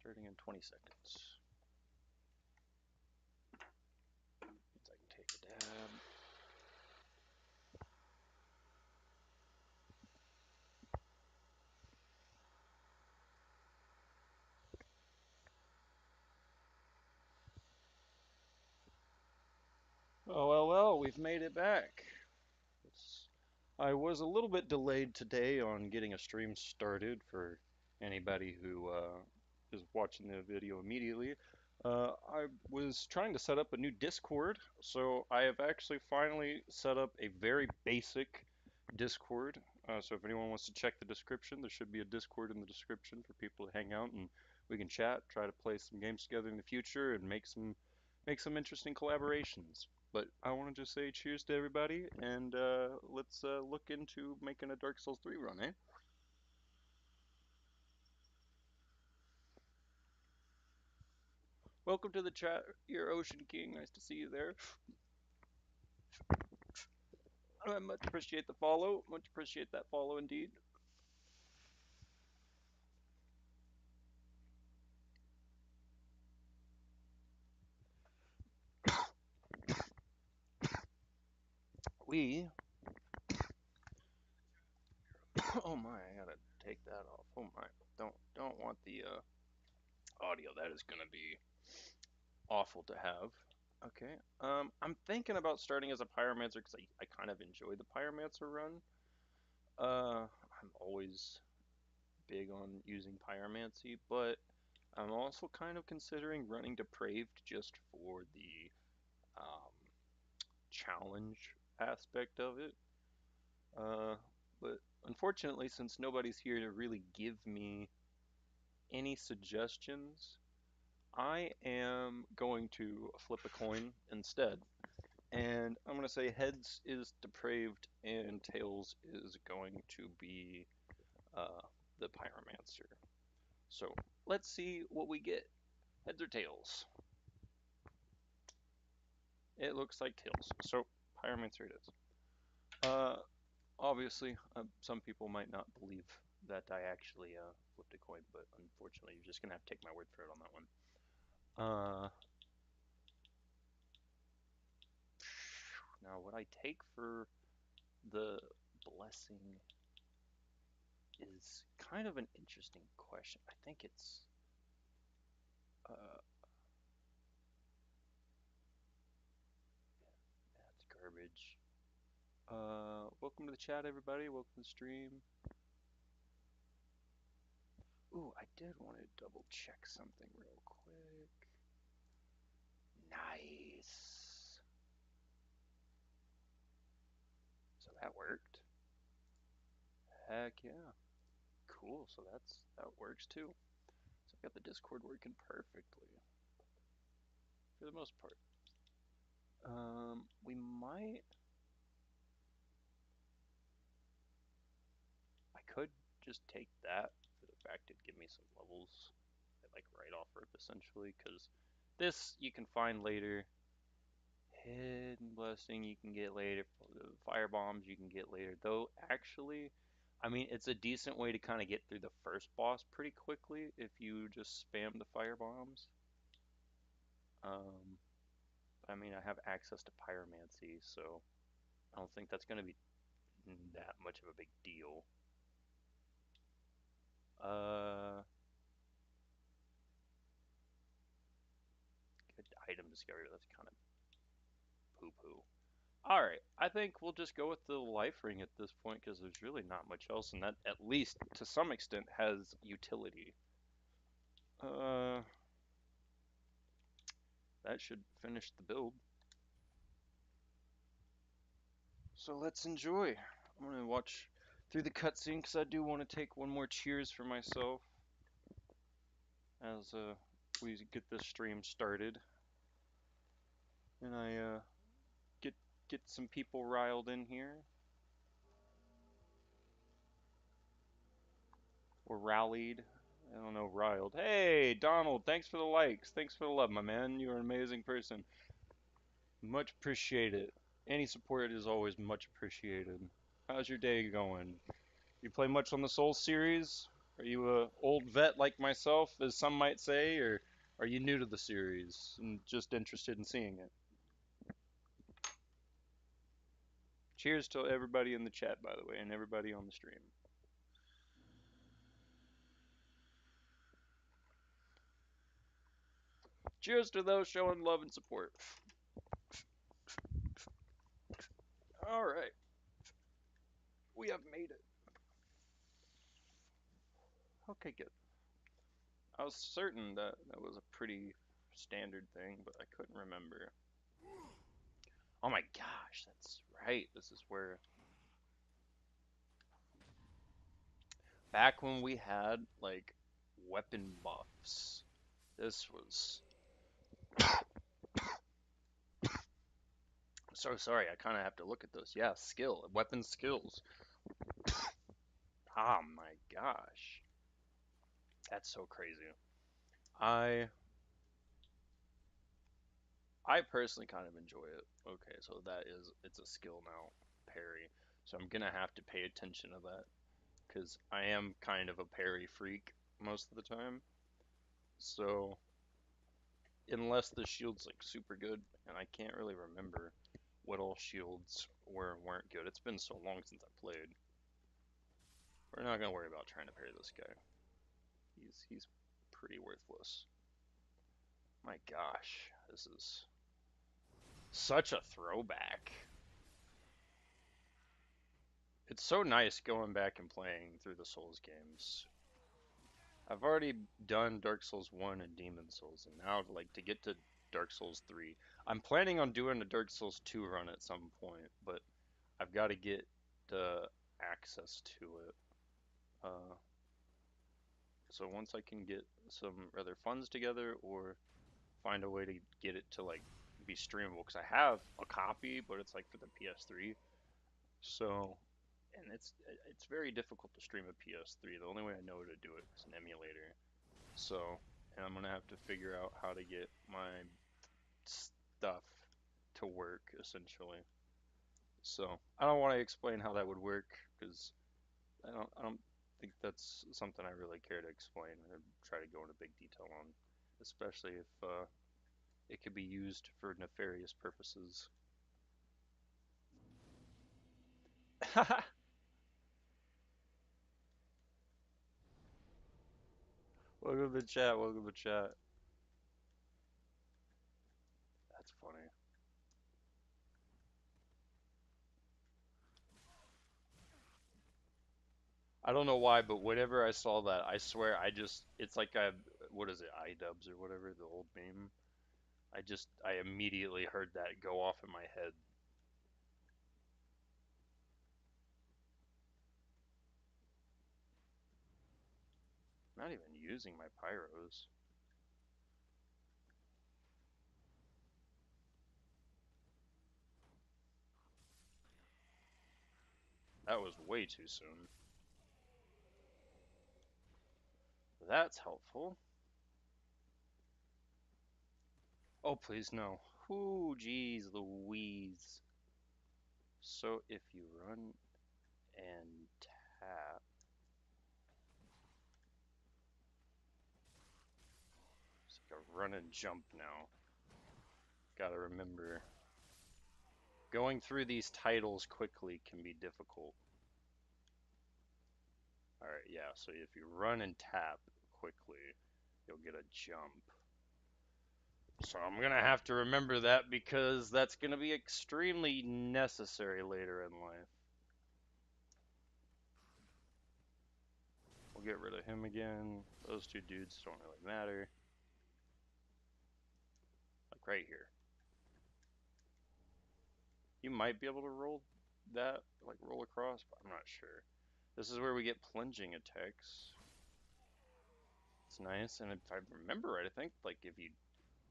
Starting in 20 seconds. Means I can take a dab. Well, we've made it back. It's, I was a little bit delayed today on getting a stream started for anybody who is watching the video immediately. I was trying to set up a new Discord, so I have actually finally set up a very basic Discord. So if anyone wants to check the description, there should be a Discord in the description for people to hang out and we can chat, try to play some games together in the future, and make some interesting collaborations. But I want to just say cheers to everybody, and let's look into making a Dark Souls 3 run, eh? Welcome to the chat, your Ocean King. Nice to see you there. I much appreciate the follow. Much appreciate that follow indeed. We. Oh my, I gotta take that off. Oh my, don't want the audio. That is gonna be awful to have. Okay. I'm thinking about starting as a pyromancer because I kind of enjoy the pyromancer run. Uh, I'm always big on using pyromancy, but I'm also kind of considering running depraved just for the um, challenge aspect of it. Uh, but unfortunately, since nobody's here to really give me any suggestions, I am going to flip a coin instead. And I'm going to say heads is depraved and tails is going to be uh, the pyromancer. So let's see what we get. Heads or tails? It looks like tails. So pyromancer it is. Uh, Obviously, some people might not believe that I actually flipped a coin, but unfortunately, you're just gonna have to take my word for it on that one. Uh, Now, what I take for the blessing is kind of an interesting question. I think it's uh, that's garbage. Welcome to the chat, everybody. Welcome to the stream. Ooh, I did want to double check something real quick. Nice. So that worked. Heck yeah. Cool. So that works too. So I've got the Discord working perfectly for the most part. We might. I could just take that for the fact it'd give me some levels, like right off rip essentially, because this you can find later. Hidden blessing you can get later. Fire bombs you can get later. Though actually, I mean it's a decent way to kind of get through the first boss pretty quickly if you just spam the fire bombs. Um, I mean I have access to pyromancy, so I don't think that's going to be that much of a big deal. Uh, Good item discovery. That's kind of poo poo. All right, I think we'll just go with the life ring at this point because there's really not much else, and that at least to some extent has utility. Uh, that should finish the build. So let's enjoy. I'm gonna watch through the cutscene because I do want to take one more cheers for myself as we get this stream started, and I get get some people riled in here or rallied. I don't know, riled. Hey, Donald, thanks for the likes. Thanks for the love, my man. You're an amazing person. Much appreciated. Any support is always much appreciated. How's your day going? You play much on the Souls series? Are you a old vet like myself, as some might say, or are you new to the series and just interested in seeing it? Cheers to everybody in the chat, by the way, and everybody on the stream. Cheers to those showing love and support. All right, we have made it. Okay, good. I was certain that that was a pretty standard thing, but I couldn't remember. Oh my gosh, that's right. This is where back when we had like weapon buffs. This was so sorry. I kind of have to look at those. Yeah, weapon skills. Oh my gosh, that's so crazy. I I personally kind of enjoy it. Okay, so it's a skill now, parry. So I'm gonna have to pay attention to that because I am kind of a parry freak most of the time. So unless the shield's like super good, and I can't really remember what all shields were and weren't good. It's been so long since I played. We're not gonna worry about trying to parry this guy. He's pretty worthless. My gosh, this is such a throwback. It's so nice going back and playing through the Souls games. I've already done Dark Souls 1 and Demon Souls, and now like to get to Dark Souls 3. I'm planning on doing a Dark Souls 2 run at some point, but I've got to get access to it. Uh, so once I can get some other funds together or find a way to get it to like be streamable, because I have a copy, but it's like for the PS3. So, and it's very difficult to stream a PS3. The only way I know to do it is an emulator. So, and I'm gonna have to figure out how to get my stuff to work essentially. So, I don't want to explain how that would work because I don't think that's something I really care to explain or try to go into big detail on, especially if it could be used for nefarious purposes. Welcome to the chat. Welcome to the chat. That's funny. I don't know why, but whenever I saw that, I swear it's like what is it, iDubbbz or whatever, the old meme. I immediately heard that go off in my head. I'm not even using my pyros. That was way too soon. That's helpful. Oh, please, no. Ooh, geez, Louise. So if you run and tap, it's like a run and jump now. Gotta remember, going through these titles quickly can be difficult. Alright, yeah, so if you run and tap quickly, you'll get a jump. So I'm gonna have to remember that because that's gonna be extremely necessary later in life. We'll get rid of him again. Those two dudes don't really matter. Like right here. You might be able to roll that, like roll across, but I'm not sure. This is where we get plunging attacks. It's nice, and if I remember right, I think like if you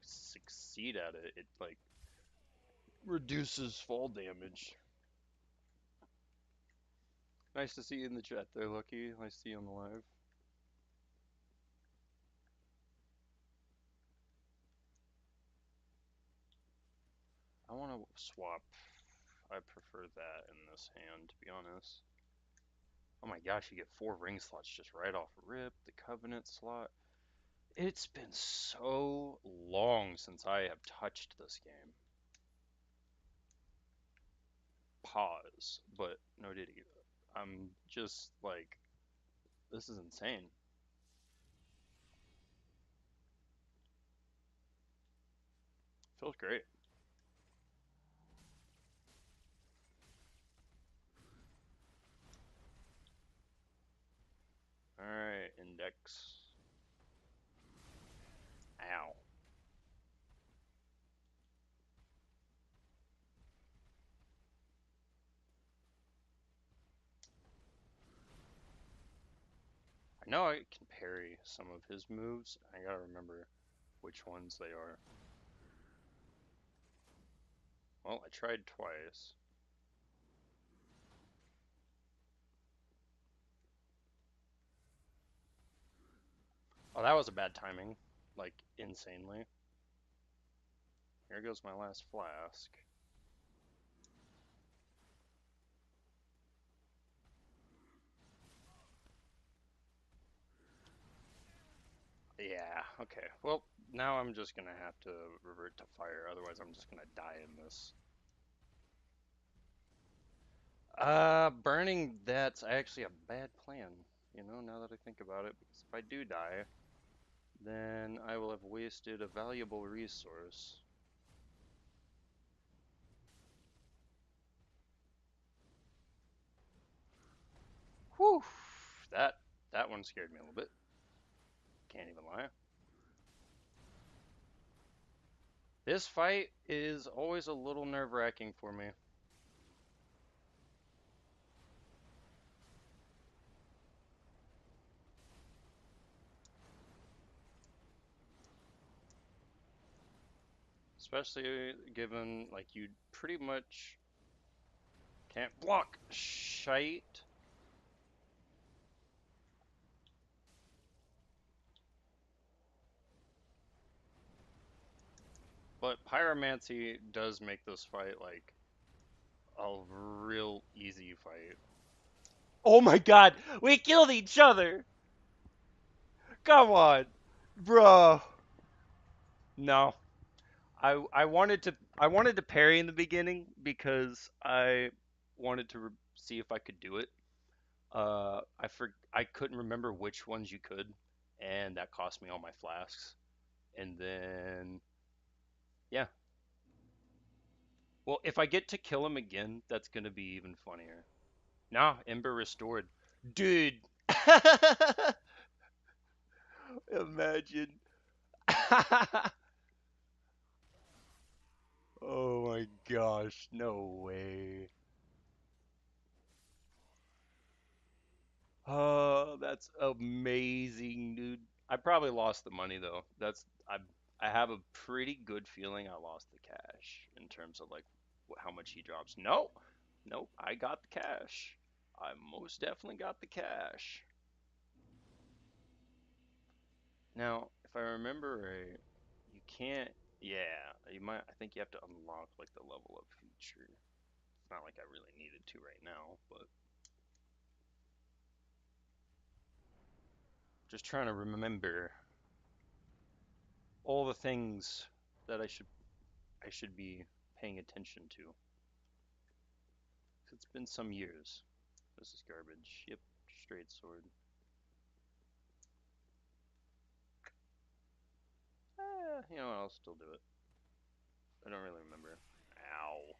succeed at it, it like reduces fall damage. Nice to see you in the chat there, Lucky. Nice to see you on the live. I want to swap. I prefer that in this hand, to be honest. Oh my gosh, you get 4 ring slots just right off rip. The Covenant slot. It's been so long since I have touched this game. Pause, but no diddy. I'm just like, this is insane. Feels great. Alright, index. Ow. I know I can parry some of his moves. I gotta remember which ones they are. Well, I tried twice. Oh, that was a bad timing. Like, insanely. Here goes my last flask. Yeah, okay. Well, now I'm just gonna have to revert to fire, otherwise I'm just gonna die in this. Burning that's actually a bad plan, now that I think about it, because if I do die, then I will have wasted a valuable resource. Whew, that one scared me a little bit. Can't even lie. This fight is always a little nerve-wracking for me. Especially given, like, you pretty much can't block shite. But pyromancy does make this fight, like, a real easy fight. Oh my god, we killed each other. Come on, bro. No, I wanted to parry in the beginning because I wanted to see if I could do it. I couldn't remember which ones you could, and that cost me all my flasks. And then yeah, well, if I get to kill him again, that's gonna be even funnier. Nah, Ember restored, dude. Imagine. Oh my gosh, no way. Oh, that's amazing, dude. I probably lost the money though. I have a pretty good feeling I lost the cash in terms of like how much he drops. No, nope, I got the cash. I most definitely got the cash. Now, if I remember right, you can't. Yeah, you might. I think you have to unlock like the level up feature. It's not like I really needed to right now, but just trying to remember all the things that I should be paying attention to. 'Cause it's been some years. This is garbage. Yep, straight sword. I'll still do it. I don't really remember. Ow.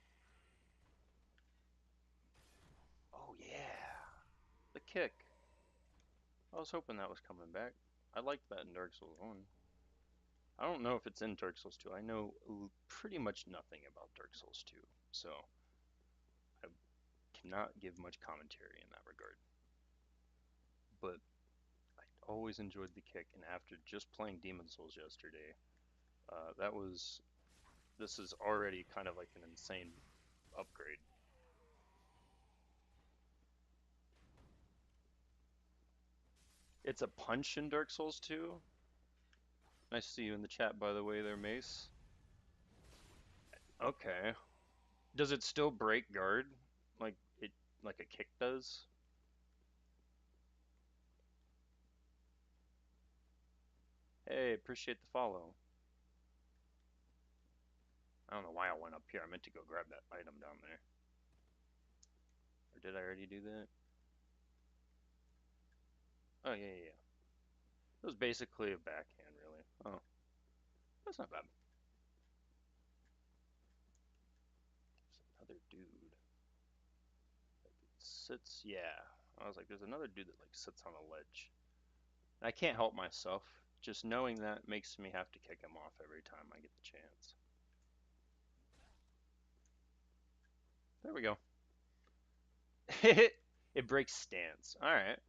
Oh yeah, the kick. I was hoping that was coming back. I liked that in Dark Souls 1. I don't know if it's in Dark Souls 2. I know pretty much nothing about Dark Souls 2, so I cannot give much commentary in that regard. But I always enjoyed the kick, and after just playing Demon Souls yesterday, that was this is already kind of like an insane upgrade. It's a punch in Dark Souls 2. Nice to see you in the chat, by the way, there, Mace. Okay. Does it still break guard like it like a kick does? Hey, appreciate the follow. I don't know why I went up here. I meant to go grab that item down there. Or did I already do that? Oh, yeah, yeah, yeah. It was basically a backhand, really. Oh, that's not bad. There's another dude that sits. Yeah. I was like, there's another dude that like sits on a ledge. I can't help myself. Just knowing that makes me have to kick him off every time I get the chance. There we go. It breaks stance. All right.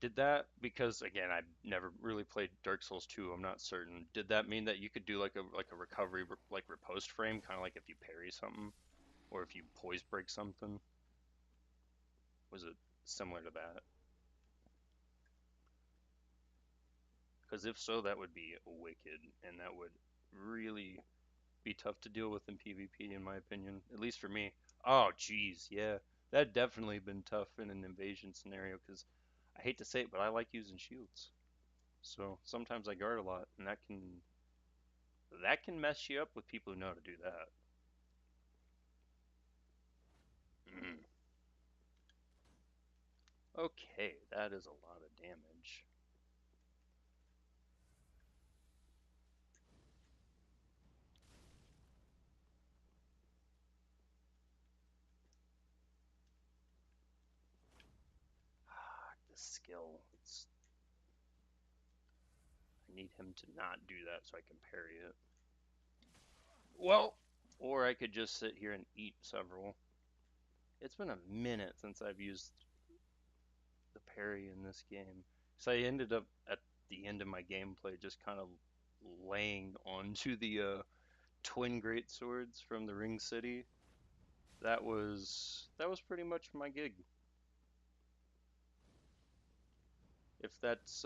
Did that because again I've never really played Dark Souls 2. I'm not certain. Did that mean that you could do like a recovery like riposte frame, kind of like if you parry something or if you poise break something? Was it similar to that? Because if so, that would be wicked, and that would really be tough to deal with in PvP, in my opinion. At least for me. Oh, jeez, yeah, that definitely been tough in an invasion scenario. Because I hate to say it, but I like using shields. So sometimes I guard a lot, and that can mess you up with people who know how to do that. Mm. Okay, that is a lot of damage. The skill. I need him to not do that so I can parry it. Well, or I could just sit here and eat several. It's been a minute since I've used the parry in this game. So I ended up at the end of my gameplay just kind of laying onto the twin great swords from the Ring City. That was pretty much my gig. If that's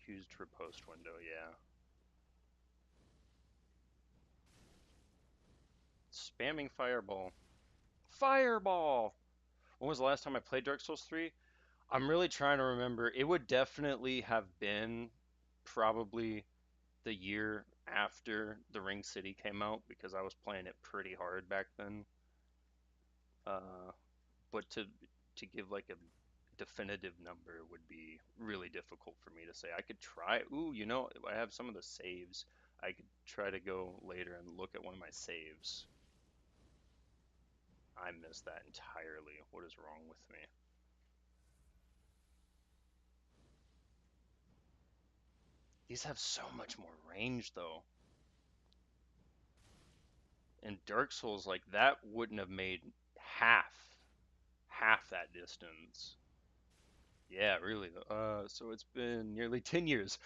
used for post window, yeah. Spamming fireball. Fireball. When was the last time I played Dark Souls 3? I'm really trying to remember. It would definitely have been probably the year after the Ring City came out because I was playing it pretty hard back then. Uh, but to give like a definitive number would be really difficult for me to say. I could try. Ooh, I have some of the saves. I could try to go later and look at one of my saves. I missed that entirely. What is wrong with me? These have so much more range though. In Dark Souls, like that wouldn't have made half that distance. Yeah, really. So it's been nearly 10 years.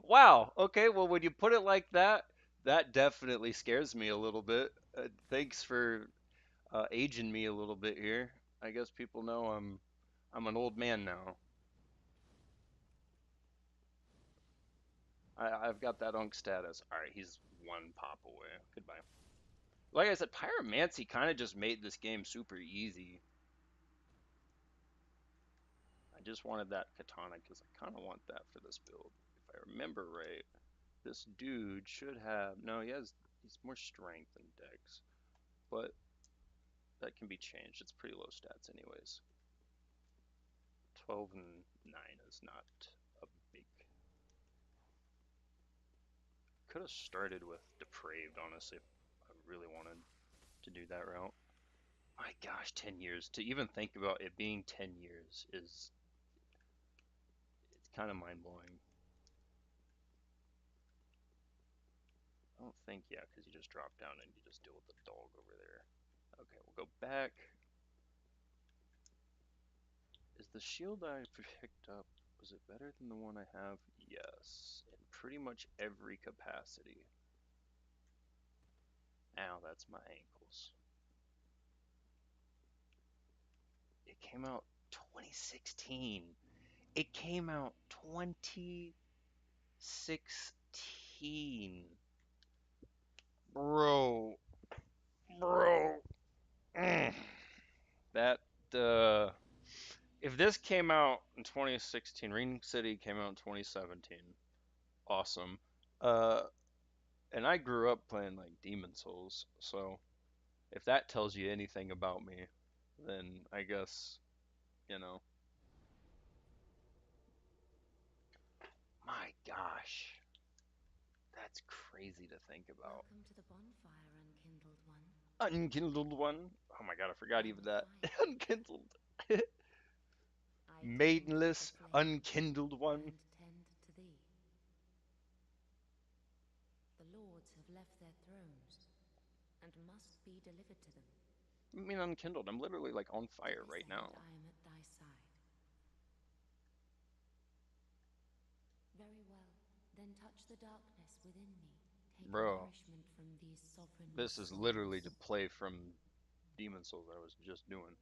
Wow. Okay, well, when you put it like that, that definitely scares me a little bit. Thanks for aging me a little bit here. I guess people know I'm an old man now. I've got that unk status. All right, he's one pop away. Goodbye. Like I said, pyromancy kind of just made this game super easy. I just wanted that katana because I kind of want that for this build. If I remember right, this dude should have. No, he's more strength than dex, but that can be changed. It's pretty low stats, anyways. 12 and 9 is not a big. Could have started with depraved, honestly, if I really wanted to do that route. My gosh, 10 years. To even think about it being 10 years is it's kind of mind blowing. I don't think, yeah, because you just drop down and you just deal with the dog over there. Okay, we'll go back. Is the shield I picked up, was it better than the one I have? Yes, in pretty much every capacity. Ow, that's my ankles. It came out 2016. It came out 2016. Bro, bro. Mm. That, uh, if this came out in 2016, Ring City came out in 2017. Awesome. Uh, and I grew up playing like Demon Souls, so if that tells you anything about me, then I guess, you know. My gosh, that's crazy to think about. Welcome to the bonfire, unkindled one. Unkindled one. Oh my god, I forgot I even will that. fight. Unkindled. I tend to the Maidenless, flames unkindled one. and tend to thee. The lords have left their thrones and must be delivered to them. I mean, unkindled. I'm literally like on To fire this right end, now. I am at thy side. Very well. Then touch the darkness within me. Take Bro, nourishment from these sovereign this is literally souls. to play from Demon Souls I was just doing.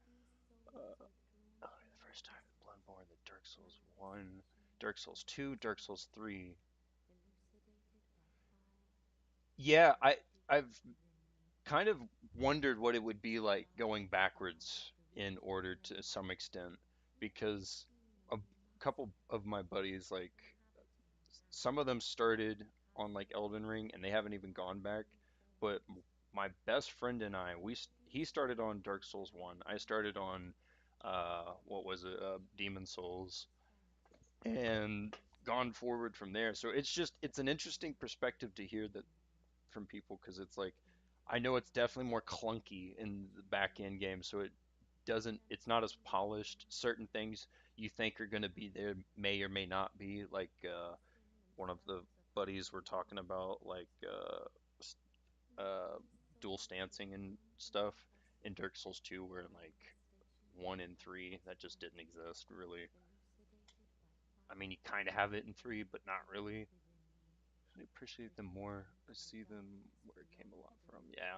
Oh, the first time in Bloodborne, the Dark Souls 1, Dark Souls 2, Dark Souls 3. Yeah, I've kind of wondered what it would be like going backwards in order to some extent because a couple of my buddies like some of them started on like Elden Ring and they haven't even gone back, but my best friend and I he started on Dark Souls 1. I started on what was it? Demon Souls and gone forward from there. So it's an interesting perspective to hear that from people because it's like I know it's definitely more clunky in the back end game, so it's not as polished. Certain things you think are going to be there may or may not be. Like one of the buddies were talking about, like uh, dual stancing and stuff in Dark Souls 2, where in like 1 and 3 that just didn't exist really. I mean, you kind of have it in 3, but not really. I appreciate them more. I see them where it came a lot from. Yeah.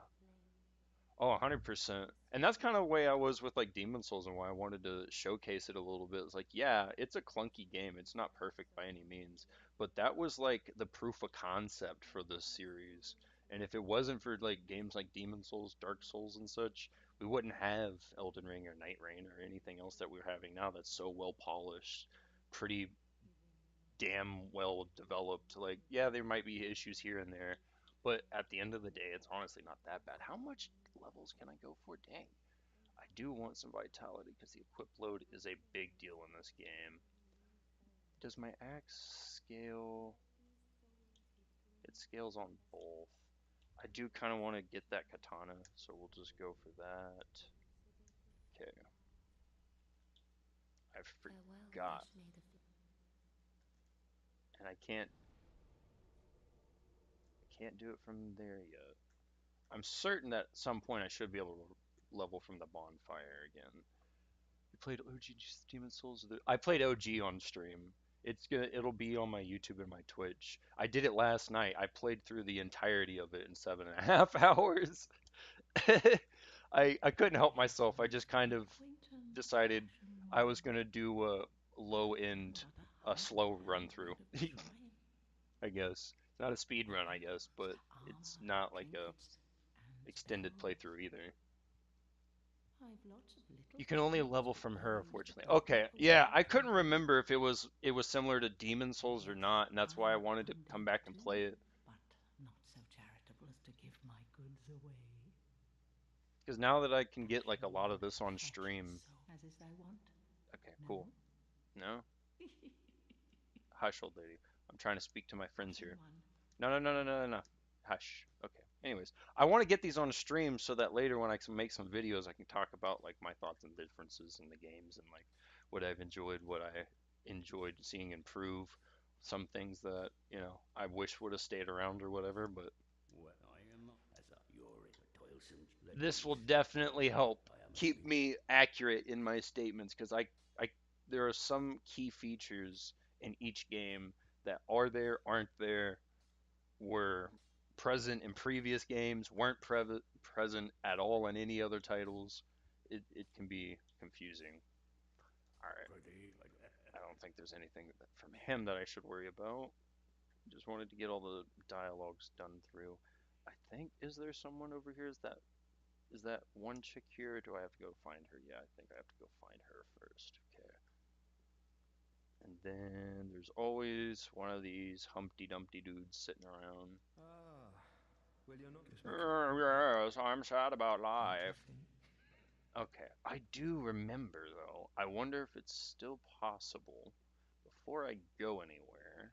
Oh, 100%. And that's kind of the way I was with like Demon Souls and why I wanted to showcase it a little bit. It's like, yeah, it's a clunky game. It's not perfect by any means, but that was like the proof of concept for this series. And if it wasn't for like games like Demon Souls, Dark Souls and such, we wouldn't have Elden Ring or Night Rain or anything else that we're having now that's so well polished, pretty damn well developed. Like, yeah, there might be issues here and there, but at the end of the day, it's honestly not that bad. How much levels can I go for? Dang. I do want some vitality because the equip load is a big deal in this game. Does my axe scale? It scales on both. I do kind of want to get that katana, so we'll just go for that. Okay, I Farewell, forgot, fresh made of. and I can't do it from there yet. I'm certain that at some point I should be able to level from the bonfire again. You played OG Demon Souls? I played OG on stream. It'll be on my YouTube and my Twitch. I did it last night. I played through the entirety of it in 7.5 hours. I couldn't help myself. I just kind of decided I was gonna do a low end, a slow run through. I guess it's not a speed run, I guess, but it's not like a extended playthrough either. You can only level from her, unfortunately. Okay, yeah, I couldn't remember if it was similar to Demon Souls or not, and that's why I wanted to come back and play it. But not so charitable as to give my goods away. Because now that I can get like a lot of this on stream. As is thy want? Okay, cool. No? No, hush, old lady. I'm trying to speak to my friends Watching here. one. No, no, no, no, no, no, no. Hush. Okay. Anyways, I want to get these on stream so that later when I can make some videos, I can talk about like my thoughts and differences in the games and like what I've enjoyed, what I enjoyed seeing improve, some things that, I wish would have stayed around or whatever, but this will definitely help keep me accurate in my statements because I there are some key features in each game that are there, aren't there, were present in previous games, weren't present at all in any other titles. It can be confusing. All right. I don't think there's anything from him that I should worry about. Just wanted to get all the dialogues done through. I think is there someone over here? Is that one chick here? Or do I have to go find her? Yeah, I think I have to go find her first. Okay. then there's always one of these Humpty Dumpty dudes sitting around. Ah, well, you're not listening to me very well. Yes, I'm sad about Don't you life. think? Okay, I do remember though. I wonder if it's still possible before I go anywhere.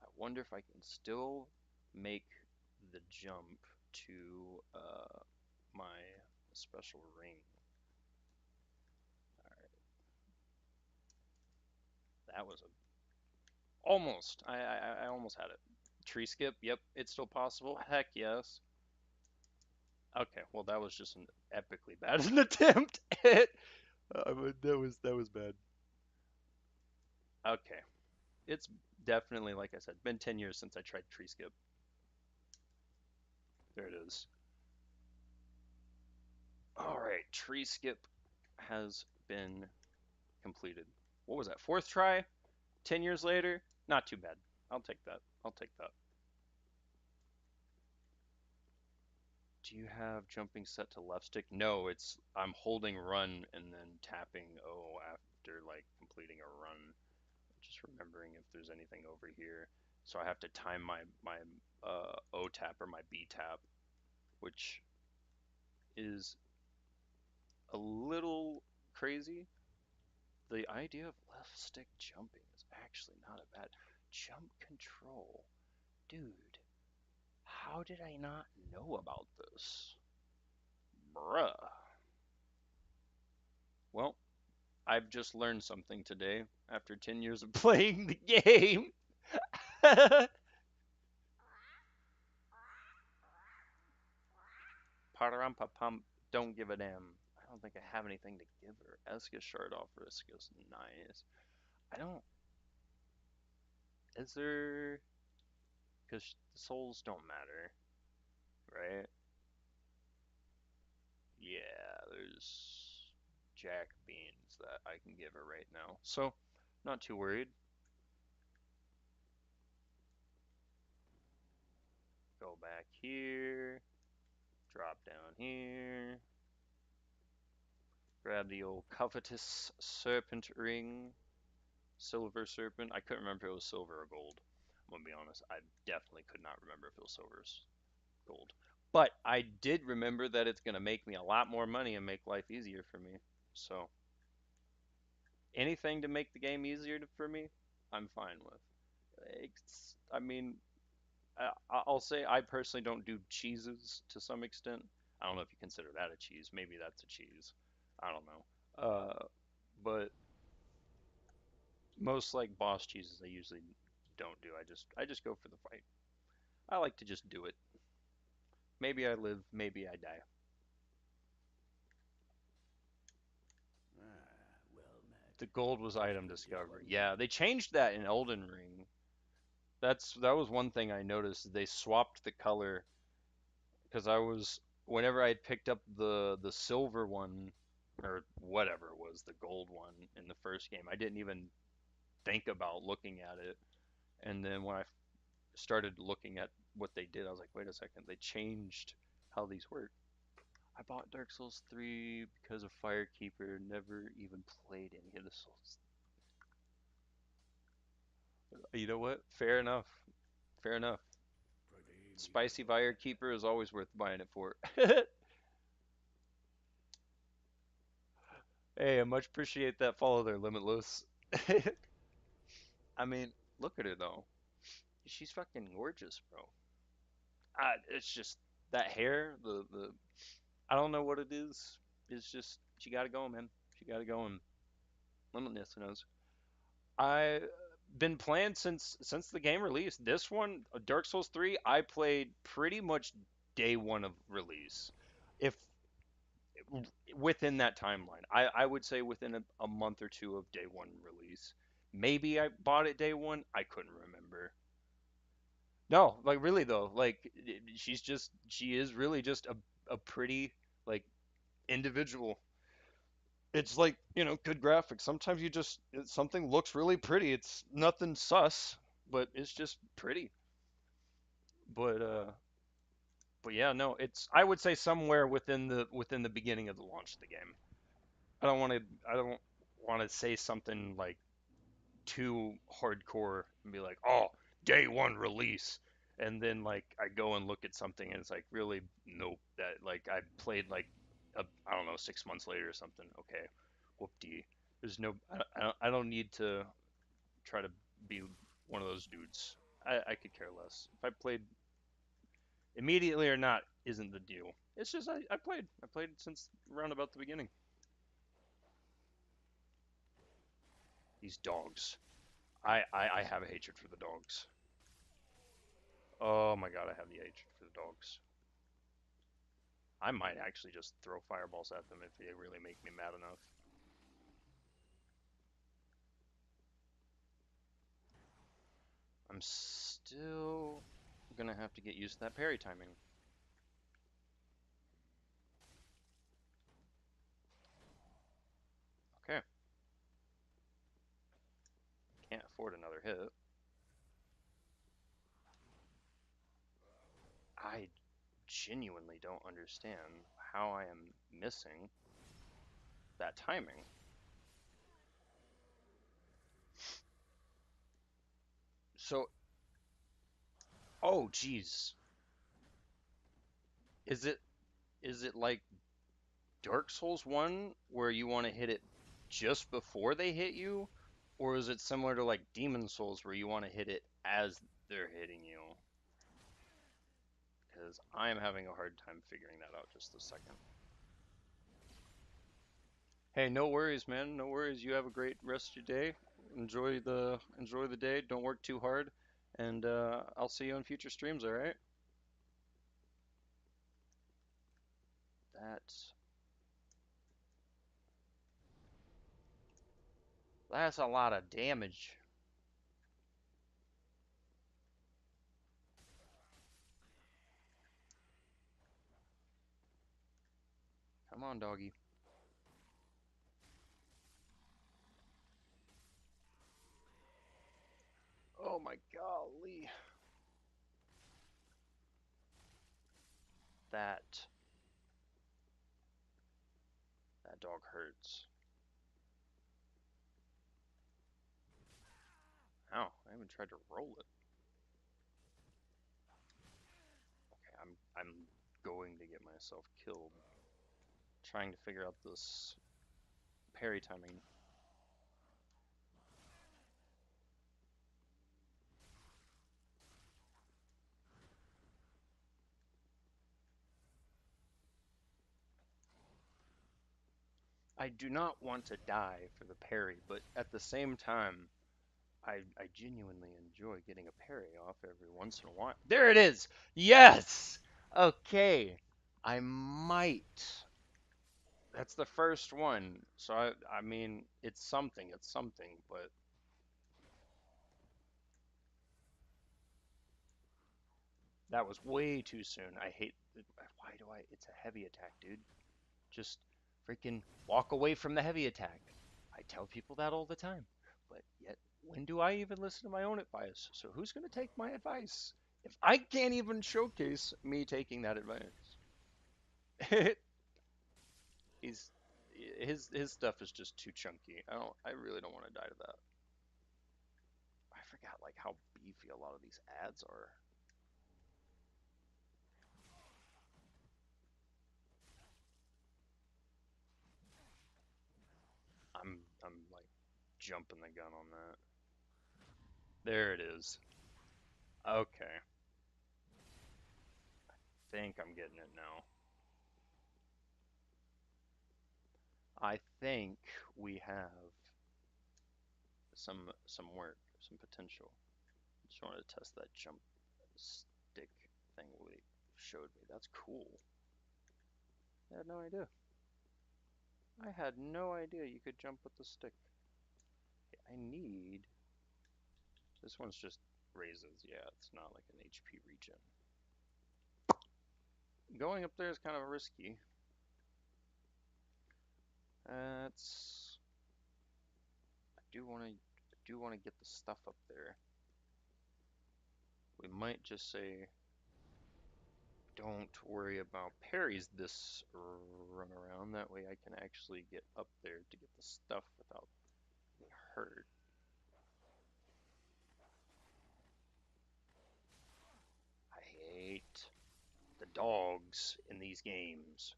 I wonder if I can still make the jump to my special ring. All right, that was a almost. I almost had it. Tree skip. Yep, it's still possible. Heck yes. Okay, well that was just an epically bad an attempt. That was bad. Okay, it's definitely like I said, been 10 years since I tried tree skip. There it is. All right, tree skip has been completed. What was that? Fourth try? 10 years later? Not too bad. I'll take that. I'll take that. Do you have jumping set to left stick? No, it's I'm holding run and then tapping O after like completing a run. Just remembering if there's anything over here. So I have to time my O tap or my B tap, which is a little crazy. The idea of left stick jumping is actually not a bad jump control. Dude, how did I not know about this? Bruh. Well, I've just learned something today after 10 years of playing the game. Pararam don't give a damn. I don't think I have anything to give her. Eska shard off risk is nice. I don't. Is there. Because the souls don't matter, right? Yeah, there's Jack Beans that I can give her right now. So, not too worried. Go back here. Drop down here. Grab the old covetous serpent ring. Silver serpent. I couldn't remember if it was silver or gold. I'm gonna be honest. I definitely could not remember if it was silver or gold. But I did remember that it's gonna make me a lot more money and make life easier for me. So anything to make the game easier for me, I'm fine with. I mean, I'll say I personally don't do cheeses to some extent. I don't know if you consider that a cheese. Maybe that's a cheese. I don't know. But most like boss cheeses I usually don't do. I just go for the fight. I like to just do it. Maybe I live, maybe I die. Ah, well met. The gold was Give item you a gift for discovery. me. Yeah, they changed that in Elden Ring. That was one thing I noticed. They swapped the color because I was whenever I had picked up the silver one or whatever it was, the gold one in the first game, I didn't even think about looking at it. And then when I started looking at what they did, I was like, wait a second, they changed how these work. I bought Dark Souls 3 because of Firekeeper, never even played any of the Souls. You know what? Fair enough. Fair enough. Prevail me, Spicy prevail. Firekeeper is always worth buying it for. Hey, I much appreciate that follow there, Limitless. I mean, look at her though. She's fucking gorgeous, bro. It's just that hair, the I don't know what it is. It's just she got to go, man. She got to go, and Limitless knows. I been playing since the game released. This one, Dark Souls 3, I played pretty much day one of release. If within that timeline, I would say within a month or two of day one release. Maybe I bought it day one. I couldn't remember. No, like really though, like she is really just a pretty like individual. It's like, good graphics. Sometimes something looks really pretty. It's nothing sus, but it's just pretty. But yeah, no, it's I would say somewhere within the beginning of the launch of the game. I don't want to say something like too hardcore and be like, oh, day one release. And then like I go and look at something and it's like really nope. That like I played like I don't know 6 months later or something. Okay, whoop-dee. There's no I don't need to try to be one of those dudes. I could care less. If I played immediately or not isn't the deal. It's just I played. I played since around about the beginning. These dogs. I have a hatred for the dogs. Oh my god, I have the hatred for the dogs. I might actually just throw fireballs at them if they really make me mad enough. I'm still gonna have to get used to that parry timing. Okay, can't afford another hit. I genuinely don't understand how I am missing that timing. So, oh geez, is it like Dark Souls 1 where you want to hit it just before they hit you? Or is it similar to like Demon Souls where you want to hit it as they're hitting you? Because I am having a hard time figuring that out just a second. Hey, no worries, man. No worries. You have a great rest of your day. Enjoy the day. Don't work too hard, and I'll see you on future streams. All right? That's that's a lot of damage. Come on, doggy. Oh my golly. That that dog hurts. Ow, I haven't tried to roll it. Okay, I'm going to get myself killed trying to figure out this parry timing. I do not want to die for the parry, but at the same time, I genuinely enjoy getting a parry off every once in a while. There it is! Yes! Okay. I might. That's the first one. So I mean, it's something, but that was way too soon. I hate why do I it's a heavy attack, dude. Just freaking walk away from the heavy attack. I tell people that all the time. But yet, when do I even listen to my own advice? So who's going to take my advice? If I can't even showcase me taking that advice. He's his stuff is just too chunky. I really don't want to die to that. I forgot like how beefy a lot of these ads are. I'm like jumping the gun on that. There it is. Okay. Think I'm getting it now. I think we have some work, some potential. Just wanted to test that jump stick thing Willie showed me. That's cool. I had no idea. I had no idea you could jump with the stick. Okay, I need. This one's just raises. Yeah, it's not like an HP regen. Going up there is kind of risky. That's. I do want to get the stuff up there. We might just say don't worry about parries this run around. That way I can actually get up there to get the stuff without being hurt. these games.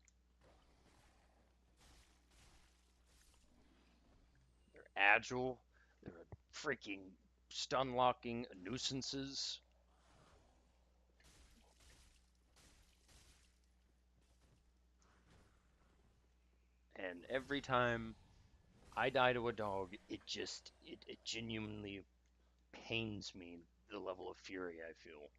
They're agile. They're freaking stun locking nuisances. And every time I die to a dog, it genuinely pains me the level of fury I feel.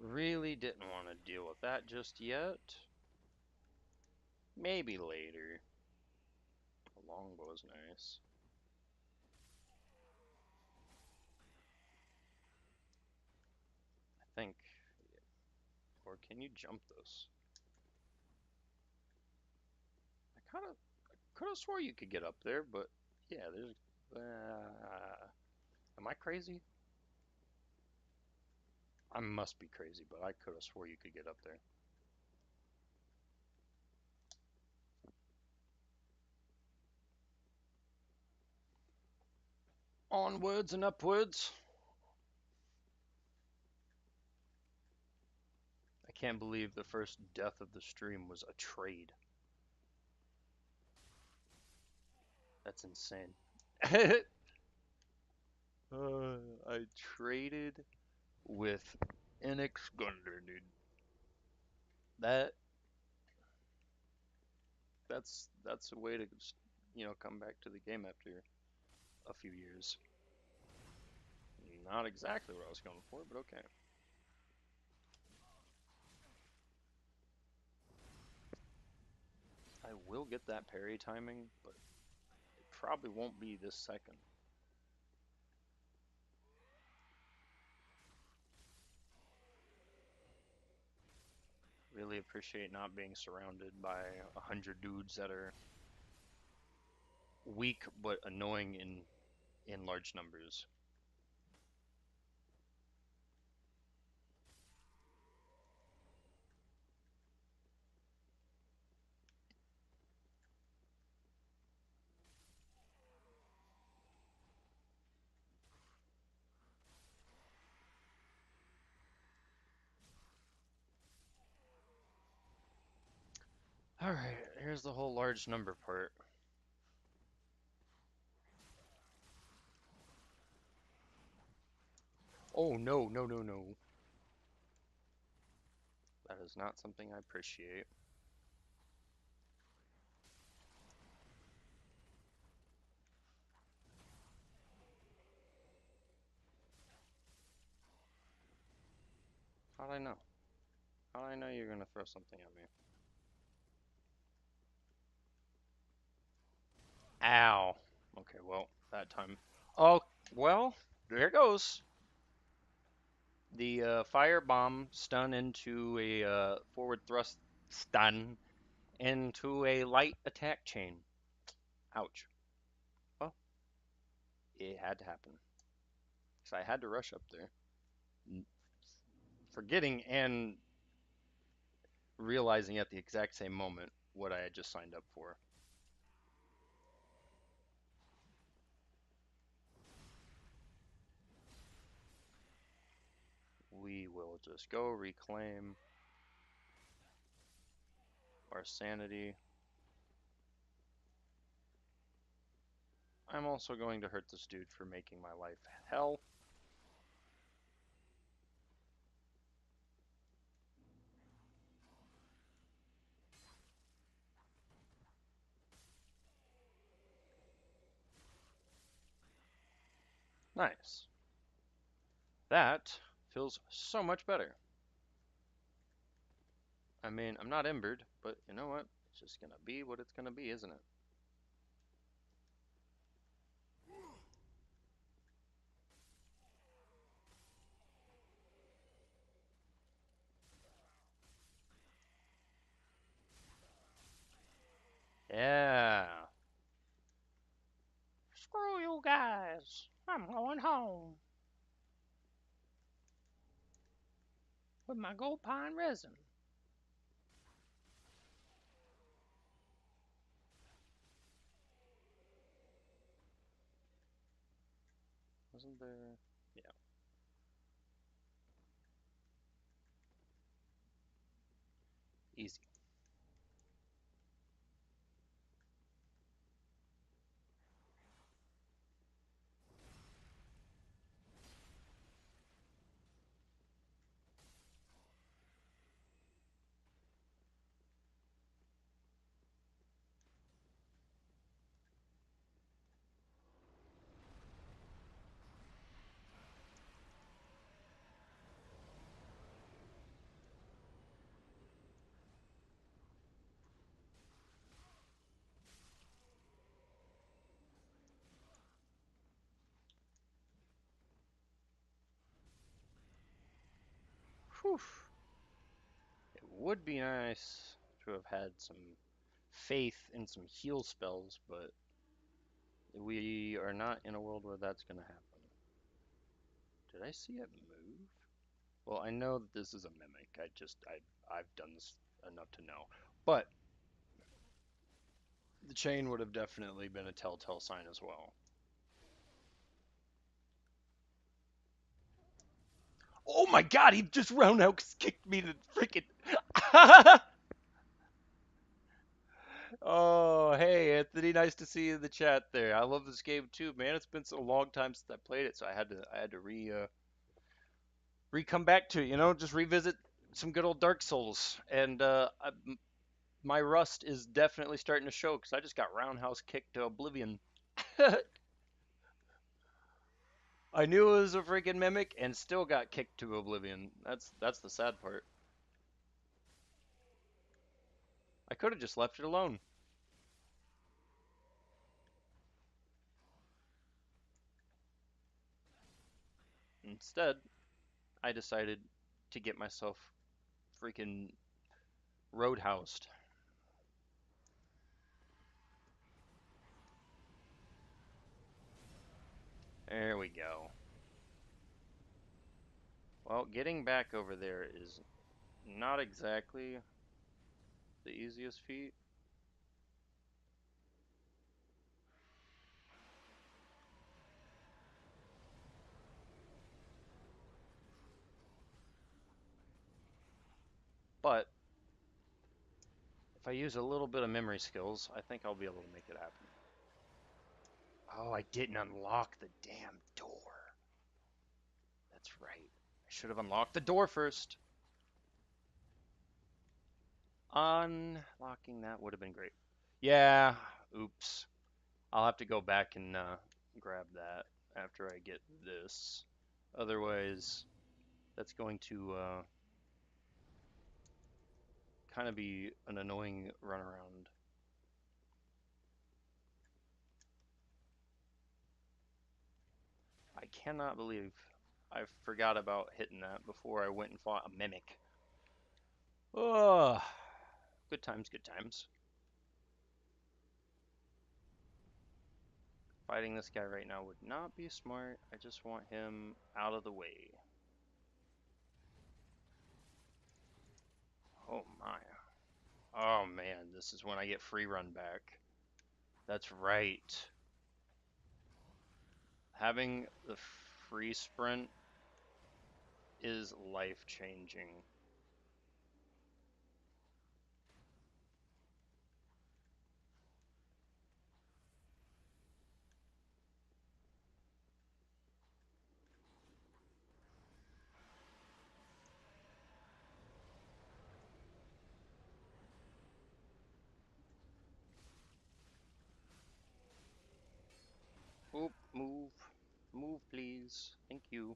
Really didn't want to deal with that just yet. Maybe later. A longbow's nice. I think. Or can you jump this? I kind of could have swore you could get up there, but yeah, there's. Am I crazy? I must be crazy, but I could have swore you could get up there. Onwards and upwards. I can't believe the first death of the stream was a trade. That's insane. I traded with NX Gunder, dude. That that's a way to come back to the game after a few years. Not exactly what I was going for, but okay. I will get that parry timing, but it probably won't be this second. Really appreciate not being surrounded by 100 dudes that are weak but annoying in large numbers. Alright, here's the whole large number part. Oh, no, no, no, no. That is not something I appreciate. How'd I know? How'd I know you're gonna throw something at me? Ow. Okay, well, that time. Oh, well, there it goes. The fire bomb stun into a forward thrust stun into a light attack chain. Ouch. Well, it had to happen. So I had to rush up there. Forgetting and realizing at the exact same moment what I had just signed up for. We will just go reclaim our sanity. I'm also going to hurt this dude for making my life hell. Nice. That feels so much better. I mean, I'm not embered, but you know what? It's just gonna be what it's gonna be, isn't it? Yeah. Screw you guys. I'm going home with my gold pine resin. Wasn't there? Yeah. Easy. Whew. It would be nice to have had some faith in some heal spells, but we are not in a world where that's going to happen. Did I see it move? Well, I know that this is a mimic. I've done this enough to know. But the chain would have definitely been a telltale sign as well. Oh my god, he just roundhouse kicked me to freaking. Oh, hey Anthony, nice to see you in the chat there. I love this game too, man. It's been so long time since I played it, so I had to re come back to it, just revisit some good old Dark Souls. And my rust is definitely starting to show because I just got roundhouse kicked to oblivion. I knew it was a freaking mimic and still got kicked to oblivion. That's the sad part. I could have just left it alone. Instead, I decided to get myself freaking roadhoused. There we go. Well, getting back over there is not exactly the easiest feat. But if I use a little bit of memory skills, I think I'll be able to make it happen. Oh, I didn't unlock the damn door. That's right. I should have unlocked the door first. Unlocking that would have been great. Yeah, oops. I'll have to go back and grab that after I get this. Otherwise, that's going to kind of be an annoying runaround. I cannot believe I forgot about hitting that before I went and fought a mimic. Oh, good times, good times. Fighting this guy right now would not be smart. I just want him out of the way. Oh my. Oh man, this is when I get free run back. That's right. Having the free sprint is life changing. Oop, move. Move, please. Thank you.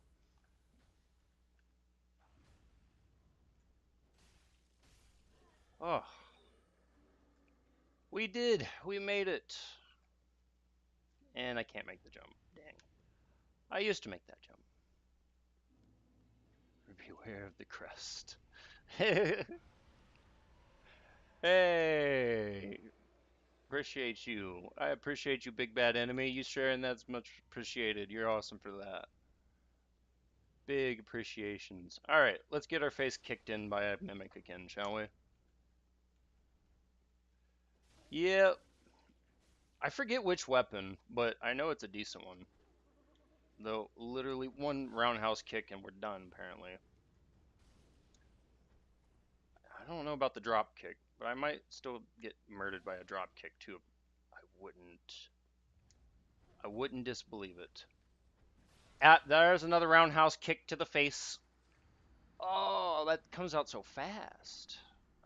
Oh, we did. We made it. And I can't make the jump. Dang. I used to make that jump. Beware of the crest. Hey, appreciate you. I appreciate you, big bad enemy. You sharing that's much appreciated. You're awesome for that. Big appreciations. All right, let's get our face kicked in by a mimic again, shall we? Yeah, I forget which weapon, but I know it's a decent one. Though, literally one roundhouse kick and we're done, apparently. I don't know about the drop kick, but I might still get murdered by a drop kick too. I wouldn't. I wouldn't disbelieve it. There's another roundhouse kick to the face. Oh, that comes out so fast.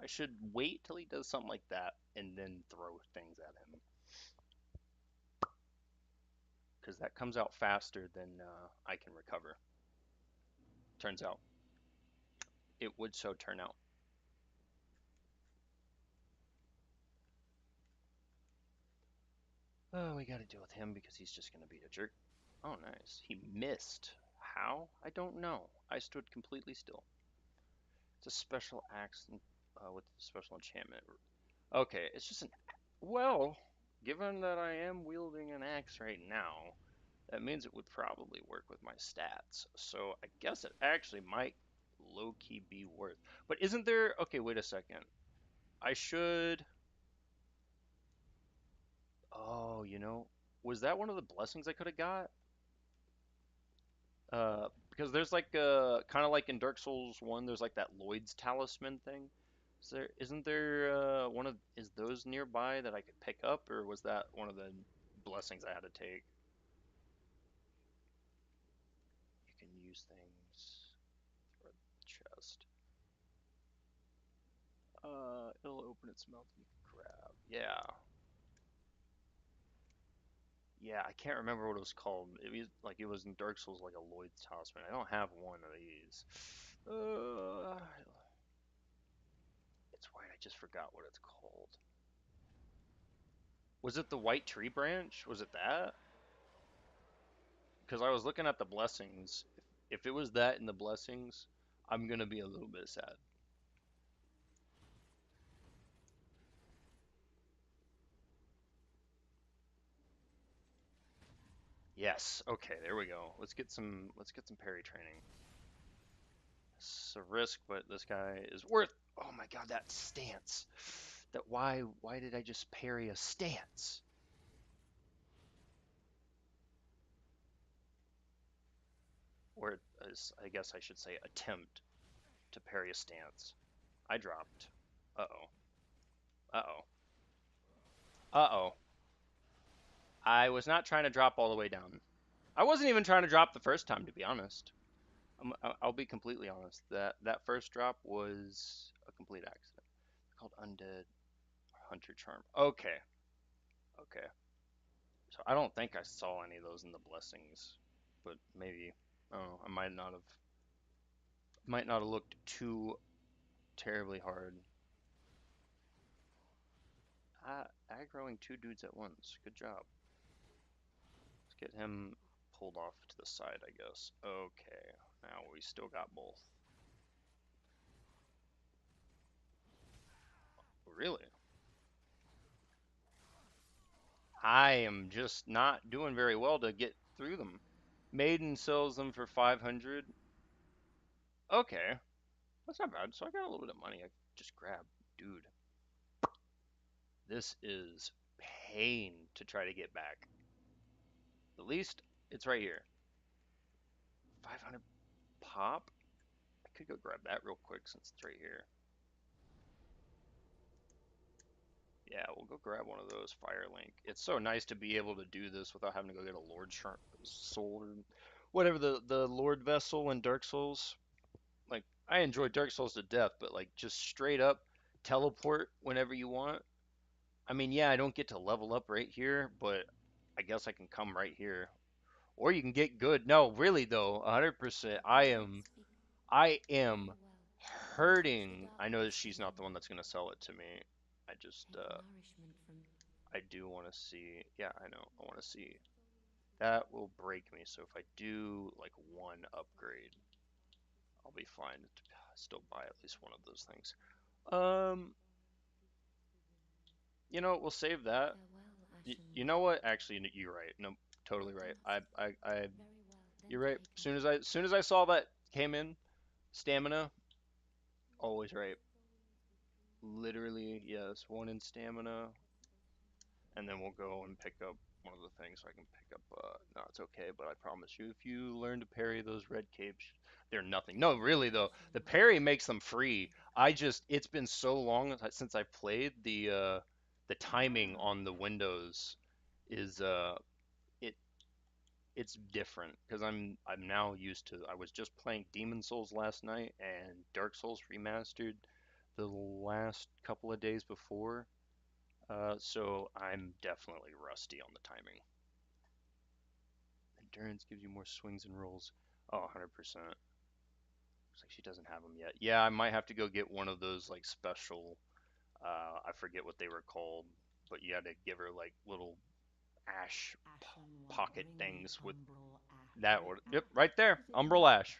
I should wait till he does something like that and then throw things at him. Because that comes out faster than I can recover. Turns out. It would so turn out. Oh, we gotta deal with him because he's just gonna be a jerk. Oh, nice. He missed. How? I don't know. I stood completely still. It's a special axe with a special enchantment. Okay, it's just an. Well, given that I am wielding an axe right now, that means it would probably work with my stats. So I guess it actually might low key be worth. But isn't there. Okay, wait a second. I should. Oh, was that one of the blessings I could have got? Because there's like kind of like in Dark Souls 1, there's like that Lloyd's talisman thing. Isn't there one of is those nearby that I could pick up, or was that one of the blessings I had to take? You can use things for a chest. It'll open its mouth and you can grab. Yeah. Yeah, I can't remember what it was called. It was in Dark Souls like a Lloyd's talisman. I don't have one of these. Uh, it's white. I just forgot what it's called. Was it the white tree branch? Was it that? Because I was looking at the blessings. If it was that in the blessings, I'm gonna be a little bit sad. Yes. Okay, there we go. Let's get some parry training. It's a risk, but this guy is worth. Oh my God, that stance. Why did I just parry a stance? Or as I guess I should say attempt to parry a stance. I dropped. Uh-oh. Uh-oh. Uh-oh. I was not trying to drop all the way down. I wasn't even trying to drop the first time, to be honest. I'll be completely honest. That first drop was a complete accident. Called Undead Hunter Charm. Okay. Okay. So I don't think I saw any of those in the blessings, but maybe. I don't know. I might not have looked too terribly hard. Aggroing two dudes at once. Good job. Let's get him pulled off to the side, I guess. Okay. Now we still got both. Really? I am just not doing very well to get through them. Maiden sells them for 500. Okay, that's not bad. So I got a little bit of money I just grabbed. Dude, this is pain to try to get back. At least it's right here. 500 pop? I could go grab that real quick since it's right here. Yeah, we'll go grab one of those Fire Link. It's so nice to be able to do this without having to go get a Lord Soul or whatever the Lord Vessel in Dark Souls. Like I enjoy Dark Souls to death, but like just straight up teleport whenever you want. I mean, yeah, I don't get to level up right here, but I guess I can come right here. Or you can get good. No, really though, 100%. Let the dead speak. I am Very well. Then touch the hurting. I know that darkness she's not within the me. one that's gonna sell it to me. I just Take nourishment from. I do want to see. Yeah, I know. I want to see. That will break me. So if I do like one upgrade, I'll be fine to still buy at least one of those things. Um, we'll save that. Farewell, Ashen You One. know what? Actually, you're right. No, totally I do right. not I, very well. you're Then right. take me. As soon as I saw that came in, stamina, always right. Literally, yes. One in stamina, and then we'll go and pick up. one of the things so I can pick up. No, it's okay, but I promise you, if you learn to parry those red capes, they're nothing. No, really though, the parry makes them free. It's been so long since I played the timing on the windows is it it's different because I'm now used to. I was just playing Demon Souls last night and Dark Souls Remastered the last couple of days before, so I'm definitely rusty on the timing. Endurance gives you more swings and rolls. Oh, 100%. Looks like she doesn't have them yet. Yeah, I might have to go get one of those like special. I forget what they were called, but you had to give her like little ash pocket things with that one. Yep, right there. Umbral Ash.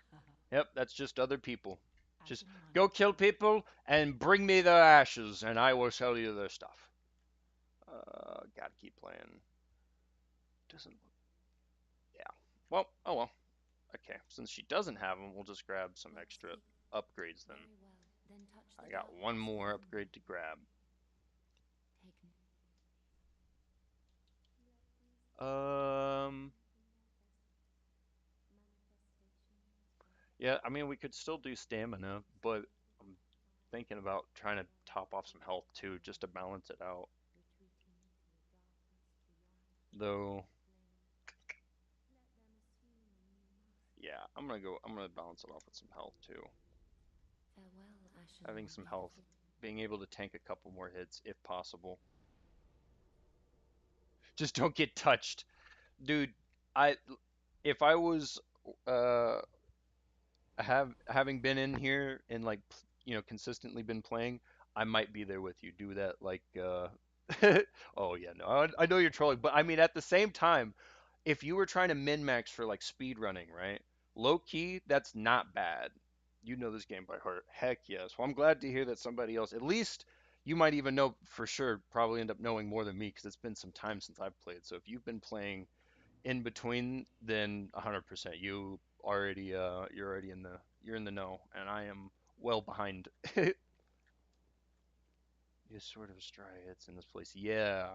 Yep, that's just other people. Just go kill people and bring me their ashes, and I will sell you their stuff. Gotta keep playing. Doesn't look. Yeah. Well, oh well. Okay, since she doesn't have them, we'll just grab some extra upgrades then. Very well. Then touch the I got one darkness more within me. upgrade to grab. Take Um, yeah, I mean, we could still do stamina, but I'm thinking about trying to top off some health too, just to balance it out. Though, yeah, I'm gonna balance it off with some health too. farewell, Ashen Having One some health, Beautiful. being able to tank a couple more hits if possible. Just don't get touched. Dude, I if I was uh having been in here and like consistently been playing, I might be there with you. Do that like oh yeah, no. I know you're trolling, but I mean at the same time, if you were trying to min max for like speed running, right? Low key, that's not bad. You know this game by heart. Heck yes. Well, I'm glad to hear that somebody else, at least you might even know for sure, probably end up knowing more than me because it's been some time since I've played. So if you've been playing in between, then 100%. You're already you're in the know, and I am well behind. You sort of dry hits in this place. Yeah,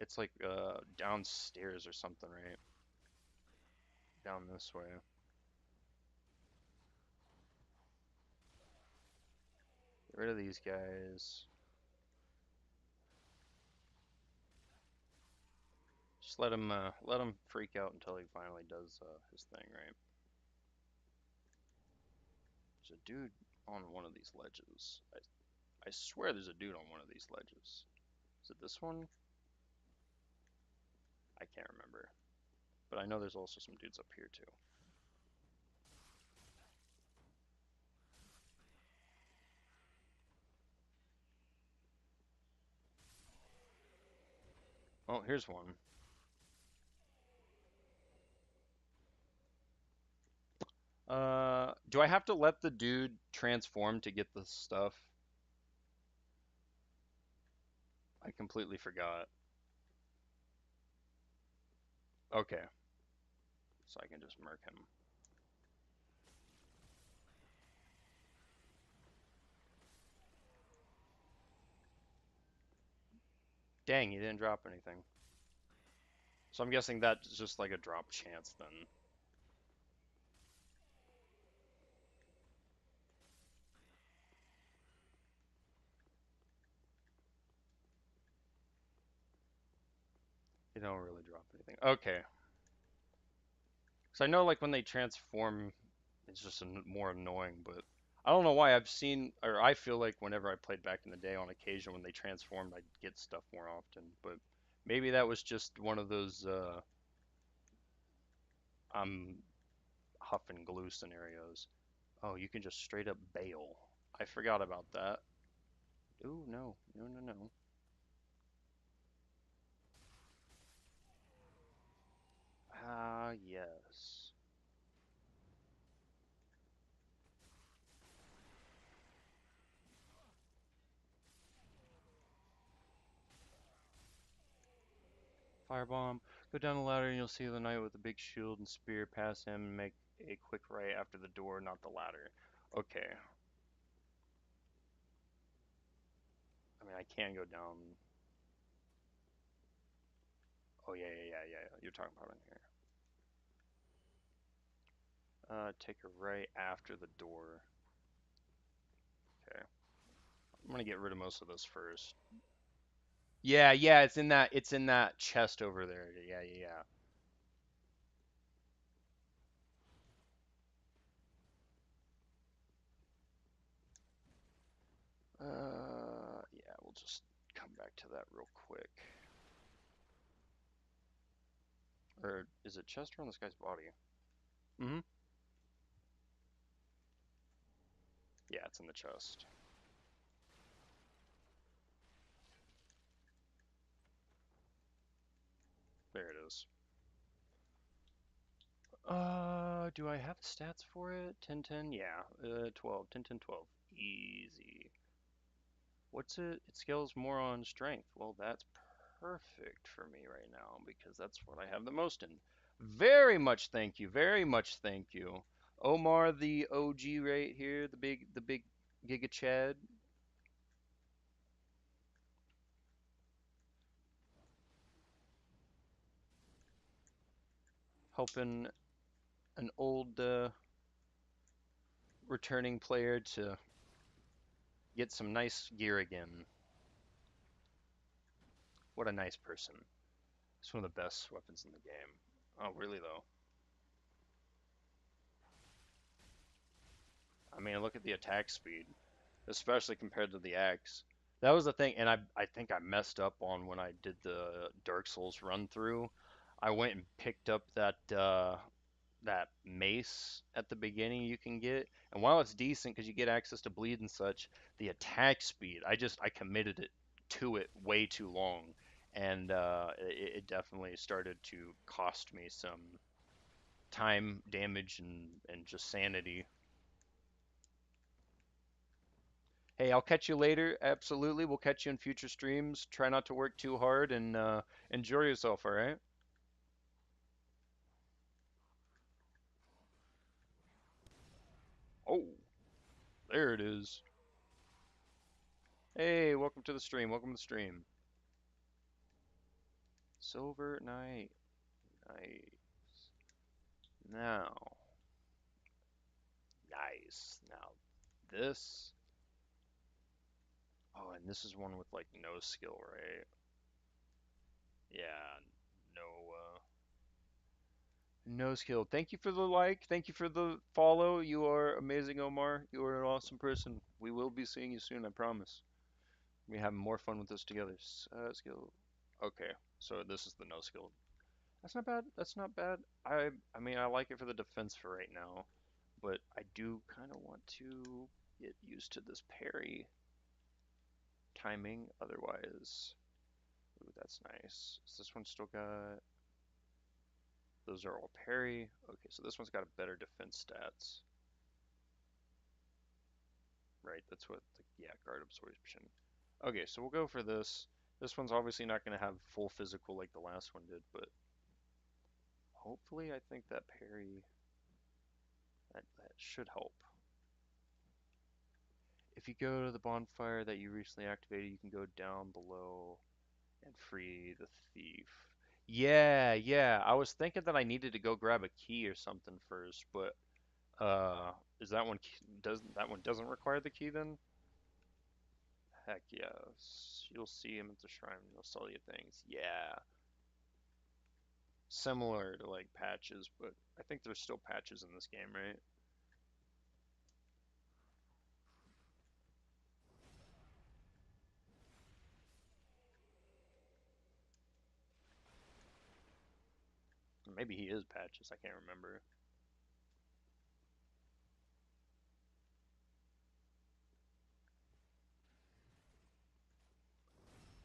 it's like downstairs or something, right? Down this way. Get rid of these guys. Just let him freak out until he finally does his thing, right? There's a dude on one of these ledges. I swear there's a dude on one of these ledges. Is it this one? I can't remember. But I know there's also some dudes up here too. Oh, here's one. Do I have to let the dude transform to get the stuff? I completely forgot. Okay, so I can just murk him. Dang, he didn't drop anything. So I'm guessing that's just like a drop chance then. They don't really drop anything. Okay. So I know like when they transform, it's just more annoying, but I don't know why I've seen, or I feel like whenever I played back in the day on occasion when they transformed, I'd get stuff more often, but maybe that was just one of those I'm huff and glue scenarios. Oh, you can just straight up bail. I forgot about that. Ooh, no, no, no, no. Ah, yes. Firebomb. Go down the ladder and you'll see the knight with the big shield and spear. Pass him and make a quick right after the door, not the ladder. Okay. I mean, I can go down. Oh yeah, yeah, yeah, yeah. You're talking about in here. Take a right after the door. Okay. I'm gonna get rid of most of this first. Yeah, yeah, it's in that chest over there. Yeah, yeah, yeah. Yeah, we'll just come back to that real quick. Or is it chest or on this guy's body? Mm-hmm. Yeah, it's in the chest. There it is. Do I have stats for it? 10, 10? Yeah. 12. 10, 10, 12. Easy. What's it? It scales more on strength. Well, that's perfect for me right now because that's what I have the most in. Very much thank you. Very much thank you. Omar the OG right here, the big Giga Chad. Helping an old returning player to get some nice gear again. What a nice person. It's one of the best weapons in the game. Oh, really though? I mean, look at the attack speed, especially compared to the axe. That was the thing, and I think I messed up on when I did the Dark Souls run through. I went and picked up that mace at the beginning you can get, and while it's decent because you get access to bleed and such, the attack speed, I committed it to it way too long, and it definitely started to cost me some time, damage, and just sanity. Hey, I'll catch you later. Absolutely. We'll catch you in future streams. Try not to work too hard and enjoy yourself, all right? Oh, there it is. Hey, welcome to the stream. Welcome to the stream. Silver Knight. Nice. Now, nice. Now, this. Oh, and this is one with like no skill, right? Yeah, no, no skill. Thank you for the like. Thank you for the follow. You are amazing, Omar. You are an awesome person. We will be seeing you soon, I promise. We have more fun with this together. Skill. Okay, so this is the no skill. That's not bad. That's not bad. I mean I like it for the defense for right now, but I do kind of want to get used to this parry timing. Otherwise, ooh, that's nice. Is this one still got? Those are all parry. Okay, so this one's got a better defense stats. Right, that's what the, yeah, guard absorption. Okay, so we'll go for this. This one's obviously not going to have full physical like the last one did, but hopefully I think that parry, that should help. If you go to the bonfire that you recently activated, you can go down below and free the thief. Yeah, yeah. I was thinking that I needed to go grab a key or something first, but is that one doesn't require the key then? Heck yes. You'll see him at the shrine. He'll sell you things. Yeah. Similar to like patches, but I think there's still patches in this game, right? Maybe he is patches. I can't remember.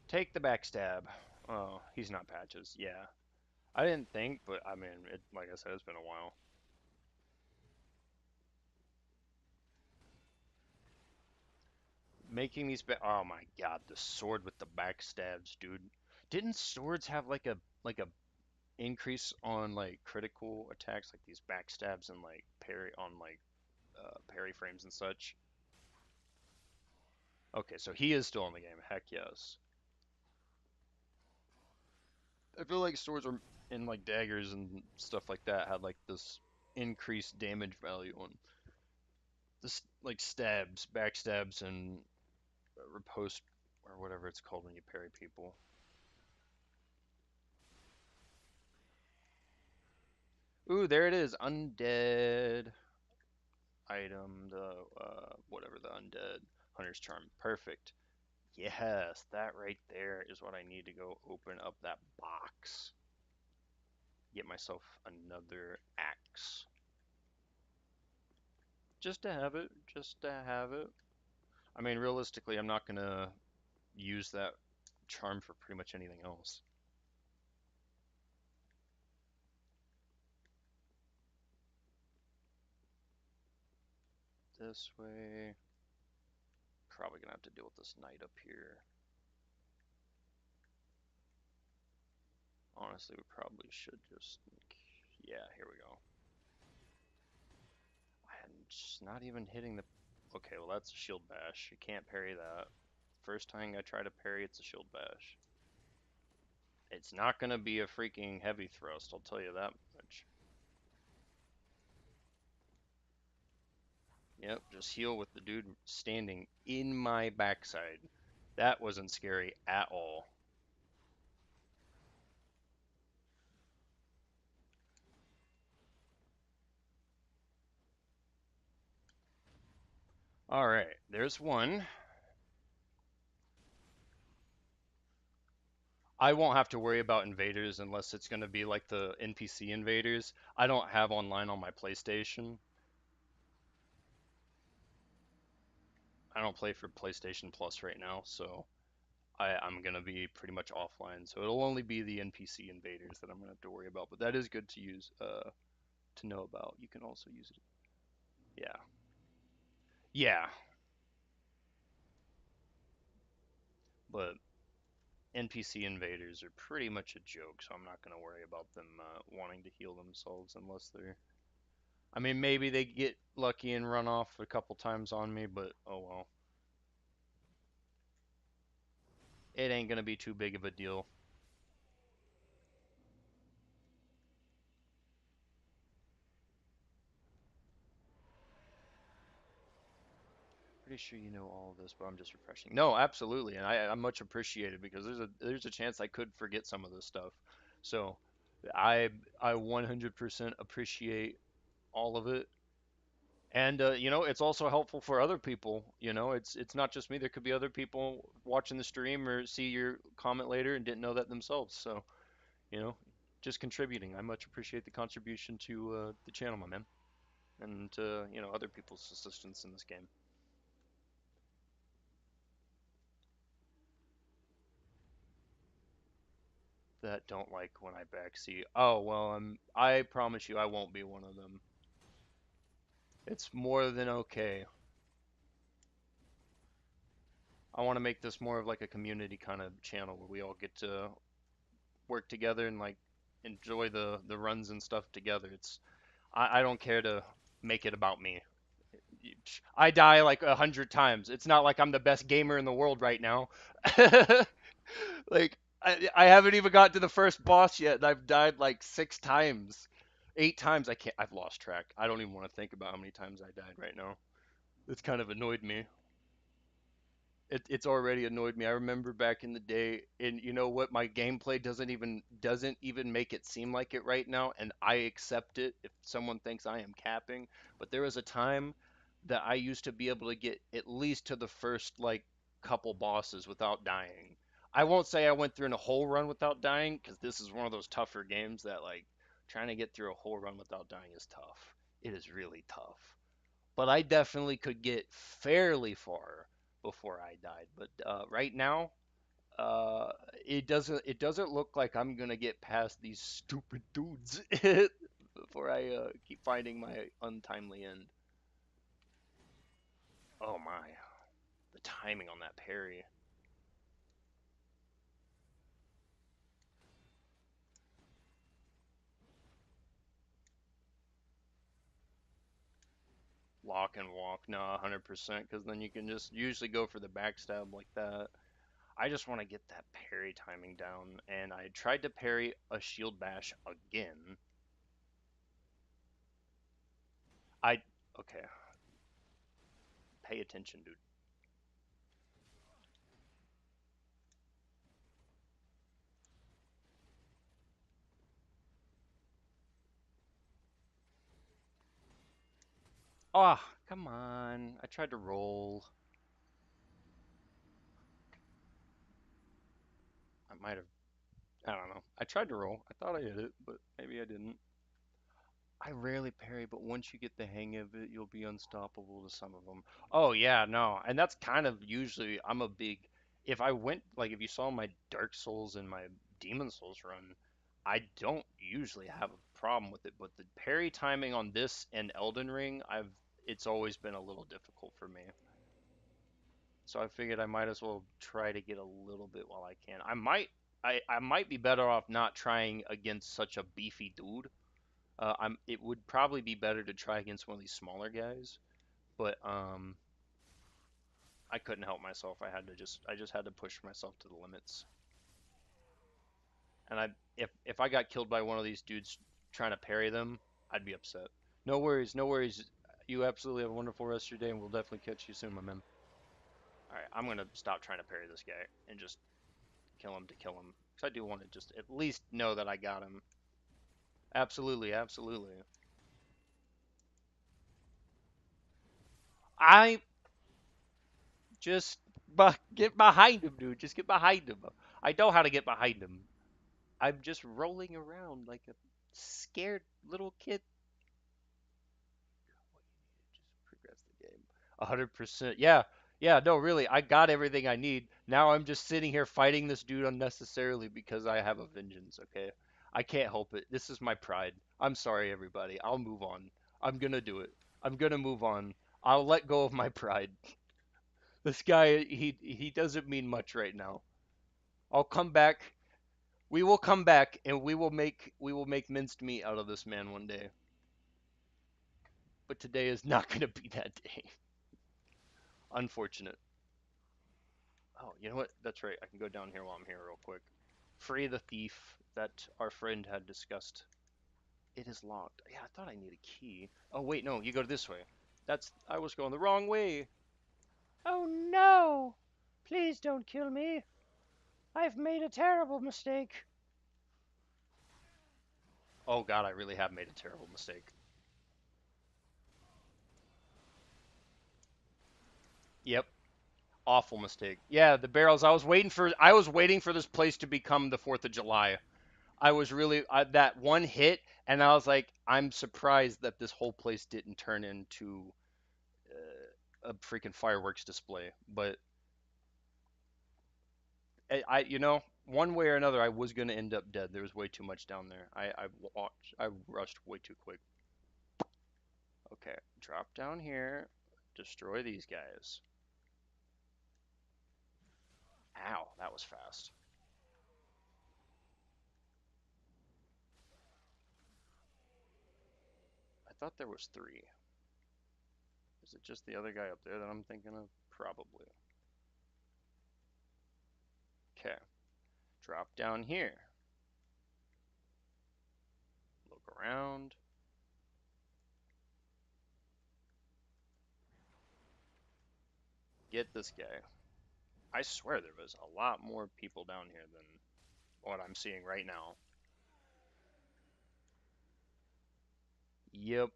Take the backstab. Oh, he's not patches. Yeah. I didn't think, but I mean, like I said, it's been a while. Making these oh my god, the sword with the backstabs, dude. Didn't swords have like a increase on like critical attacks, like these backstabs and like parry on like parry frames and such? Okay, so he is still in the game. Heck yes. I feel like swords are in like daggers and stuff like that had like this increased damage value on this like stabs, backstabs, and riposte or whatever it's called when you parry people. Ooh, there it is. Undead item, the whatever the undead hunter's charm. Perfect. Yes, that right there is what I need to go open up that box. Get myself another axe. Just to have it, just to have it. I mean, realistically, I'm not gonna use that charm for pretty much anything else. This way. Probably gonna have to deal with this knight up here. Honestly, we probably should just. Yeah, here we go. I'm just not even hitting the. Okay, well, that's a shield bash. You can't parry that. First time I try to parry, it's a shield bash. It's not gonna be a freaking heavy thrust, I'll tell you that much. Yep, just heal with the dude standing in my backside. That wasn't scary at all. Alright, there's one. I won't have to worry about invaders unless it's going to be like the NPC invaders. I don't have online on my PlayStation. I don't play for PlayStation Plus right now, so I'm going to be pretty much offline. So it'll only be the NPC invaders that I'm going to have to worry about. But that is good to use, to know about. You can also use it. Yeah. Yeah. But NPC invaders are pretty much a joke, so I'm not going to worry about them wanting to heal themselves unless they're. I mean, maybe they get lucky and run off a couple times on me, but oh well. It ain't gonna be too big of a deal. Pretty sure you know all of this, but I'm just refreshing. No, absolutely, and I'm much appreciated because there's a chance I could forget some of this stuff. So I I 100% appreciate all of it. And it's also helpful for other people. It's not just me. There could be other people watching the stream or see your comment later and didn't know that themselves. So, you know, just contributing. I much appreciate the contribution to the channel, my man, and other people's assistance in this game. That don't like when I backseat. Oh, well, I promise you I won't be one of them. It's more than okay. I want to make this more of like a community kind of channel where we all get to work together and like enjoy the runs and stuff together. I don't care to make it about me. I die like 100 times. It's not like I'm the best gamer in the world right now. Like I haven't even got to the first boss yet, and I've died like 6 times, 8 times. I can't. I've lost track. I don't even want to think about how many times I died right now. It's kind of annoyed me. It's already annoyed me. I remember back in the day, and you know what? My gameplay doesn't even make it seem like it right now, and I accept it if someone thinks I am capping. But there was a time that I used to be able to get at least to the first like couple bosses without dying. I won't say I went through in a whole run without dying, because this is one of those tougher games that like trying to get through a whole run without dying is tough. It is really tough, but I definitely could get fairly far before I died. But right now, uh, it doesn't look like I'm gonna get past these stupid dudes before I keep finding my untimely end. Oh my, the timing on that parry. lock and walk. No, 100%, because then you can just usually go for the backstab like that. I just want to get that parry timing down, and I tried to parry a shield bash again. I okay. Pay attention, dude. Oh, come on. I tried to roll. I might have. I don't know. I tried to roll. I thought I hit it, but maybe I didn't. I rarely parry, but once you get the hang of it, you'll be unstoppable to some of them. Oh, yeah, no. And that's kind of usually, I'm a big. If I went, like, if you saw my Dark Souls and my Demon Souls run, I don't usually have a problem with it, but the parry timing on this and Elden Ring, it's always been a little difficult for me. So I figured I might as well try to get a little bit while I can. I might be better off not trying against such a beefy dude. It would probably be better to try against one of these smaller guys, but I couldn't help myself. I just had to push myself to the limits. And if I got killed by one of these dudes trying to parry them, I'd be upset. No worries, no worries. You absolutely have a wonderful rest of your day, and we'll definitely catch you soon, my man. All right, I'm gonna stop trying to parry this guy and just kill him to kill him, because I do want to just at least know that I got him. Absolutely, absolutely. I just get behind him, dude. Just get behind him. I know how to get behind him. I'm just rolling around like a scared little kid. Just progress the game. 100%. Yeah. Yeah, no, really. I got everything I need. Now I'm just sitting here fighting this dude unnecessarily because I have a vengeance, okay? I can't help it. This is my pride. I'm sorry, everybody. I'll move on. I'm gonna do it. I'm gonna move on. I'll let go of my pride. This guy, he doesn't mean much right now. I'll come back. We will come back and we will make minced meat out of this man one day. But today is not going to be that day. Unfortunate. Oh, you know what? That's right. I can go down here while I'm here real quick. Free the thief that our friend had discussed. It is locked. Yeah, I thought I need a key. Oh, wait, no, you go this way. I was going the wrong way. Oh no! Please don't kill me. I've made a terrible mistake. Oh god, I really have made a terrible mistake. Yep, awful mistake. Yeah, the barrels. I was waiting for this place to become the 4th of July. That one hit, and I was like, I'm surprised that this whole place didn't turn into a freaking fireworks display. But one way or another, I was gonna end up dead. There was way too much down there. I rushed way too quick. Okay, drop down here, destroy these guys. Ow, that was fast. I thought there was 3. Is it just the other guy up there that I'm thinking of? Probably. Okay, drop down here. Look around. Get this guy. I swear there was a lot more people down here than what I'm seeing right now. Yep,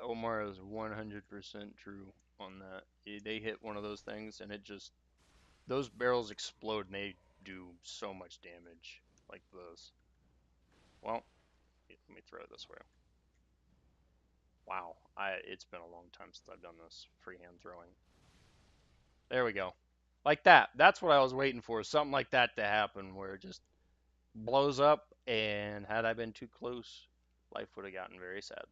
Omar is 100% true on that. They hit one of those things and those barrels explode and they do so much damage like this. Well, let me throw it this way. Wow, it's been a long time since I've done this freehand throwing. There we go. Like that. That's what I was waiting for. Something like that to happen where it just blows up, and had I been too close, life would have gotten very sad.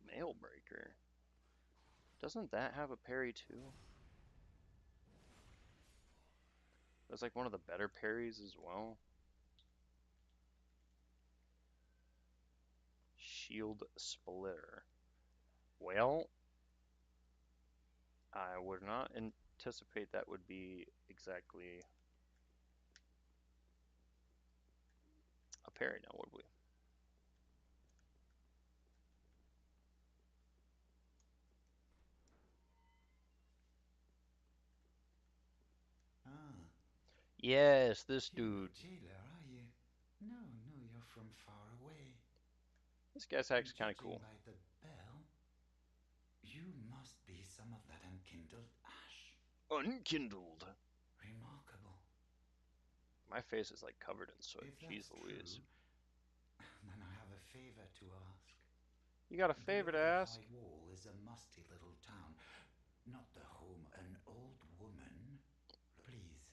Mailbreaker. Doesn't that have a parry too? That's like one of the better parries as well. shield splitter. Well, I would not anticipate that would be exactly a parry now, would we? Ah, Yes, this you're no dude. jailer, are you? No, no, you're from far away. This guy's And actually kind of judging cool. by the bell, you must be some of that unkindled ash. Unkindled. Remarkable. My face is like covered in soot. If Jeez that's Louise. true, then I have a favor to ask. You got a favor Below to the ask? high wall is a musty little town. Not the home an old woman. Please.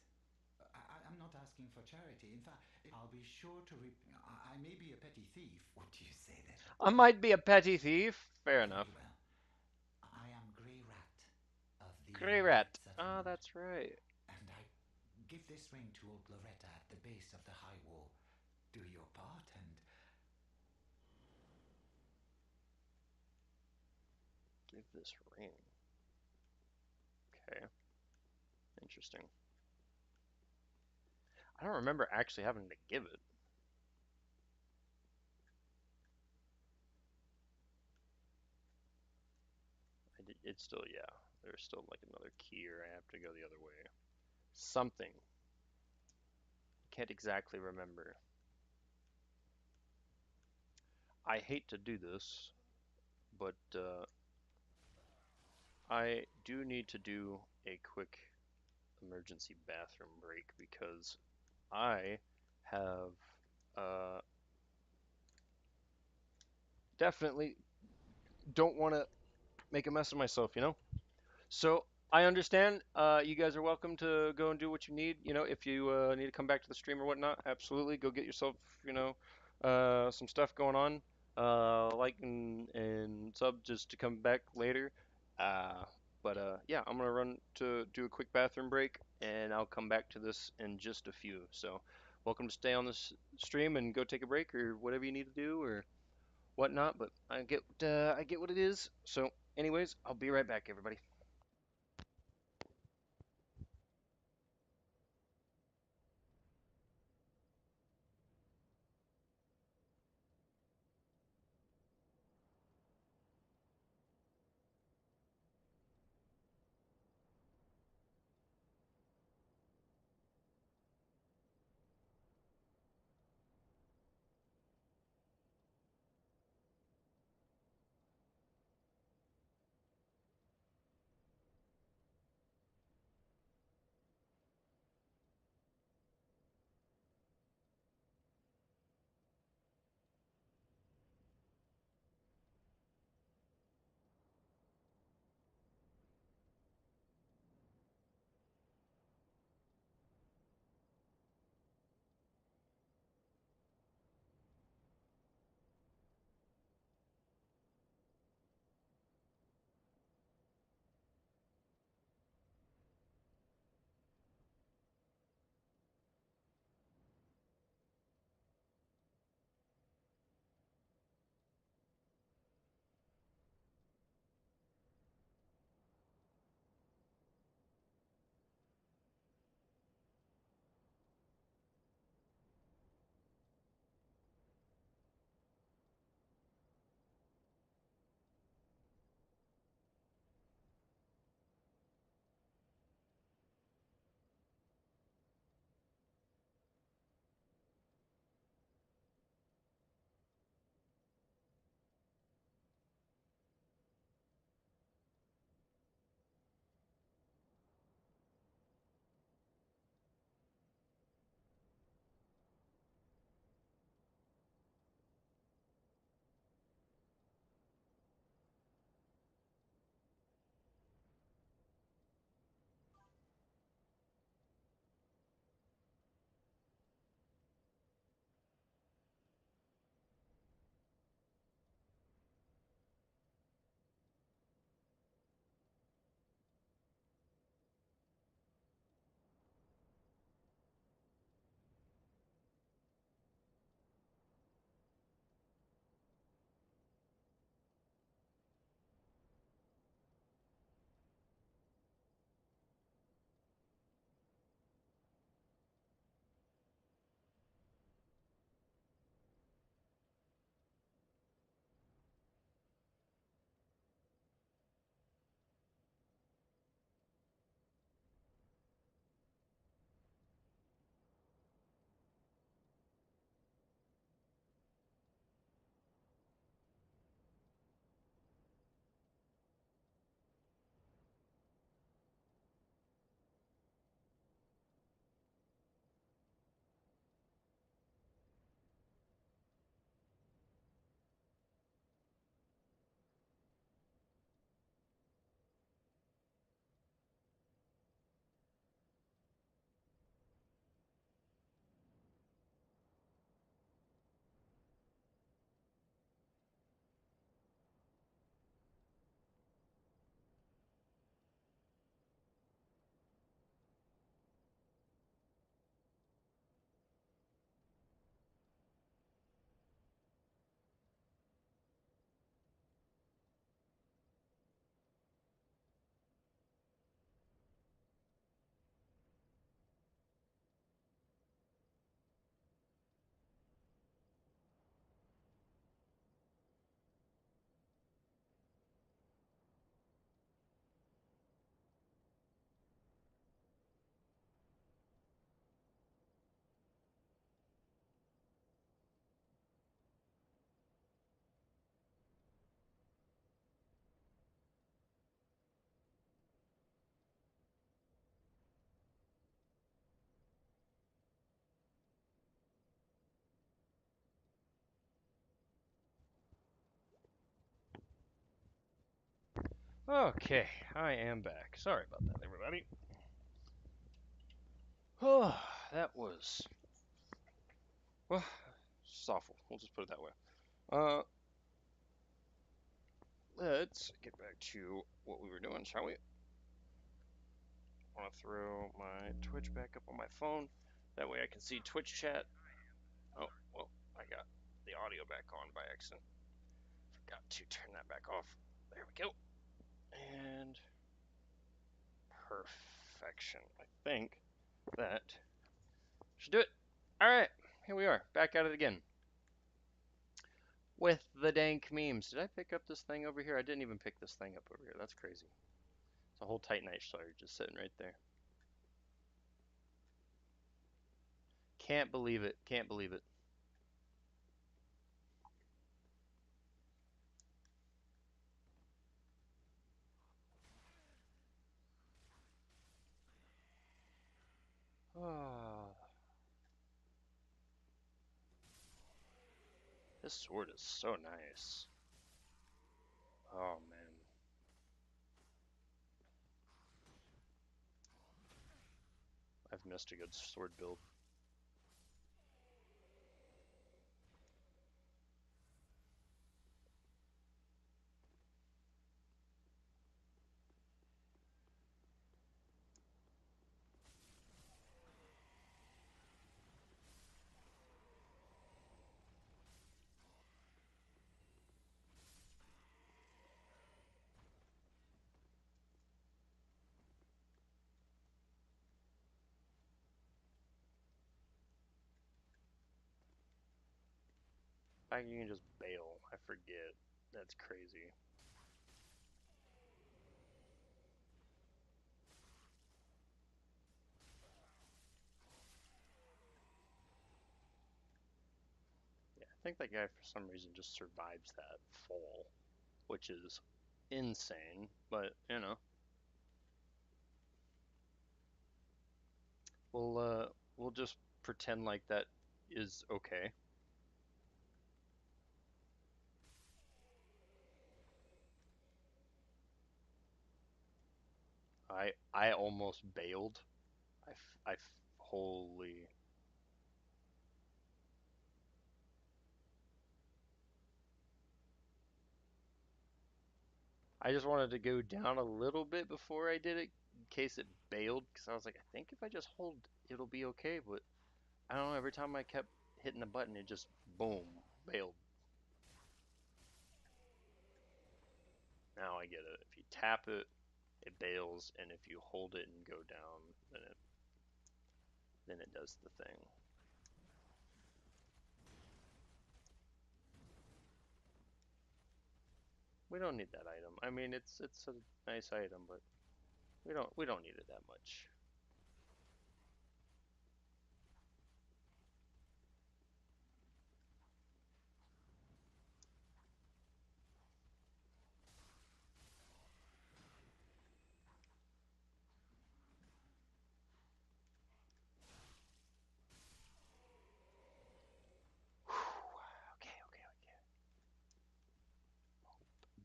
I'm not asking for charity. In fact, I'll be sure to I may be a petty thief. What do you say then? I might be a petty thief. Fair enough. Very well. I am Grey Rat of the Grey Dead Rat. Ah, Settlement. that's right. And I give this ring to old Loretta at the base of the high wall. Do your part and Give this ring. Okay. Interesting. I don't remember actually having to give it. It's still, yeah. There's still like another key, or I have to go the other way. Something. Can't exactly remember. I hate to do this, but I do need to do a quick emergency bathroom break because I have uh, definitely don't want to make a mess of myself, you know? So I understand. You guys are welcome to go and do what you need. You know, if you need to come back to the stream or whatnot, absolutely. Go get yourself, you know, some stuff going on. Like and sub just to come back later. Uh, but yeah, I'm gonna run to do a quick bathroom break, and I'll come back to this in just a few. So, welcome to stay on this stream and go take a break or whatever you need to do or whatnot. But I get what it is. So, anyways, I'll be right back, everybody. Okay, I am back. Sorry about that, everybody. Oh, that was well, just awful. We'll just put it that way. Uh, let's get back to what we were doing, shall we? I want to throw my Twitch back up on my phone. That way I can see Twitch chat. Oh, well, I got the audio back on by accident. Forgot to turn that back off. There we go. And perfection. I think that should do it. All right, here we are, back at it again with the dank memes. Did I pick up this thing over here? I didn't even pick this thing up over here. That's crazy. It's a whole Titanite shard just sitting right there. Can't believe it. Can't believe it. Ah, this sword is so nice. Oh man. I've missed a good sword build. I can just bail. I forget. That's crazy. Yeah, I think that guy for some reason just survives that fall, which is insane, but you know. We'll just pretend like that is okay. I almost bailed. Holy. I just wanted to go down a little bit before I did it in case it bailed because I was like, I think if I just hold, it'll be okay. But I don't know. Every time I kept hitting the button, it just boom bailed. Now I get it. If you tap it, it bails, and if you hold it and go down, then it does the thing. We don't need that item. I mean, it's a nice item, but we don't need it that much. Okay, okay, okay.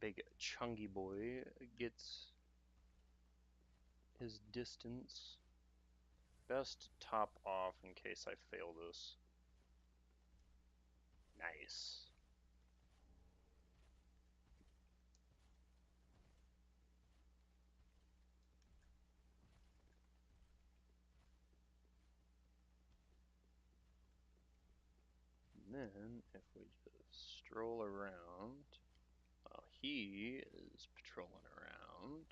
Big chungy boy gets his distance. Best top off in case I fail this. Nice. And then if we just stroll around, while he is patrolling around,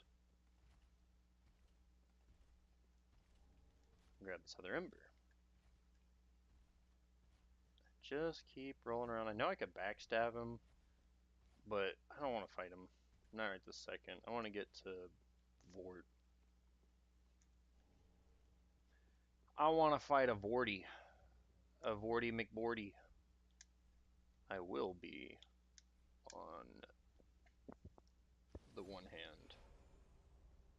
grab this other ember. Just keep rolling around. I know I could backstab him, but I don't want to fight him. Not right this second. I want to get to Vort. I want to fight a Vorty. A Vorty McBorty. I will be on the one hand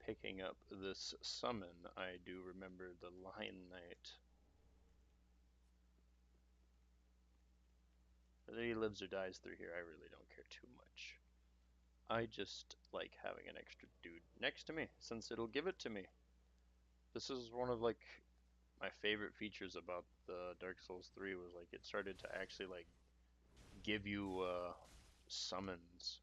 picking up this summon. I do remember the Lion Knight. Whether he lives or dies through here, I really don't care too much. I just like having an extra dude next to me since it'll give it to me. This is one of like my favorite features about the Dark Souls 3 was like it started to actually like give you summons.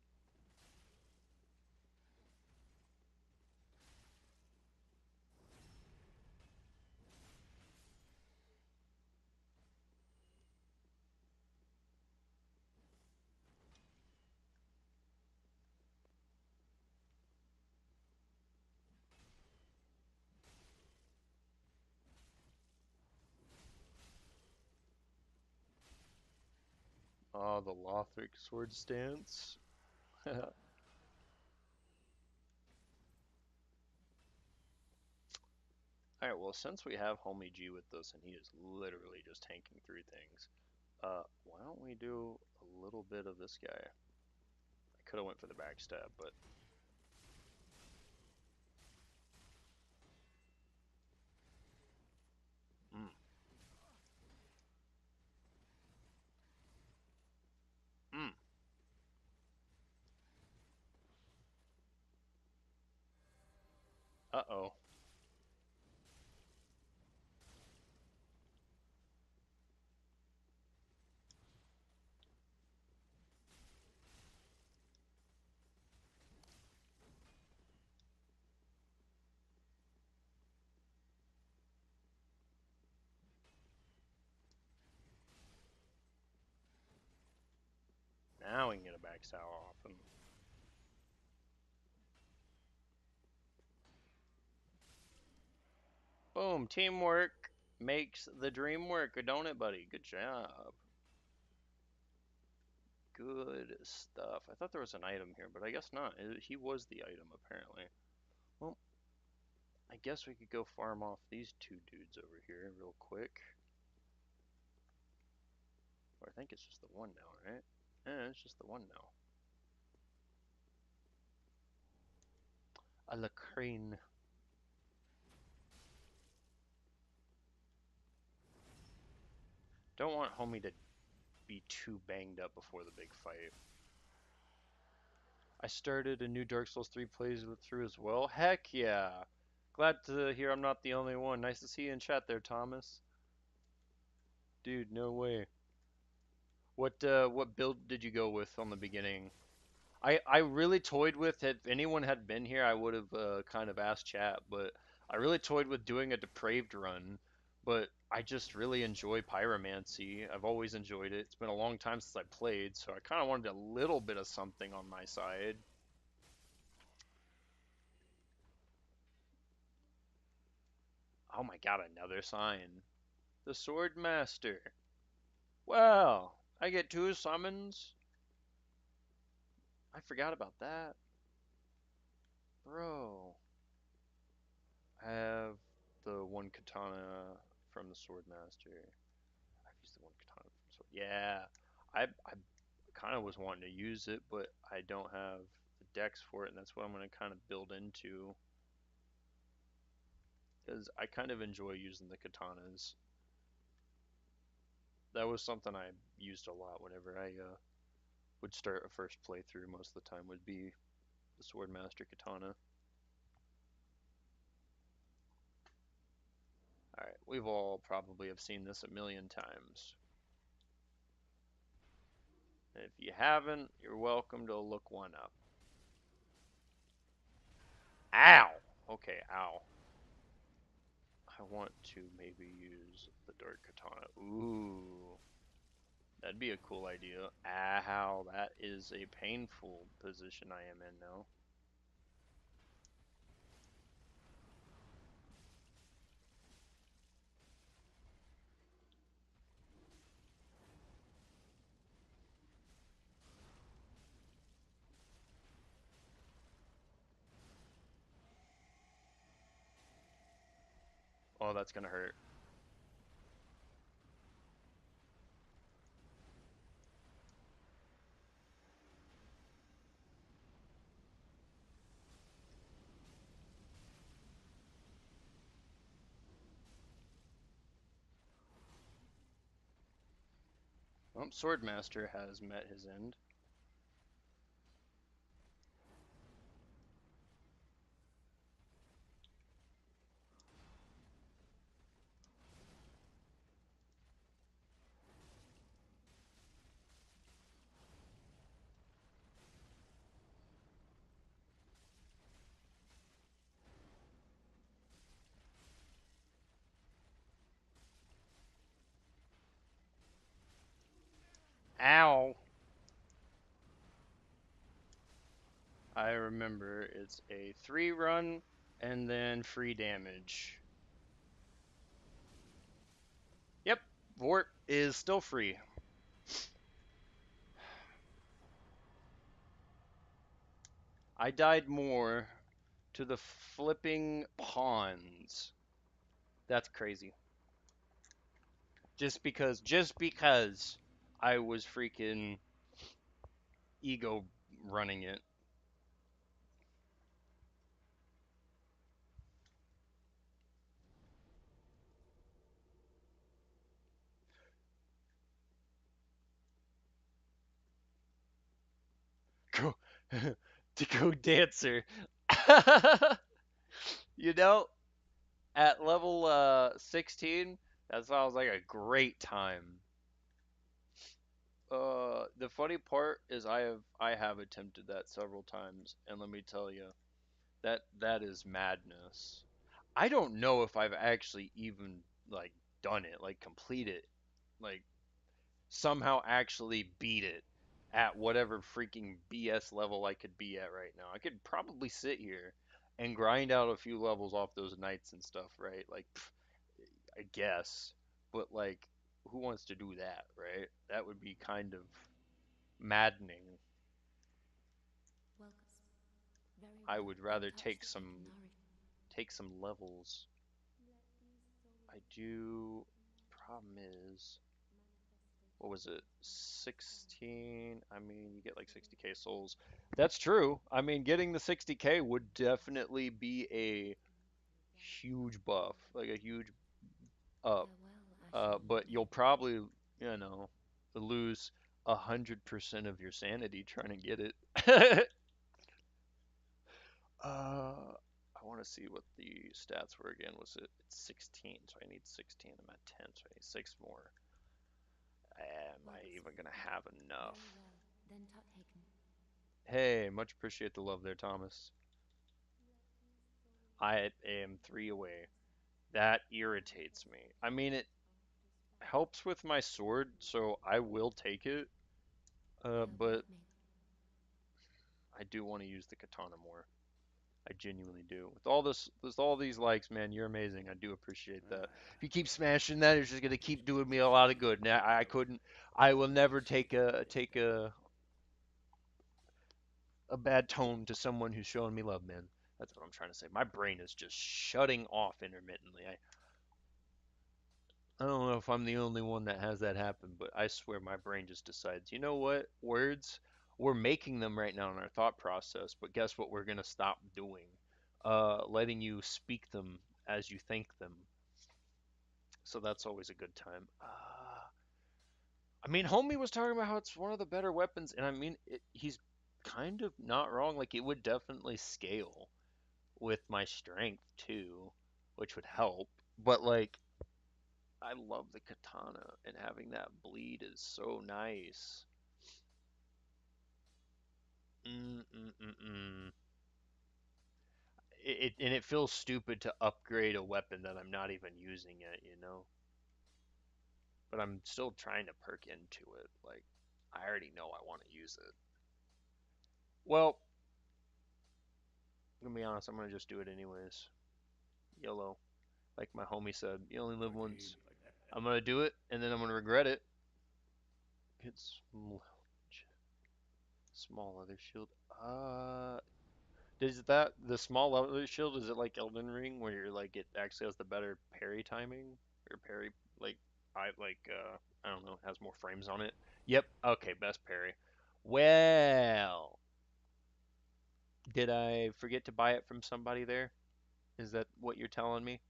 Oh, the Lothric sword stance. Alright, well, since we have Homie G with us and he is literally just tanking through things, why don't we do a little bit of this guy? I could have went for the backstab, but mm, mm. Uh-oh. Now we can get a backstab off him. Boom, teamwork makes the dream work, don't it, buddy? Good job. Good stuff. I thought there was an item here, but I guess not. He was the item, apparently. Well, I guess we could go farm off these two dudes over here real quick. Or I think it's just the one now, right? Yeah, it's just the one now. A Lacrane. Don't want homie to be too banged up before the big fight. I started a new Dark Souls 3 through as well. Heck yeah! Glad to hear I'm not the only one. Nice to see you in chat there, Thomas. Dude, no way. What build did you go with on the beginning? I really toyed with, if anyone had been here, I would have kind of asked chat, but I really toyed with doing a depraved run, but I just really enjoy pyromancy. I've always enjoyed it. It's been a long time since I played, so I kind of wanted a little bit of something on my side. Oh my god, another sign. The Sword Master. Wow, I get two summons? I forgot about that. Bro. I have the one katana from the Sword Master. I've used the one katana from Sword. Yeah, I kind of was wanting to use it, but I don't have the dex for it, and that's what I'm going to kind of build into. Because I kind of enjoy using the katanas. That was something I used a lot whenever I would start a first playthrough. Most of the time would be the Swordmaster katana. Alright, we've all probably have seen this a million times. If you haven't, you're welcome to look one up. Ow! Okay, ow. I want to maybe use the Dark Katana. Ooh. That'd be a cool idea. Ow, that is a painful position I am in now. Oh, that's gonna hurt. Well, Swordmaster has met his end. Ow. I remember it's a 3 run and then free damage. Yep, Vort is still free. I died more to the flipping pawns. That's crazy. Just because I was freaking ego running it. Go to go dancer. you know, at level 16, that sounds like a great time. The funny part is I have attempted that several times, and let me tell you, that is madness. I don't know if I've actually even like done it, like complete it, like somehow actually beat it at whatever freaking BS level I could be at right now. I could probably sit here and grind out a few levels off those knights and stuff, right? Like, I guess, but like, who wants to do that, right? That would be kind of maddening. Welcome. Very I well. would Then rather touch the hidden take some levels. I do. Problem is, what was it? 16. I mean, you get like 60k souls. That's true. I mean, getting the 60k would definitely be a huge buff, like a huge up. Farewell, Ashen But Lady. you'll probably, lose 100% of your sanity trying to get it. I want to see what the stats were again. Was it? It's 16, so I need 16. I'm at 10, so I need six more. Am I Welcome. even gonna have enough? Very well. Then touch taken. Hey, much appreciate the love there, Thomas. I am 3 away. That irritates me. I mean, it helps with my sword, so I will take it. Farewell, But maid. I do want to use the katana more. I genuinely do. With all these likes, man, you're amazing. I do appreciate that. If you keep smashing that, it's just gonna keep doing me a lot of good. Now, I couldn't. I will never take a bad tone to someone who's showing me love, man. That's what I'm trying to say. My brain is just shutting off intermittently. I don't know if I'm the only one that has that happen, but I swear my brain just decides, you know what? Words, we're making them right now in our thought process, but guess what we're going to stop doing? Letting you speak them as you think them. So that's always a good time. I mean, Homie was talking about how it's one of the better weapons, and I mean, he's kind of not wrong. Like, it would definitely scale with my strength too, which would help. But like, I love the katana, and having that bleed is so nice. Mm-mm-mm-mm. And it feels stupid to upgrade a weapon that I'm not even using yet, you know? But I'm still trying to perk into it. Like, I already know I want to use it. Well, I'm gonna be honest, I'm gonna just do it anyways. YOLO. Like my homie said, you only live once. I'm gonna do it, and then I'm gonna regret it. It's small leather shield. Is that the small leather shield? Is it like Elden Ring, where you're like it actually has the better parry timing or parry like I don't know, has more frames on it? Yep. Okay, best parry. Well, did I forget to buy it from somebody there? Is that what you're telling me?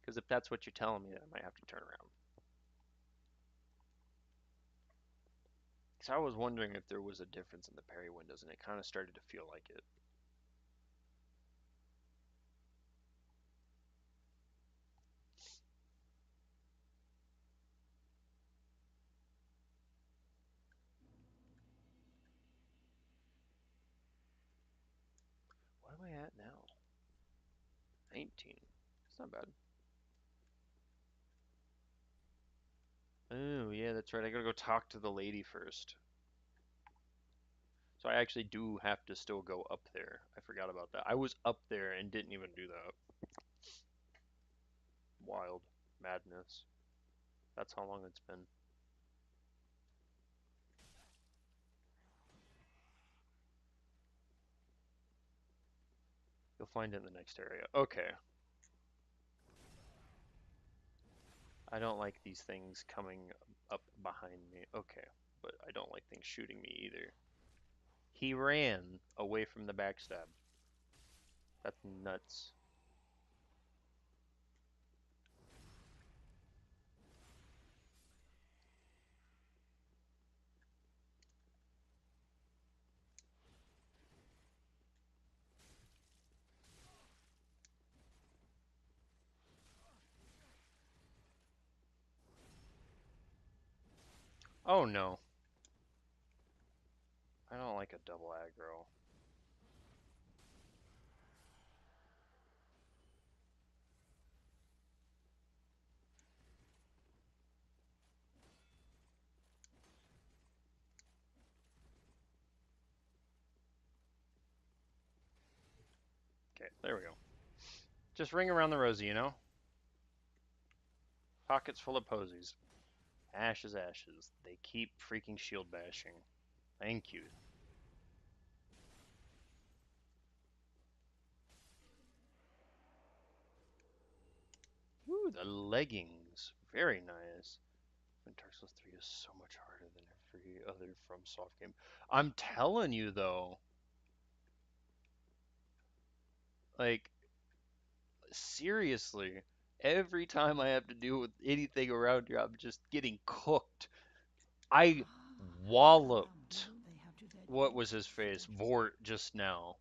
Because if that's what you're telling me, I might have to turn around. Because I was wondering if there was a difference in the parry windows, and it kind of started to feel like it. What am I at now? 19. It's not bad. Oh, yeah, that's right. I gotta go talk to the lady first. So I actually do have to still go up there. I forgot about that. I was up there and didn't even do that. Wild madness. That's how long it's been. You'll find it in the next area. Okay. I don't like these things coming up behind me. Okay. But I don't like things shooting me either. He ran away from the backstab. That's nuts. Oh no. I don't like a double aggro. Okay, there we go. Just ring around the rosy, you know? Pockets full of posies. Ashes, ashes. They keep freaking shield bashing. Thank you. Ooh, the leggings. Very nice. And Dark Souls 3 is so much harder than every other FromSoft game. I'm telling you, though, like, seriously, every time I have to deal with anything around here, I'm just getting cooked. I walloped, what was his face? Vort just now.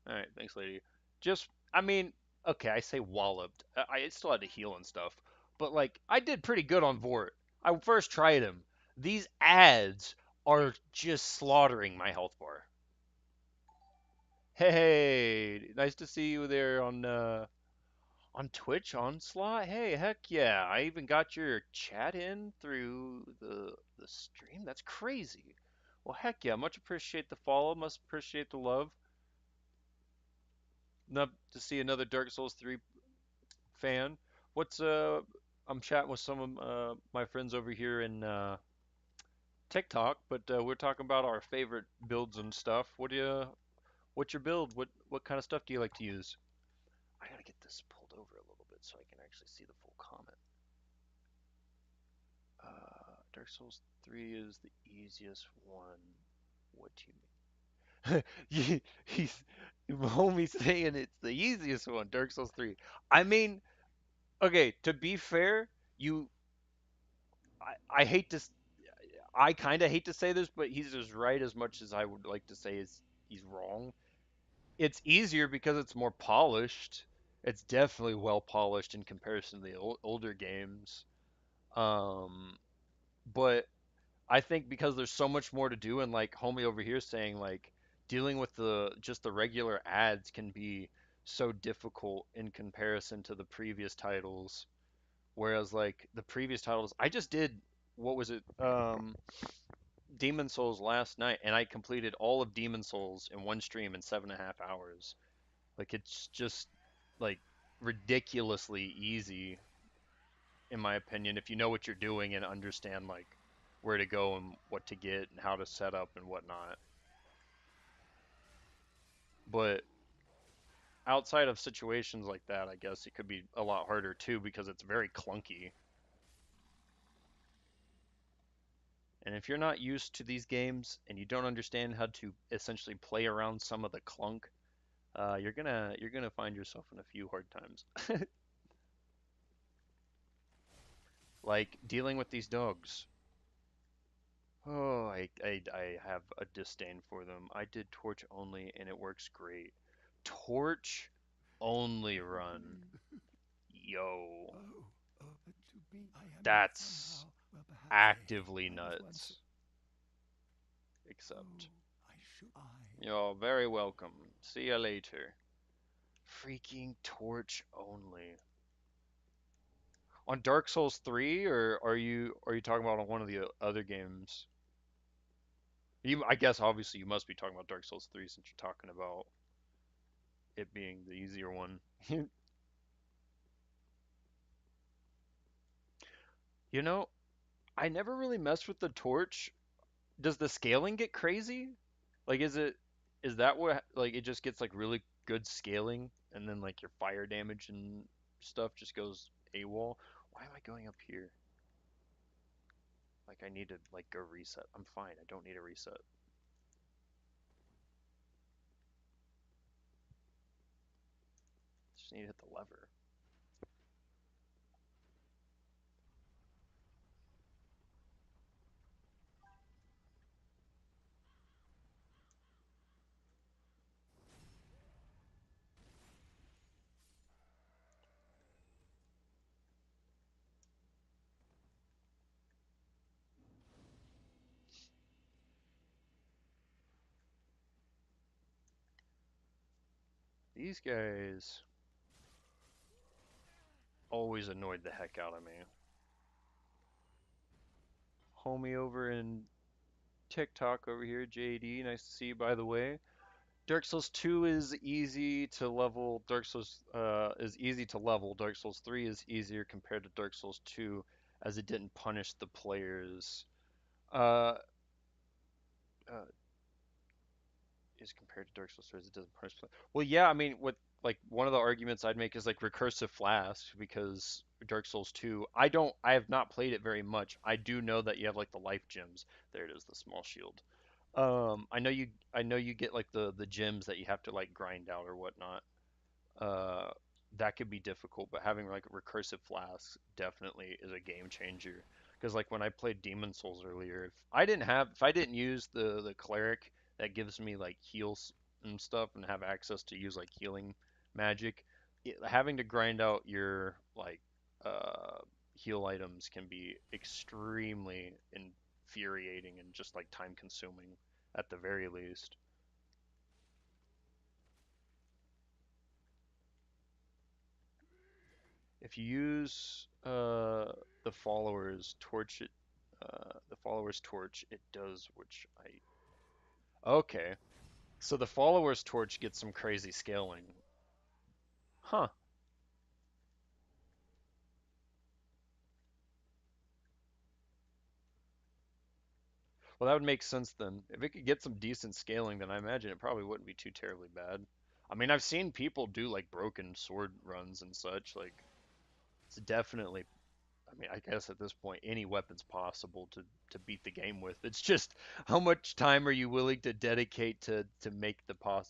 Alright, thanks, lady. Just, I mean, okay, I say walloped. I still had to heal and stuff. But, like, I did pretty good on Vort. I first tried him. These ads are just slaughtering my health bar. Hey, nice to see you there on Twitch Onslaught. Hey, heck yeah! I even got your chat in through the stream. That's crazy. Well, heck yeah! Much appreciate the follow. Must appreciate the love. Love to see another Dark Souls 3 fan. What's I'm chatting with some of my friends over here in TikTok, but we're talking about our favorite builds and stuff. What's your build? What kind of stuff do you like to use? I gotta get this pulled over a little bit so I can actually see the full comment. Dark Souls 3 is the easiest one. What do you mean? He's homie saying it's the easiest one, Dark Souls 3. I mean, okay, to be fair, you I hate to I kind of hate to say this, but he's as right as much as I would like to say is he's wrong. It's easier because it's more polished. It's definitely well polished in comparison to the older games. Um, but I think because there's so much more to do, and like homie over here saying like dealing with the just the regular ads can be so difficult in comparison to the previous titles. Whereas like the previous titles, I just did what was it? Demon Souls last night, and I completed all of Demon Souls in one stream in 7.5 hours. Like it's just like ridiculously easy in my opinion if you know what you're doing and understand like where to go and what to get and how to set up and whatnot. But outside of situations like that, I guess it could be a lot harder too because it's very clunky. And if you're not used to these games and you don't understand how to essentially play around some of the clunk, you're gonna find yourself in a few hard times. Like dealing with these dogs. Oh, I have a disdain for them. I did torch only and it works great. Torch only run. Yo, that's actively nuts. Except, you're very welcome. See ya later. Freaking torch only. On Dark Souls 3, or are you talking about on one of the other games? I guess obviously you must be talking about Dark Souls 3 since you're talking about it being the easier one. You know, I never really messed with the torch. Does the scaling get crazy? Like, is that what like it just gets like really good scaling, and then like your fire damage and stuff just goes AWOL? Why am I going up here? Like I need to like go reset. I'm fine. I don't need a reset. Just need to hit the lever. These guys always annoyed the heck out of me. Homie over in TikTok over here, JD. Nice to see you, by the way. Dark Souls 2 is easy to level. Dark Souls is easy to level. Dark Souls 3 is easier compared to Dark Souls 2 as it didn't punish the players. Uh, uh, is compared to Dark Souls 3 as it doesn't punish. Well, yeah, I mean, what like one of the arguments I'd make is like recursive flask because Dark Souls 2, I have not played it very much. I do know that you have like the life gems. There it is, the small shield. I know you get like the gems that you have to like grind out or whatnot. uh, that could be difficult, but having like recursive flasks definitely is a game changer. Because like when I played Demon Souls earlier, if I didn't use the cleric that gives me like heals and stuff and have access to use like healing magic, having to grind out your like uh, heal items can be extremely infuriating and just like time consuming at the very least. If you use the followers torch, it does which I okay. So the followers torch gets some crazy scaling. Huh. Well, that would make sense then. If it could get some decent scaling, then I imagine it probably wouldn't be too terribly bad. I mean, I've seen people do like broken sword runs and such. Like, it's definitely I mean, I guess at this point, any weapon's possible to beat the game with. It's just how much time are you willing to dedicate to make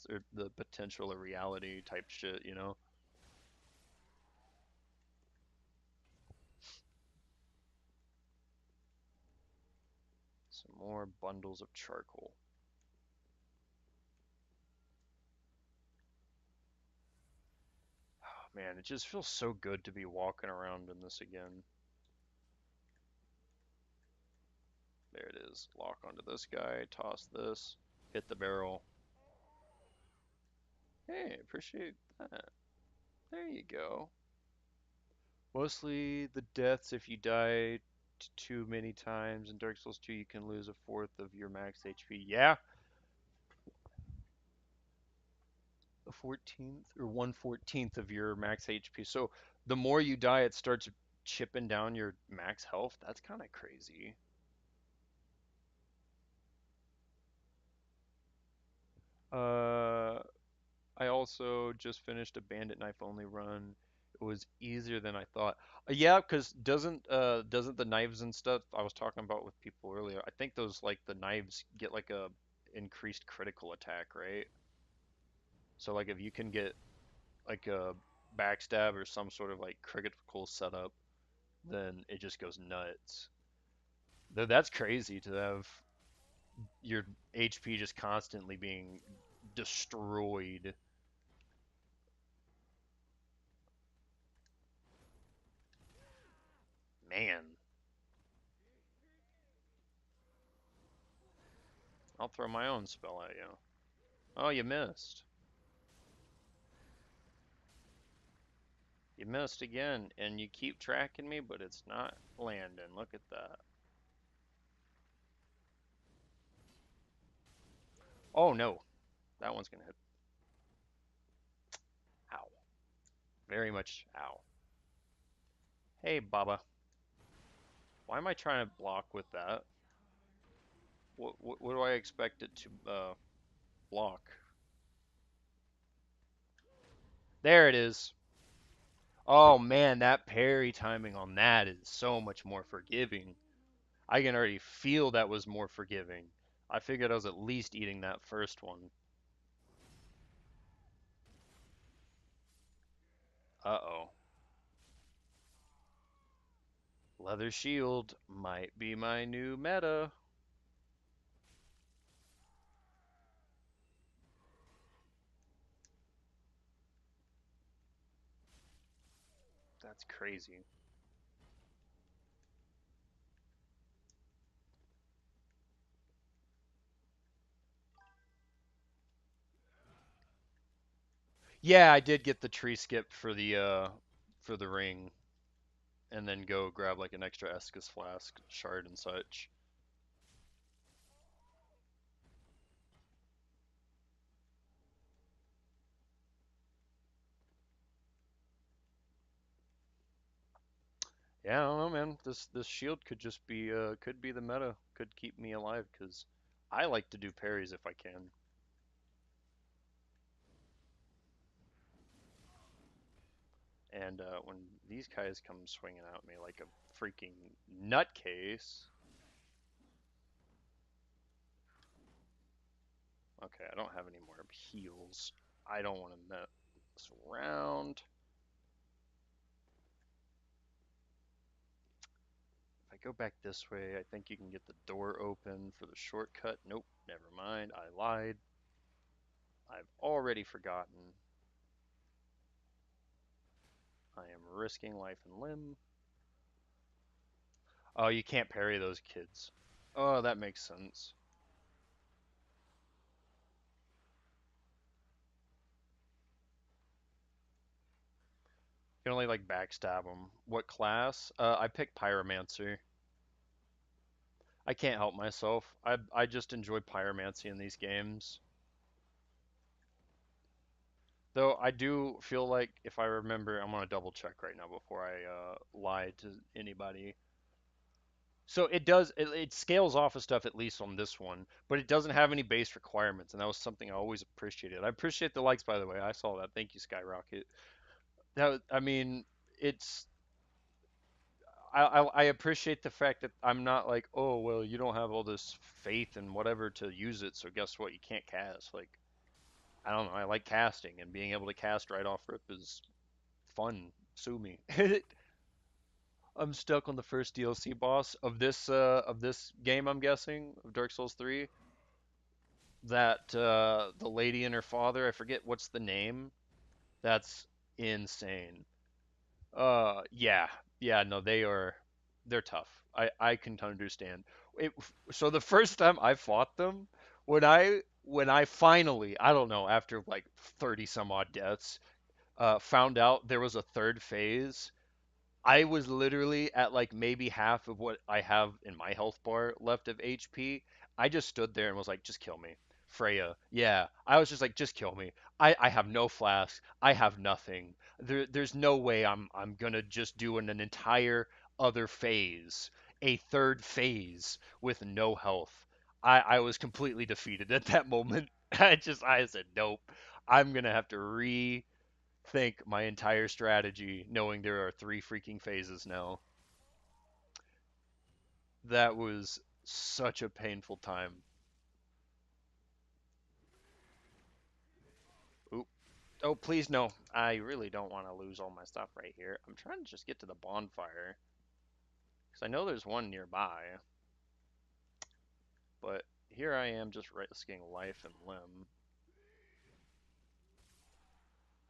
or the potential a reality type shit, you know? Some more bundles of charcoal. Oh, man, it just feels so good to be walking around in this again. There it is. Lock onto this guy, toss this, hit the barrel. Hey, appreciate that. There you go. Mostly the deaths if you die too many times. In Dark Souls 2, you can lose a fourth of your max HP. Yeah, a 14th or 1/14th of your max HP. So the more you die, it starts chipping down your max health. That's kind of crazy. Uh, I also just finished a bandit knife only run. It was easier than I thought. Yeah, because doesn't the knives and stuff I was talking about with people earlier, I think those like the knives get like a increased critical attack, right? So like if you can get like a backstab or some sort of like critical setup, then it just goes nuts. Though that's crazy to have your HP just constantly being destroyed. Man, I'll throw my own spell at you. Oh, you missed. You missed again, and you keep tracking me, but it's not landing. Look at that. Oh no, that one's gonna hit. Ow. Very much ow. Hey, Baba. Why am I trying to block with that? What do I expect it to block? There it is. Oh man, that parry timing on that is so much more forgiving. I can already feel that was more forgiving. I figured I was at least eating that first one. Uh-oh. Leather shield might be my new meta. That's crazy. Yeah, I did get the tree skip for the ring and then go grab like an extra Estus flask shard and such. Yeah, I don't know, man. This shield could be the meta. Could keep me alive cuz I like to do parries if I can. And when these guys come swinging at me like a freaking nutcase. Okay, I don't have any more heals. I don't want to mess around. If I go back this way, I think you can get the door open for the shortcut. Nope, never mind. I lied. I've already forgotten. I am risking life and limb. Oh, you can't parry those kids. Oh, that makes sense. You can only like backstab them. What class? I picked Pyromancer. I can't help myself. I just enjoy Pyromancy in these games. Though I do feel like if I remember, I'm gonna double check right now before I lie to anybody. So it scales off of stuff at least on this one, but it doesn't have any base requirements, and that was something I always appreciated. I appreciate the likes, by the way. I saw that. Thank you, Skyrocket. I mean, it's I appreciate the fact that I'm not like, oh well, you don't have all this faith and whatever to use it, so guess what? You can't cast. Like I don't know. I like casting, and being able to cast right off rip is fun. Sue me. I'm stuck on the first DLC boss of this game. I'm guessing of Dark Souls 3. That the lady and her father. I forget what's the name. That's insane. Yeah, yeah. No, they're tough. I can understand. It, so the first time I fought them, when I finally, I don't know, after like 30 some odd deaths, found out there was a third phase. I was literally at like maybe half of what I have in my health bar left of HP. I just stood there and was like, just kill me. Freya. Yeah. I was just like, just kill me. I have no flask. I have nothing. There's no way I'm gonna just do an entire other phase, a third phase with no health. I was completely defeated at that moment. I said, nope. I'm gonna have to think my entire strategy, knowing there are three freaking phases now. That was such a painful time. Oop. Oh, please no. I really don't want to lose all my stuff right here. I'm trying to just get to the bonfire. Because I know there's one nearby. But here I am just risking life and limb.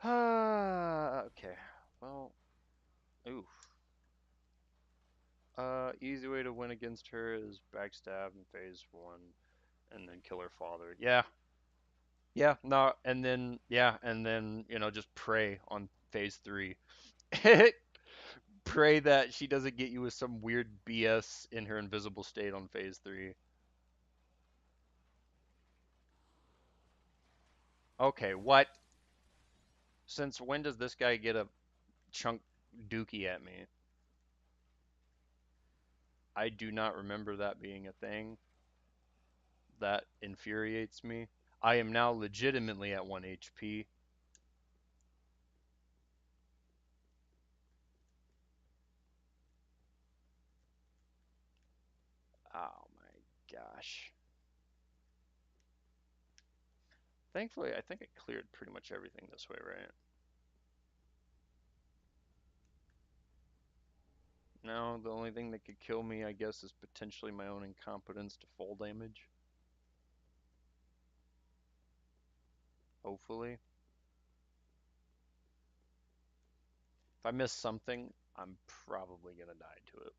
Ah, okay. Well, oof. Easy way to win against her is backstab in phase one and then kill her father. Yeah, yeah, no, and then yeah, and then just pray on phase three. Pray that she doesn't get you with some weird BS in her invisible state on phase 3. Okay, what? Since when does this guy get a chunk dookie at me? I do not remember that being a thing. That infuriates me. I am now legitimately at 1 HP. Oh my gosh. Thankfully, I think I cleared pretty much everything this way, right? No, the only thing that could kill me, I guess, is potentially my own incompetence to fall damage. Hopefully. If I miss something, I'm probably gonna die to it.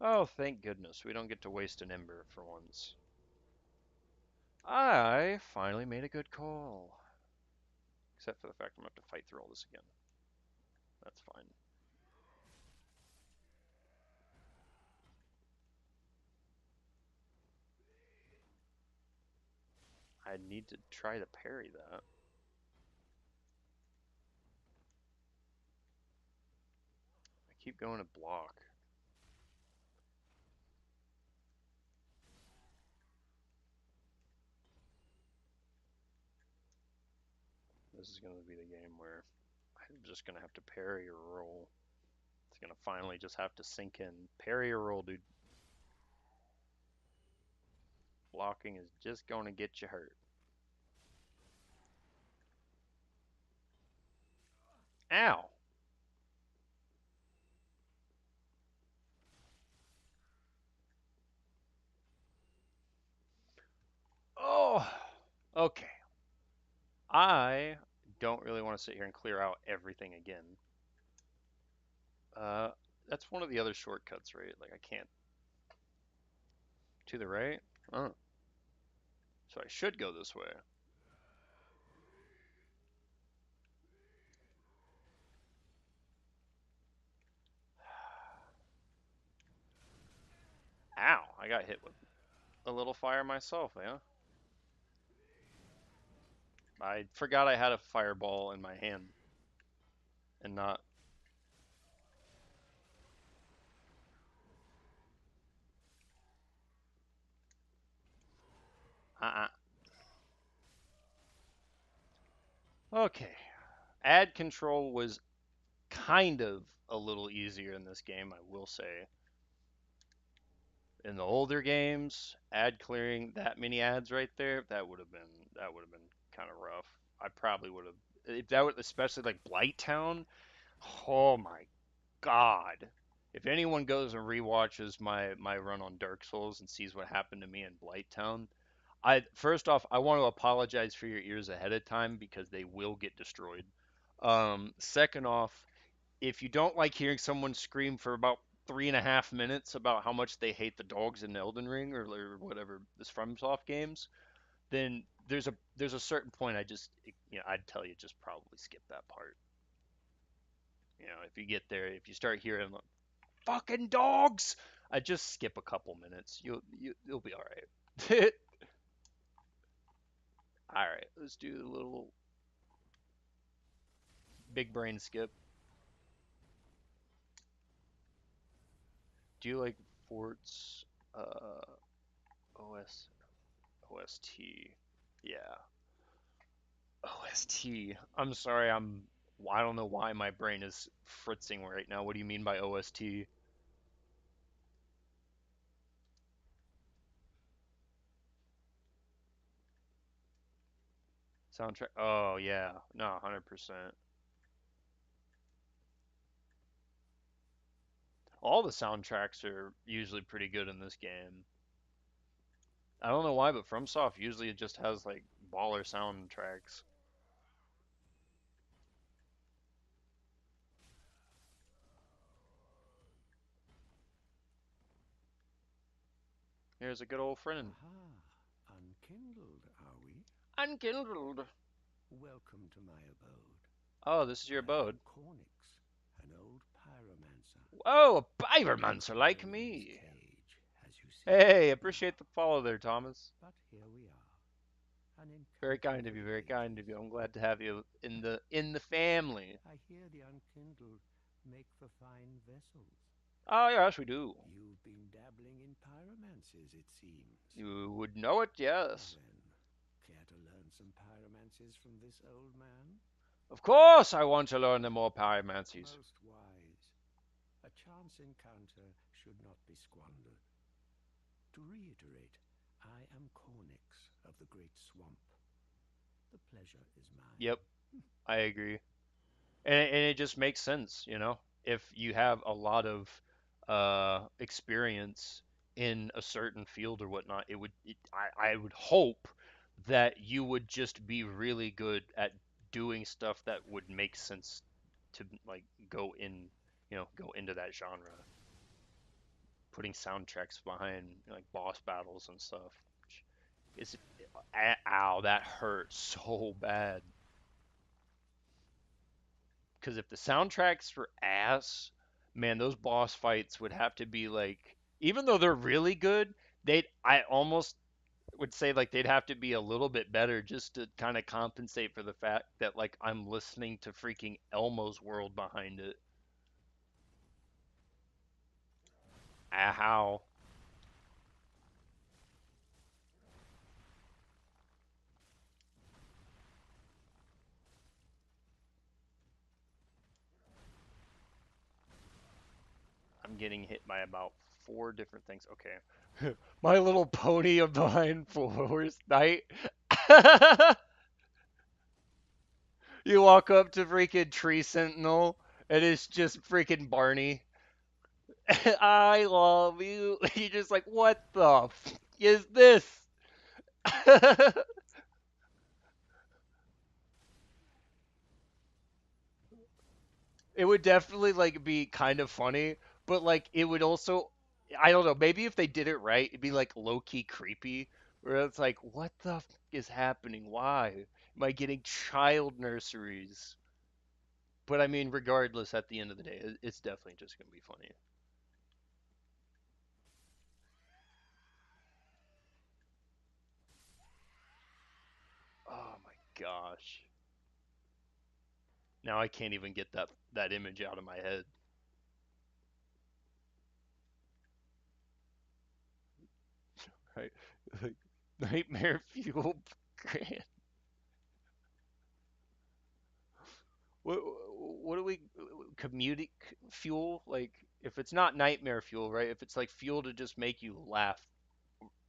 Oh, thank goodness. We don't get to waste an ember for once. I finally made a good call. Except for the fact I'm going to have to fight through all this again. That's fine. I need to try to parry that. I keep going to block. This is going to be the game where I'm just going to have to parry or roll. It's going to finally just have to sink in. Parry or roll, dude. Blocking is just going to get you hurt. Ow! Oh! Okay. I don't really want to sit here and clear out everything again. Uh, that's one of the other shortcuts, right? Like, I can't. To the right? Oh. So I should go this way. Ow! I got hit with a little fire myself, yeah. I forgot I had a fireball in my hand and not. Uh-uh. Okay. Ad control was kind of a little easier in this game, I will say. In the older games, ad clearing that many ads right there, that would have been kind of rough. I probably would have if that would especially like Blight Town. Oh my God. If anyone goes and rewatches my run on Dark Souls and sees what happened to me in Blighttown, I first off I want to apologize for your ears ahead of time because they will get destroyed. Second off, if you don't like hearing someone scream for about 3.5 minutes about how much they hate the dogs in Elden Ring or whatever this FromSoft games, then there's a certain point I'd tell you just probably skip that part. If you get there, if you start hearing fucking dogs. I just skip a couple minutes. You'll be all right. All right, let's do a little big brain skip. Do you like Fort's OS OST? Yeah, OST. I'm sorry, I don't know why my brain is fritzing right now. What do you mean by OST? Soundtrack? Oh yeah, no, 100%. All the soundtracks are usually pretty good in this game. I don't know why, but FromSoft usually it just has like baller soundtracks. Here's a good old friend. Aha, unkindled, are we? Unkindled. Welcome to my abode. Oh, this is your I am abode. Cornix, an old pyromancer. Oh, a pyromancer like Confined in this me. cage, as you see. Hey, appreciate the follow there, Thomas. But here we are. An Very encounter kind of for you, the very kind of ages. you. I'm glad to have you in the family. I hear the unkindled make for fine vessels. Oh, yes, we do. You've been dabbling in pyromancies, it seems. You would know it, Well yes. then, care to learn some pyromancies from this old man? Of course, I want to learn the more pyromancies. Most wise. A chance encounter should not be squandered. To reiterate, I am Cornix of the Great Swamp. The pleasure is mine. Yep, I agree. And it just makes sense, you know, if you have a lot of experience in a certain field or whatnot, I would hope that you would just be really good at doing stuff that would make sense to like go into that genre, putting soundtracks behind like boss battles and stuff. Is ow, that hurt so bad. Because if the soundtracks were ass, man, those boss fights would have to be like, even though they're really good, I almost would say like they'd have to be a little bit better just to kind of compensate for the fact that like I'm listening to freaking Elmo's world behind it. Ah, how? I'm getting hit by about four different things. Okay. My Little Pony of behind Forest Night. You walk up to freaking Tree Sentinel, and it's just freaking Barney. I love you. You're just like, what the is this? It would definitely like be kind of funny, but like it would also, I don't know, maybe if they did it right, it'd be like low key creepy, where it's like, what the is happening? Why am I getting child nurseries? But I mean, regardless, at the end of the day, it's definitely just gonna be funny. Oh my gosh. Now I can't even get that image out of my head. Right? Like nightmare fuel grand. What what do we comedic fuel? Like if it's not nightmare fuel, right? If it's like fuel to just make you laugh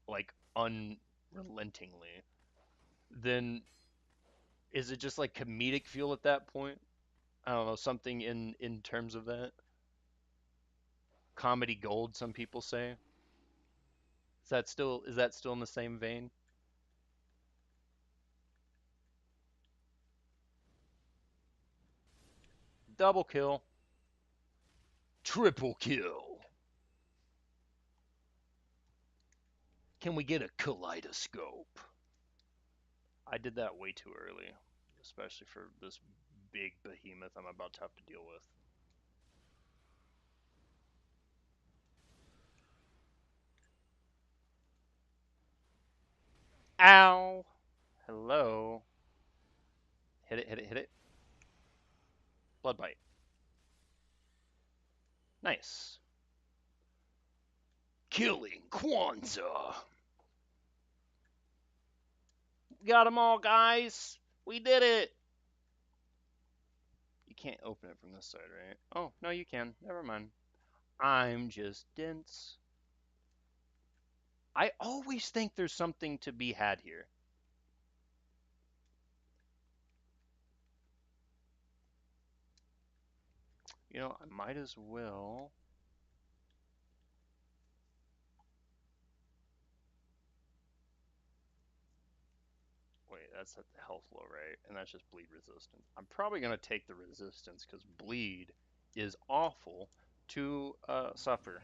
like unrelentingly, then is it just like comedic fuel at that point? I don't know, something in terms of that. Comedy gold, some people say. Is that still in the same vein? Double kill. Triple kill. Can we get a kaleidoscope? I did that way too early, especially for this big behemoth I'm about to have to deal with. Ow! Hello. Hit it, hit it, hit it. Blood bite. Nice. Killing Kwanzaa. Got them all, guys. We did it. You can't open it from this side, right? Oh, no, you can. Never mind. I'm just dense. I always think there's something to be had here. You know, I might as well. Wait, that's at the health low, right? And that's just bleed resistance. I'm probably going to take the resistance because bleed is awful to suffer.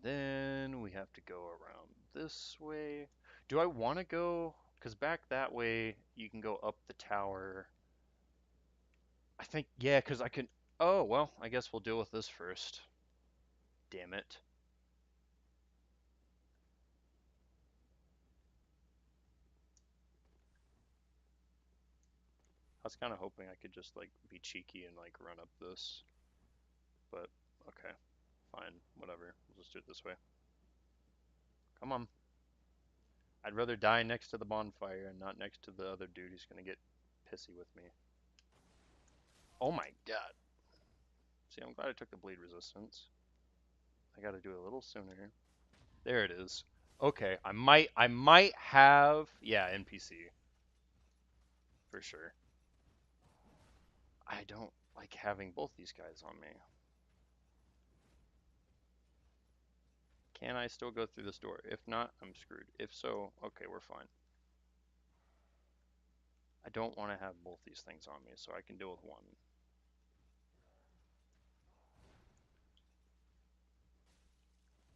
then we have to go around this way. Do I want to go? Because back that way, you can go up the tower. I think, yeah, because I can. Oh, well, I guess we'll deal with this first. Damn it. I was kind of hoping I could just, like, be cheeky and, like, run up this. But, okay. Fine. Whatever. We'll just do it this way. Come on. I'd rather die next to the bonfire and not next to the other dude who's gonna get pissy with me. Oh my god. See, I'm glad I took the bleed resistance. I gotta do it a little sooner. There it is. Okay, I might have, yeah, NPC. For sure. I don't like having both these guys on me. Can I still go through this door? If not, I'm screwed. If so, okay, we're fine. I don't want to have both these things on me, so I can deal with one.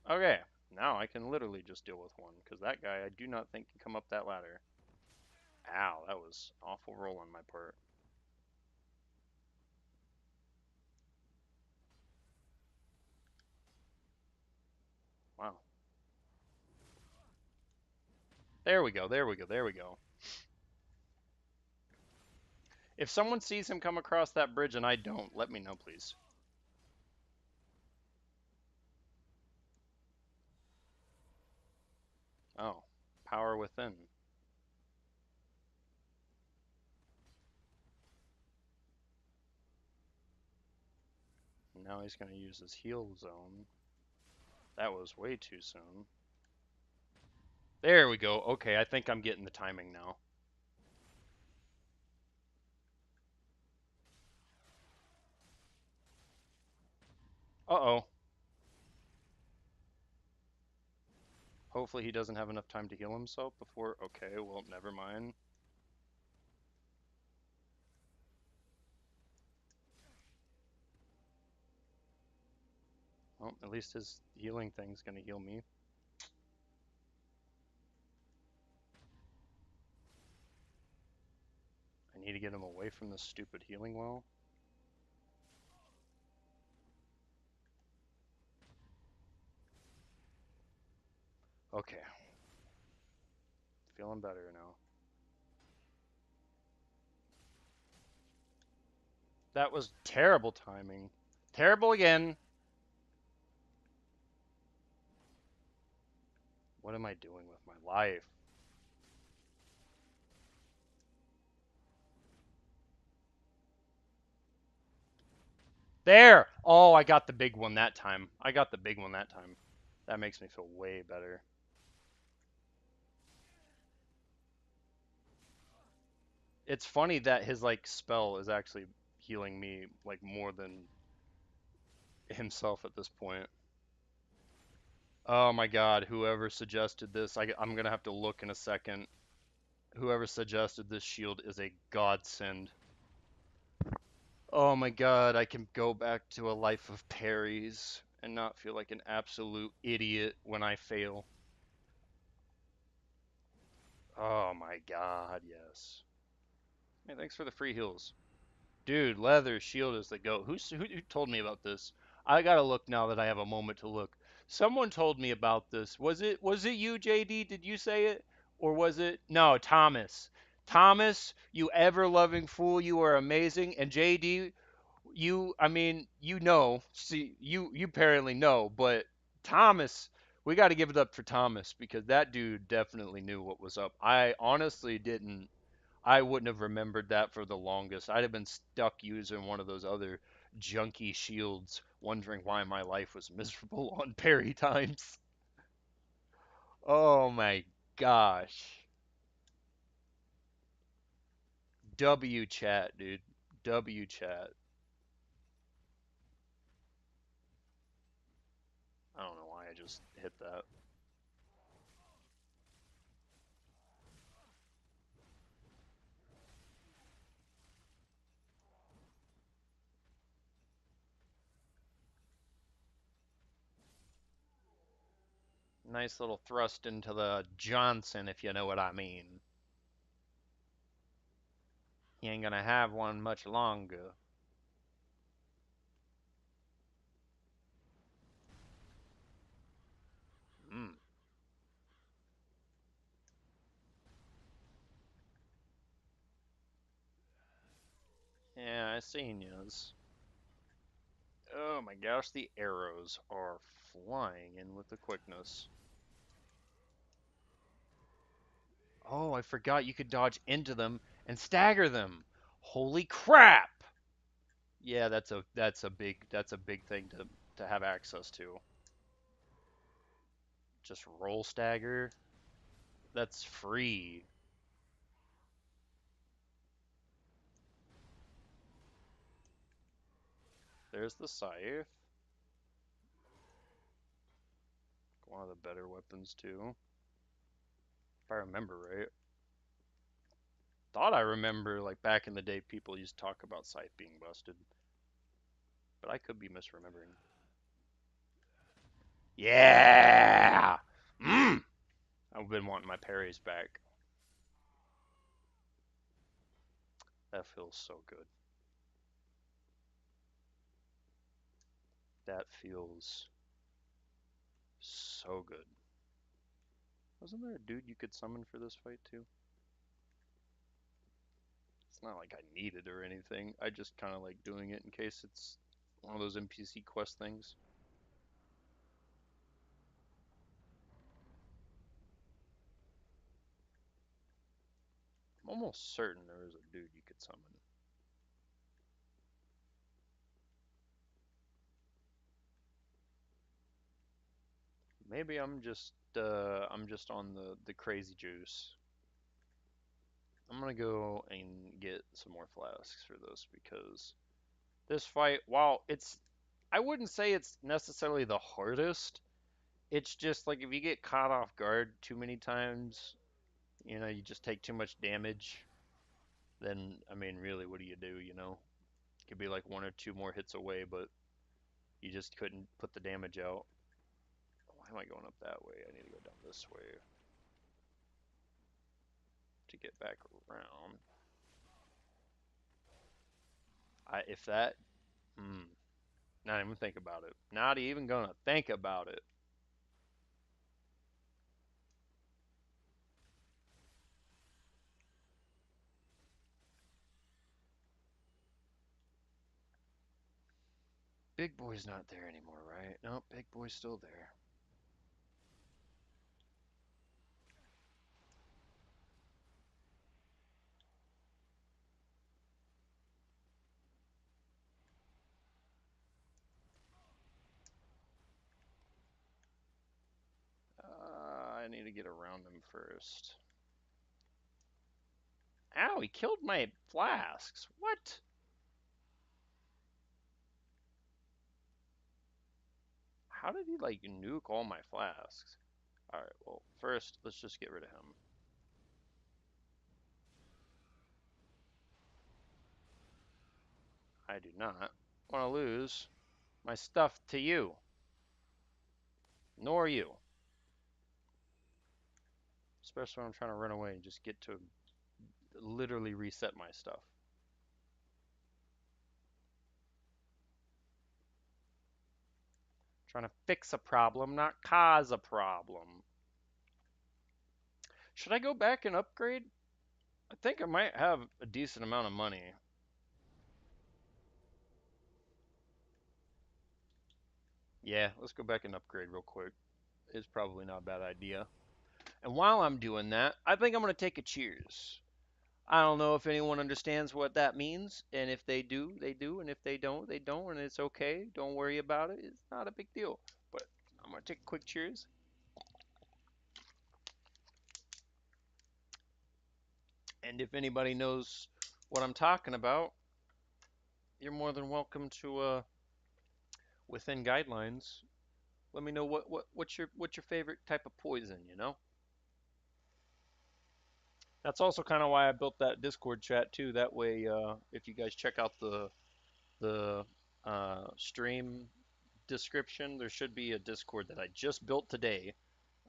Okay, now I can literally just deal with one, because that guy I do not think can come up that ladder. Ow, that was an awful roll on my part. Wow. There we go, there we go, there we go. If someone sees him come across that bridge and I don't, let me know, please. Oh, power within. Now he's going to use his heal zone. That was way too soon. There we go. Okay, I think I'm getting the timing now. Uh-oh. Hopefully he doesn't have enough time to heal himself before... Okay, well, never mind. Well, at least his healing thing's gonna heal me. I need to get him away from this stupid healing well. Okay. Feeling better now. That was terrible timing. Terrible again. What am I doing with my life? There! Oh, I got the big one that time. I got the big one that time. That makes me feel way better. It's funny that his, like, spell is actually healing me, like, more than himself at this point. Oh my god, whoever suggested this, I'm gonna have to look in a second. Whoever suggested this shield is a godsend. Oh my god, I can go back to a life of parries and not feel like an absolute idiot when I fail. Oh my god, yes. Hey, thanks for the free heals. Dude, leather shield is the goat. Who told me about this? I gotta look now that I have a moment to look. Someone told me about this. Was it you, JD? Did you say it? Or was it no, Thomas. Thomas, you ever loving fool, you are amazing. And JD, I mean, see, you apparently know, but Thomas, we got to give it up for Thomas because that dude definitely knew what was up. I honestly didn't. I wouldn't have remembered that for the longest. I'd have been stuck using one of those other junky shields, wondering why my life was miserable on parry times. Oh my gosh. W chat, dude. W chat. I don't know why I just hit that. Nice little thrust into the Johnson, if you know what I mean. You ain't gonna have one much longer. Mm. Yeah, I seen yous. Oh my gosh, the arrows are flying in with the quickness. Oh, I forgot you could dodge into them and stagger them. Holy crap! Yeah, that's a big thing to have access to. Just roll stagger. That's free. There's the scythe. One of the better weapons too. If I remember right. Thought I remember like back in the day people used to talk about scythe being busted. But I could be misremembering. Yeah! Mmm! I've been wanting my parries back. That feels so good. That feels so good. Wasn't there a dude you could summon for this fight too? It's not like I need it or anything. I just kind of like doing it in case it's one of those NPC quest things. I'm almost certain there was a dude you could summon. Maybe I'm just on the crazy juice. I'm gonna go and get some more flasks for this because this fight, while I wouldn't say it's necessarily the hardest. It's just like if you get caught off guard too many times, you just take too much damage. Then I mean, really, what do? Could be like one or two more hits away, but you just couldn't put the damage out. Why am I going up that way? I need to go down this way to get back around. If that, hmm, not even think about it. Not even gonna think about it. Big boy's not there anymore, right? Nope, big boy's still there. I need to get around him first. Ow, he killed my flasks. What? How did he, like, nuke all my flasks? Alright, well, first, let's just get rid of him. I do not want to lose my stuff to you. Nor you. Especially when I'm trying to run away and just get to literally reset my stuff. Trying to fix a problem, not cause a problem. Should I go back and upgrade? I think I might have a decent amount of money. Yeah, let's go back and upgrade real quick. It's probably not a bad idea. And while I'm doing that, I think I'm going to take a cheers. I don't know if anyone understands what that means, and if they do, they do, and if they don't, they don't, and it's okay. Don't worry about it. It's not a big deal. But I'm going to take a quick cheers. And if anybody knows what I'm talking about, you're more than welcome to within guidelines. Let me know what's your favorite type of poison. That's also kind of why I built that Discord chat too. That way, if you guys check out the stream description, there should be a Discord that I just built today.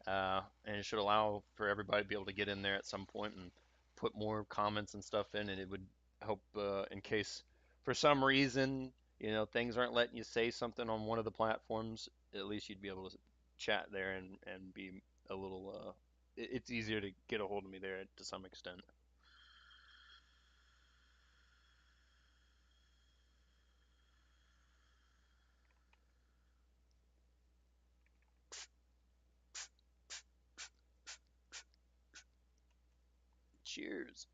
and it should allow for everybody to be able to get in there at some point and put more comments and stuff in, and it would help in case for some reason things aren't letting you say something on one of the platforms. At least you'd be able to chat there and be a little. It's easier to get a hold of me there to some extent. Cheers.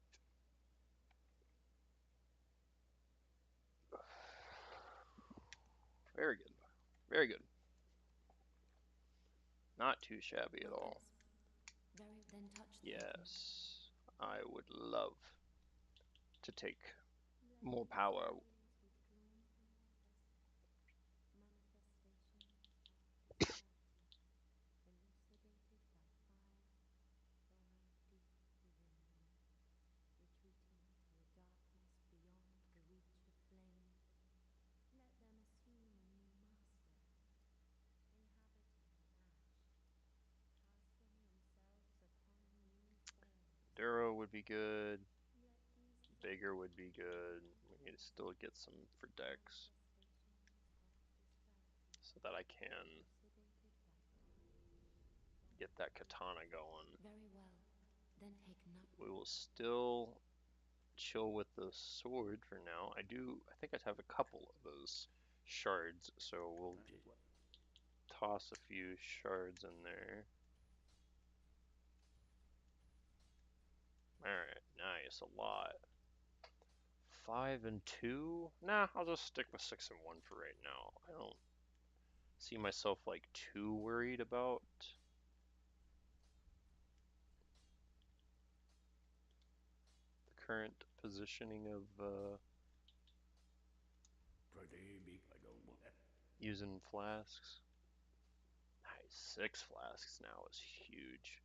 Very good. Very good. Not too shabby at all. Very then touch the Yes, I would love to take more power. Duro would be good. Bigger would be good. We need to still get some for decks so that I can get that katana going. Very well. Then take We will still chill with the sword for now. I think I have a couple of those shards, so we'll toss a few shards in there. Alright, nice, a lot. 5 and 2? Nah, I'll just stick with 6 and 1 for right now. I don't see myself like too worried about the current positioning of using flasks. Nice, 6 flasks now is huge.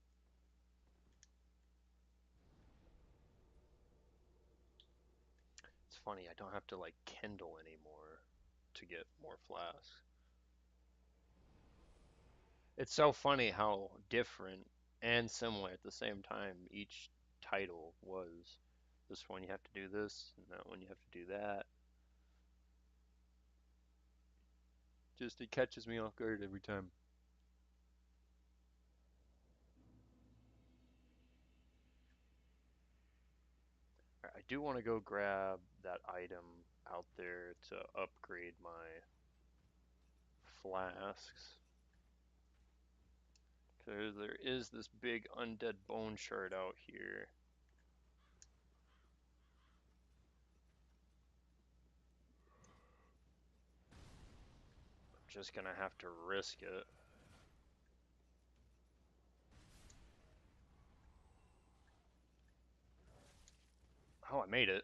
It's funny, I don't have to like kindle anymore to get more flasks. It's so funny how different and similar at the same time each title was. This one you have to do this, and that one you have to do that. Just it catches me off guard every time. I do want to go grab that item out there to upgrade my flasks. Because there is this big undead bone shard out here. I'm just gonna have to risk it. Oh, I made it.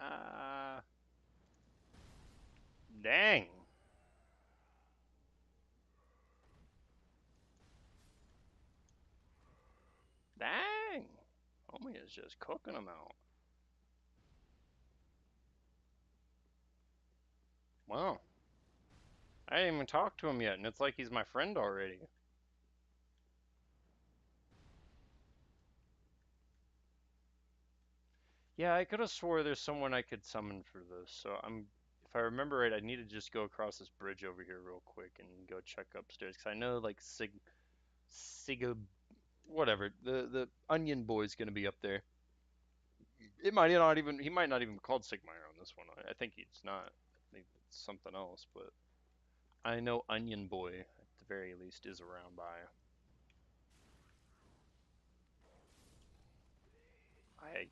Ah, dang. Dang. Homie is just cooking them out. Wow. I didn't even talk to him yet, and it's like he's my friend already. Yeah, I could have swore there's someone I could summon for this. So if I remember right, I need to just go across this bridge over here real quick and go check upstairs. Cause I know like Siga, whatever, the Onion Boy's gonna be up there. He might not even be called Sigmire on this one. I think he's not. I think it's something else, but I know Onion Boy at the very least is around by.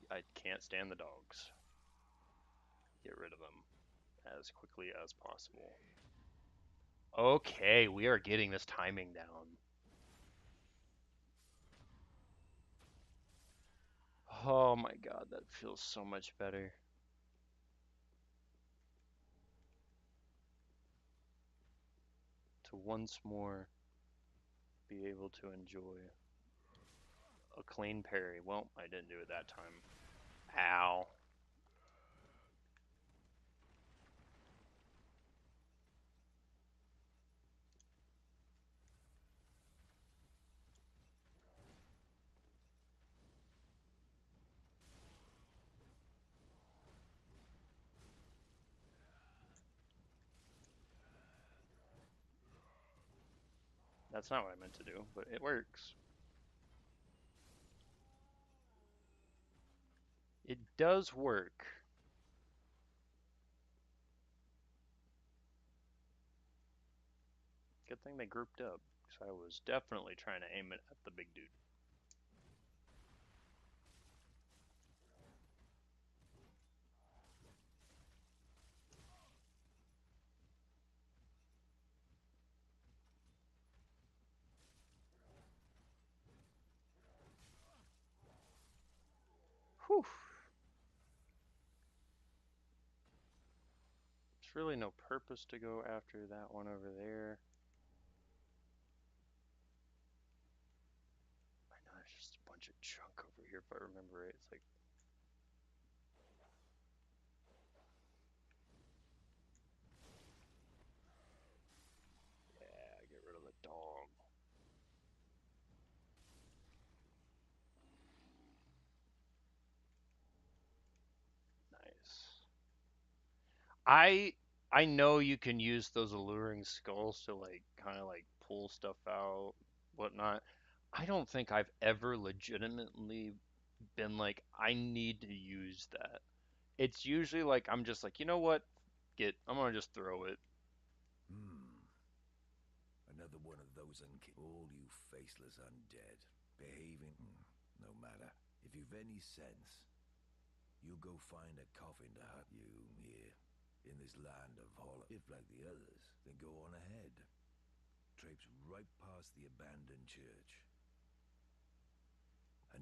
I can't stand the dogs. Get rid of them as quickly as possible. Okay, we are getting this timing down. Oh my god, that feels so much better. To once more be able to enjoy a clean parry. Well, I didn't do it that time. Ow. That's not what I meant to do, but it works. It does work. Good thing they grouped up, because I was definitely trying to aim it at the big dude. Whew. There's really no purpose to go after that one over there. I know there's just a bunch of junk over here if I remember right. It's like, yeah, get rid of the dog. Nice. I I know you can use those alluring skulls to like kind of like pull stuff out, whatnot. I don't think I've ever legitimately been like, I need to use that. It's usually like I'm just like, you know what? I'm gonna just throw it. Another one of those all you faceless undead. Behaving, no matter. If you've any sense, you go find a coffin to hut you here, in this land of horror. If like the others, then go on ahead. Traipse right past the abandoned church.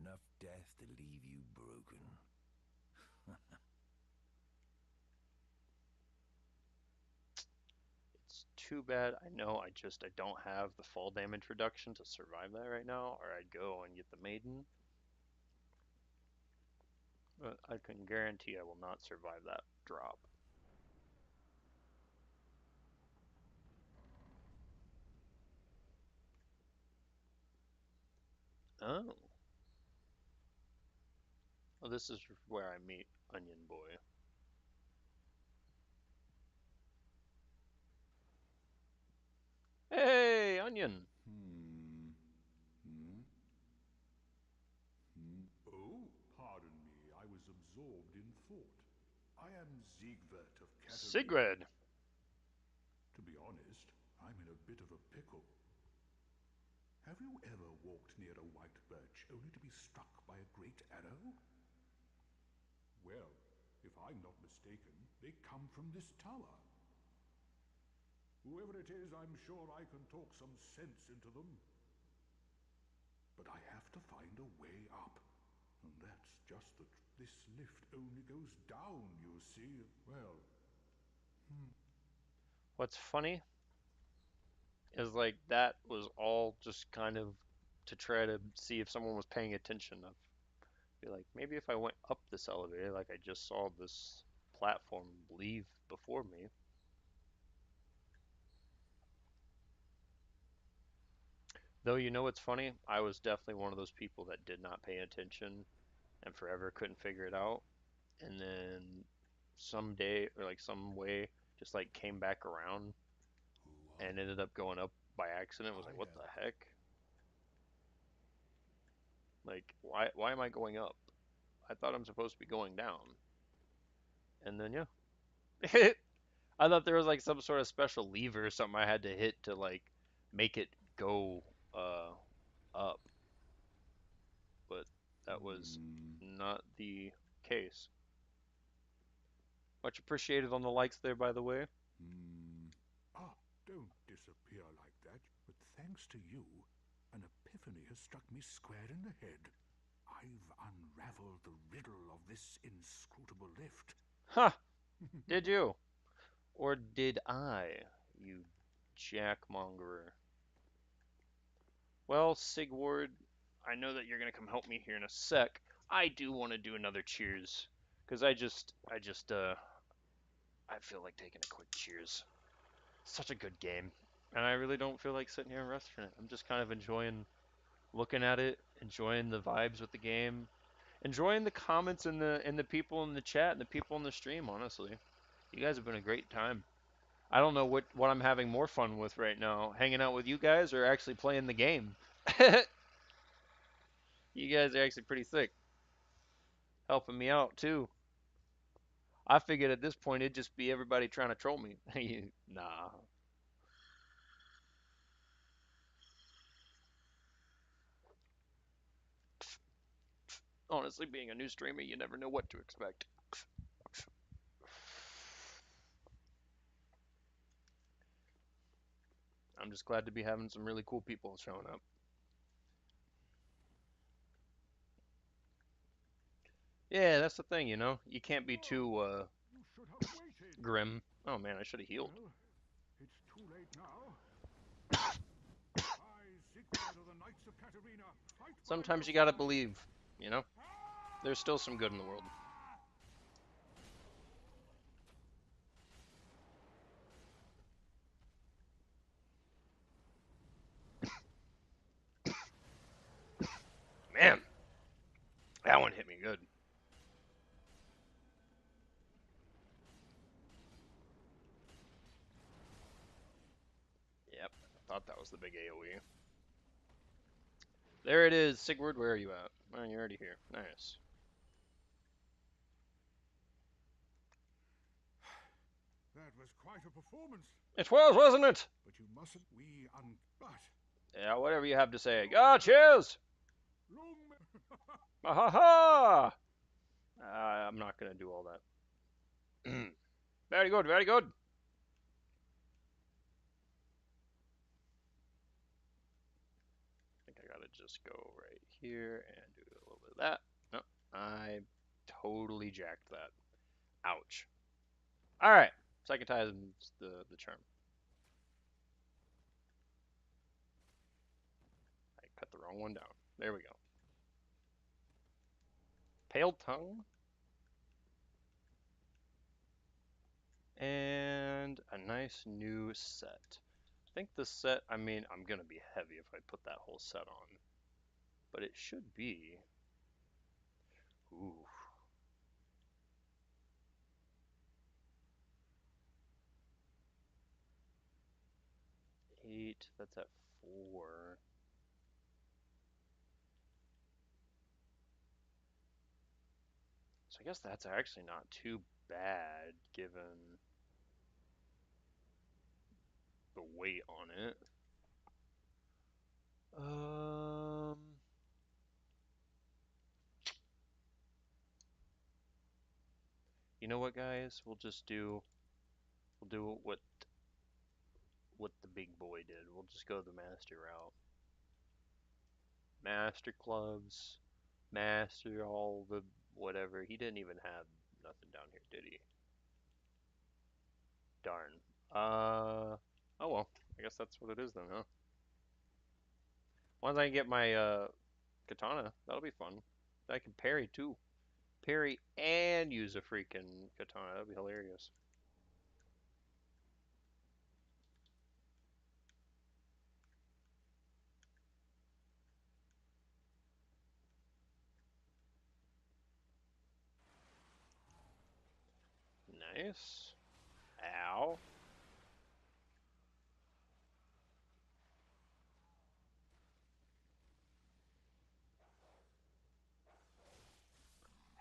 Enough death to leave you broken. It's too bad. I know I don't have the fall damage reduction to survive that right now, or I'd go and get the maiden. But I can guarantee I will not survive that drop. Oh. Well, this is where I meet Onion Boy. Hey, Onion! Oh, pardon me, I was absorbed in thought. I am Siegbert of Catherine. Sigrid! To be honest, I'm in a bit of a pickle. Have you ever walked near a white birch only to be struck by a great arrow? Well, if I'm not mistaken, they come from this tower. Whoever it is, I'm sure I can talk some sense into them. But I have to find a way up. And that's just that this lift only goes down, you see. Well, What's funny is like that was all just kind of to try to see if someone was paying attention. Of be like, maybe if I went up this elevator, like I just saw this platform leave before me. Though you know what's funny? I was definitely one of those people that did not pay attention and forever couldn't figure it out. And then someday or like some way just like came back around and ended up going up by accident. Was like, what the heck? Like, why am I going up? I thought I'm supposed to be going down. And then yeah, I thought there was like some sort of special lever or something I had to hit to like make it go up, but that was not the case. Much appreciated on the likes there, by the way. ah, don't disappear like that. But thanks to you, an epiphany has struck me square in the head. I've unraveled the riddle of this inscrutable lift. Huh, did you? Or did I, you jackmongerer? Well, Sigward, I know that you're gonna come help me here in a sec. I do want to do another cheers, cause I feel like taking a quick cheers. Such a good game, and I really don't feel like sitting here and resting it. I'm just kind of enjoying looking at it, enjoying the vibes with the game, enjoying the comments and the people in the chat and the people in the stream. Honestly, you guys have been a great time. I don't know what I'm having more fun with right now, hanging out with you guys or actually playing the game. You guys are actually pretty sick, helping me out too. I figured at this point it'd just be everybody trying to troll me. Nah. Honestly, being a new streamer, you never know what to expect. I'm just glad to be having some really cool people showing up. Yeah, that's the thing, you know? You can't be too You should have waited. grim. Oh man, I should have healed. Well, it's too late now. I, Sigurd of the Knights of Katarina, fight by Sometimes your you gotta side. believe, you know? There's still some good in the world. Man, that one hit me good. Yep, I thought that was the big AoE. There it is, Sigurd, where are you at? Oh, you're already here. Nice. That was quite a performance. It was, wasn't it? But you mustn't. But. Yeah, whatever you have to say. Ah, cheers! Ha ha ha! I'm not gonna do all that. Very good, very good. I think I gotta just go right here and do a little bit of that. No, I totally jacked that. Ouch. Alright, second time is the charm. I cut the wrong one down. There we go. Pale tongue. And a nice new set. I think this set, I mean, I'm gonna be heavy if I put that whole set on. But it should be. Ooh. Eight, that's at 4. So I guess that's actually not too bad given the weight on it. Um, you know what, guys? We'll do what the big boy did. We'll just go the master route. Master clubs, master all the whatever. He didn't even have nothing down here, did he? Darn. Oh well. I guess that's what it is then, huh? Once I get my katana, that'll be fun. I can parry too. Parry and use a freaking katana. That'd be hilarious. Nice. Ow.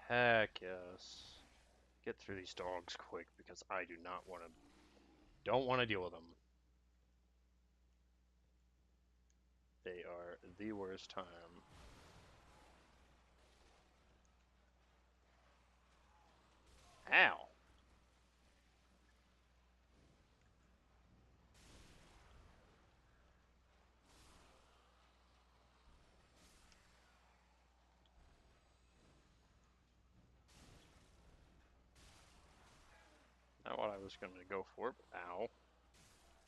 Heck yes. Get through these dogs quick because I do not want to. Don't want to deal with them. They are the worst time. Ow. Not what I was going to go for, but ow.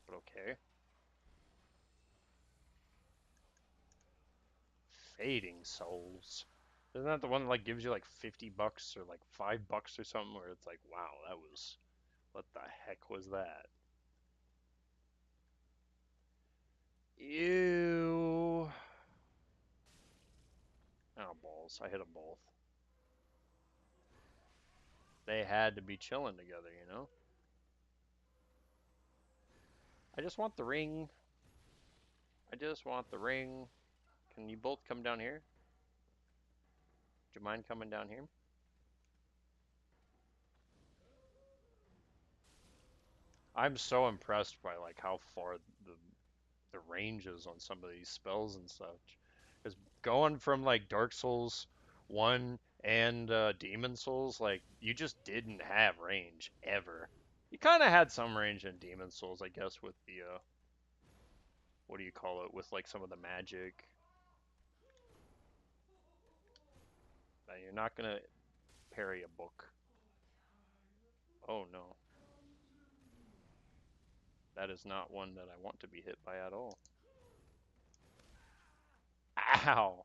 But okay. Fading Souls. Isn't that the one that like gives you like $50 or like $5 or something where it's like, wow, that was what the heck was that? Ew. Oh, balls. I hit them both. They had to be chilling together, you know? I just want the ring. I just want the ring. Can you both come down here? Do you mind coming down here? I'm so impressed by like how far the range is on some of these spells and such. Because going from like Dark Souls 1 and Demon Souls, like you just didn't have range ever. You kind of had some range in Demon Souls, I guess, with the what do you call it? With like some of the magic. You're not gonna parry a book. Oh no, that is not one that I want to be hit by at all. Ow!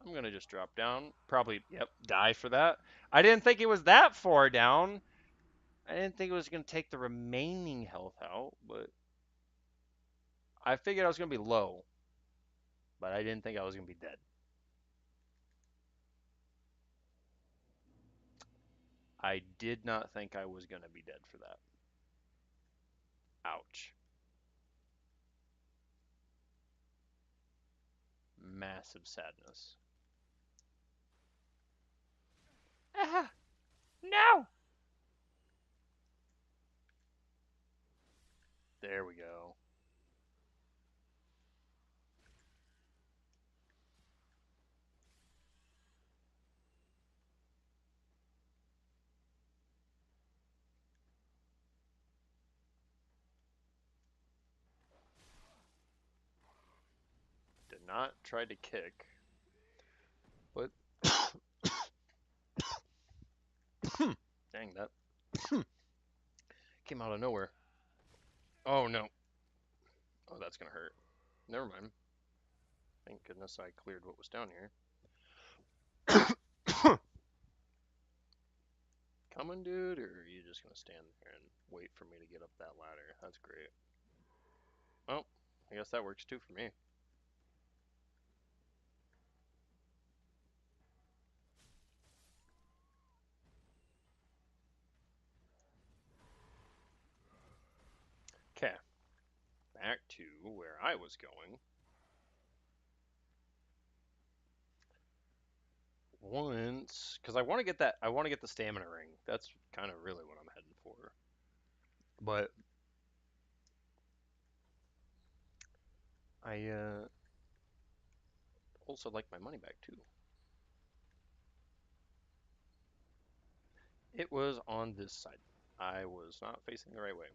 I'm gonna just drop down. Probably, yep, die for that. I didn't think it was that far down. I didn't think it was gonna take the remaining health out, but I figured I was gonna be low. But I didn't think I was gonna be dead. I did not think I was gonna be dead for that. Ouch. Massive sadness. Ah, no! There we go. Did not try to kick, but dang, that came out of nowhere. Oh no. Oh, that's gonna hurt. Never mind. Thank goodness I cleared what was down here. Coming, dude, or are you just gonna stand there and wait for me to get up that ladder? That's great. Well, I guess that works too for me. Okay, back to where I was going. Once, because I want to get that, I want to get the stamina ring. That's kind of really what I'm heading for. But I also like my money back too. It was on this side. I was not facing the right way.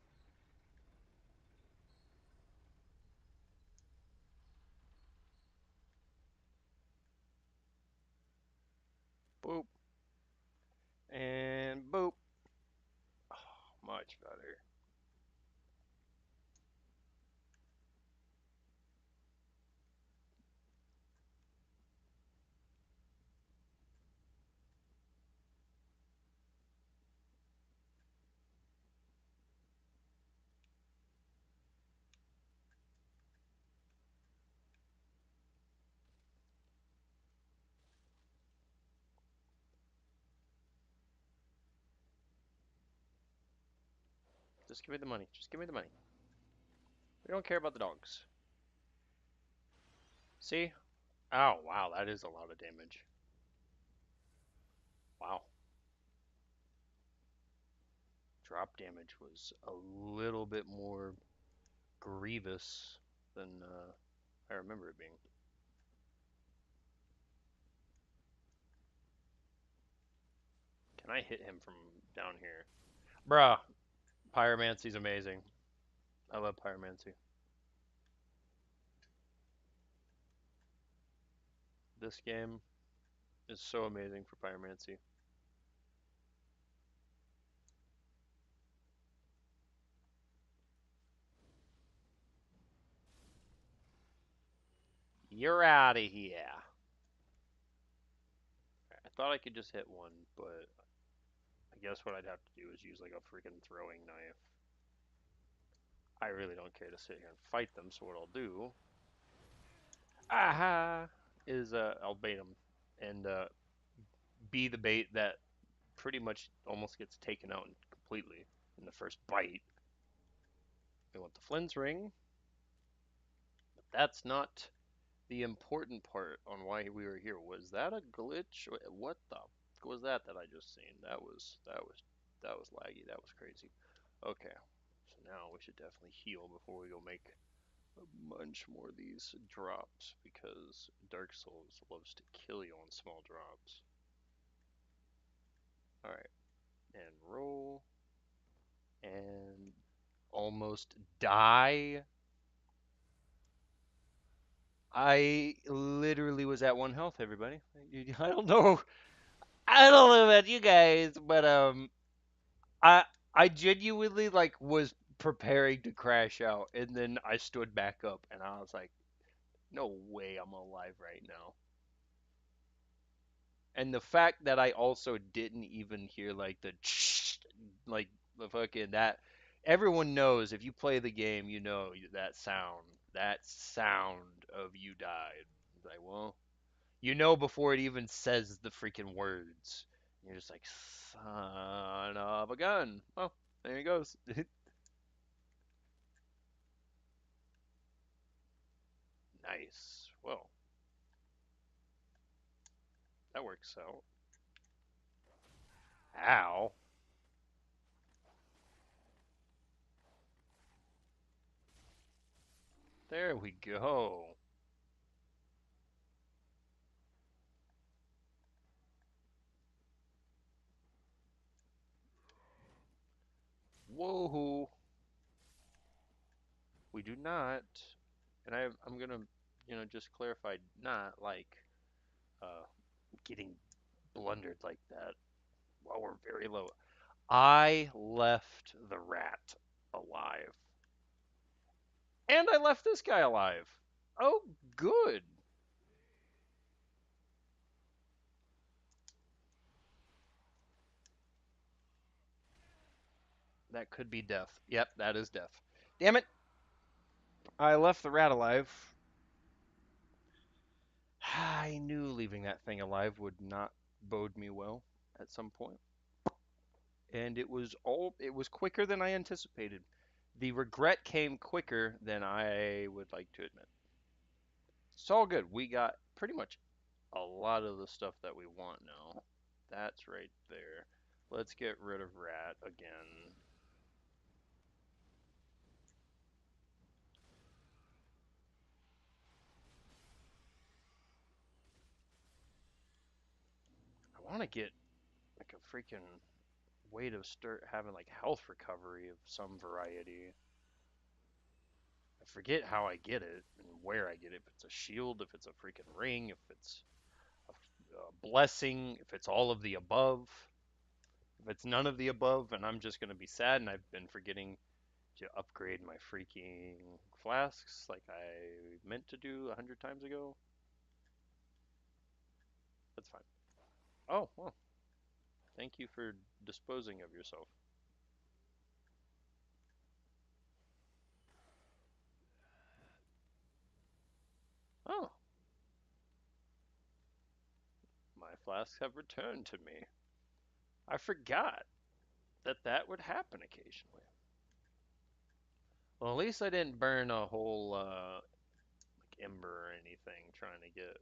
Boop. And boop. Oh, much better. Just give me the money. Just give me the money. We don't care about the dogs. See? Oh, wow, that is a lot of damage. Wow. Drop damage was a little bit more grievous than I remember it being. Can I hit him from down here? Bruh, Pyromancy's amazing. I love Pyromancy. This game is so amazing for Pyromancy. You're out of here. I thought I could just hit one, but I guess what I'd have to do is use like a freaking throwing knife. I really don't care to sit here and fight them, so what I'll do aha, is I'll bait them and be the bait that pretty much almost gets taken out completely in the first bite. definitely want the Flynn's ring. But that's not the important part on why we were here. Was that a glitch? What the was that I just seen? That was laggy. That was crazy. Okay, so now we should definitely heal before we go make a bunch more of these drops because Dark Souls loves to kill you on small drops. All right, and roll and almost die. I literally was at 1 health, everybody. I don't know. I don't know about you guys, but I I genuinely like was preparing to crash out, and then I stood back up, and I was like, "No way, I'm alive right now." And the fact that I also didn't even hear like the like the fucking that everyone knows if you play the game, you know that sound of you died. Like, well, you know before it even says the freaking words. You're just like, son of a gun. Well, there he goes. Nice. Well, that works out. Ow. There we go. Whoa. We do not, and I'm gonna, just clarify, not like uh, getting blundered like that while we're very low. I left the rat alive, and I left this guy alive. Oh, good. That could be death. Yep, that is death. Damn it! I left the rat alive. I knew leaving that thing alive would not bode me well at some point. And it was quicker than I anticipated. The regret came quicker than I would like to admit. It's all good. We got pretty much a lot of the stuff that we want now. That's right there. Let's get rid of rat again. I want to get like a freaking way to start having like health recovery of some variety. I forget how I get it and where I get it. If it's a shield, if it's a freaking ring, if it's a blessing, if it's all of the above. If it's none of the above, and I'm just going to be sad, and I've been forgetting to upgrade my freaking flasks like I meant to do 100 times ago, that's fine. Oh, well, thank you for disposing of yourself. Oh, my flasks have returned to me. I forgot that that would happen occasionally. Well, at least I didn't burn a whole like ember or anything trying to get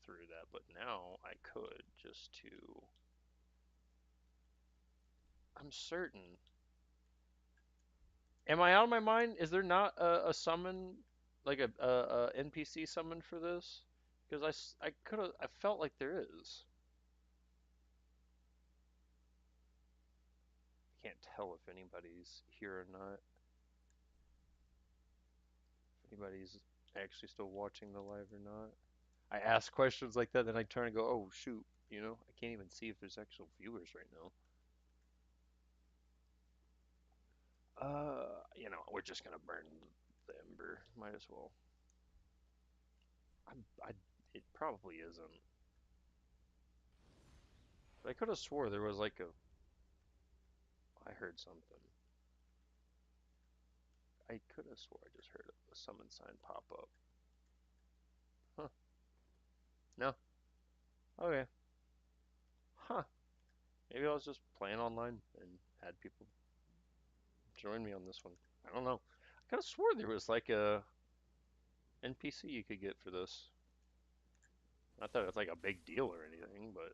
through that, but now I could just to. I'm certain. Am I out of my mind? Is there not a summon, like a NPC summon for this? Because I could have, I felt like there is. I can't tell if anybody's here or not. If anybody's actually still watching the live or not. I ask questions like that, then I turn and go, oh shoot, I can't even see if there's actual viewers right now. We're just gonna burn the ember. Might as well. I, it probably isn't. But I could have swore there was like a. I heard something. I could have swore I just heard a summon sign pop up. Huh. No. Okay. Huh. Maybe I was just playing online and had people join me on this one. I don't know. could have swore there was like a NPC you could get for this. Not that it's like a big deal or anything, but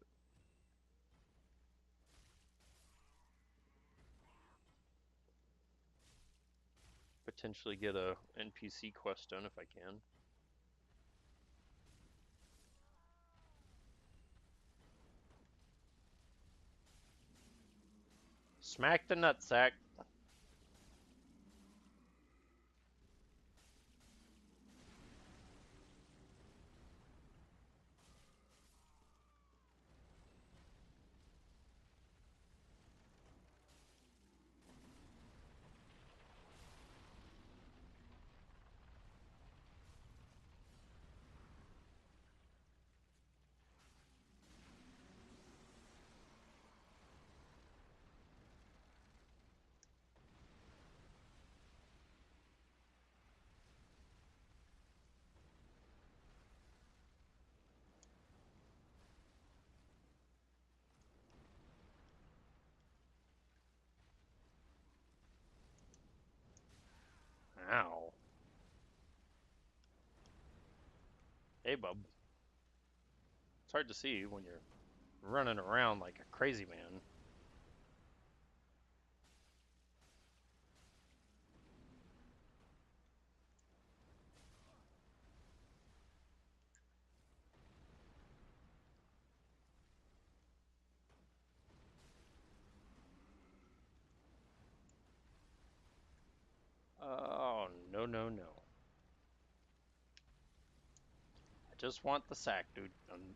potentially get a NPC quest done if I can. Smack the nutsack. Ow. Hey, bub. It's hard to see when you're running around like a crazy man. Oh, no, no, no. I just want the sack, dude.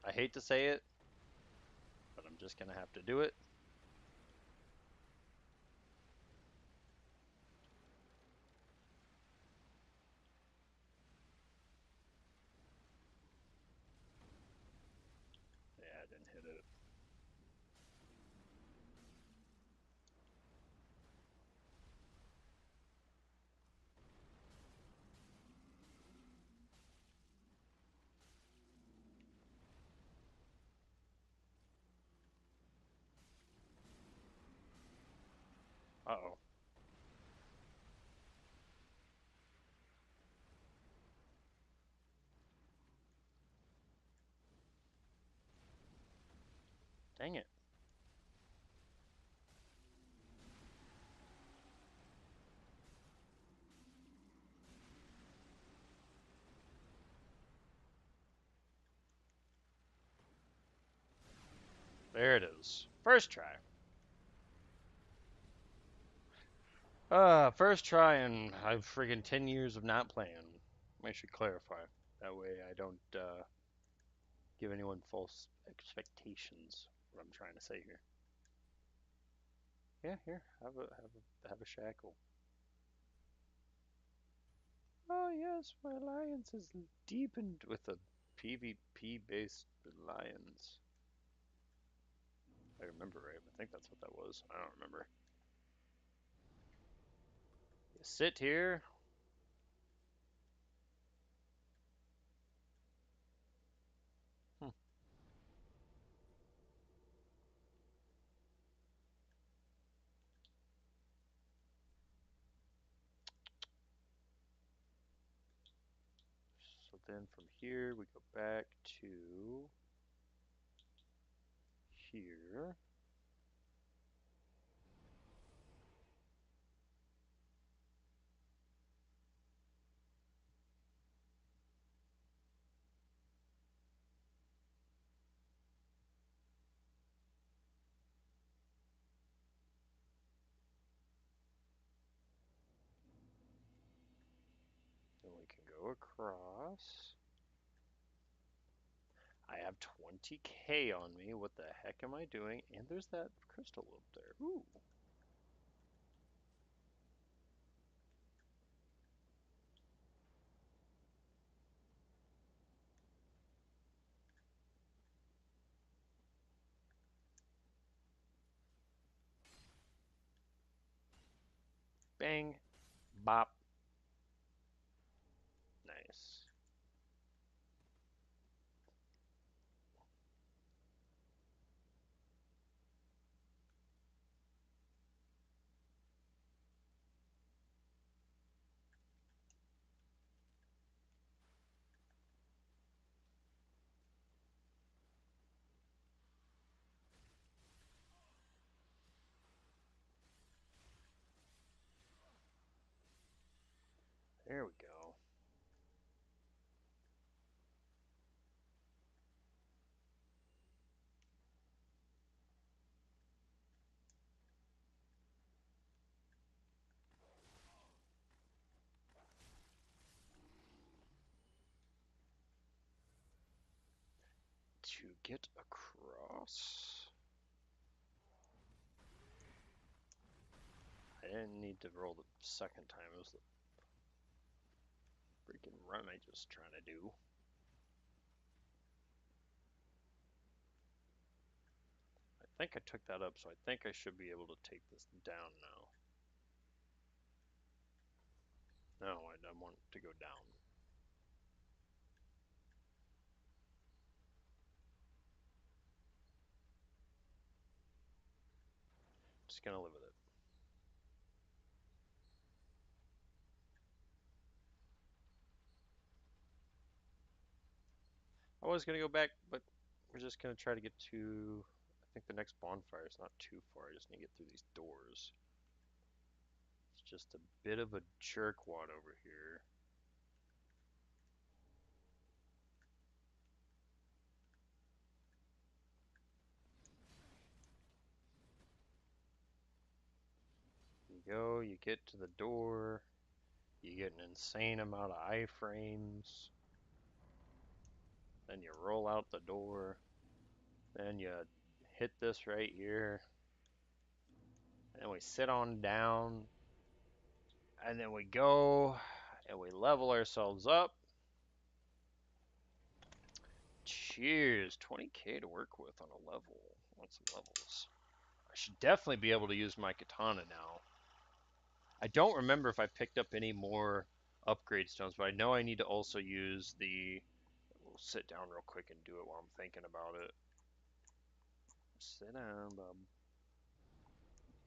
I hate to say it, but I'm just gonna have to do it. Yeah, I didn't hit it. Uh-oh. Dang it. There it is. First try. First try and I've friggin' 10 years of not playing. I should clarify. That way I don't give anyone false expectations. What I'm trying to say here. Yeah, here, have a shackle. Oh yes, my alliance is deepened with a PvP-based alliance. I remember right. I think that's what that was. I don't remember. You sit here. Hmm. So then from here we go back to here. Then we can go across. I have 20k on me. What the heck am I doing? And there's that crystal up there. Ooh. Bang. Bop. Nice. There we go. To get across. I didn't need to roll the second time. It was the freaking run I just trying to do. I think I took that up, so I think I should be able to take this down now. No, I want to go down. Just gonna live with it. I was gonna go back, but we're just gonna try to get to. I think the next bonfire is not too far. I just need to get through these doors. It's just a bit of a jerkwad over here. You go, you get to the door, you get an insane amount of iframes, then you roll out the door, then you hit this right here, and then we sit on down, and then we go and we level ourselves up. Cheers, 20k to work with on a level, on some levels. I should definitely be able to use my katana now. I don't remember if I picked up any more upgrade stones, but I know I need to also use the... We'll sit down real quick and do it while I'm thinking about it. Sit down, bub.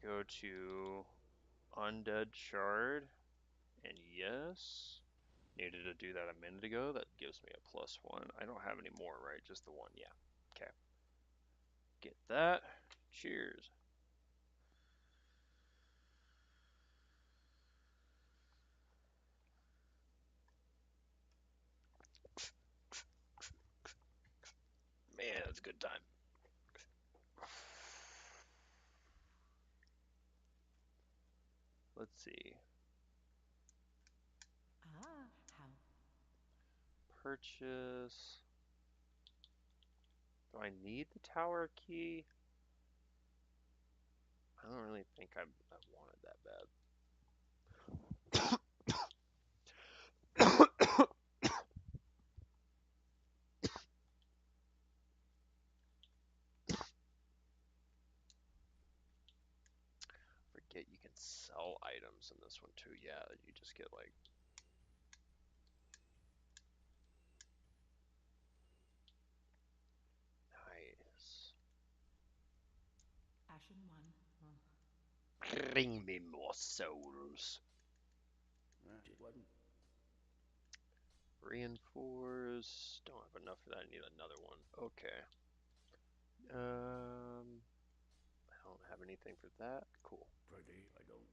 Go to Undead Shard, and yes, needed to do that a minute ago. That gives me a +1. I don't have any more, right? Just the one, yeah. Okay. Get that. Cheers. Man, that's a good time. Let's see. Ah, how Purchase. Do I need the tower key? I don't really think I wanted that bad. Forget you can sell items in this one too. Yeah, you just get like... Nice. Ashen one. Bring me more souls. It wasn't. Reinforce. Don't have enough for that. I need another one. Okay. I don't have anything for that. Cool. Prevail, I don't.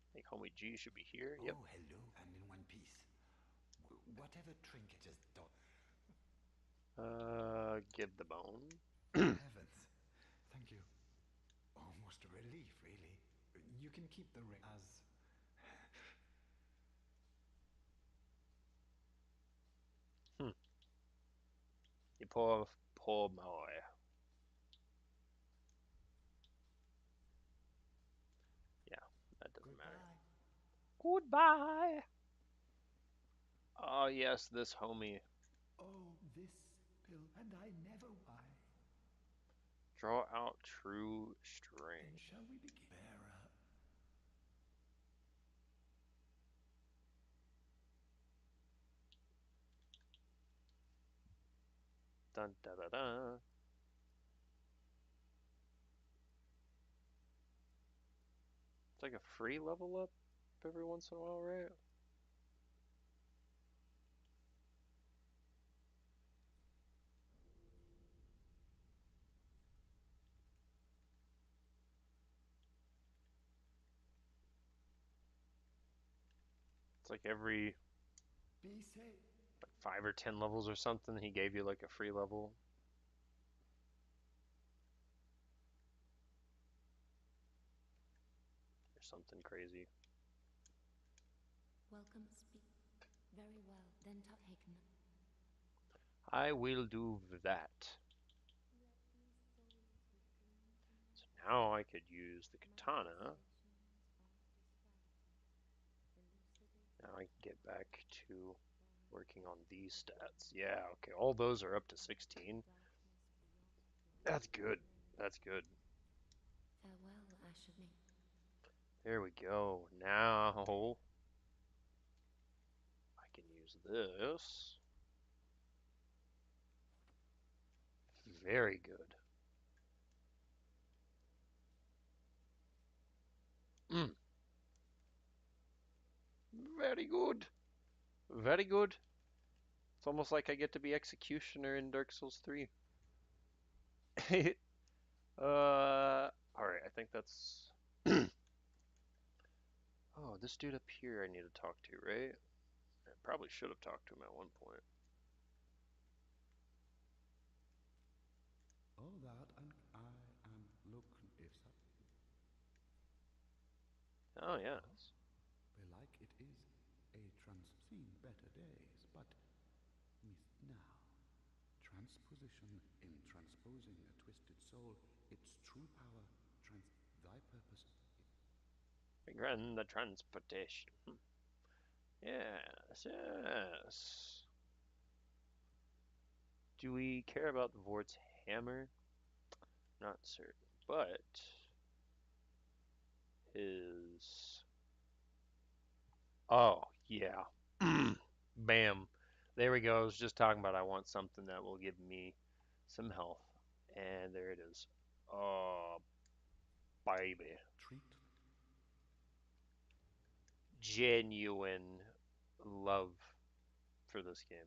I think homie G should be here. Oh, Yep. hello, and in one piece. Whatever trinket is dot. Give the bone. Heavens. Thank you. Almost a relief, really. You can keep the ring as... You poor boy. Yeah, that doesn't matter. Goodbye. Oh yes, this homie. Oh, this pill, and I never why. Draw out true Then strength. shall we begin? Bearer. Dun da da da. It's like a free level up every once in a while, right? It's like every Be safe. like 5 or 10 levels or something, he gave you like a free level. Or something crazy. Welcome, speak. Very well, then taken. I will do that. So now I could use the katana. Now I can get back to working on these stats. Yeah, okay, all those are up to 16. That's good. That's good. Farewell, Ashami. There we go. Now I can use this. Very good. Mm. Very good. Very good. It's almost like I get to be executioner in Dark Souls 3. Alright, I think that's... Oh, this dude up here I need to talk to, right? I probably should have talked to him at one point. All that, and I am looking if that Oh, yes. belike it is a seen better days, but missed now. Transposition in transposing a twisted soul, its true power, thy purpose. Begin the transportation. Yes, yes. Do we care about Vort's hammer? Not certain, but his... Oh, yeah. Bam. There we go. I was just talking about I want something that will give me some health. And there it is. Oh, baby. Treat Genuine love for this game.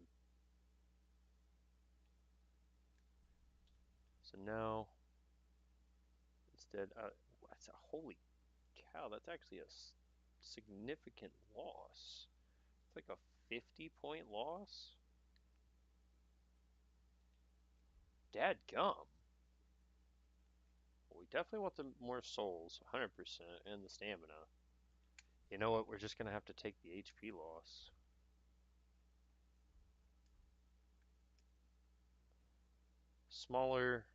So now, instead, that's a holy cow. That's actually a significant loss. It's like a 50-point loss. Dadgum. Well, we definitely want the more souls, 100%, and the stamina. You know what? We're just going to have to take the HP loss. Smaller,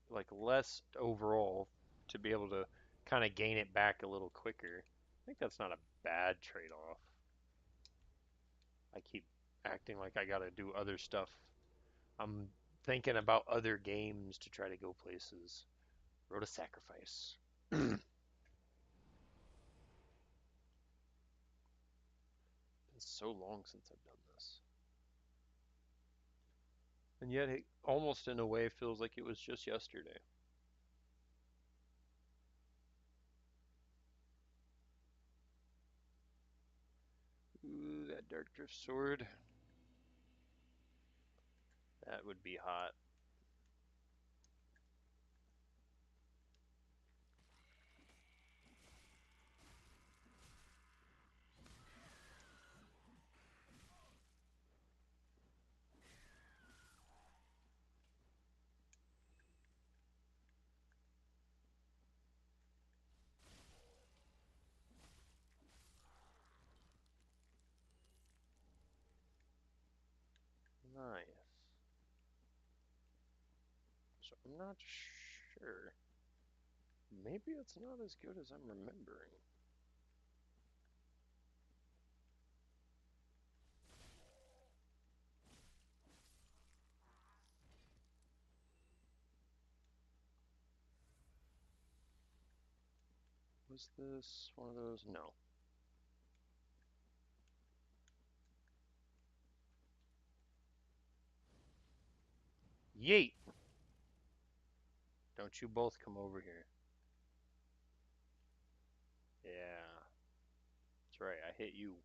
like less overall to be able to kind of gain it back a little quicker. I think that's not a bad trade-off. I keep acting like I got to do other stuff. I'm thinking about other games to try to go places. Road of Sacrifice. Been so long since I've done this. And yet it almost in a way feels like it was just yesterday. Ooh, that Dark Drift sword. That would be hot. Nice. So I'm not sure. Maybe it's not as good as I'm remembering. Was this one of those? No. Yeet! Don't you both come over here. Yeah. That's right, I hit you.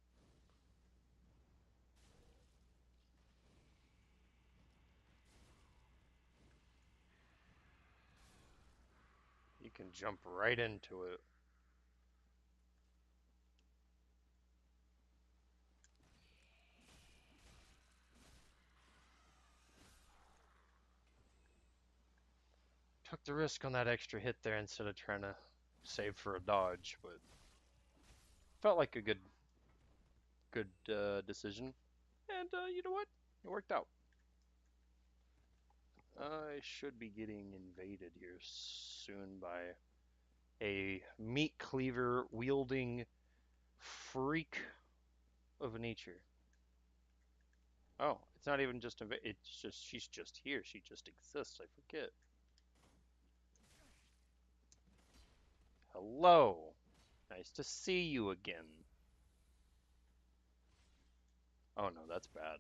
You can jump right into it. the risk on that extra hit there instead of trying to save for a dodge, but felt like a good decision. And you know what? It worked out. I should be getting invaded here soon by a meat cleaver wielding freak of nature. Oh, it's not even just it's just she's just here. She just exists. I forget. Hello. Nice to see you again. Oh no, that's bad.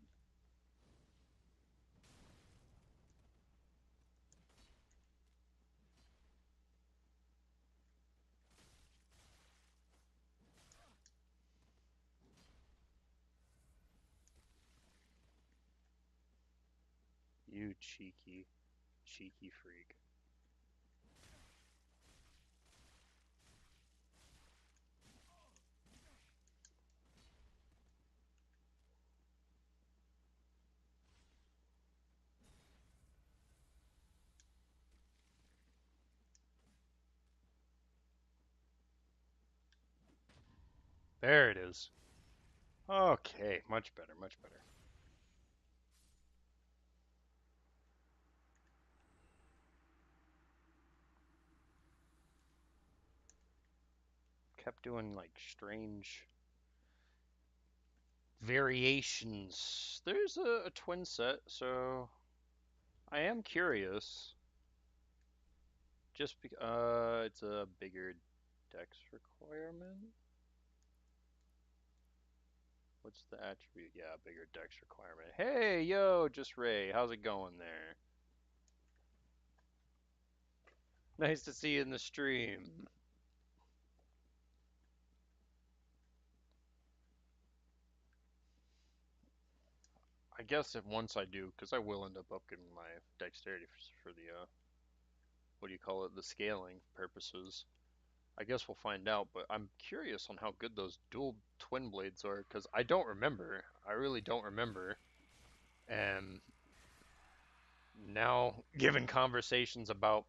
You cheeky freak. There it is. Okay, much better, much better. Kept doing like strange variations. There's a twin set, so I am curious. It's a bigger dex requirement. What's the attribute? Yeah, bigger dex requirement. Hey, yo, just Ray. How's it going there? Nice to see you in the stream. I guess if once I do, because I will end up upgrading my dexterity for the what do you call it, the scaling purposes. I guess we'll find out, but I'm curious on how good those dual twin blades are, because I don't remember. I really don't remember. And now, given conversations about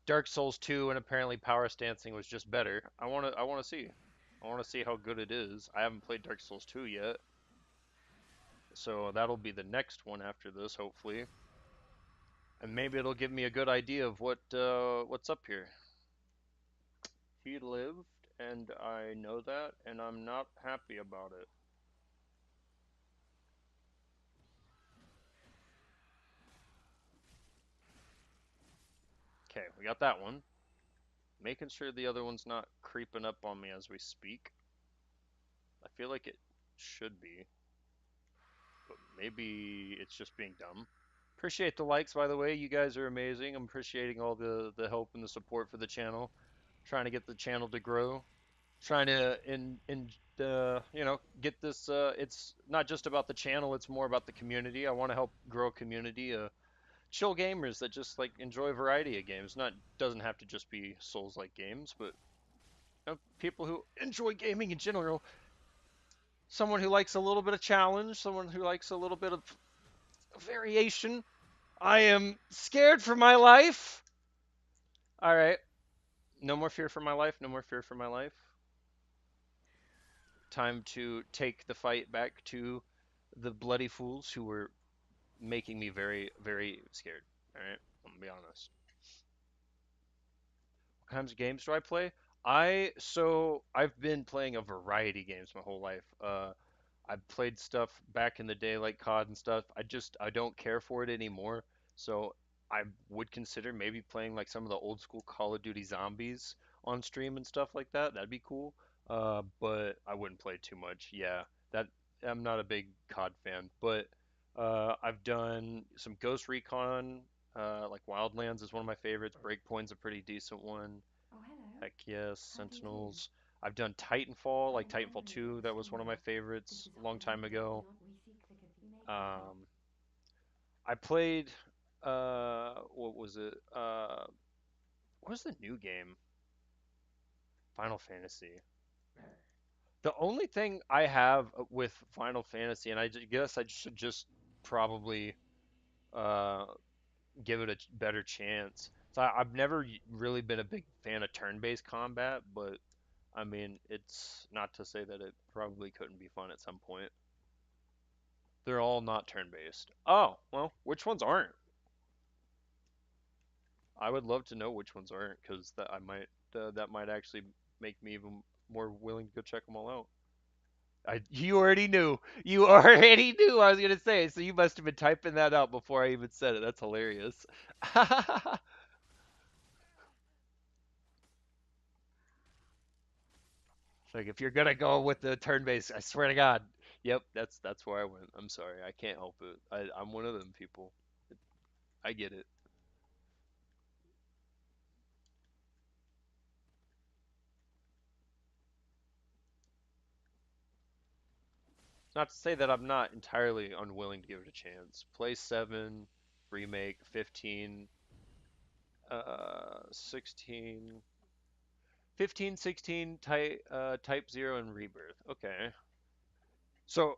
Dark Souls 2 and apparently power stancing was just better, I want to see. I want to see how good it is. I haven't played Dark Souls 2 yet, so that'll be the next one after this, hopefully. And maybe it'll give me a good idea of what's up here. He lived, and I know that, and I'm not happy about it. Okay, we got that one. Making sure the other one's not creeping up on me as we speak. I feel like it should be, but maybe it's just being dumb. Appreciate the likes, by the way. You guys are amazing. I'm appreciating all the help and the support for the channel. Trying to get the channel to grow. Trying to get this. It's not just about the channel. It's more about the community. I want to help grow a community. Chill gamers that just like enjoy a variety of games. Not doesn't have to just be Souls-like games, but people who enjoy gaming in general. Someone who likes a little bit of challenge. Someone who likes a little bit of variation. I am scared for my life. All right. No more fear for my life. No more fear for my life. Time to take the fight back to the bloody fools who were making me very, very scared. All right. I'm gonna be honest. What kinds of games do I play? I've been playing a variety of games my whole life. I've played stuff back in the day like COD and stuff. I don't care for it anymore. So I would consider maybe playing like some of the old school Call of Duty Zombies on stream and stuff like that. That'd be cool. But I wouldn't play too much. Yeah, that I'm not a big COD fan, but I've done some Ghost Recon. Like Wildlands is one of my favorites. Breakpoint's a pretty decent one. Oh, hello. Heck yes, How do you do? Sentinels. I've done Titanfall, like I'm Titanfall Emily 2. That was one of my Summer. This favorites is a long time Holly. ago. We made this up. Um, I played, what was it? What was the new game? Final Fantasy. The only thing I have with Final Fantasy, and guess I should just probably uh, give it a better chance. So I've never really been a big fan of turn-based combat, but I mean, it's not to say that it probably couldn't be fun at some point. They're all not turn-based. Oh, well, which ones aren't? I would love to know which ones aren't, because that might actually make me even more willing to go check them all out. You already knew. You already knew I was gonna say, so you must have been typing that out before I even said it. That's hilarious. It's like if you're gonna go with the turn based, I swear to God. Yep, that's where I went. I'm sorry, I can't help it. I'm one of them people. I get it. Not to say that I'm not entirely unwilling to give it a chance. Play 7, remake 15, 16, 15, 16, type 0 and rebirth. Okay. So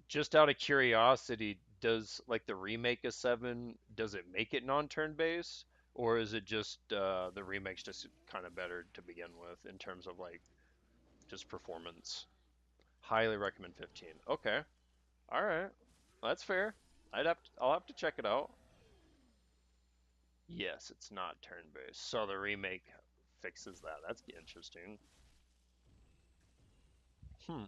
just out of curiosity, does like the remake of 7, does it make it non-turn based? Or is it just the remake's just kind of better to begin with in terms of like just performance? Highly recommend 15. Okay. All right. That's fair. I'll have to check it out. Yes, it's not turn-based. So the remake fixes that. That's interesting. Hmm.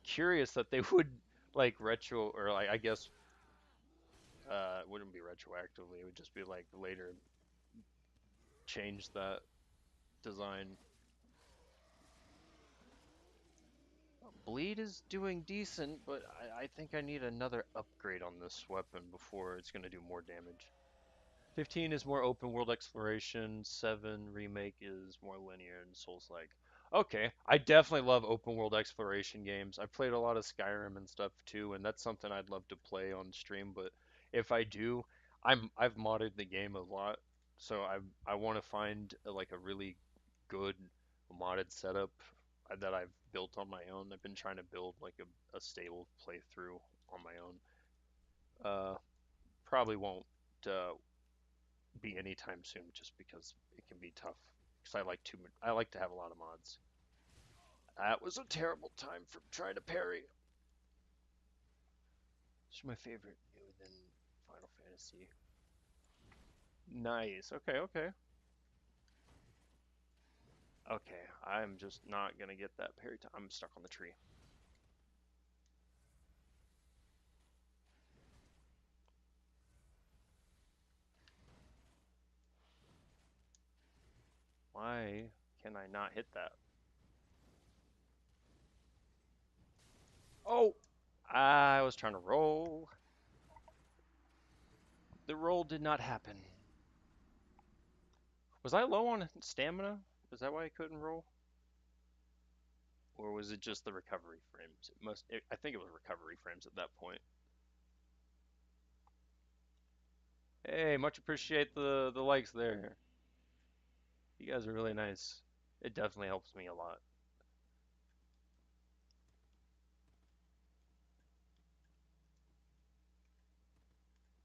Curious that they would like retro or like I guess it wouldn't be retroactively. It would just be like later change that design. Bleed is doing decent, but I think I need another upgrade on this weapon before it's going to do more damage. 15 is more open world exploration. 7 remake is more linear and Souls-like. Okay, I definitely love open world exploration games. I've played a lot of Skyrim and stuff too, and that's something I'd love to play on stream. But if I do, I've modded the game a lot, so I want to find like a really good modded setup that I've built on my own. I've been trying to build like a stable playthrough on my own. Probably won't be anytime soon, just because it can be tough. Because I like to have a lot of mods. That was a terrible time for trying to parry. It's my favorite within Final Fantasy. Nice. Okay, okay. Okay, I'm just not gonna get that parry time. I'm stuck on the tree. Why can I not hit that? Oh! I was trying to roll. The roll did not happen. Was I low on stamina? Is that why I couldn't roll? Or was it just the recovery frames? I think it was recovery frames at that point. Hey, much appreciate the likes there. You guys are really nice. It definitely helps me a lot.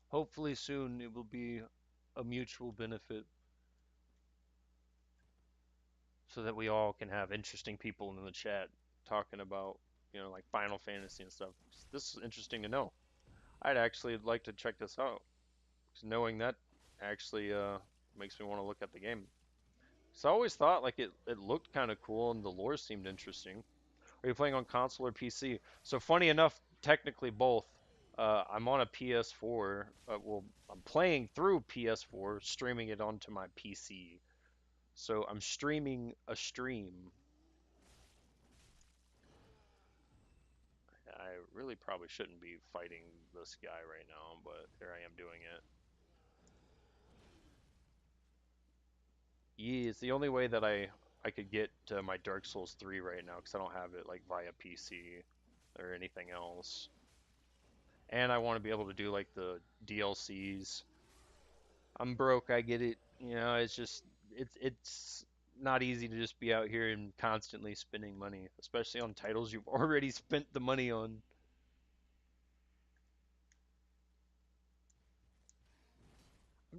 Hopefully soon it will be a mutual benefit so that we all can have interesting people in the chat talking about, like Final Fantasy and stuff. This is interesting to know. I'd actually like to check this out. 'Cause knowing that actually makes me want to look at the game. So I always thought like it looked kind of cool and the lore seemed interesting. Are you playing on console or PC? So funny enough, technically both. I'm on a PS4. Well, I'm playing through PS4, streaming it onto my PC. So I'm streaming a stream. I really probably shouldn't be fighting this guy right now, but here I am doing it. Yeah, it's the only way that I could get to my Dark Souls 3 right now because I don't have it like via PC or anything else. And I want to be able to do like the DLCs. I'm broke, I get it. It's just it's not easy to just be out here and constantly spending money, especially on titles you've already spent the money on.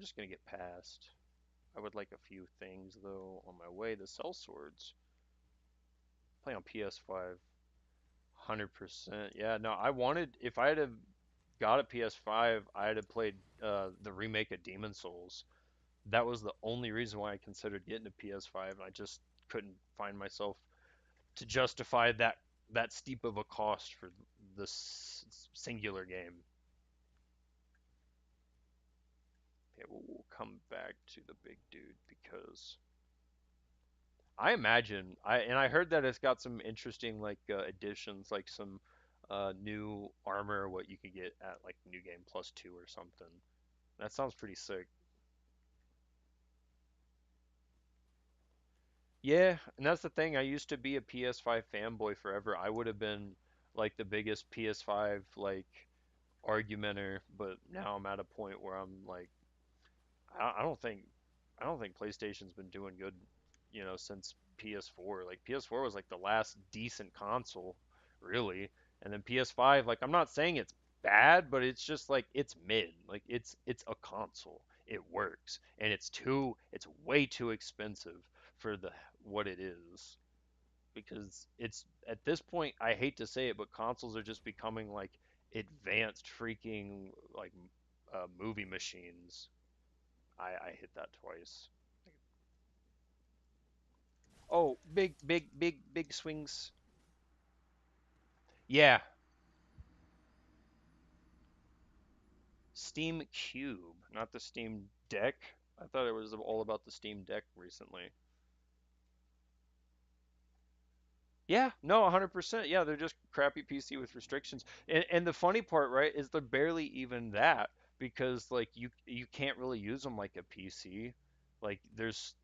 I'm just gonna get past. I would like a few things though on my way. The Cell Swords. Play on PS5. 100%. Yeah, no, I wanted if I had have got a PS5, I'd have played the remake of Demon Souls. That was the only reason why I considered getting a PS5, and I just couldn't find myself to justify that steep of a cost for this singular game. Okay, we'll come back to the big dude because I imagine I heard that it's got some interesting like additions, like some new armor, what you could get at like New Game Plus 2 or something. That sounds pretty sick. Yeah, and that's the thing. I used to be a PS5 fanboy forever. I would have been like the biggest PS5 like argumenter, but now I'm at a point where I'm like I don't think PlayStation's been doing good, since PS4. Like PS4 was like the last decent console, really. And then PS5, like I'm not saying it's bad, but it's just like it's mid. Like it's a console. It works, and it's way too expensive for the what it is because it's at this point I hate to say it, but consoles are just becoming like advanced freaking like movie machines. I hit that twice. Oh, big swings. Yeah, Steam Cube, not the Steam Deck. I thought it was all about the Steam Deck recently. Yeah, no, 100%. Yeah, they're just crappy PC with restrictions. And the funny part, right, is they're barely even that because like you can't really use them like a PC. Like there's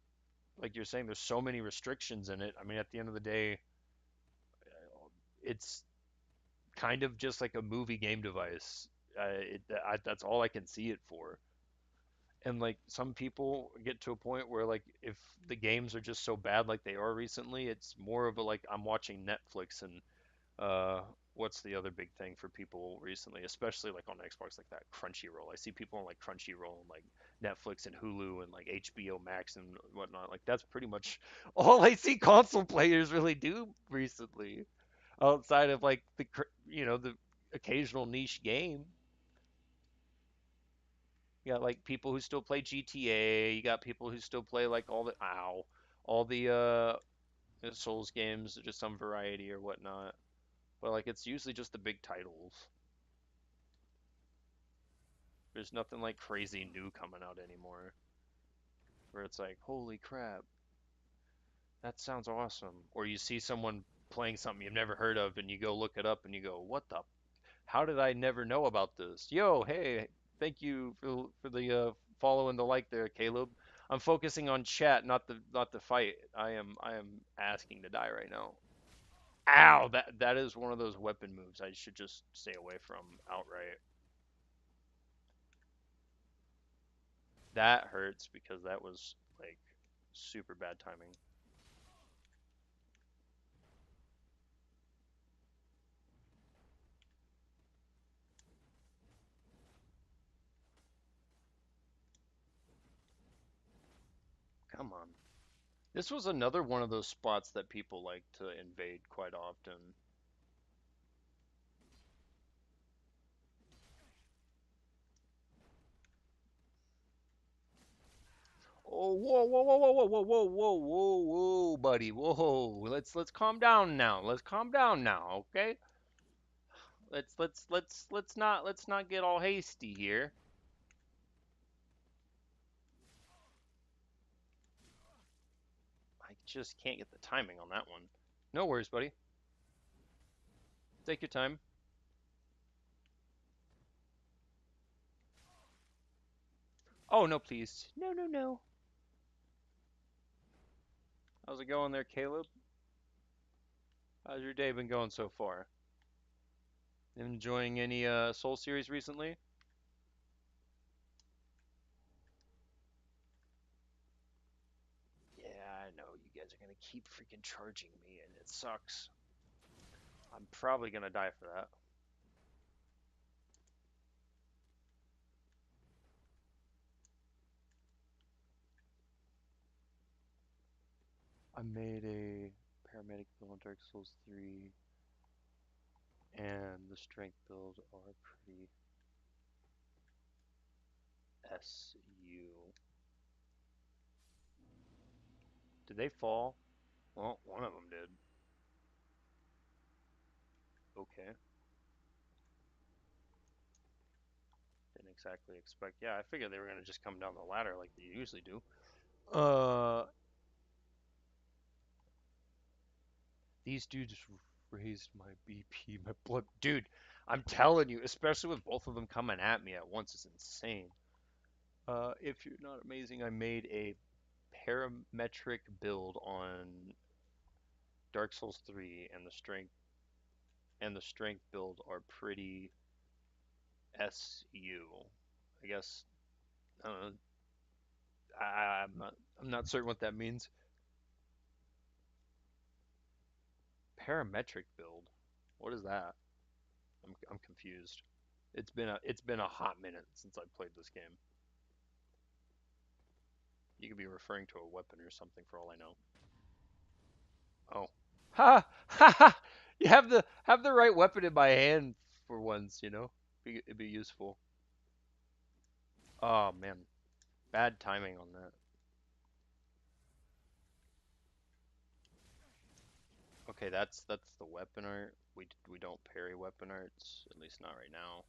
like you're saying there's so many restrictions in it. I mean, at the end of the day, it's kind of just like a movie game device. That's all I can see it for. And like some people get to a point where like if the games are just so bad like they are recently, it's more of a like I'm watching Netflix and uh what's the other big thing for people recently, especially like on Xbox like that Crunchyroll. I see people on like Crunchyroll and like Netflix and Hulu and like HBO Max and whatnot. Like that's pretty much all I see console players really do recently, outside of like the occasional niche game. You got like people who still play GTA. You got people who still play like all the Souls games, just some variety or whatnot. But like it's usually just the big titles. There's nothing like crazy new coming out anymore. Where it's like, holy crap, that sounds awesome. Or you see someone playing something you've never heard of, and you go look it up, and you go, what the how did I never know about this? Yo, hey, thank you for the follow and the like there, Caleb. I'm focusing on chat, not the fight. I am asking to die right now. Ow, that is one of those weapon moves I should just stay away from outright. That hurts because that was like super bad timing. Come on. This was another one of those spots that people like to invade quite often. Oh, whoa, whoa, whoa, whoa, whoa, whoa, whoa, whoa, whoa, whoa, buddy, whoa. Let's calm down now. Let's calm down now, okay? Let's not get all hasty here. I just can't get the timing on that one. No worries, buddy. Take your time. Oh no, please. No, no, no. How's it going there, Caleb? How's your day been going so far? Enjoying any Soul series recently? Yeah, I know you guys are gonna keep freaking charging me, and it sucks. I'm probably gonna die for that. I made a paramedic build on Dark Souls 3, and the strength build are pretty SU. Did they fall? Well, one of them did. Okay. Didn't exactly expect. Yeah, I figured they were gonna just come down the ladder like they usually do. These dudes raised my BP, my blood. Dude, I'm telling you, especially with both of them coming at me at once, it's insane. If you're not amazing, I made a parametric build on Dark Souls 3, and the strength build are pretty SU. I guess I don't know. I'm not certain what that means. Parametric build. What is that? I'm confused. It's been a hot minute since I played this game. You could be referring to a weapon or something for all I know. Oh. Ha ha ha! You have the right weapon in my hand for once, you know? It'd be useful. Oh man. Bad timing on that. Okay, that's the weapon art. We don't parry weapon arts, at least not right now.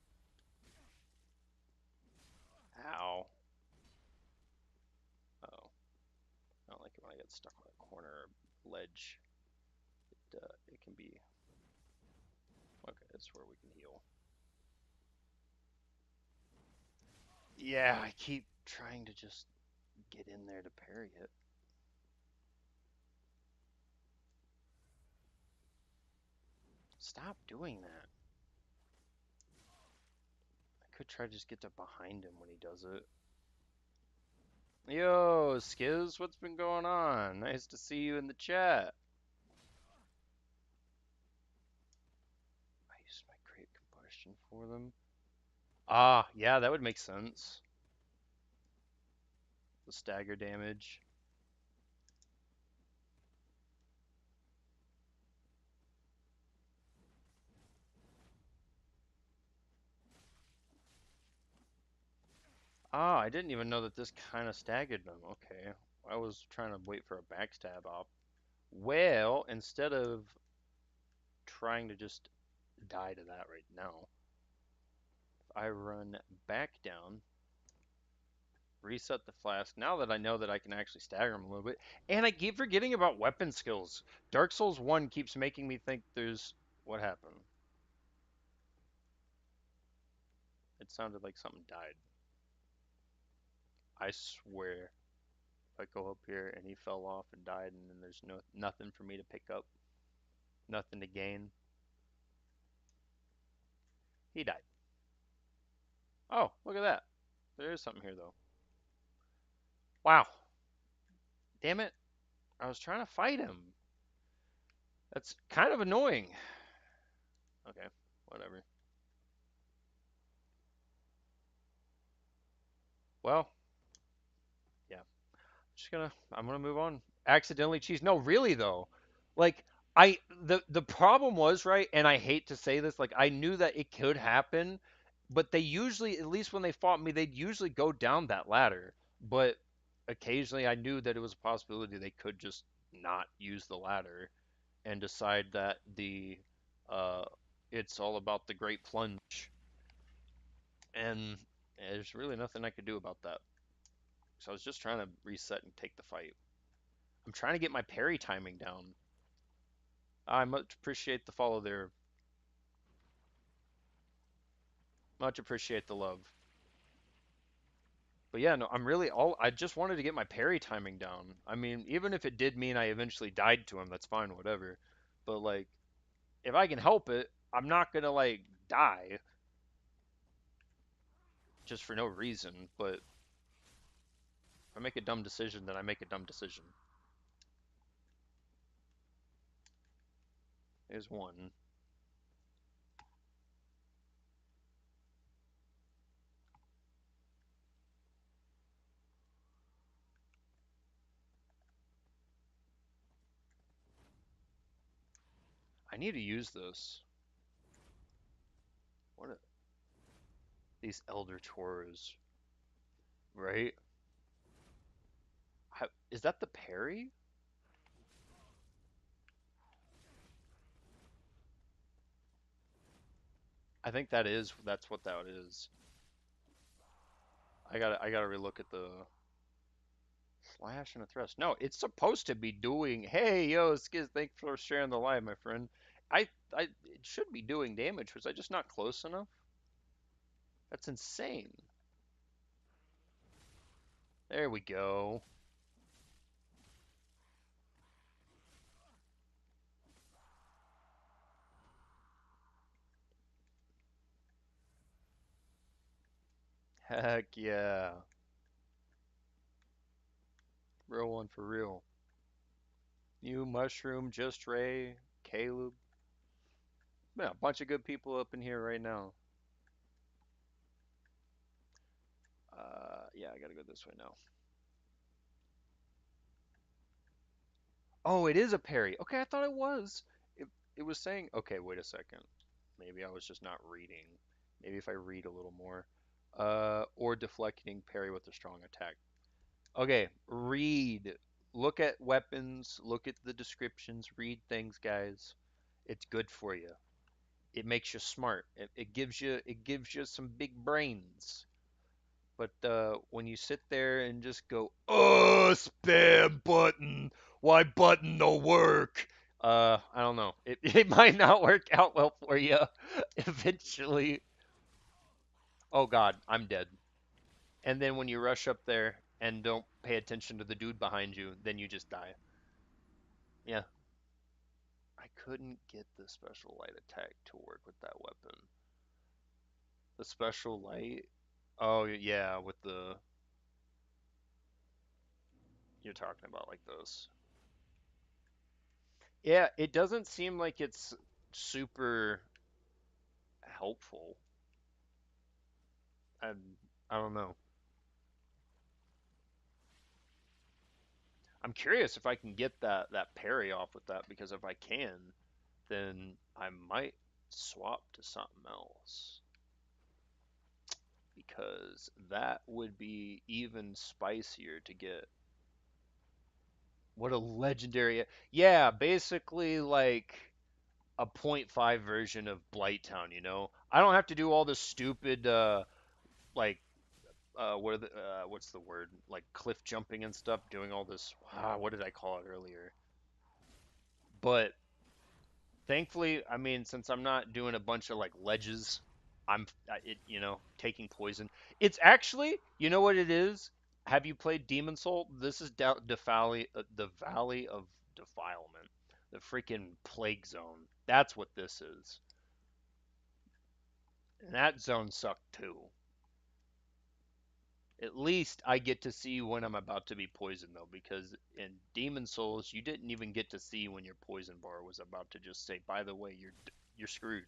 Ow. Oh. I don't like it when I get stuck on a corner or ledge. It can be. Okay, that's where we can heal. Yeah, I keep trying to just get in there to parry it. Stop doing that. I could try to just get to behind him when he does it. Yo, Skiz, what's been going on? Nice to see you in the chat. I used my great combustion for them. Ah, yeah, that would make sense. The stagger damage. Ah, I didn't even know that this kind of staggered them. Okay. I was trying to wait for a backstab op. Well, instead of trying to just die to that right now, if I run back down, reset the flask, now that I know that I can actually stagger him a little bit, and I keep forgetting about weapon skills. Dark Souls 1 keeps making me think there's. What happened? It sounded like something died. I swear. If I go up here and he fell off and died, and then there's nothing for me to pick up, nothing to gain. He died. Oh, look at that. There is something here though. Wow. Damn it. I was trying to fight him. That's kind of annoying. Okay, whatever. Well, yeah. I'm gonna move on. Accidentally cheese. No, really though. Like the problem was, right, and I hate to say this, like I knew that it could happen, but they usually, at least when they fought me, they'd usually go down that ladder. But occasionally I knew that it was a possibility they could just not use the ladder and decide that the uh it's all about the great plunge. And there's really nothing I could do about that. So I was just trying to reset and take the fight. I'm trying to get my parry timing down. I much appreciate the follow there. Much appreciate the love. But yeah, no, I just wanted to get my parry timing down. I mean, even if it did mean I eventually died to him, that's fine, whatever. But like, if I can help it, I'm not gonna like die just for no reason. But if I make a dumb decision, then I make a dumb decision. There's one. I need to use this. What are these elder chores, right? Is that the parry? I think that's what that is. I gotta relook at the slash and a thrust. No, it's supposed to be doing. Hey, yo, Skiz, thanks for sharing the live, my friend. It should be doing damage. Was I just not close enough? That's insane. There we go. Heck yeah. Real one for real. You, Mushroom, Just Ray, Caleb. Yeah, a bunch of good people up in here right now. Yeah, I gotta go this way now. Oh, it is a parry. Okay, I thought it was. It was saying. Okay, wait a second. Maybe I was just not reading. Maybe if I read a little more. Or deflecting parry with a strong attack. Okay, read. Look at weapons. Look at the descriptions. Read things, guys. It's good for you. It makes you smart. It gives you some big brains. But when you sit there and just go, oh, spam button, why button no work? I don't know. It might not work out well for you eventually. Oh God, I'm dead. And then when you rush up there and don't pay attention to the dude behind you, then you just die. Yeah, I couldn't get the special light attack to work with that weapon. The special light. Oh yeah, with the you're talking about like those. Yeah, it doesn't seem like it's super helpful. I, I don't know. I'm curious if I can get that parry off with that because if I can, then I might swap to something else because that would be even spicier to get. What a legendary. Yeah, basically like a point 0.5 version of Blighttown, you know? I don't have to do all this stupid like what's the word, like cliff jumping and stuff, doing all this, what did I call it earlier? But thankfully, I mean, since I'm not doing a bunch of like ledges, taking poison. It's actually, you know what it is? Have you played Demon Soul? This is the Valley of Defilement, the freaking plague zone. That's what this is. And that zone sucked too. At least I get to see when I'm about to be poisoned, though, because in Demon Souls, you didn't even get to see when your poison bar was about to just say, "By the way, you're screwed."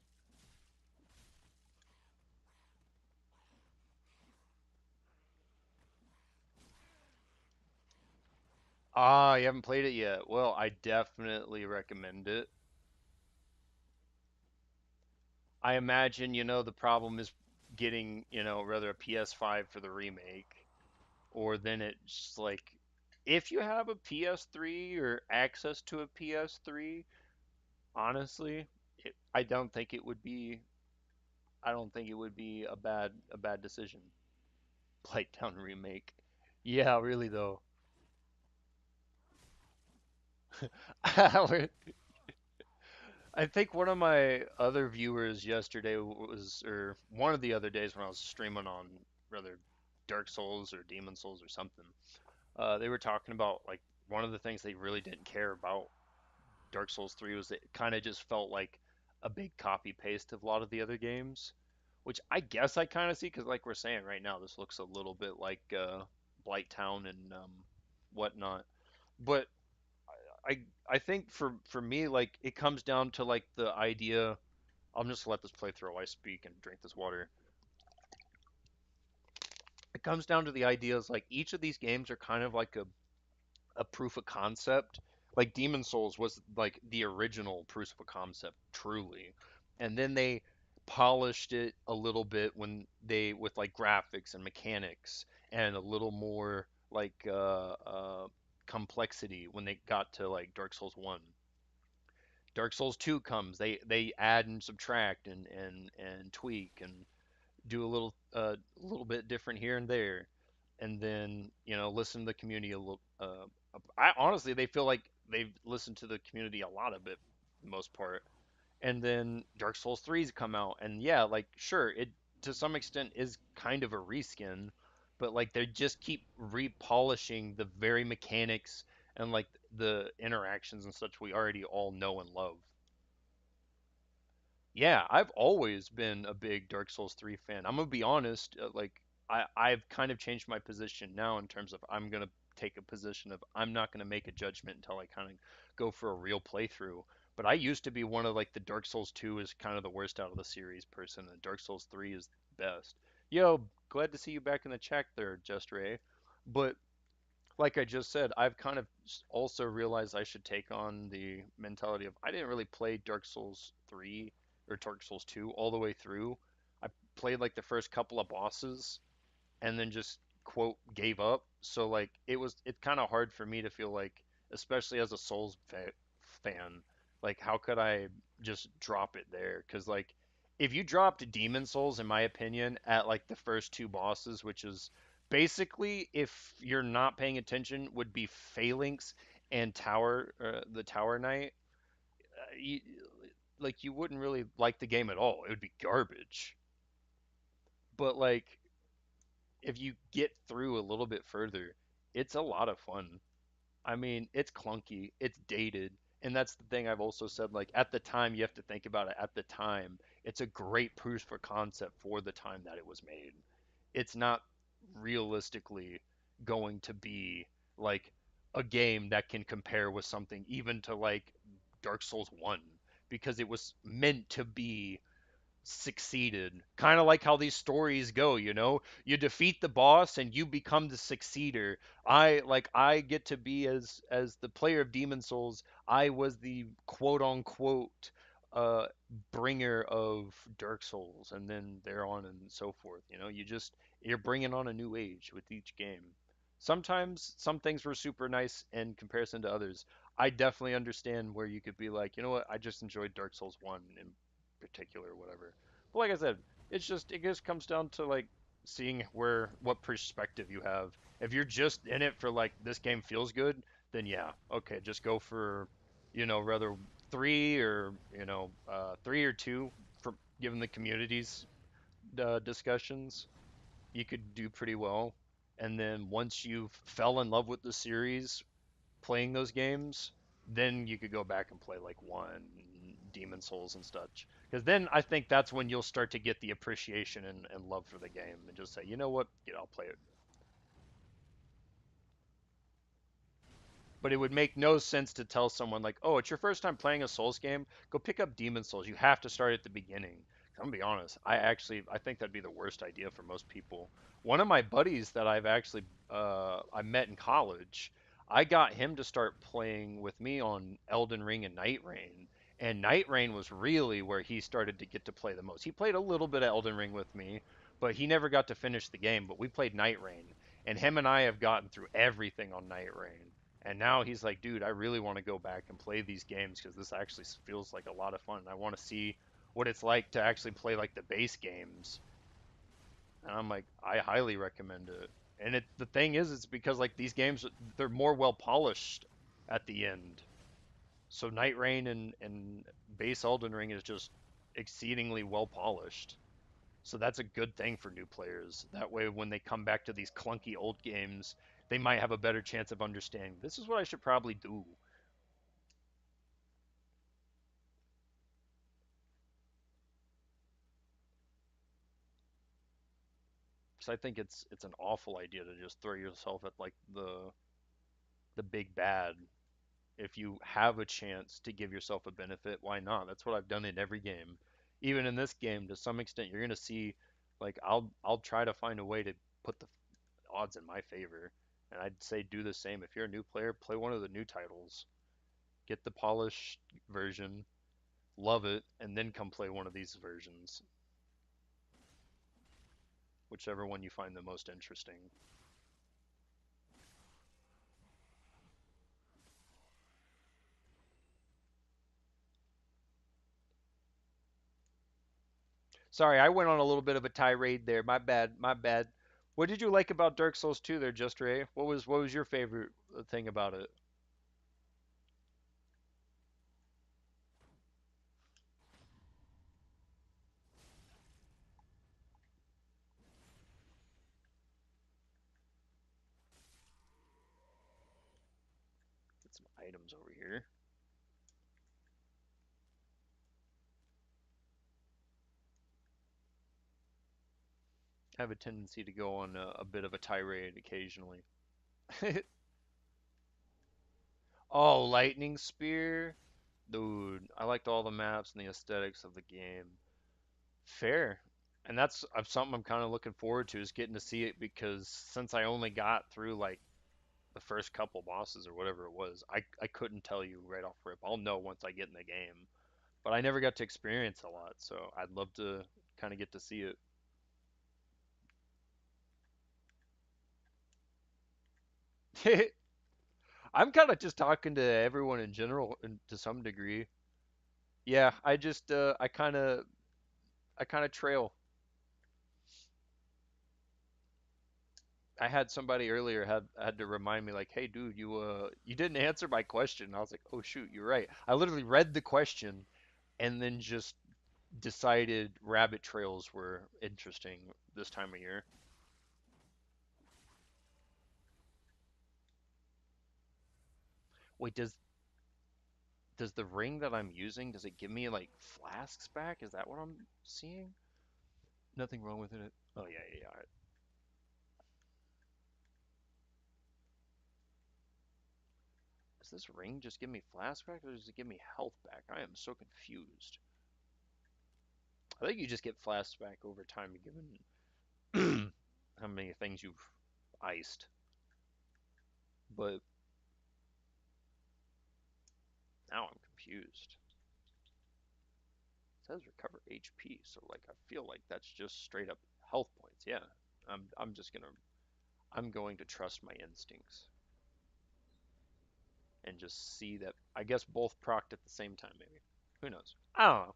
Ah, you haven't played it yet. Well, I definitely recommend it. I imagine, the problem is getting, rather a PS5 for the remake, or then it's like, if you have a PS3 or access to a PS3, honestly, I don't think it would be I don't think it would be a bad decision. Blighttown remake. Yeah, really though. I think one of my other viewers yesterday was, or one of the other days when I was streaming on rather Dark Souls or Demon Souls or something, they were talking about like one of the things they really didn't care about Dark Souls 3 was it kind of just felt like a big copy paste of a lot of the other games, which I guess I kind of see because, like we're saying right now, this looks a little bit like Blight Town and whatnot. But I think for me, like it comes down to like the idea. I'm just let this play through while I speak and drink this water. It comes down to the ideas like each of these games are kind of like a proof of concept. Like Demon Souls was like the original proof of concept, truly, and then they polished it a little bit when they with like graphics and mechanics and a little more like complexity when they got to like Dark Souls 1. Dark Souls 2 comes, they add and subtract and tweak and do a little bit different here and there, and then listen to the community a little. I honestly they feel like they've listened to the community a lot of it, for the most part. And then Dark Souls 3's come out, and yeah, like sure, it to some extent is kind of a reskin, but like they just keep repolishing the very mechanics and like the interactions and such we already all know and love. Yeah, I've always been a big Dark Souls 3 fan. I'm gonna be honest, like I've kind of changed my position now in terms of I'm gonna take a position of I'm not gonna make a judgment until I kind of go for a real playthrough. But I used to be one of like the Dark Souls 2 is kind of the worst out of the series person, and Dark Souls 3 is the best. Yo, glad to see you back in the chat there, Just Ray. But like I just said, I've kind of also realized I should take on the mentality of I didn't really play Dark Souls 3 or Dark Souls 2 all the way through. I played like the first couple of bosses and then just quote gave up. So like it's kind of hard for me to feel like, especially as a fan, like how could I just drop it there? Because like if you dropped Demon Souls, in my opinion, at like the first two bosses, which is basically if you're not paying attention, would be Phalanx and the Tower Knight. You, like you wouldn't really like the game at all. It would be garbage. But like if you get through a little bit further, it's a lot of fun. I mean, it's clunky, it's dated, and that's the thing I've also said. Like at the time, you have to think about it. At the time, it's a great proof for concept for the time that it was made. It's not realistically going to be like a game that can compare with something even to like Dark Souls 1 because it was meant to be succeeded. Kind of like how these stories go, you know? You defeat the boss and you become the succeeder. I get to be as the player of Demon Souls, I was the quote unquote uh bringer of Dark Souls and then there on and so forth, you know? You're bringing on a new age with each game. Sometimes some things were super nice in comparison to others. I definitely understand where you could be like, you know what, I just enjoyed Dark Souls 1 in particular, whatever. But like I said, it just comes down to like seeing what perspective you have. If you're just in it for like this game feels good, then yeah, okay, just go for rather three or two for given the community's discussions, you could do pretty well. And then once you fell in love with the series, playing those games, then you could go back and play like one Demon Souls and such. Because then I think that's when you'll start to get the appreciation and love for the game and just say, you know what, I'll play it. But it would make no sense to tell someone like, "Oh, it's your first time playing a Souls game. Go pick up Demon Souls. You have to start at the beginning." I'm gonna be honest. I think that'd be the worst idea for most people. One of my buddies that I met in college, I got him to start playing with me on Elden Ring and Night Rain. And Night Rain was really where he started to get to play the most. He played a little bit of Elden Ring with me, but he never got to finish the game. But we played Night Rain, and him and I have gotten through everything on Night Rain. And now he's like, dude, I really want to go back and play these games because this actually feels like a lot of fun. I want to see what it's like to actually play like the base games. And I'm like, I highly recommend it. And the thing is, it's because like these games, they're more well polished at the end. So Night Rain and base Elden Ring is just exceedingly well polished. So that's a good thing for new players. That way, when they come back to these clunky old games, they might have a better chance of understanding this is what I should probably do. Because I think it's an awful idea to just throw yourself at like the big bad. If you have a chance to give yourself a benefit, why not? That's what I've done in every game. Even in this game, to some extent, you're gonna see, like I'll try to find a way to put the odds in my favor. And I'd say do the same. If you're a new player, play one of the new titles. Get the polished version, love it, and then come play one of these versions, whichever one you find the most interesting. Sorry, I went on a little bit of a tirade there. My bad, my bad. What did you like about Dark Souls 2 there, Just Ray? What was your favorite thing about it? Get some items over here. I have a tendency to go on a bit of a tirade occasionally. Oh, Lightning Spear? Dude, I liked all the maps and the aesthetics of the game. Fair. And that's something I'm kind of looking forward to is getting to see it because since I only got through like the first couple bosses or whatever it was, I couldn't tell you right off rip. I'll know once I get in the game. But I never got to experience a lot, so I'd love to kind of get to see it. I'm kind of just talking to everyone in general and to some degree. Yeah, I kind of trail. I had somebody earlier had to remind me like, "Hey dude, you didn't answer my question." And I was like, "Oh shoot, you're right." I literally read the question and then just decided rabbit trails were interesting this time of year. Wait, does the ring that I'm using, does it give me like flasks back? Is that what I'm seeing? Nothing wrong with it. Oh yeah, yeah, yeah. Does this ring just give me flasks back or does it give me health back? I am so confused. I think you just get flasks back over time given how many things you've iced. But now I'm confused. It says recover HP, so like I feel like that's just straight up health points. Yeah. I'm just gonna I'm going to trust my instincts and just see that I guess both procced at the same time maybe. Who knows? I don't know.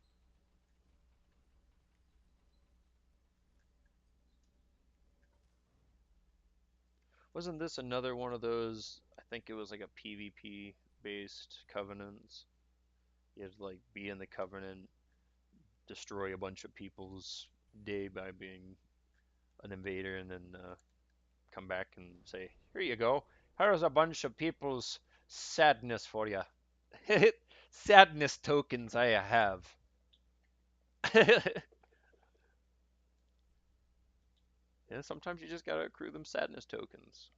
Wasn't this another one of those I think it was like a PvP based covenants? You had to like be in the covenant, destroy a bunch of people's day by being an invader and then come back and say, "Here you go. Here's a bunch of people's sadness for you. Sadness tokens I have." Yeah, sometimes you just gotta accrue them sadness tokens.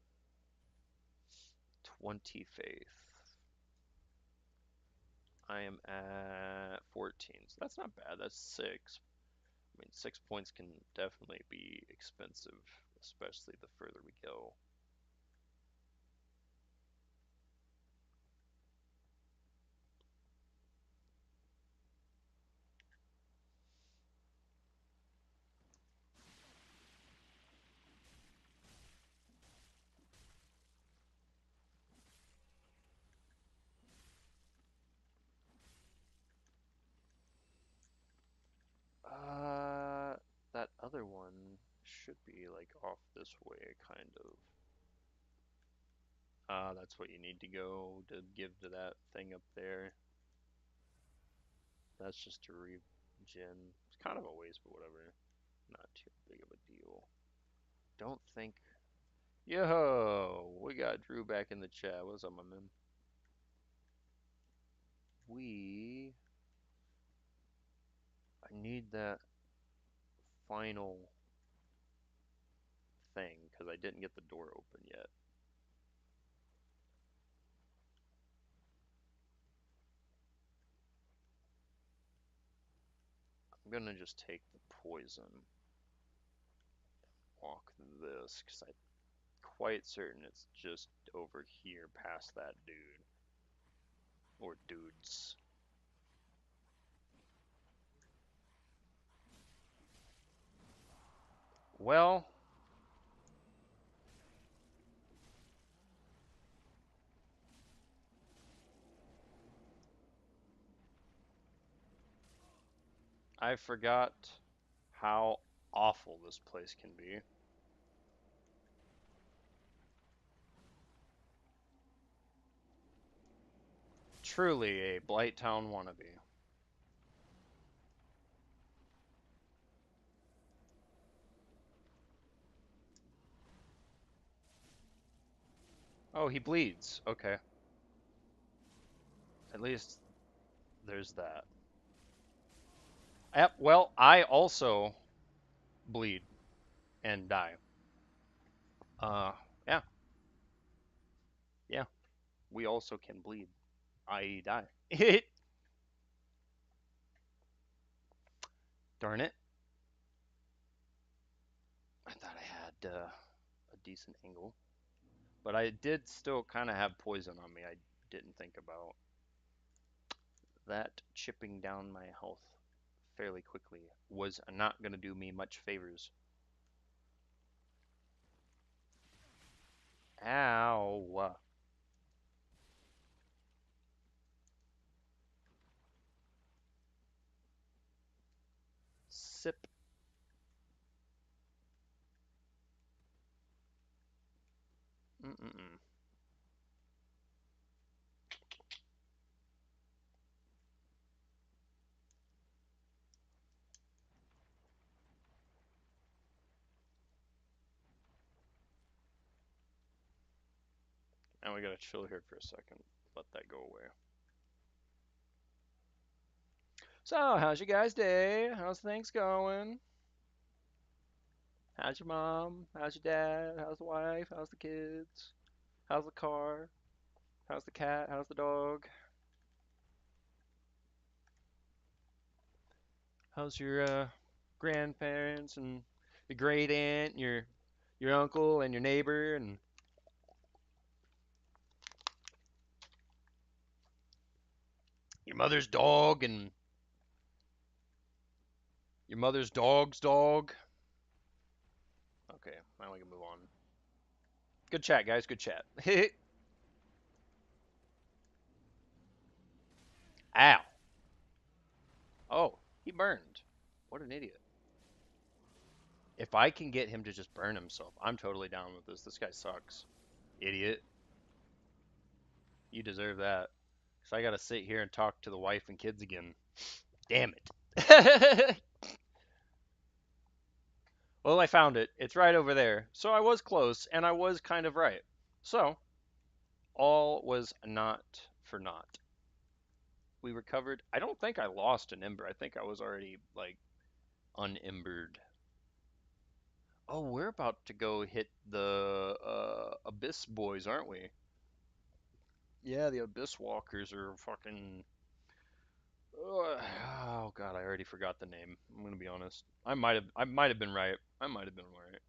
20 faith. I am at 14, so that's not bad. That's six. I mean, 6 points can definitely be expensive, especially the further we go. Uh, that other one should be like off this way, kind of. That's what you need to go to give to that thing up there. That's just to regen. It's kind of a waste, but whatever. Not too big of a deal. Don't think. Yo, we got Drew back in the chat. What's up, my man? I need that final thing because I didn't get the door open yet. I'm gonna just take the poison, walk this because I'm quite certain it's just over here past that dude. or dudes. Well, I forgot how awful this place can be. Truly a Blight Town wannabe. Oh, he bleeds. Okay. At least there's that. Yep, well, I also bleed and die. Uh, yeah, yeah. We also can bleed, i.e., die. Darn it. I thought I had a decent angle. But I did still kind of have poison on me. I didn't think about that chipping down my health fairly quickly was not going to do me much favors. Ow. Sip. Mm-mm-mm. And we gotta chill here for a second. Let that go away. So, how's your guys' day? How's things going? How's your mom? How's your dad? How's the wife? How's the kids? How's the car? How's the cat? How's the dog? How's your grandparents and your great aunt, and your uncle and your neighbor and your mother's dog and your mother's dog's dog? Okay, now we can move on. Good chat, guys. Good chat. Ow. Oh, he burned. What an idiot. If I can get him to just burn himself, I'm totally down with this. This guy sucks. Idiot. You deserve that. Because I gotta sit here and talk to the wife and kids again. Damn it. Well, I found it. It's right over there. So I was close, and I was kind of right. So, all was not for naught. We recovered. I don't think I lost an ember. I think I was already, like, unembered. Oh, we're about to go hit the Abyss boys, aren't we? Yeah, the Abyss Walkers are fucking. Oh God, I already forgot the name. I'm gonna be honest. I might have been right. I might have been right.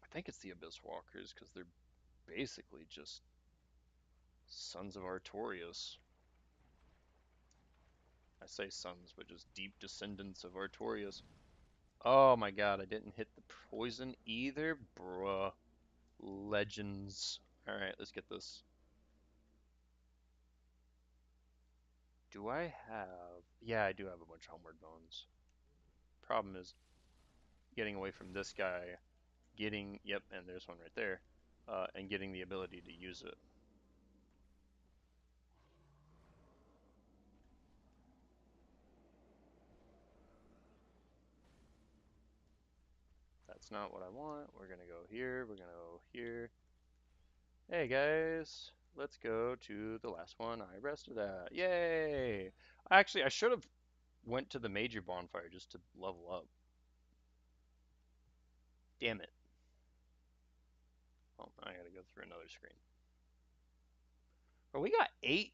I think it's the Abyss Walkers because they're basically just sons of Artorias. I say sons, but just deep descendants of Artorias. Oh my God, I didn't hit the poison either, bruh. Legends. All right, let's get this. Do I have? Yeah, I do have a bunch of homeward bones. Problem is getting away from this guy, getting, yep, and there's one right there, and getting the ability to use it. That's not what I want. We're gonna go here. We're gonna go here. Hey guys, let's go to the last one I rested at. Yay! Actually, I should have went to the major bonfire just to level up. Damn it. Oh, I gotta go through another screen. But we got 8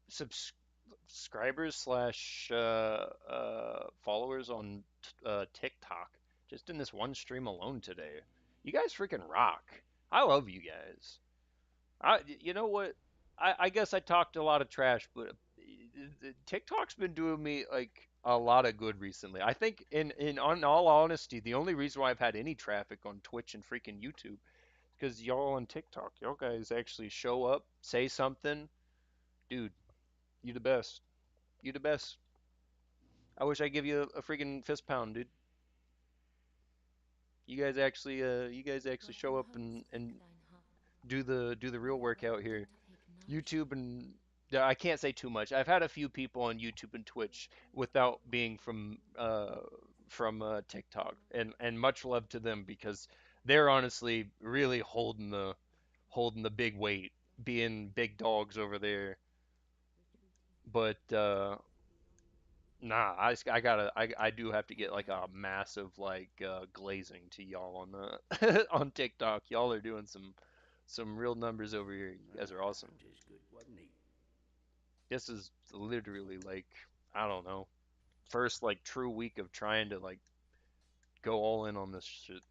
subscribers slash followers on TikTok just in this one stream alone today. You guys freaking rock. I love you guys. You know what? I guess I talked a lot of trash, but TikTok's been doing me like a lot of good recently. I think in on all honesty, the only reason why I've had any traffic on Twitch and freaking YouTube because y'all on TikTok, y'all guys actually show up, say something, dude. You the best. You the best. I wish I give you a freaking fist pound, dude. You guys actually show up and do the real work out here. YouTube and yeah, I can't say too much. I've had a few people on YouTube and Twitch without being from TikTok, and much love to them because they're honestly really holding the big weight, being big dogs over there. But nah, I gotta I do have to get like a massive like glazing to y'all on the on TikTok. Y'all are doing some real numbers over here. You guys are awesome. That is good, wasn't he? This is literally like I don't know, first like true week of trying to like go all in on this shit.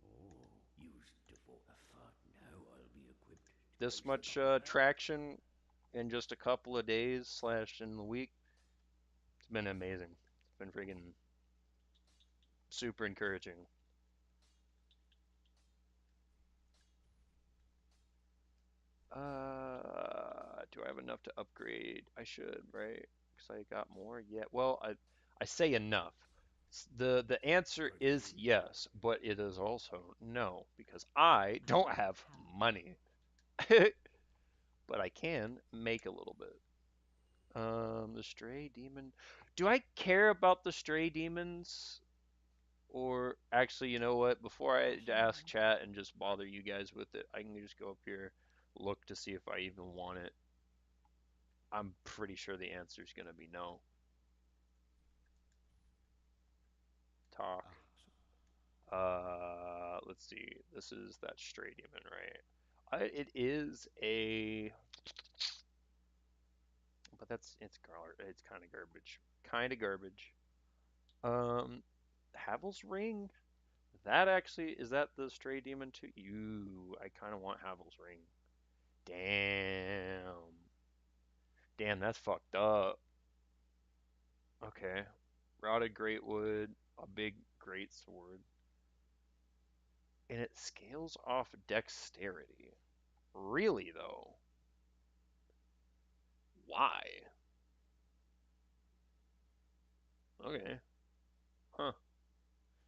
Oh, used to fought a fight. Now I'll be equipped to This face the much combat. traction in just a couple of days slash in the week. It's been amazing. It's been freaking super encouraging. Do I have enough to upgrade? I should, right? Because I got more. Yeah. Well, I say enough. The answer But is you, yes, but it is also no because I don't have money. But I can make a little bit. The stray demon. Do I care about the stray demons? Or actually, you know what? Before I ask chat and just bother you guys with it, I can just go up here, look to see if I even want it. I'm pretty sure the answer is going to be no. Talk. ah, Let's see. This is that stray demon, right? It is a, but it's kind of garbage. Kind of garbage. Um, Havel's ring. That actually is that the stray demon too? You, I kind of want Havel's ring. Damn. Damn, that's fucked up. Okay. Rotted greatwood, a big great sword, and it scales off dexterity. Really though? Why? Okay. Huh.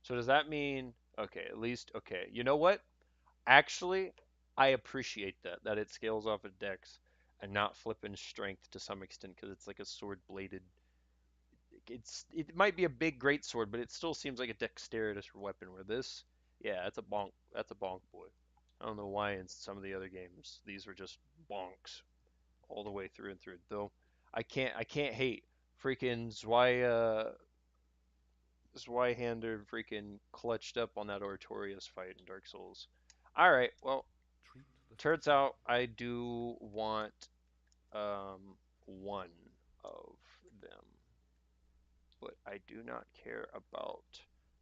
So does that mean okay, at least okay. You know what? Actually, I appreciate that it scales off of dex and not flipping strength to some extent because it's like a sword bladed. It might be a big great sword, but it still seems like a dexterous weapon. Where this, yeah, that's a bonk. That's a bonk boy. I don't know why in some of the other games these were just bonks all the way through and through. Though I can't hate freaking Zweihander freaking clutched up on that Artorias fight in Dark Souls. All right, well, treat the turns out I do want one of them, but I do not care about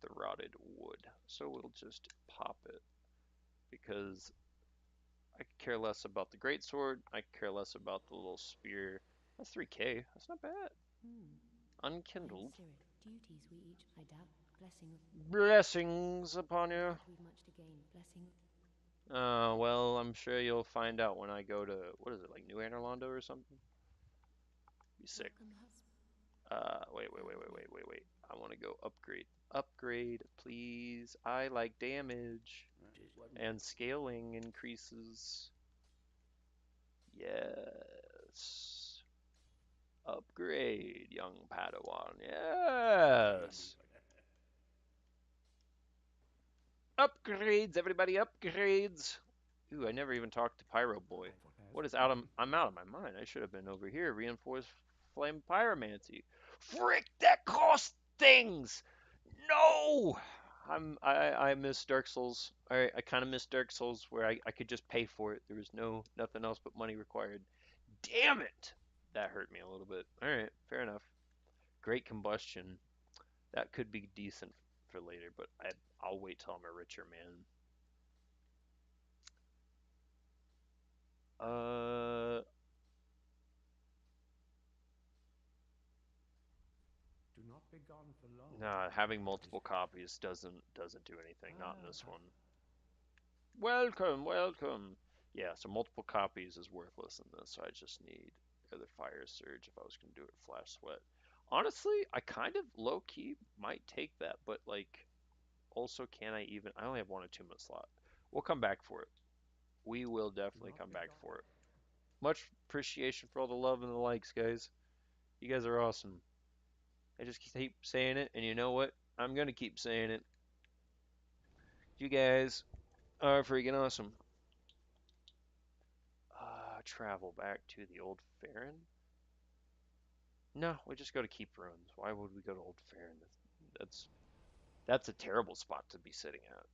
the rotted wood. So we'll just pop it because I care less about the greatsword. I care less about the little spear. That's 3K. That's not bad. Fine Unkindled. spirit, duties we each, I doubt. Blessing of. Blessings upon you. Doubt we've much to gain. Blessing. Well, I'm sure you'll find out when I go to what is it like New Anorlando or something. Be sick. Welcome, husband. Wait. I want to go upgrade. Upgrade, please. I like damage that is, wasn't he? and scaling increases. Yes. Upgrade, young Padawan. Really? Yes. Upgrades, everybody, upgrades. Ooh, I never even talked to Pyro Boy. What has What is out of? been? I'm out of my mind. I should have been over here. Reinforced flame pyromancy. Frick, that costs things. No. I miss Dark Souls. I kind of miss Dark Souls where I could just pay for it. There was nothing else but money required. Damn it. That hurt me a little bit. All right, fair enough. Great combustion. That could be decent for later, but I'll wait till I'm a richer man. Uh, Do not be gone for long. nah, having It is multiple copies doesn't do anything. Not in this ah, one. Welcome, welcome. Yeah, so multiple copies is worthless in this. So I just need either fire surge if I was gonna do it flash sweat. Honestly, I kind of low key might take that, but like also can I even? I only have 1 or 2 minute slot. We'll come back for it. We will do definitely not come be back gone. for it. Much appreciation for all the love and the likes, guys. You guys are awesome. I just keep saying it, and you know what? I'm gonna keep saying it. You guys are freaking awesome. Travel back to the old Farron? No, we just go to Keep Ruins. Why would we go to Old Farron? That's that's a terrible spot to be sitting at.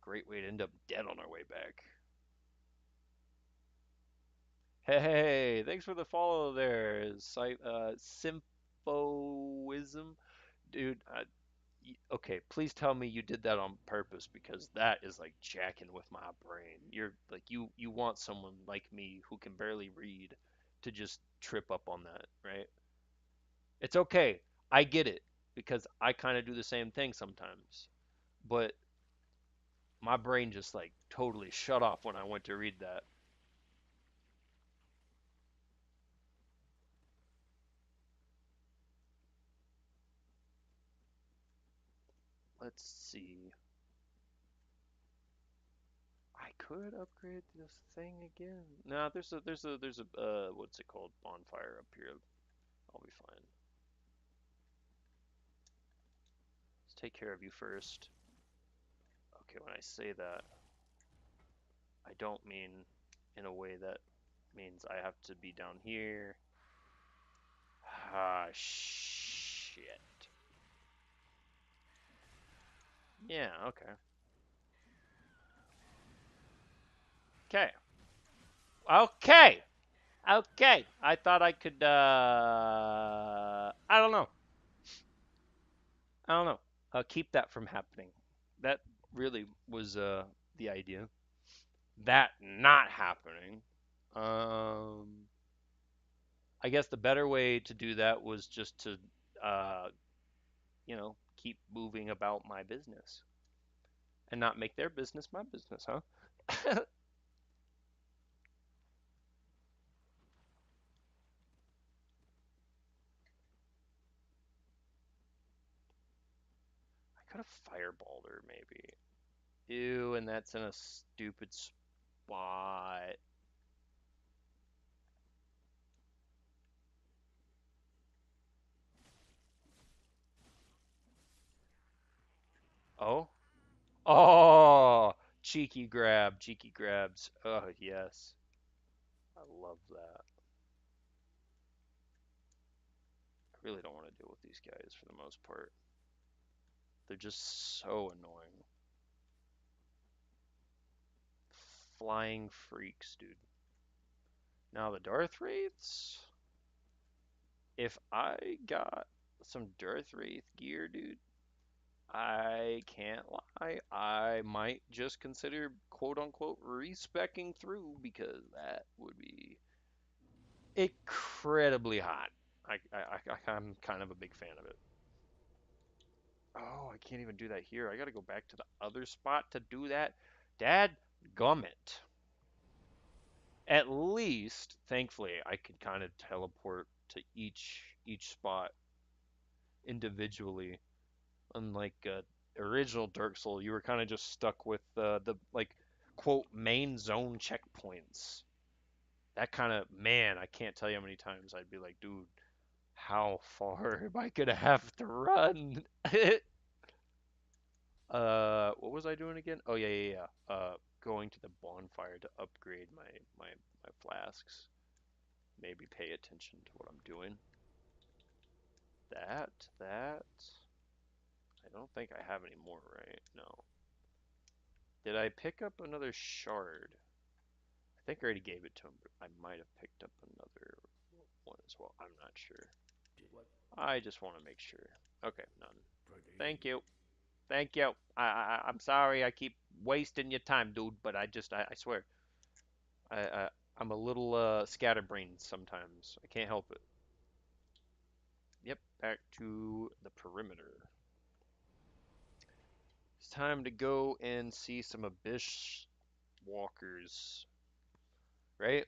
Great way to end up dead on our way back. Hey, thanks for the follow there, Symphoism. Dude, okay, please tell me you did that on purpose because that is like jacking with my brain. You're like you want someone like me who can barely read to just trip up on that, right? It's okay. I get it because I kind of do the same thing sometimes. But my brain just like totally shut off when I went to read that. Let's see. I could upgrade this thing again. Nah, there's a what's it called? Bonfire up here. I'll be fine. Let's take care of you first. Okay, when I say that, I don't mean in a way that means I have to be down here. Ah, shit. Yeah, okay. Okay. Okay. Okay. I thought I could, I don't know. I don't know. Keep that from happening. That really was, the idea. That not happening. Um, I guess the better way to do that was just to, uh, keep moving about my business and not make their business my business, huh? I could have fireballed her maybe. Ew, and that's in a stupid spot. Oh, oh, cheeky grab, cheeky grabs. Oh yes, I love that. I really don't want to deal with these guys for the most part. They're just so annoying. Flying freaks, dude. Now the Darth Wraiths. If I got some Darth Wraith gear, dude, I can't lie. I might just consider quote unquote respecking through because that would be incredibly hot. I'm kind of a big fan of it. Oh, I can't even do that here. I gotta go back to the other spot to do that. Dad gummit. At least, thankfully, I could kind of teleport to each spot individually. Unlike original Dark Soul, you were kind of just stuck with the like quote main zone checkpoints. That kind of man, I can't tell you how many times I'd be like, dude, how far am I gonna have to run? What was I doing again? Oh yeah. Going to the bonfire to upgrade my flasks. Maybe pay attention to what I'm doing. That. I don't think I have any more, right? No. Did I pick up another shard? I think I already gave it to him, but I might have picked up another one as well. I'm not sure. What I just want to make sure. Okay, none. prevail? Thank you. Thank you. I'm sorry I keep wasting your time, dude, but I swear. I'm a little scatterbrained sometimes. I can't help it. Yep, back to the perimeter. It's time to go and see some abyss walkers, right?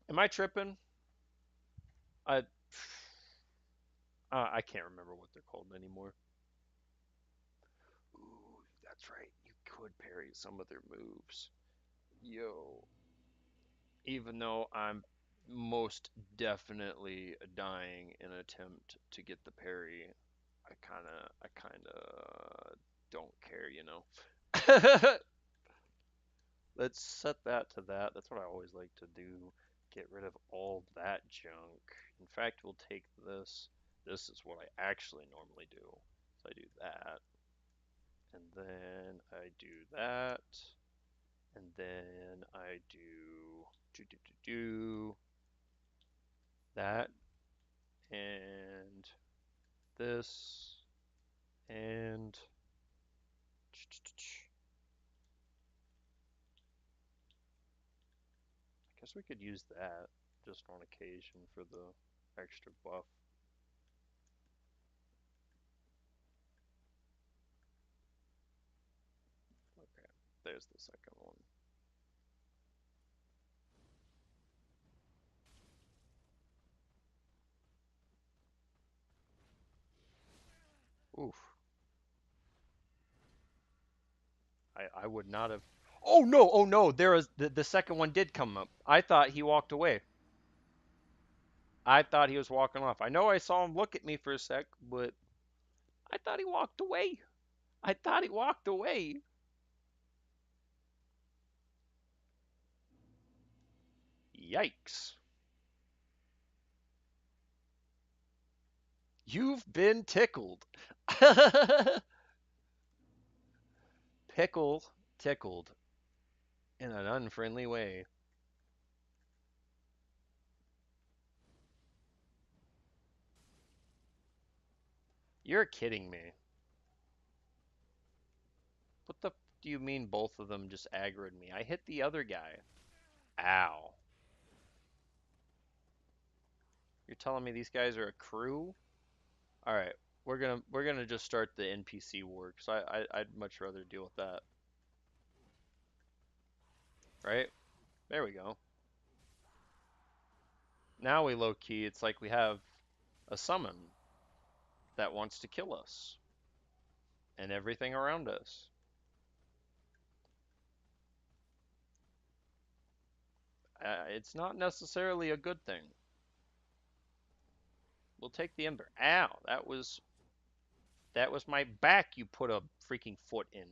Am I tripping? I I can't remember what they're called anymore. Ooh, that's right. You could parry some of their moves. Yo, even though I'm most definitely dying in an attempt to get the parry, I kinda don't care, you know. Let's set that to that. That's what I always like to do. Get rid of all that junk. In fact, we'll take this. This is what I actually normally do. So I do that, and then I do that, and then I do that, and this, and I guess we could use that just on occasion for the extra buff. Okay, there's the second one. Oof. I would not have. Oh no! Oh no! There is the second one did come up. I thought he walked away. I thought he was walking off. I know I saw him look at me for a sec, but I thought he walked away. I thought he walked away. Yikes. You've been tickled. Pickle tickled in an unfriendly way. You're kidding me. What the do you mean both of them just aggroed me? I hit the other guy. Ow. You're telling me these guys are a crew? All right, we're gonna just start the NPC war because I'd much rather deal with that. Right? There we go. Now we low key. It's like we have a summon that wants to kill us and everything around us. It's not necessarily a good thing. We'll take the ember. Ow! That was my back. You put a freaking foot in.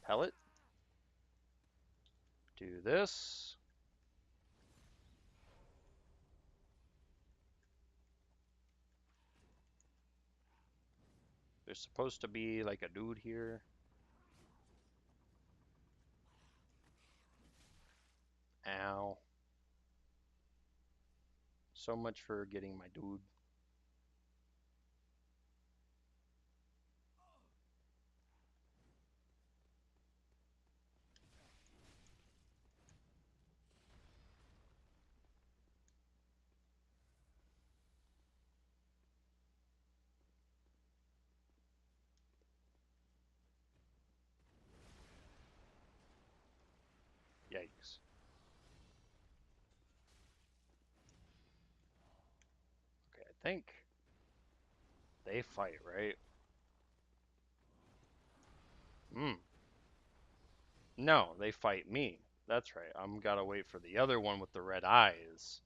Pellet. Do this. There's supposed to be like a dude here. Ow. So much for getting my dude. Yikes. Okay, I think they fight, right? Hmm. No, they fight me. That's right. I'm gotta wait for the other one with the red eyes.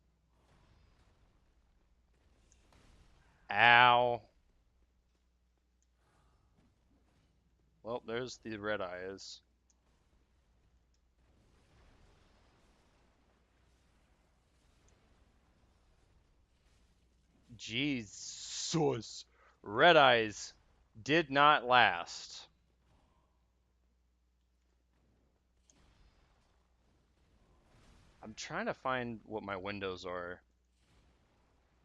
Ow. Well, there's the red eyes. Jesus. Red eyes did not last. I'm trying to find what my windows are.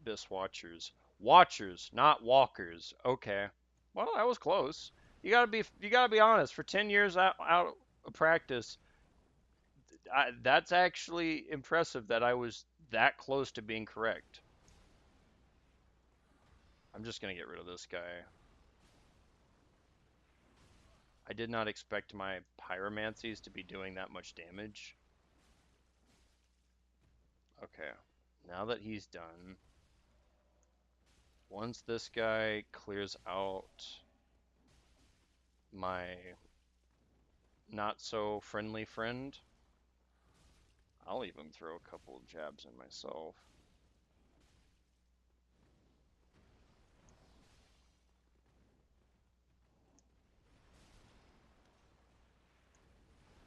Abyss Watchers. Watchers, not walkers. Okay. Well, that was close. You gotta be honest. For 10 years out of practice, that's actually impressive that I was that close to being correct. I'm just gonna get rid of this guy. I did not expect my pyromancies to be doing that much damage. Okay. Now that he's done, once this guy clears out my not so friendly friend, I'll even throw a couple of jabs in myself.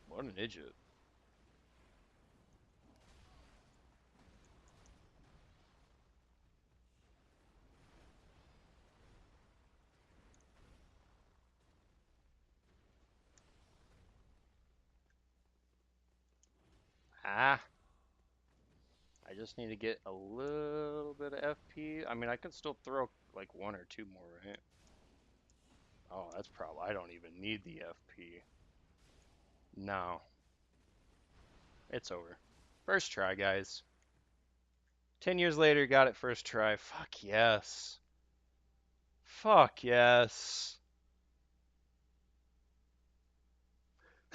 What an idiot. Ah, I just need to get a little bit of FP. I mean, I can still throw like one or two more, right? Oh, that's probably, I don't even need the FP. No, it's over. First try, guys. 10 years later, got it first try. Fuck yes. Fuck yes.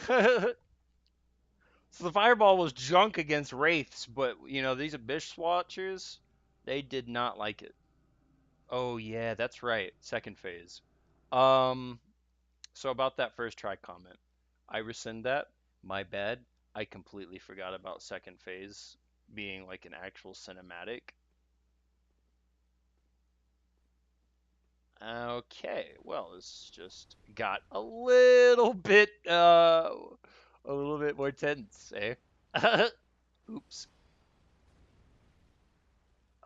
So the fireball was junk against wraiths, but these abyss watchers, they did not like it. Oh yeah, that's right. Second phase. Um, so about that first try comment, I rescind that. My bad. I completely forgot about second phase being like an actual cinematic. Okay, well, it's just got a little bit more tense, eh? Oops.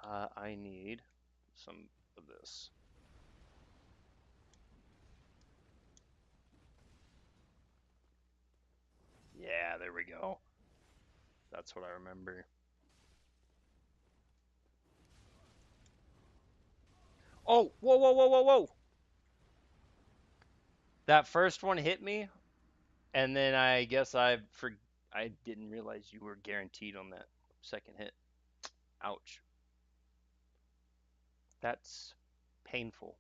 I need some of this. Yeah, there we go. That's what I remember. Oh, whoa, whoa, whoa, whoa, whoa! That first one hit me, and then I guess I didn't realize you were guaranteed on that second hit. Ouch. That's painful.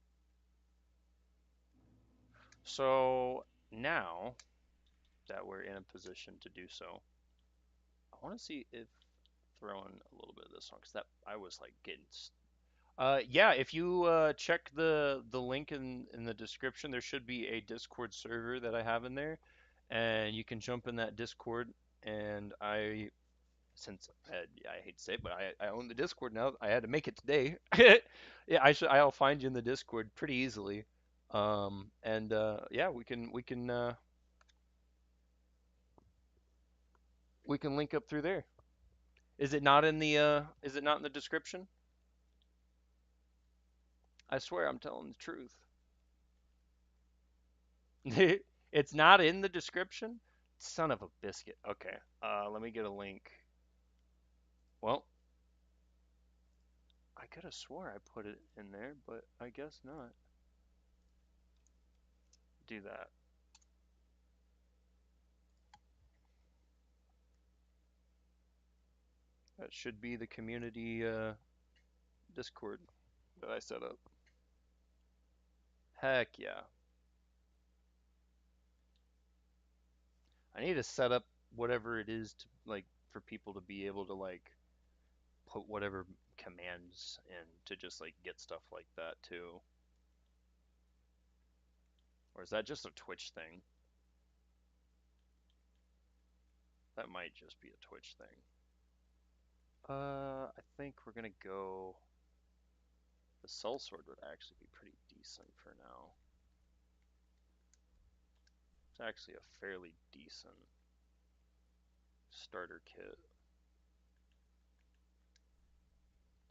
So now that we're in a position to do so, I want to see if throwing a little bit of this one, because that I was like getting. Yeah, if you check the link in the description, there should be a Discord server that I have in there, and you can jump in that Discord. And since I hate to say it, but I own the Discord now. I had to make it today. Yeah, I'll find you in the Discord pretty easily. And yeah, we can link up through there. Is it not in the description? I swear I'm telling the truth. It's not in the description? Son of a biscuit. Okay. Let me get a link. Well, I could have swore I put it in there, but I guess not. Do that. That should be the community Discord that I set up. Heck yeah. I need to set up whatever it is to like for people to be able to like put whatever commands in to just like get stuff like that too. Or is that just a Twitch thing? That might just be a Twitch thing. I think we're gonna go. The Soul Sword would actually be pretty decent for now. It's actually a fairly decent starter kit.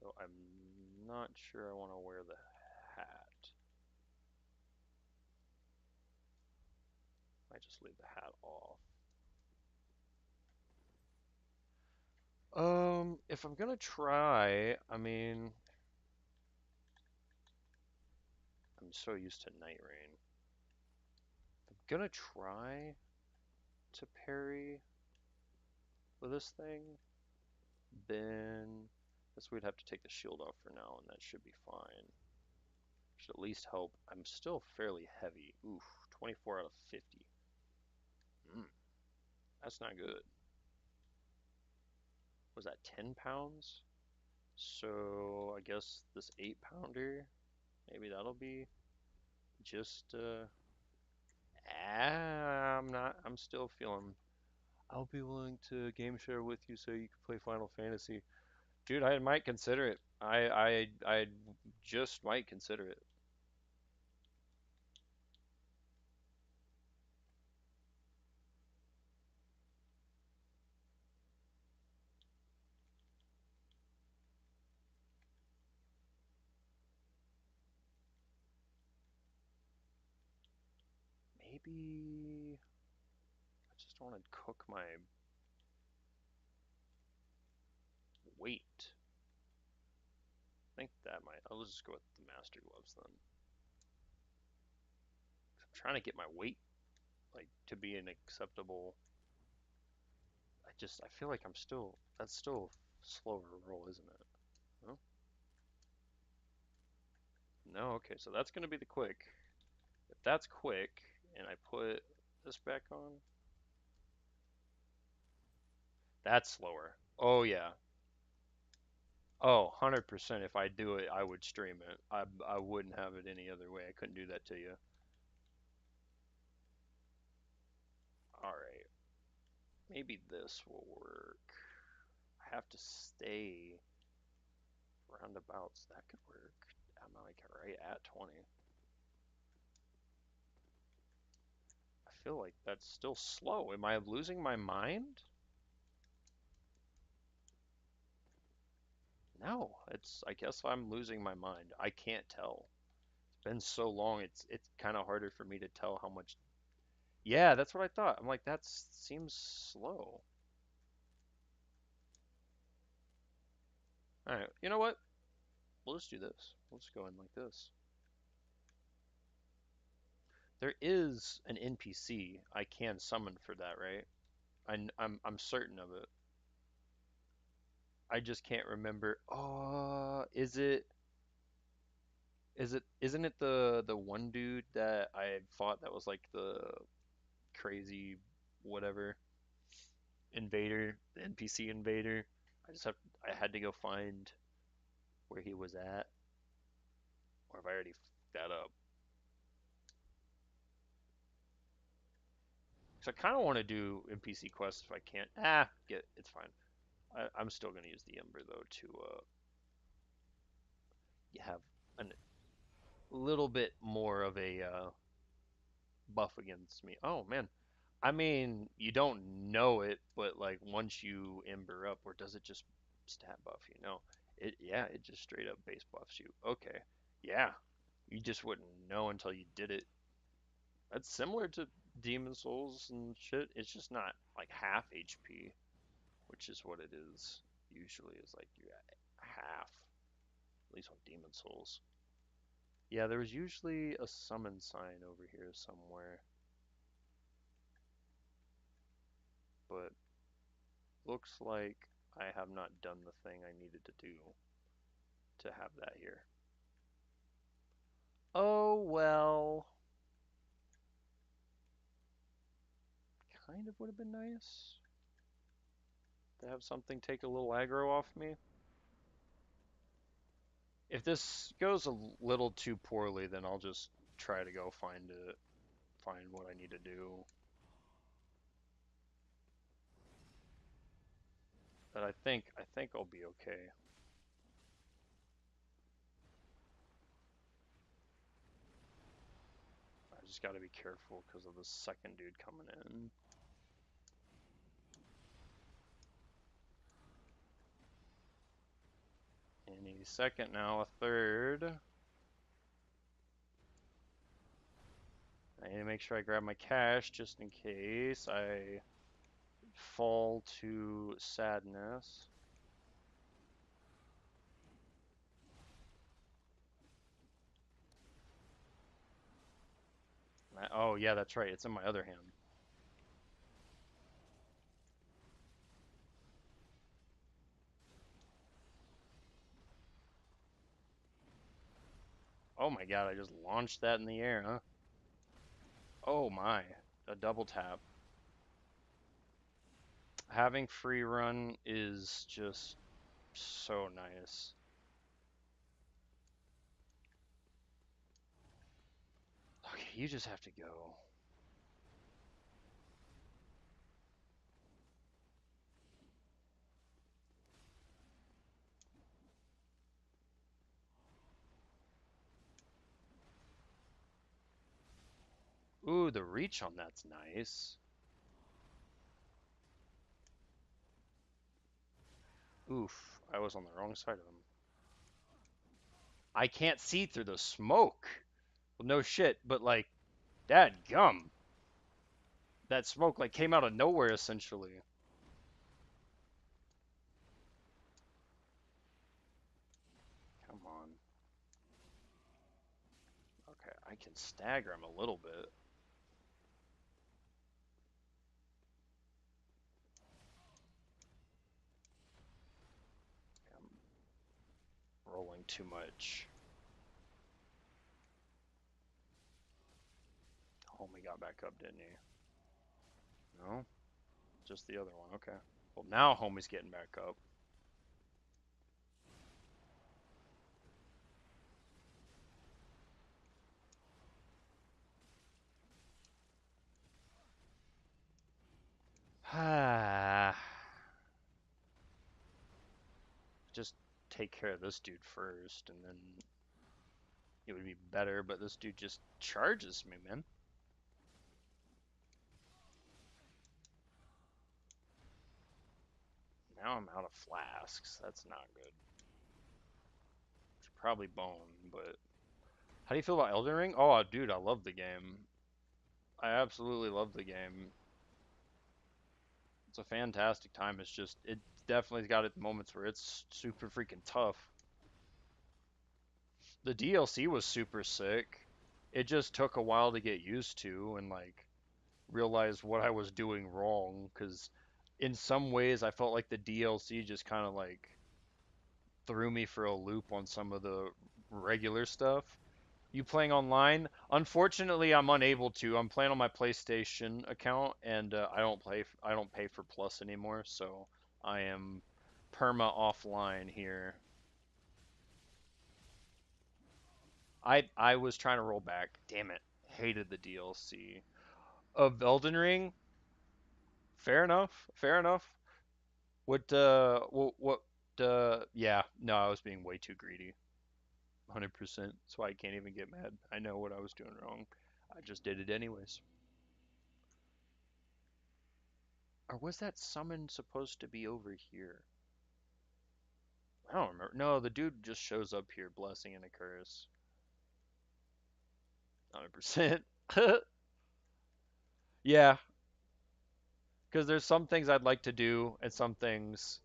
Though I'm not sure I want to wear the hat. Might just leave the hat off. If I'm gonna try, I mean, I'm so used to Night Rain. I'm gonna try to parry with this thing, then I guess we'd have to take the shield off for now, and that should be fine. Should at least help. I'm still fairly heavy. Oof, 24 out of 50. That's not good. Was that 10 pounds? So I guess this 8-pounder, maybe that'll be just, I'm still feeling, I'll be willing to game share with you so you can play Final Fantasy. Dude, I might consider it. I just might consider it. Maybe I just want to cook my weight. I think that might. I'll just go with the Master Gloves then. I'm trying to get my weight like to be an acceptable. I feel like I'm still. That's still a slower roll, isn't it? No. No. Okay, so that's gonna be the quick. If that's quick, and I put this back on, that's slower. Oh yeah. Oh, 100%. If I do it, I would stream it. I wouldn't have it any other way. I couldn't do that to you. Alright. Maybe this will work. I have to stay roundabouts. That could work. I'm like right at 20. I feel like that's still slow. Am I losing my mind? No, I guess I'm losing my mind. I can't tell. It's been so long. It's kind of harder for me to tell how much. Yeah, that's what I thought. I'm like that seems slow. All right, you know what? We'll just do this. We'll just go in like this. There is an NPC I can summon for that, right? I'm certain of it. I just can't remember. Oh, isn't it the one dude that I fought that was like the crazy whatever invader, the NPC invader? I had to go find where he was at, or if I already fucked that up. So I kind of want to do NPC quests if I can't. It's fine. I'm still gonna use the Ember though to have a little bit more of a buff against me. Oh man, I mean you don't know it, but like once you Ember up, or does it just stat buff you? No, it just straight up base buffs you. Okay, yeah, you just wouldn't know until you did it. That's similar to Demon Souls and shit. It's just not like half HP, which is what it is usually. Is like you're at half, at least on Demon Souls. Yeah, there was usually a summon sign over here somewhere, but looks like I have not done the thing I needed to do to have that here. Oh well, kind of would have been nice to have something take a little aggro off me. If this goes a little too poorly, then I'll just try to go find what I need to do. But I think I'll be okay. I just got to be careful because of the second dude coming in. Any second now, a third. I need to make sure I grab my cash just in case I fall to sadness. Oh, yeah, that's right. It's in my other hand. Oh my god, I just launched that in the air, huh? Oh my, a double tap. Having free run is just so nice. Okay, you just have to go. Ooh, the reach on that's nice. Oof, I was on the wrong side of him. I can't see through the smoke. Well, no shit, but like, dad gum. That smoke like came out of nowhere essentially. Come on. Okay, I can stagger him a little bit. I'm rolling too much. Homie got back up, didn't he? No? Just the other one, okay. Well, now homie's getting back up. Just take care of this dude first, and then it would be better, but this dude just charges me, man. Now I'm out of flasks. That's not good. Should probably bone, but... How do you feel about Elden Ring? Oh, dude, I love the game. I absolutely love the game. It's a fantastic time. It's just, it definitely got its moments where it's super freaking tough. The DLC was super sick. It just took a while to get used to and like realize what I was doing wrong because in some ways I felt like the DLC just kind of like threw me for a loop on some of the regular stuff. You playing online? Unfortunately, I'm unable to. I'm playing on my PlayStation account, and I don't pay for Plus anymore, so I am perma offline here. I was trying to roll back. Damn it. Hated the DLC. Of Elden Ring, fair enough. Fair enough. Yeah, no, I was being way too greedy. 100%. That's why I can't even get mad. I know what I was doing wrong. I just did it anyways. Or was that summon supposed to be over here? I don't remember. No, the dude just shows up here, blessing and a curse. 100%. Yeah, because there's some things I'd like to do, and some things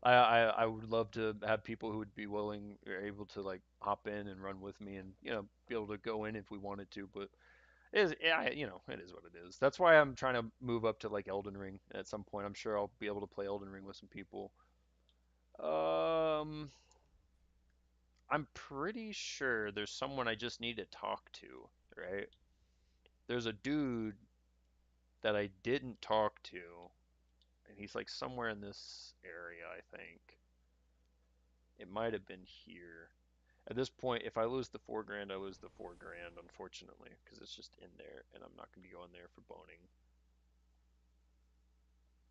I would love to have people who would be willing or able to like hop in and run with me and be able to go in if we wanted to. But it is yeah, it is what it is. That's why I'm trying to move up to like Elden Ring at some point. I'm sure I'll be able to play Elden Ring with some people. Um, I'm pretty sure there's someone I just need to talk to, right? There's a dude that I didn't talk to, and he's like somewhere in this area, I think. It might have been here. At this point, if I lose the 4 grand, I lose the 4 grand, unfortunately, because it's just in there, and I'm not going to be going there for boning.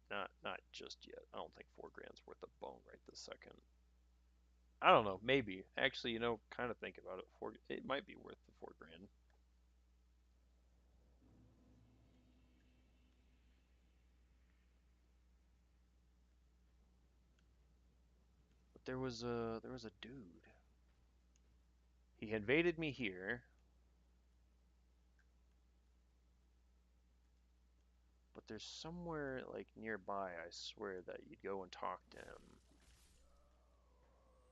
Not just yet. I don't think 4 grand's worth a bone right this second. I don't know. Maybe. Actually, kind of think about it. It might be worth the 4 grand. But there was a dude. He invaded me here, but there's somewhere like nearby. I swear that you'd go and talk to him,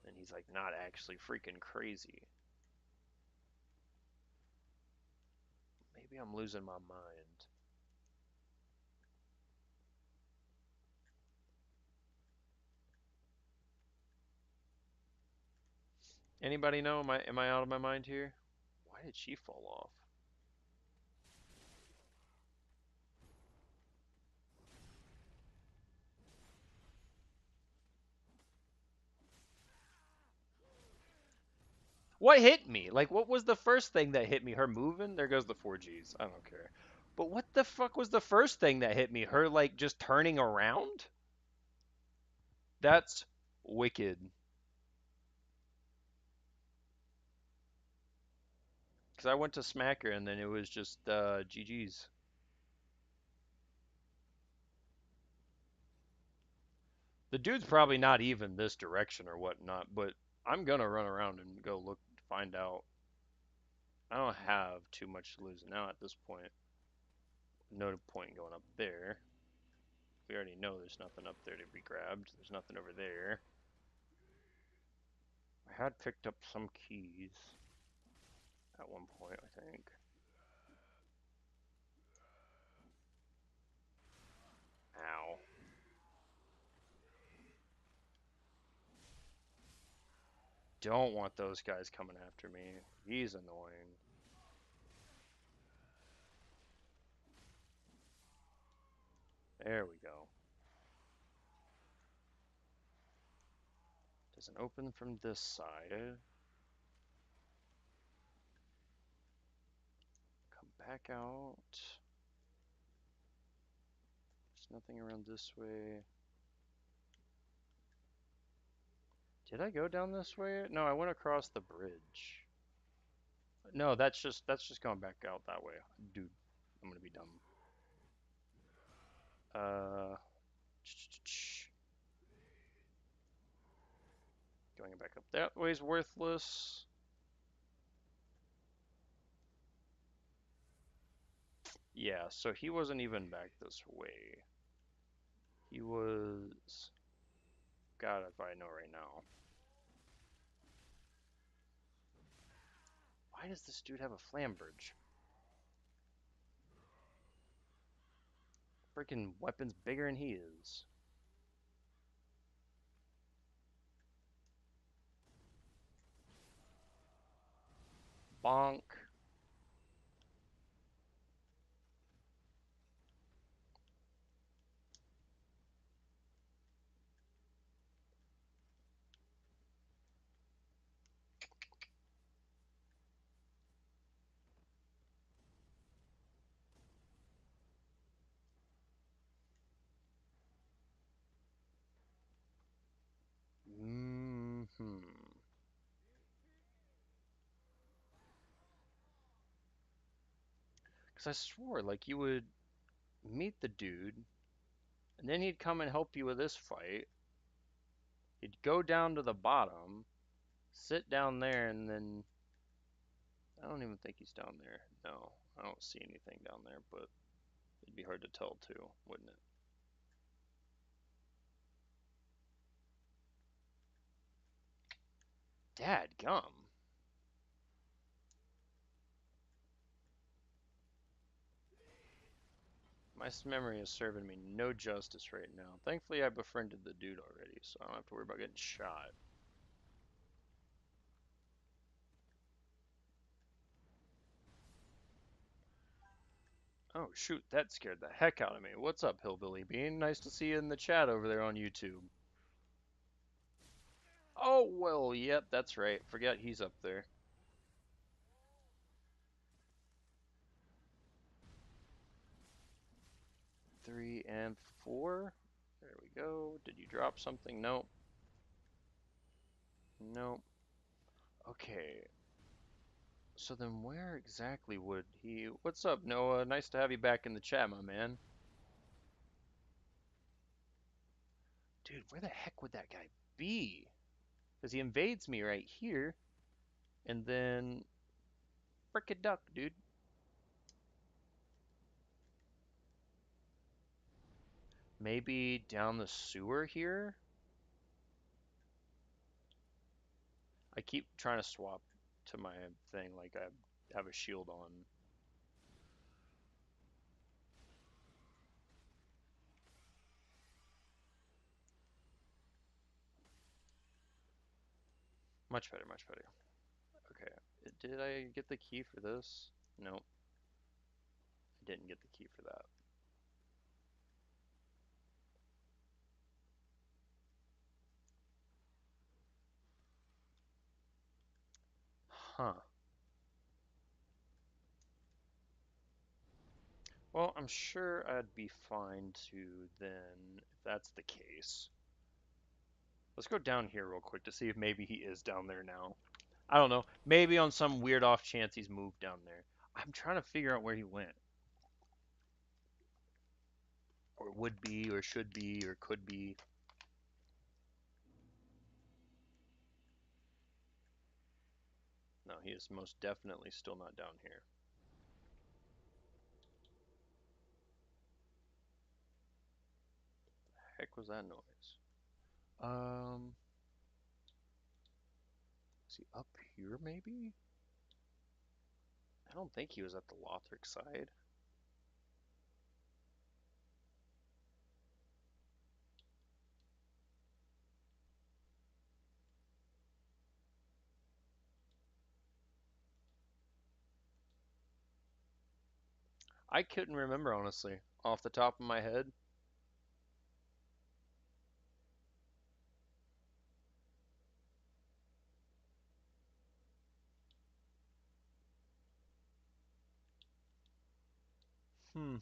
and he's like not actually freaking crazy. Maybe I'm losing my mind. Anybody know? Am I out of my mind here? Why did she fall off? What hit me? Like, what was the first thing that hit me? Her moving? There goes the 4Gs. I don't care. But what the fuck was the first thing that hit me? Her, like, just turning around? That's wicked. Because I went to smack her and then it was just GG's. The dude's probably not even this direction or whatnot, but I'm gonna run around and go look, find out. I don't have too much to lose now at this point. No point going up there. We already know there's nothing up there to be grabbed. There's nothing over there. I had picked up some keys at one point, I think. Ow. Don't want those guys coming after me. He's annoying. There we go. Doesn't open from this side. Come back out. There's nothing around this way. Did I go down this way? No, I went across the bridge. No, that's just going back out that way. Dude, I'm gonna be dumb. Uh, going back up that way is worthless. Yeah, so he wasn't even back this way. He was... God, if I know right now. Why does this dude have a flambridge? Freaking weapon's bigger than he is. Bonk. Mm-hmm. Because I swore, like, you would meet the dude, and then he'd come and help you with this fight. He'd go down to the bottom, sit down there, and then... I don't even think he's down there. No, I don't see anything down there, but it'd be hard to tell too, wouldn't it? Dad gum. My memory is serving me no justice right now. Thankfully, I befriended the dude already, so I don't have to worry about getting shot. Oh, shoot, that scared the heck out of me. What's up, Hillbilly Bean? Nice to see you in the chat over there on YouTube. Oh, well, yep, that's right. Forget he's up there. Three and four. There we go. Did you drop something? Nope. Nope. Okay. So then where exactly would he... What's up, Noah? Nice to have you back in the chat, my man. Dude, where the heck would that guy be? Because he invades me right here. And then... Frickin' duck, dude. Maybe down the sewer here? I keep trying to swap to my thing like I have a shield on. Much better, much better. Okay. Did I get the key for this? Nope. I didn't get the key for that. Huh. Well, I'm sure I'd be fine to then, if that's the case. Let's go down here real quick to see if maybe he is down there now. I don't know. Maybe on some weird off chance he's moved down there. I'm trying to figure out where he went. Or would be, or should be, or could be. No, he is most definitely still not down here. The heck was that noise? Is he up here maybe? I don't think he was at the Lothric side. I couldn't remember honestly, off the top of my head. Hmm.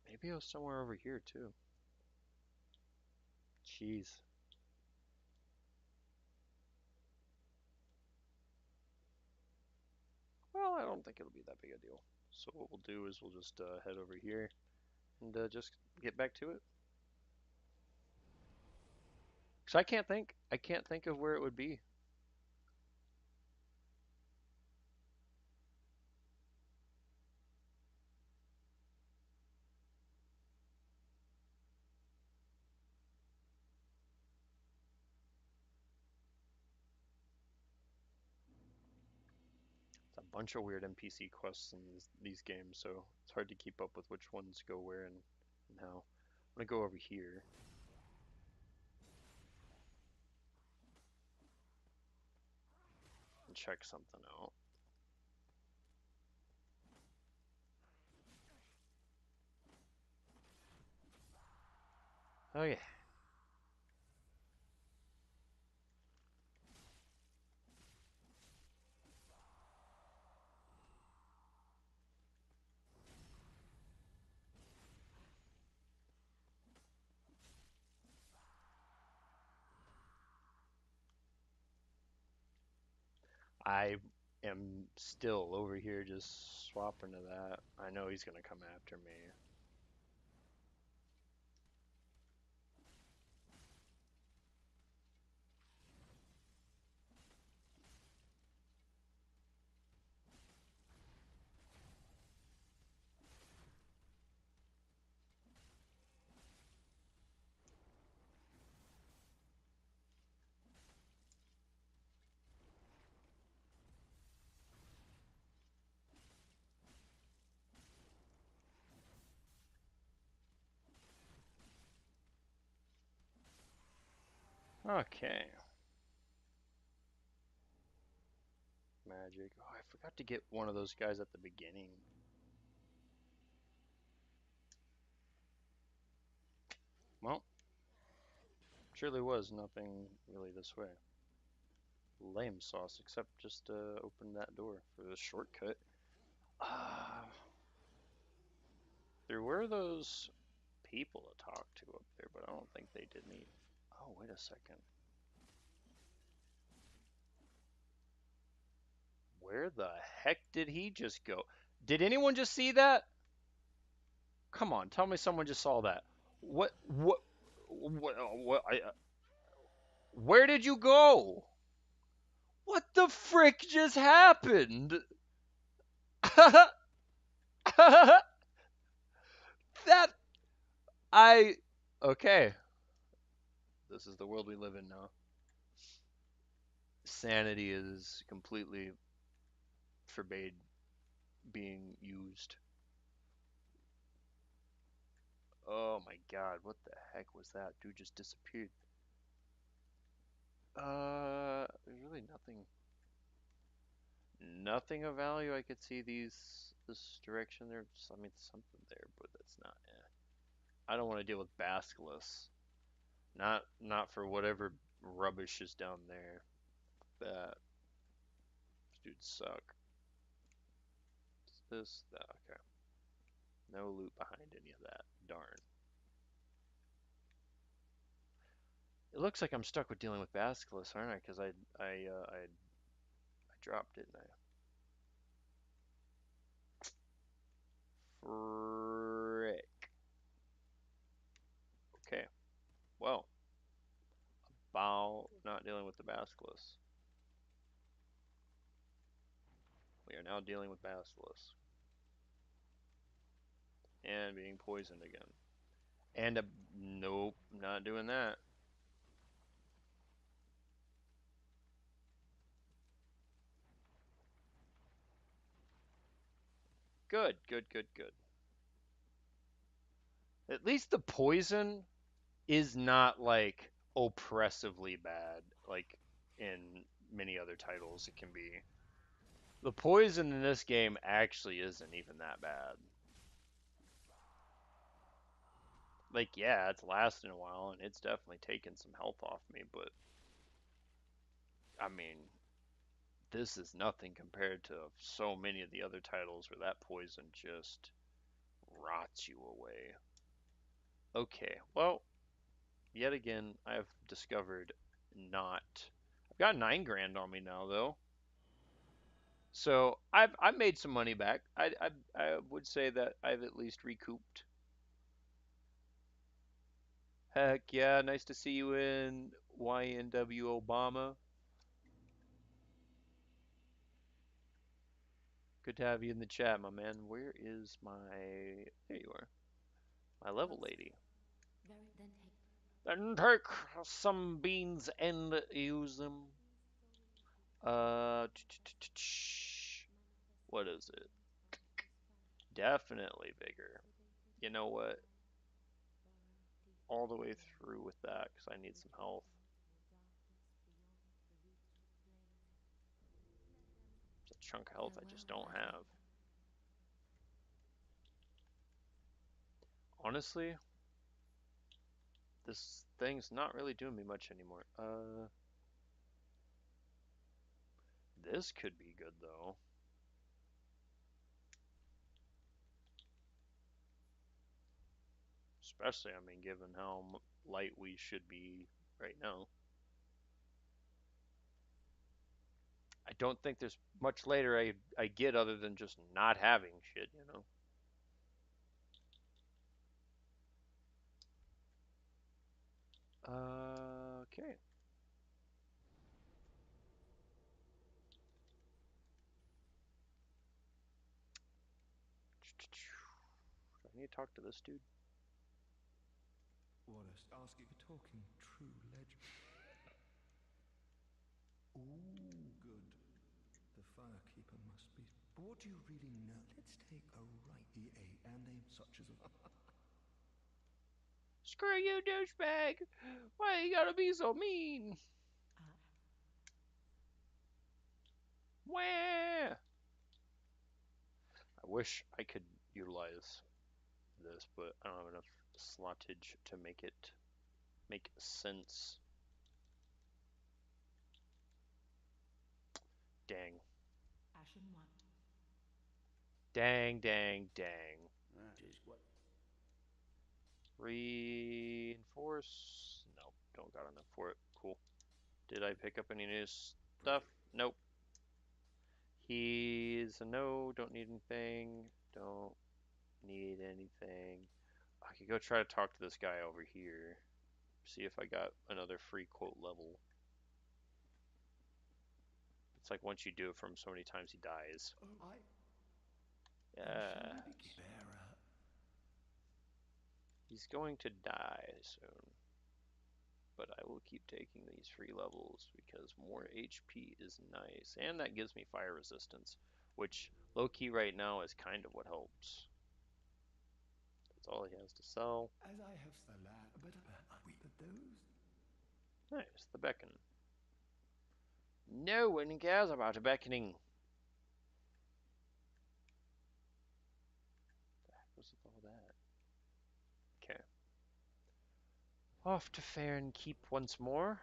Maybe it was somewhere over here too. Jeez. Well, I don't think it'll be that big a deal. So what we'll do is we'll just head over here and just get back to it. Cause I can't think of where it would be. It's a bunch of weird NPC quests in these games, so it's hard to keep up with which ones go where and how. I'm gonna go over here. And check something out. Oh yeah. I am still over here just swapping to that. I know he's gonna come after me. Okay. Magic. Oh, I forgot to get one of those guys at the beginning. Well, surely was nothing really this way. Lame sauce, except just open that door for the shortcut. Uh, there were those people to talk to up there, but I don't think they did any. Oh, wait a second. Where the heck did he just go? Did anyone just see that? Come on, tell me someone just saw that. What? What? What? Where did you go? What the frick just happened? that I okay. This is the world we live in now. Sanity is completely forbade being used. Oh my god, what the heck was that? Dude just disappeared. nothing of value. I could see this direction there. I mean, something there, but that's not. I don't want to deal with Basculus. Not for whatever rubbish is down there. That dudes suck. That. Okay. No loot behind any of that. Darn. It looks like I'm stuck with dealing with Basculus, aren't I? Because I dropped it, and frick. Okay. Well, about not dealing with the Basculus. We are now dealing with Basilisk. And being poisoned again. And nope, not doing that. Good, good, good, good. At least the poison is not like oppressively bad like in many other titles it can be. The poison in this game actually isn't even that bad. Like, yeah, it's lasting a while and it's definitely taken some health off me, but I mean, this is nothing compared to so many of the other titles where that poison just rots you away. Okay, well, yet again, I've discovered not. I've got 9 grand on me now, though. So I've made some money back. I would say that I've at least recouped. Heck yeah, nice to see you in YNW Obama. Good to have you in the chat, my man. Where is my... There you are. My level lady. Very then take Then take some beans and use them. Uh, what is it? Definitely bigger. You know what? All the way through with that because I need some health. It's a chunk of health I just don't have. Honestly, this thing's not really doing me much anymore. This could be good though. Especially, I mean, given how light we should be right now. I don't think there's much later I get other than just not having shit, you know? Okay. Do I need to talk to this dude? What a asking for talking true legend. Ooh, good. The firekeeper must be. But what do you really know? Let's take a right EA and name such as a. Screw you, douchebag! Why you gotta be so mean? Wah! I wish I could utilize this, but I don't have enough slottage to make it make sense. Dang. Ashen one. Dang, dang, dang. That is what. Reinforce? Nope, don't got enough for it. Cool. Did I pick up any new stuff? Nope. He's a no, don't need anything. Don't need anything. I could go try to talk to this guy over here. See if I got another free quote level. It's like once you do it for him so many times he dies. Oh, Yeah. bearer. He's going to die soon. But I will keep taking these free levels because more HP is nice. And that gives me fire resistance, which low-key right now is kind of what helps. That's all he has to sell. As I have the but those. Nice, the beacon. No one cares about a beckoning. What's with all that? Okay. Off to fair and keep once more.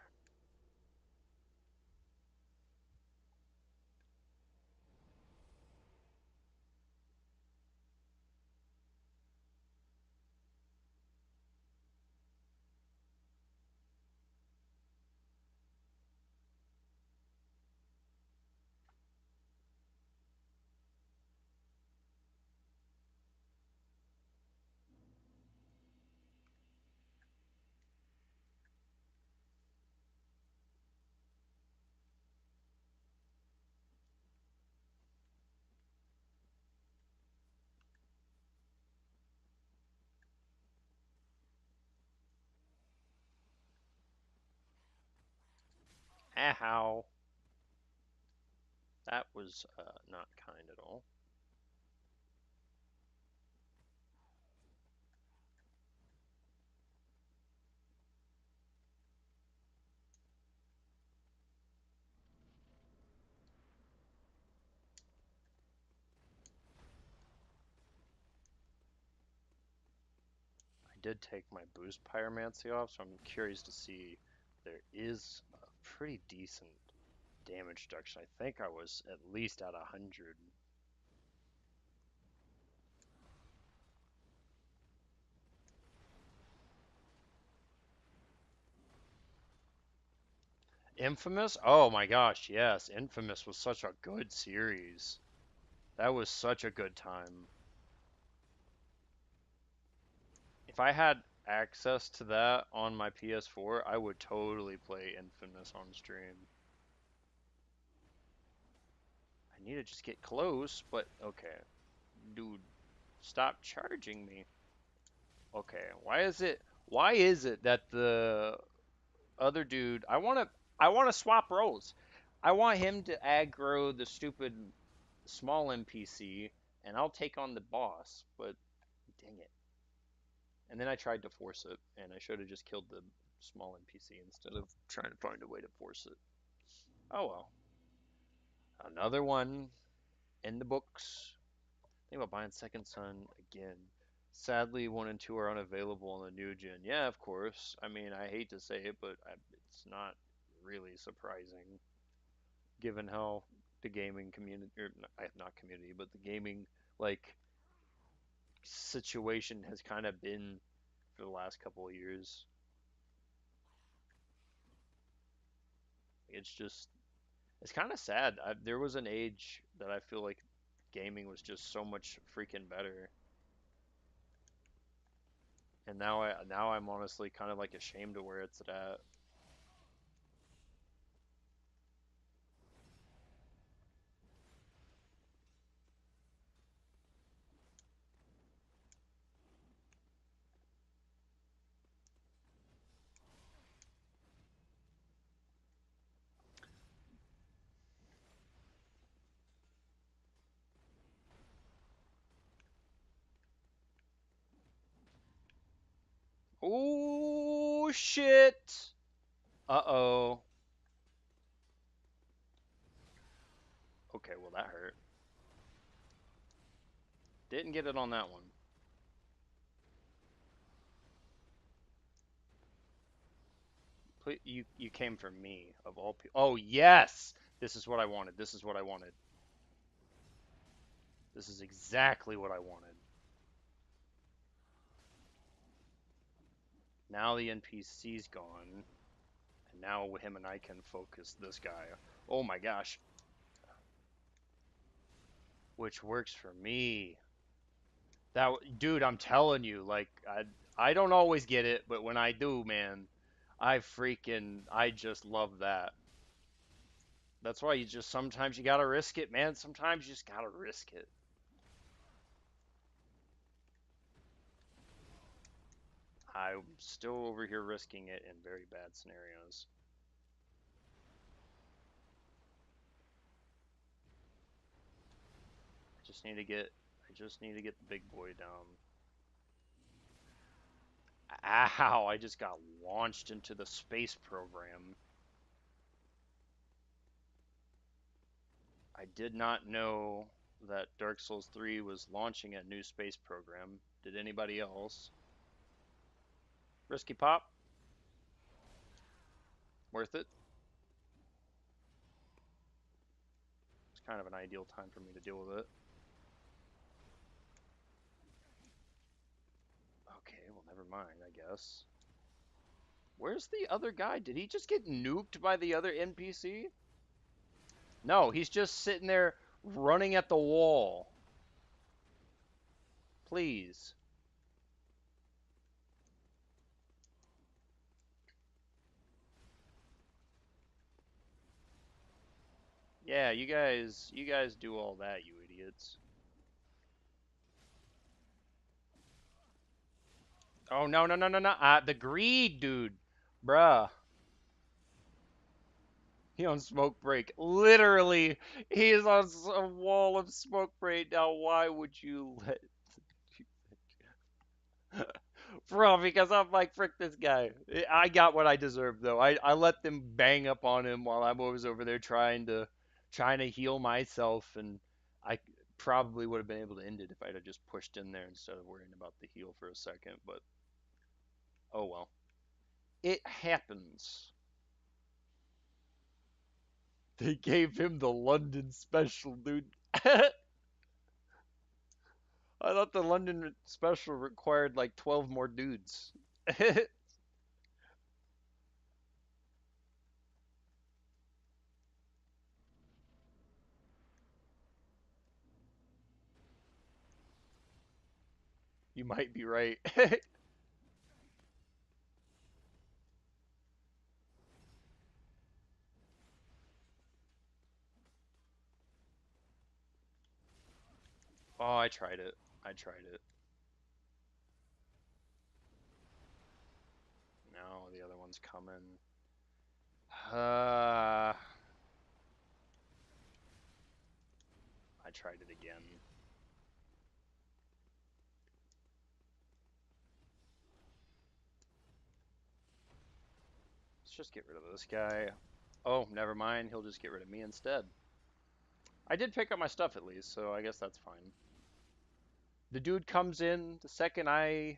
Ow. That was not kind at all. I did take my boost pyromancy off, so I'm curious to see there is a pretty decent damage reduction. I think I was at least at 100. Infamous? Oh my gosh, yes. Infamous was such a good series. That was such a good time. If I had access to that on my PS4, I would totally play Infamous on stream. I need to just get close, but okay. Dude, stop charging me. Okay, why is it that the other dude I want to swap roles. I want him to aggro the stupid small NPC and I'll take on the boss, but dang it. And then I tried to force it and I should have just killed the small NPC instead of trying to find a way to force it. Oh well. Another one in the books. Think about buying Second Son again. Sadly, 1 and 2 are unavailable on the new gen. Yeah, of course. I mean, I hate to say it, but it's not really surprising given how the gaming community, or not community, but the gaming like situation has kind of been for the last couple of years. It's just, it's kind of sad. There was an age that I feel like gaming was just so much freaking better, and now I'm honestly kind of like ashamed of where it's at. Oh shit! Uh oh. Okay, well that hurt. Didn't get it on that one. You came for me of all people. Oh yes, this is what I wanted. This is what I wanted. This is exactly what I wanted. Now the NPC's gone, and now him and I can focus this guy. Oh my gosh, which works for me. That dude, I'm telling you, like I don't always get it, but when I do, man, I just love that. That's why you just sometimes you gotta risk it, man. Sometimes you just gotta risk it. I'm still over here risking it in very bad scenarios. I just need to get I just need to get the big boy down. Ow, I just got launched into the space program. I did not know that Dark Souls 3 was launching a new space program. Did anybody else? Risky pop? Worth it? It's kind of an ideal time for me to deal with it. Okay, well, never mind, I guess. Where's the other guy? Did he just get nuked by the other NPC? No, he's just sitting there running at the wall. Please. Yeah, you guys do all that, you idiots. Oh, no, no, no, no, no. The greed, dude. Bruh. He on smoke break. Literally, he is on a wall of smoke break. Now, why would you let... Bro, because I'm like, frick this guy. I got what I deserved, though. I let them bang up on him while I was over there trying to heal myself, and I probably would have been able to end it if I'd have just pushed in there instead of worrying about the heal for a second, but oh well. It happens. They gave him the London special, dude. I thought the London special required like 12 more dudes. You might be right. Oh, I tried it. I tried it. No, the other one's coming. I tried it again. Let's just get rid of this guy. Oh, never mind. He'll just get rid of me instead. I did pick up my stuff at least, so I guess that's fine. The dude comes in the second I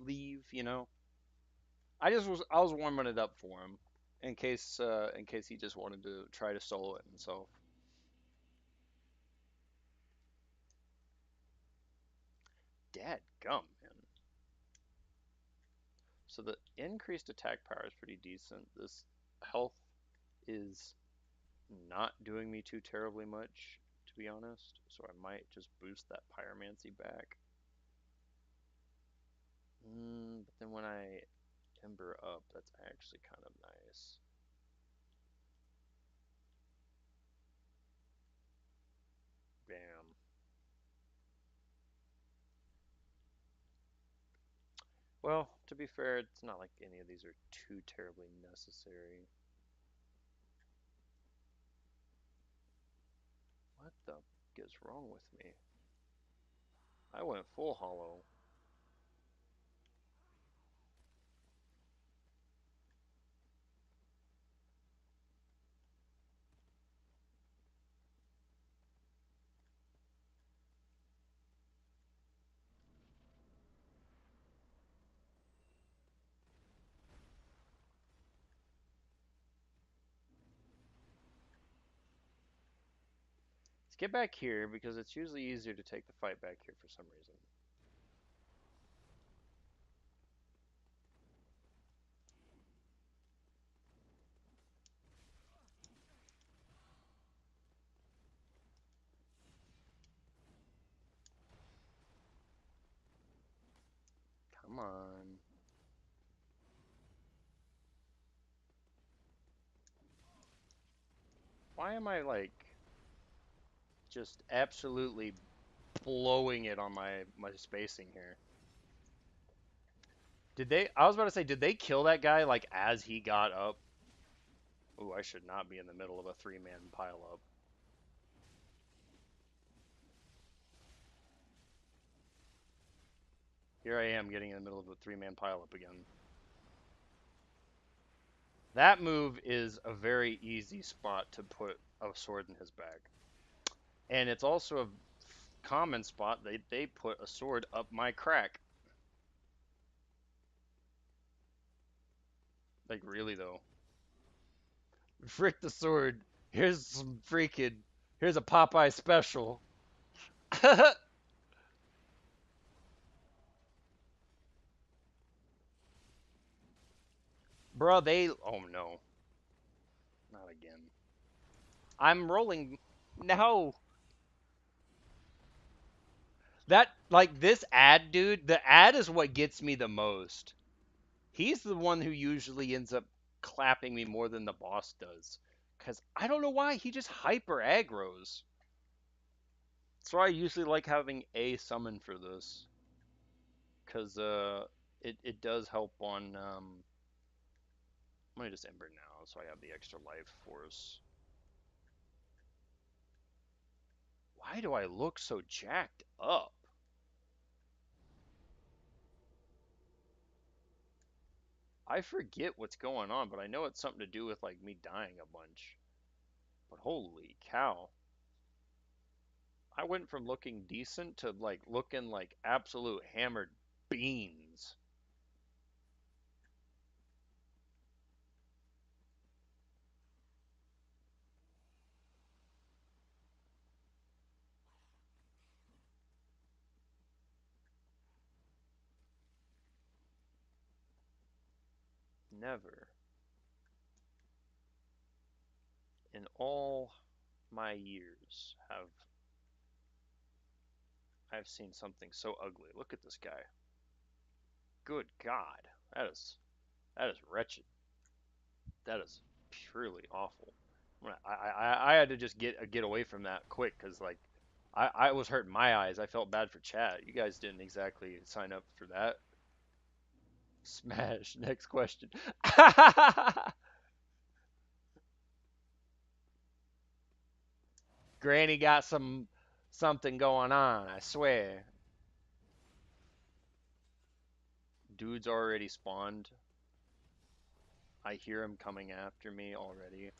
leave, you know. I was warming it up for him in case he just wanted to try to solo it himself. Dad gum, man. So the increased attack power is pretty decent. This health is not doing me too terribly much, to be honest. So I might just boost that pyromancy back. But then when I ember up, that's actually kind of nice. Bam. Well, to be fair, it's not like any of these are too terribly necessary. What the is wrong with me? I went full hollow. Let's get back here because it's usually easier to take the fight back here for some reason. Come on. Why am I like just absolutely blowing it on my spacing here? Did they I was about to say, did they kill that guy like as he got up? Ooh, I should not be in the middle of a three-man pile up. Here I am getting in the middle of a three-man pile up again. That move is a very easy spot to put a sword in his bag. And it's also a common spot they put a sword up my crack. Like, really, though. Frick the sword. Here's some freaking. Here's a Popeye special. Bruh, they. Oh no. Not again. I'm rolling. No. That. Like, this ad, dude. The ad is what gets me the most. He's the one who usually ends up clapping me more than the boss does. Because I don't know why. He just hyper aggroes. So I usually like having a summon for this. Because it does help on. Let me just ember now so I have the extra life force. Why do I look so jacked up? I forget what's going on, but I know it's something to do with like me dying a bunch. But holy cow. I went from looking decent to like looking like absolute hammered beans. Never in all my years have I've seen something so ugly. Look at this guy. Good God. That is wretched. That is purely awful. I had to just get away from that quick because like I was hurting my eyes. I felt bad for chat. You guys didn't exactly sign up for that. Smash. Next question. Granny got something going on. I swear. Dude's already spawned. I hear him coming after me already.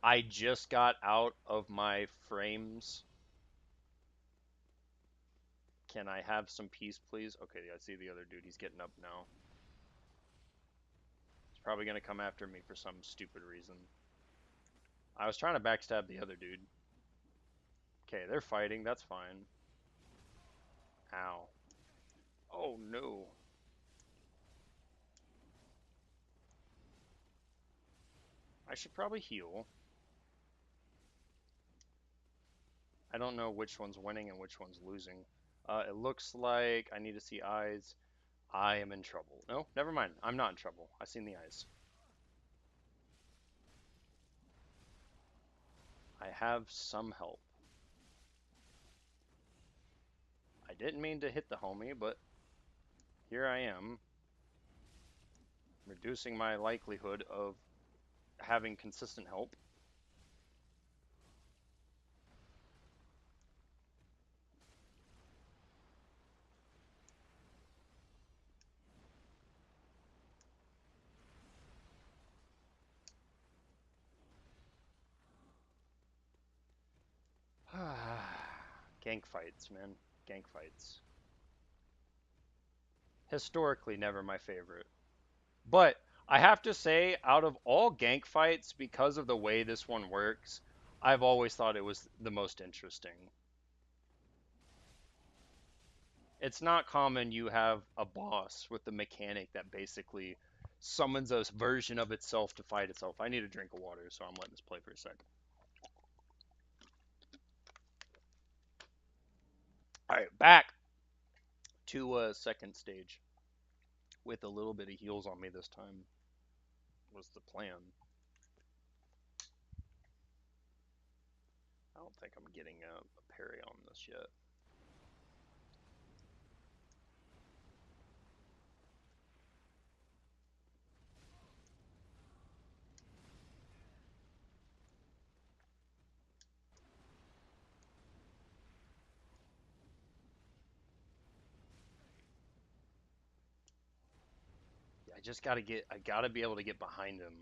I just got out of my frames. Can I have some peace, please? Okay, I see the other dude. He's getting up now. He's probably going to come after me for some stupid reason. I was trying to backstab the other dude. Okay, they're fighting. That's fine. Ow. Oh, no. I should probably heal. I don't know which one's winning and which one's losing. It looks like I need to see eyes. I am in trouble. No, never mind. I'm not in trouble. I seen the eyes. I have some help. I didn't mean to hit the homie, but here I am, reducing my likelihood of having consistent help. Gank fights, man. Gank fights. Historically, never my favorite. But I have to say, out of all gank fights, because of the way this one works, I've always thought it was the most interesting. It's not common you have a boss with the mechanic that basically summons a version of itself to fight itself. I need a drink of water, so I'm letting this play for a sec. Alright, back to second stage. With a little bit of heals on me this time, was the plan. I don't think I'm getting a parry on this yet. I gotta be able to get behind him.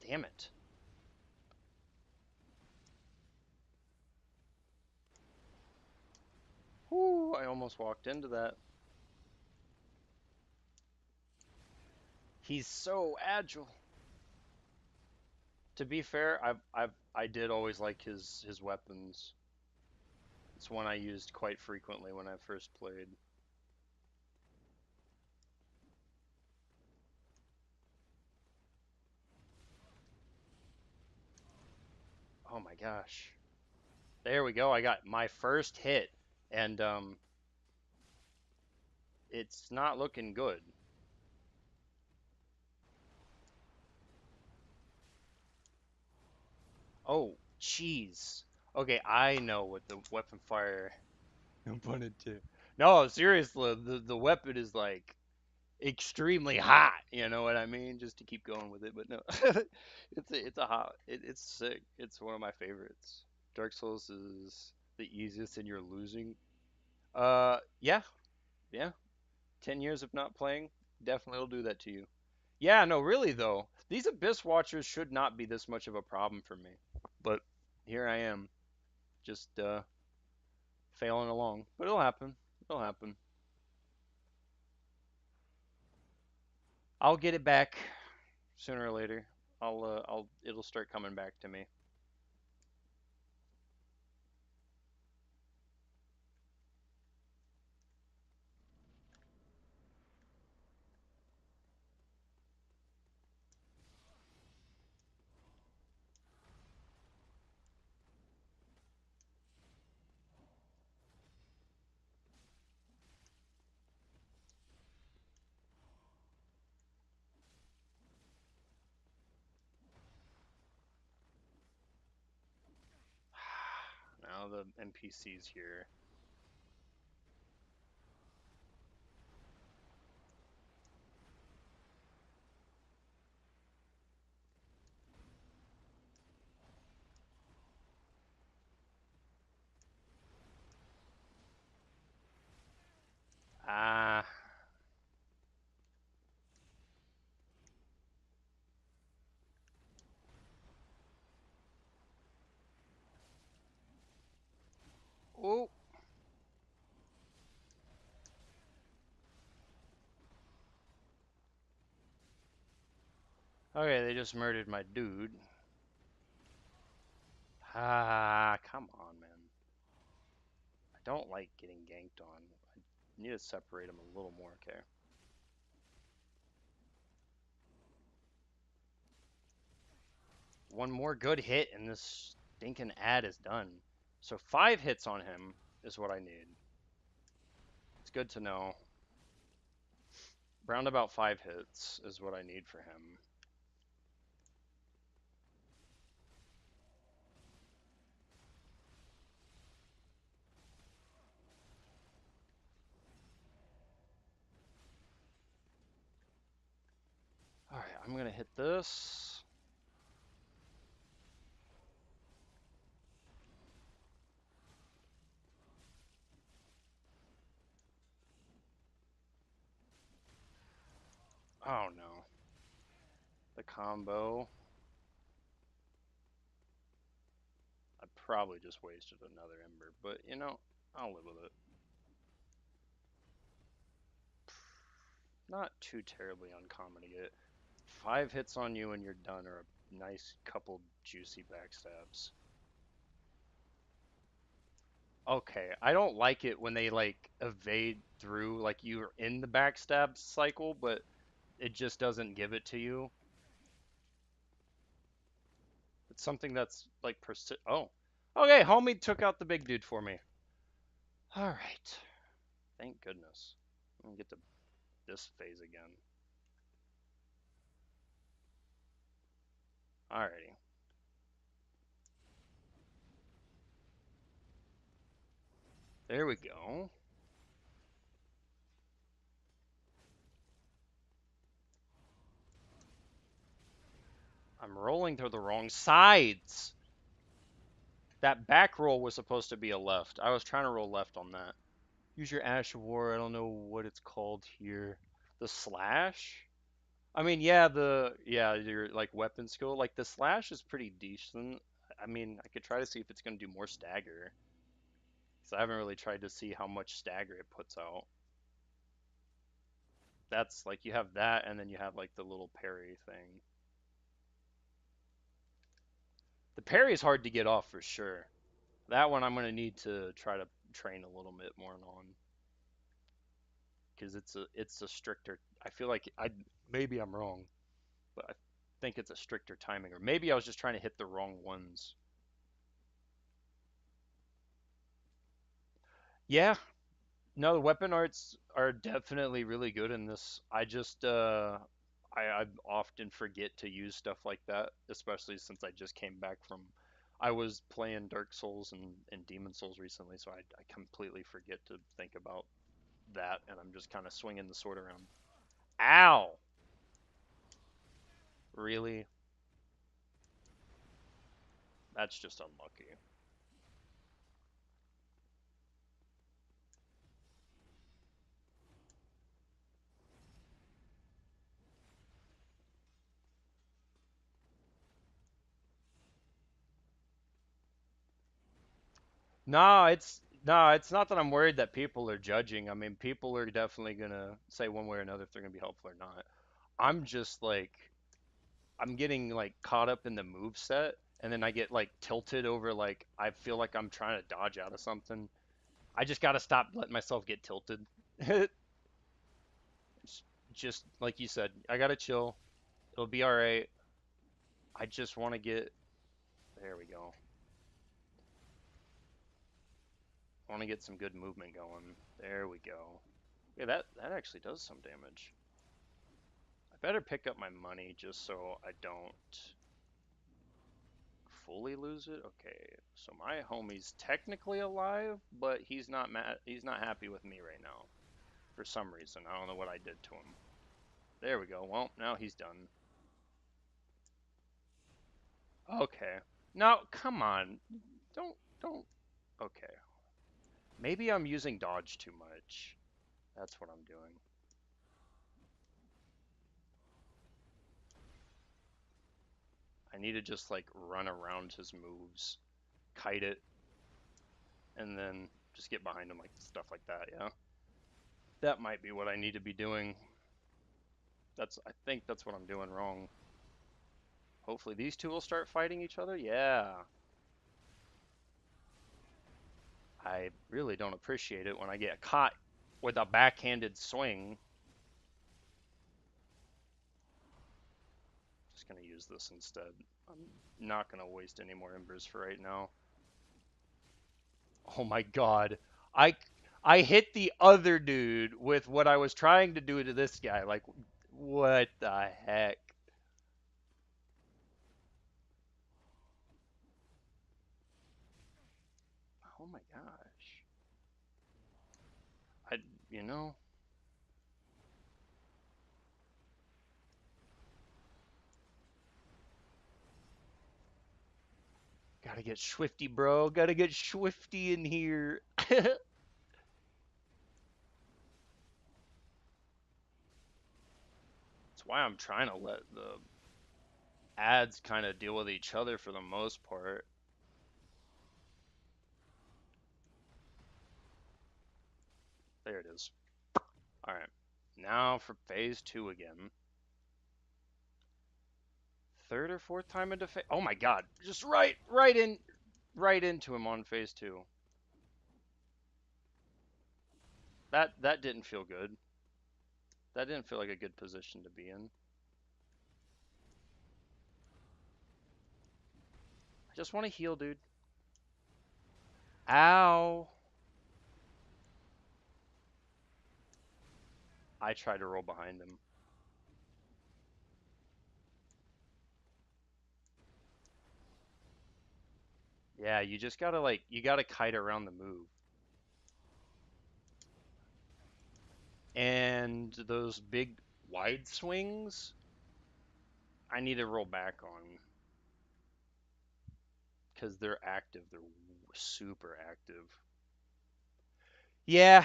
Damn it. Whoo, I almost walked into that. He's so agile. To be fair, I did always like his weapons. It's one I used quite frequently when I first played. Oh my gosh. There we go. I got my first hit, and it's not looking good. Oh, jeez. Okay, I know what the weapon fire. No pun intended. No, seriously, the weapon is like extremely hot. You know what I mean? Just to keep going with it, but no, it's a hot. It's sick. It's one of my favorites. Dark Souls is the easiest, and you're losing. Yeah, yeah. 10 years of not playing definitely will do that to you. Yeah, no, really though, these Abyss Watchers should not be this much of a problem for me, but here I am, just failing along. But it'll happen. It'll happen. I'll get it back sooner or later. It'll start coming back to me. Now the NPCs here. Ah, oh. Okay, they just murdered my dude. Ah, come on, man. I don't like getting ganked on. I need to separate them a little more, okay? One more good hit and this stinking ad is done. So 5 hits on him is what I need. It's good to know. Round about 5 hits is what I need for him. Alright, I'm gonna hit this. Oh no. The combo. I probably just wasted another ember, but you know, I'll live with it. Not too terribly uncommon to get. 5 hits on you and you're done, or a nice couple juicy backstabs. Okay, I don't like it when they like evade through, like you're in the backstab cycle, but it just doesn't give it to you. It's something that's like Oh, okay, homie took out the big dude for me. All right, thank goodness. I'm gonna get to this phase again. Alrighty. There we go. I'm rolling to the wrong sides. That back roll was supposed to be a left. I was trying to roll left on that. Use your Ash of War. I don't know what it's called here. The slash. I mean, yeah, your like weapon skill. Like the slash is pretty decent. I mean, I could try to see if it's gonna do more stagger. So I haven't really tried to see how much stagger it puts out. That's like you have that, and then you have like the little parry thing. The parry is hard to get off for sure. That one I'm gonna need to try to train a little bit more on because it's a stricter. I feel like I maybe I'm wrong, but I think it's a stricter timing, or maybe I was just trying to hit the wrong ones. Yeah, no, the weapon arts are definitely really good in this. I often forget to use stuff like that, especially since I just came back from. I was playing Dark Souls and Demon Souls recently, so I completely forget to think about that, and I'm just kind of swinging the sword around. Ow! Really? That's just unlucky. No, it's not that I'm worried that people are judging. I mean, people are definitely gonna say one way or another if they're gonna be helpful or not. I'm just like I'm getting like caught up in the move set, and then I get like tilted over like I feel like I'm trying to dodge out of something. I just gotta stop letting myself get tilted. Just just like you said, I gotta chill. It'll be all right. I just want to get there we go. I want to get some good movement going. There we go. Yeah, that actually does some damage. I better pick up my money just so I don't fully lose it. Okay, so my homie's technically alive, but he's not mad. He's not happy with me right now for some reason. I don't know what I did to him. There we go. Well, now he's done. Okay. Now, come on. Don't. Okay. Maybe I'm using dodge too much. That's what I'm doing. I need to just like run around his moves, kite it, and then just get behind him like stuff like that. Yeah. That might be what I need to be doing. I think that's what I'm doing wrong. Hopefully these two will start fighting each other. Yeah. I really don't appreciate it when I get caught with a backhanded swing. Just gonna use this instead. I'm not gonna waste any more embers for right now. Oh my god. I I hit the other dude with what I was trying to do to this guy. Like what the heck? Oh my gosh. I you know, gotta get swifty, bro. Gotta get swifty in here. That's why I'm trying to let the ads kind of deal with each other for the most part. There it is. All right. Now for phase two again. Third or fourth time into phase. Oh my god. Just right into him on phase two. That didn't feel good. That didn't feel like a good position to be in. I just want to heal, dude. Ow. I tried to roll behind him. Yeah, you just gotta like you gotta kite around the move. And those big wide swings, I need to roll back on because they're active. They're super active. Yeah,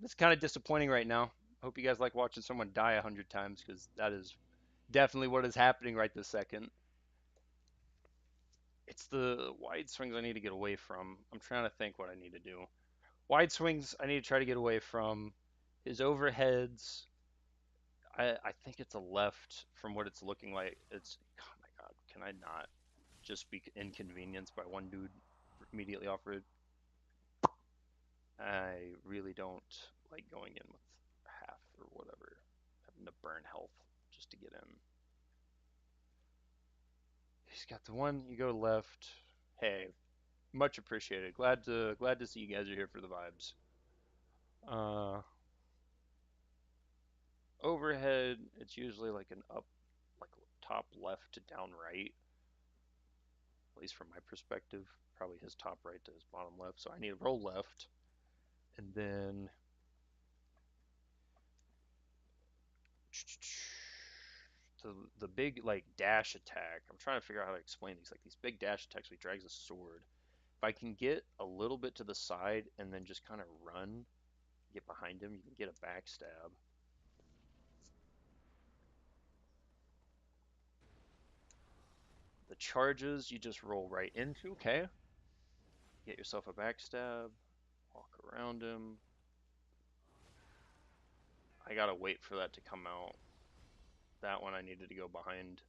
it's kind of disappointing right now. I hope you guys like watching someone die 100 times because that is definitely what is happening right this second. It's the wide swings I need to get away from. I'm trying to think what I need to do. Wide swings I need to try to get away from. His overheads, I think it's a left from what it's looking like. It's, oh my God, can I not just be inconvenienced by one dude immediately off it? I really don't like going in with half or whatever, having to burn health just to get in. He's got the one. You go left. Hey, much appreciated. Glad to see you guys are here for the vibes. Uh, Overhead, it's usually like an up, like top left to down right. At least from my perspective, probably his top right to his bottom left. So I need to roll left, and then the the big like dash attack. I'm trying to figure out how to explain these big dash attacks. Where he drags a sword. If I can get a little bit to the side and then just kind of run, get behind him, you can get a backstab. The charges you just roll right into. Okay, get yourself a backstab. Walk around him. I gotta wait for that to come out. That one I needed to go behind.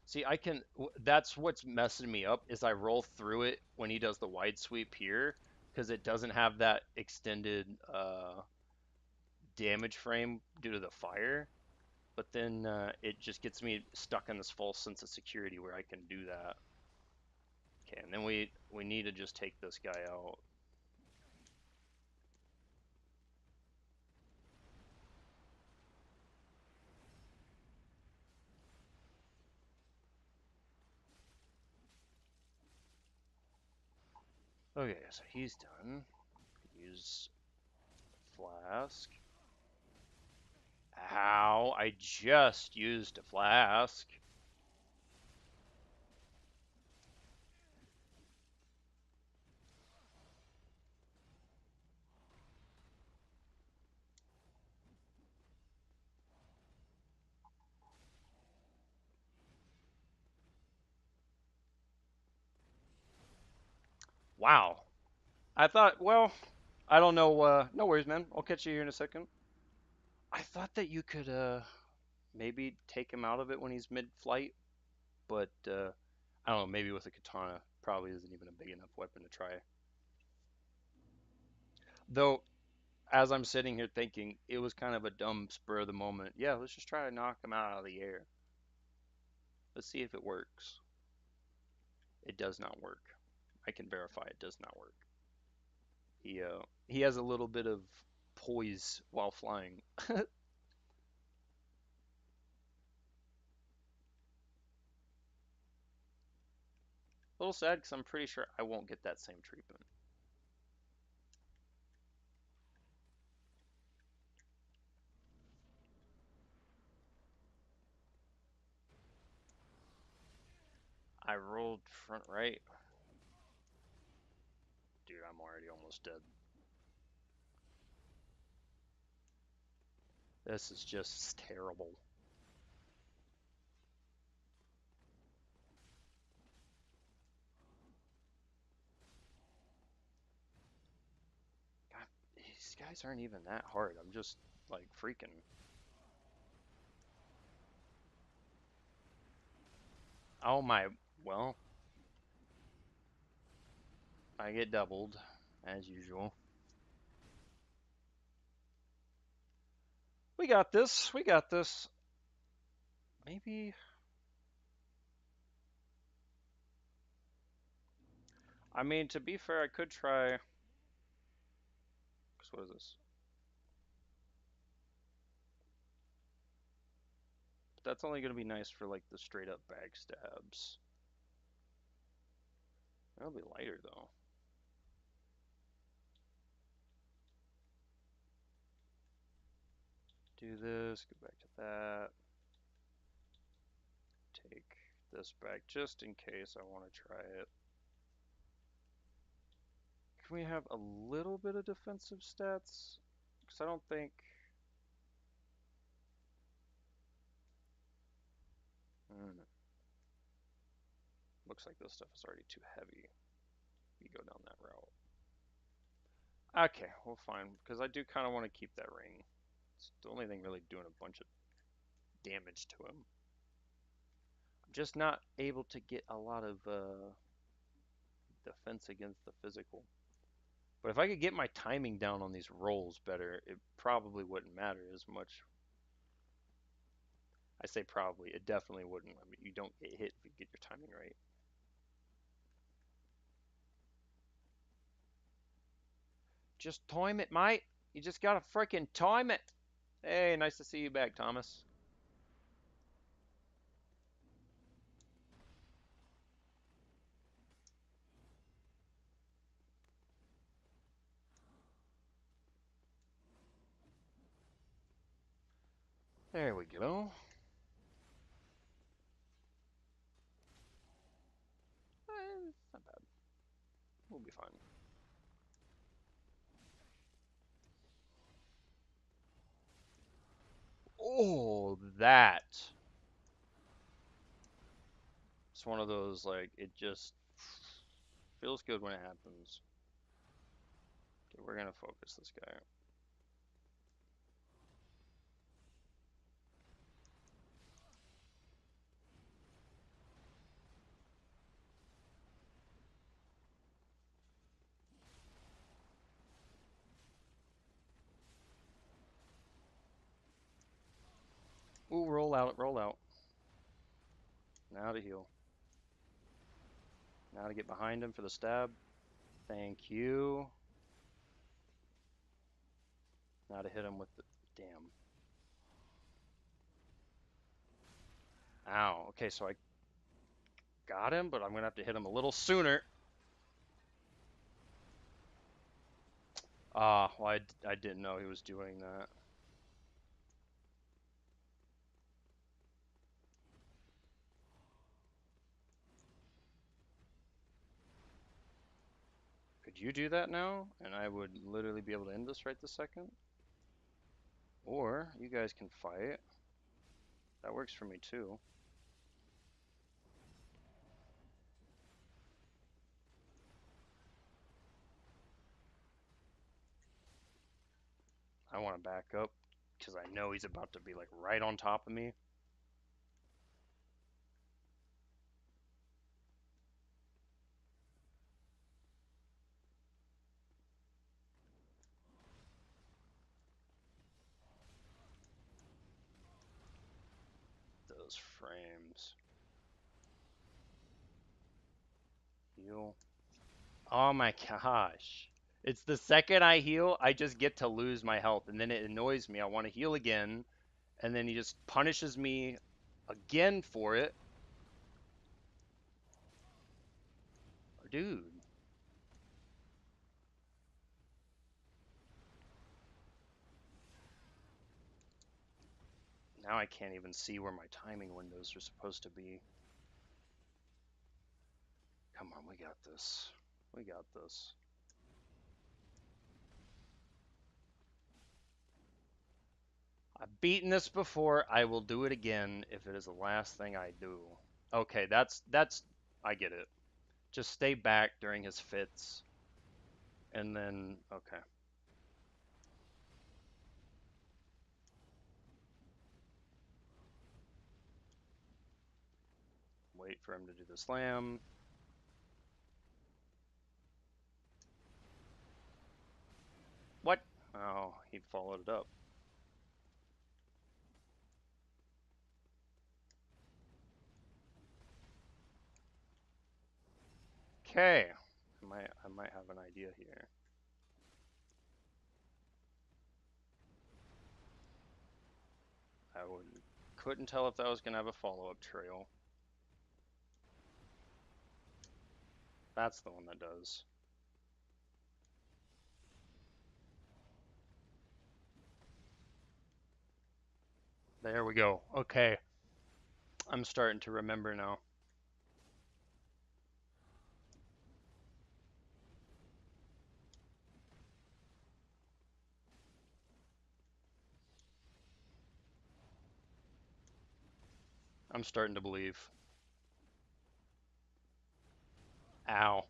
See, I can. That's what's messing me up is I roll through it when he does the wide sweep here because it doesn't have that extended damage frame due to the fire. But then it just gets me stuck in this false sense of security where I can do that. Okay, and then we need to just take this guy out. Okay, so he's done. Use flask. Ow, I just used a flask. Wow. I thought, well, I don't know. No worries, man. I'll catch you here in a second. I thought that you could maybe take him out of it when he's mid-flight, but I don't know. Maybe with a katana, probably isn't even a big enough weapon to try. Though, as I'm sitting here thinking, it was kind of a dumb spur of the moment. Yeah, let's just try to knock him out of the air. Let's see if it works. It does not work. I can verify it does not work. He has a little bit of poise while flying. A little sad because I'm pretty sure I won't get that same treatment. I rolled front right. Dude, I'm already almost dead. This is just terrible. God, these guys aren't even that hard. I'm just like freaking. Oh my, well, I get doubled as usual. We got this. We got this. Maybe. I mean, to be fair, I could try. Cause what is this? But that's only gonna be nice for like the straight up backstabs. That'll be lighter though. Do this. Go back to that. Take this back just in case I want to try it. Can we have a little bit of defensive stats? Because I don't think... Looks like this stuff is already too heavy. You go down that route. Okay, well fine, because I do kind of want to keep that ring. It's the only thing really doing a bunch of damage to him. I'm just not able to get a lot of defense against the physical. But if I could get my timing down on these rolls better, it probably wouldn't matter as much. I say probably, it definitely wouldn't. I mean, you don't get hit if you get your timing right. Just time it, mate. You just gotta freaking time it. Hey, nice to see you back, Thomas. There we go. It's not bad. We'll be fine. Oh, that. It's one of those, like, it just feels good when it happens. Okay, we're gonna focus this guy. Ooh, roll out, roll out. Now to heal. Now to get behind him for the stab. Thank you. Now to hit him with the... Damn. Ow. Okay, so I got him, but I'm going to have to hit him a little sooner. Well, I didn't know he was doing that. Could you do that now? And I would literally be able to end this right this second? Or you guys can fight. That works for me too. I want to back up because I know he's about to be like right on top of me. Those frames. Heal. Oh my gosh. It's the second I heal, I just get to lose my health, and then it annoys me. I want to heal again, and then he just punishes me again for it. Dude. Now I can't even see where my timing windows are supposed to be. Come on, we got this. We got this. I've beaten this before. I will do it again if it is the last thing I do. Okay, that's I get it. Just stay back during his fits. And then okay. Wait for him to do the slam. What? Oh, he followed it up. Okay. I might have an idea here. Couldn't tell if that was gonna have a follow-up trail. That's the one that does. There we go. Okay. I'm starting to remember now. I'm starting to believe. Ow.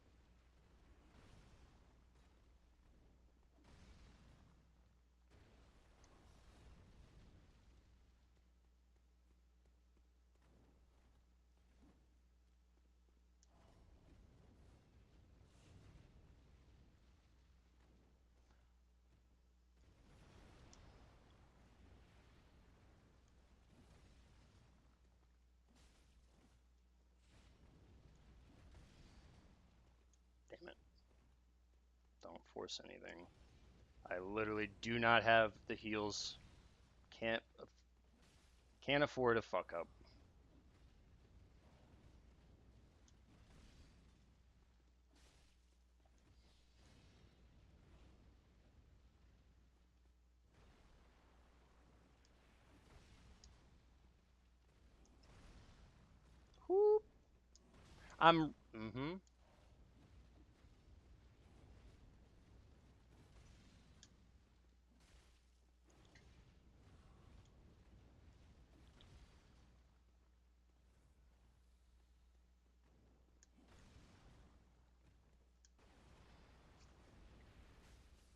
Damn it. Don't force anything. I literally do not have the heals. Can't can't afford a fuck up. Whoop. I'm.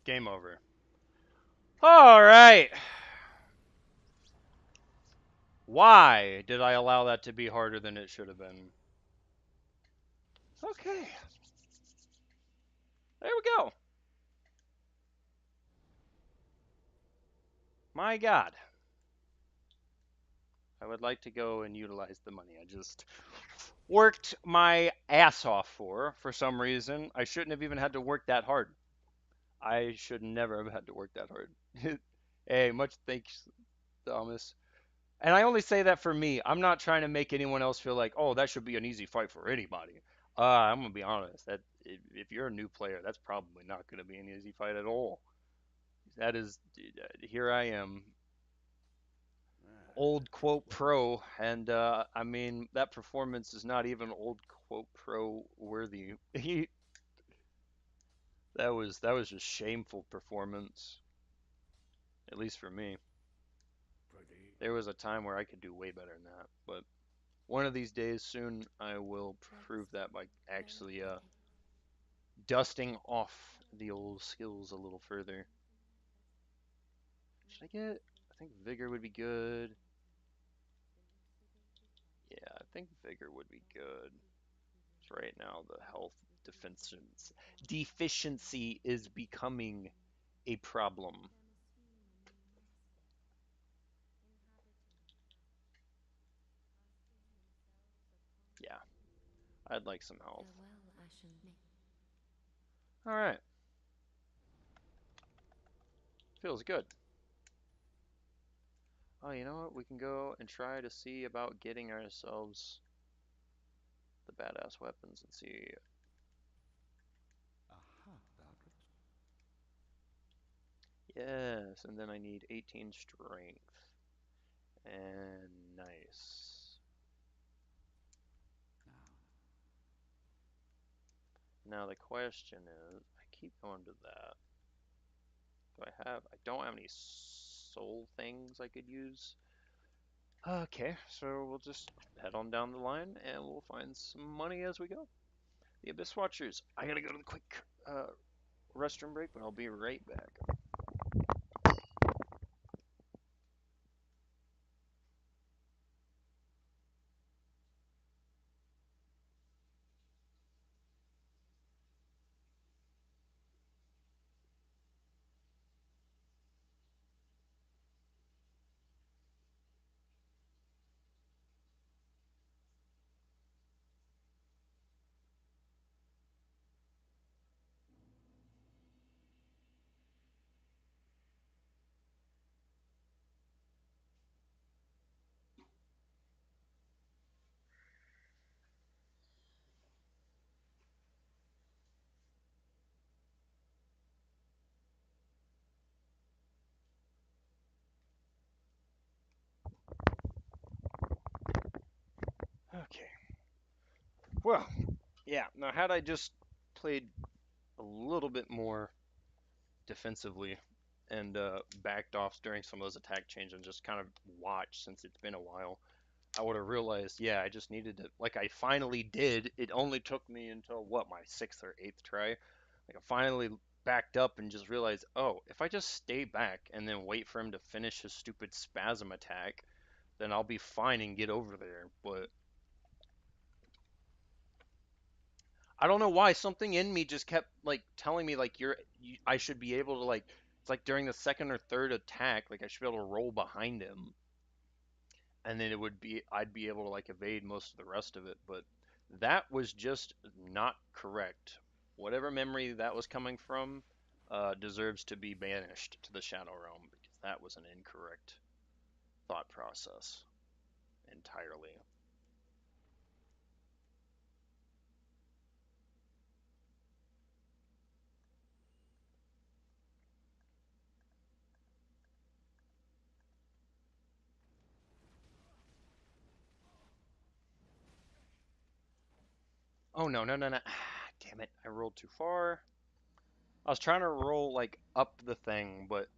Game over. All right. Why did I allow that to be harder than it should have been? Okay. There we go. My God. I would like to go and utilize the money I just worked my ass off for some reason. I shouldn't have even had to work that hard. I should never have had to work that hard. Hey, much thanks, Thomas. And I only say that for me. I'm not trying to make anyone else feel like, oh, that should be an easy fight for anybody. I'm gonna be honest. That if you're a new player, that's probably not gonna be an easy fight at all. That is, here I am, old quote pro, and I mean that performance is not even old quote pro worthy. That was just shameful performance, at least for me. There was a time where I could do way better than that, but one of these days soon I will prove that by actually dusting off the old skills a little further. Should I get? I think vigor would be good. Yeah, I think vigor would be good. So right now the health deficiency is becoming a problem. Yeah, I'd like some health. All right, feels good. Oh, you know what? We can go and try to see about getting ourselves the badass weapons and see. Aha, that. Yes, and then I need 18 strength. And nice. Now the question is, I keep going to that. Do I have? I don't have any soul things I could use. Okay, so we'll just head on down the line and we'll find some money as we go. The Abyss Watchers. I gotta go to the quick restroom break, but I'll be right back. Okay. Well, yeah. Now, had I just played a little bit more defensively and backed off during some of those attack changes and just kind of watched since it's been a while, I would have realized, yeah, I just needed to, like, I finally did. It only took me until, what, my sixth or eighth try? Like, I finally backed up and just realized, oh, if I just stay back and then wait for him to finish his stupid spasm attack, then I'll be fine and get over there. But I don't know why something in me just kept like telling me like I should be able to like it's like during the second or third attack like I should be able to roll behind him and then I'd be able to like evade most of the rest of it, but that was just not correct. Whatever memory that was coming from deserves to be banished to the Shadow Realm because that was an incorrect thought process entirely. Oh no, no, no, no. Damn it. I rolled too far. I was trying to roll like up the thing, but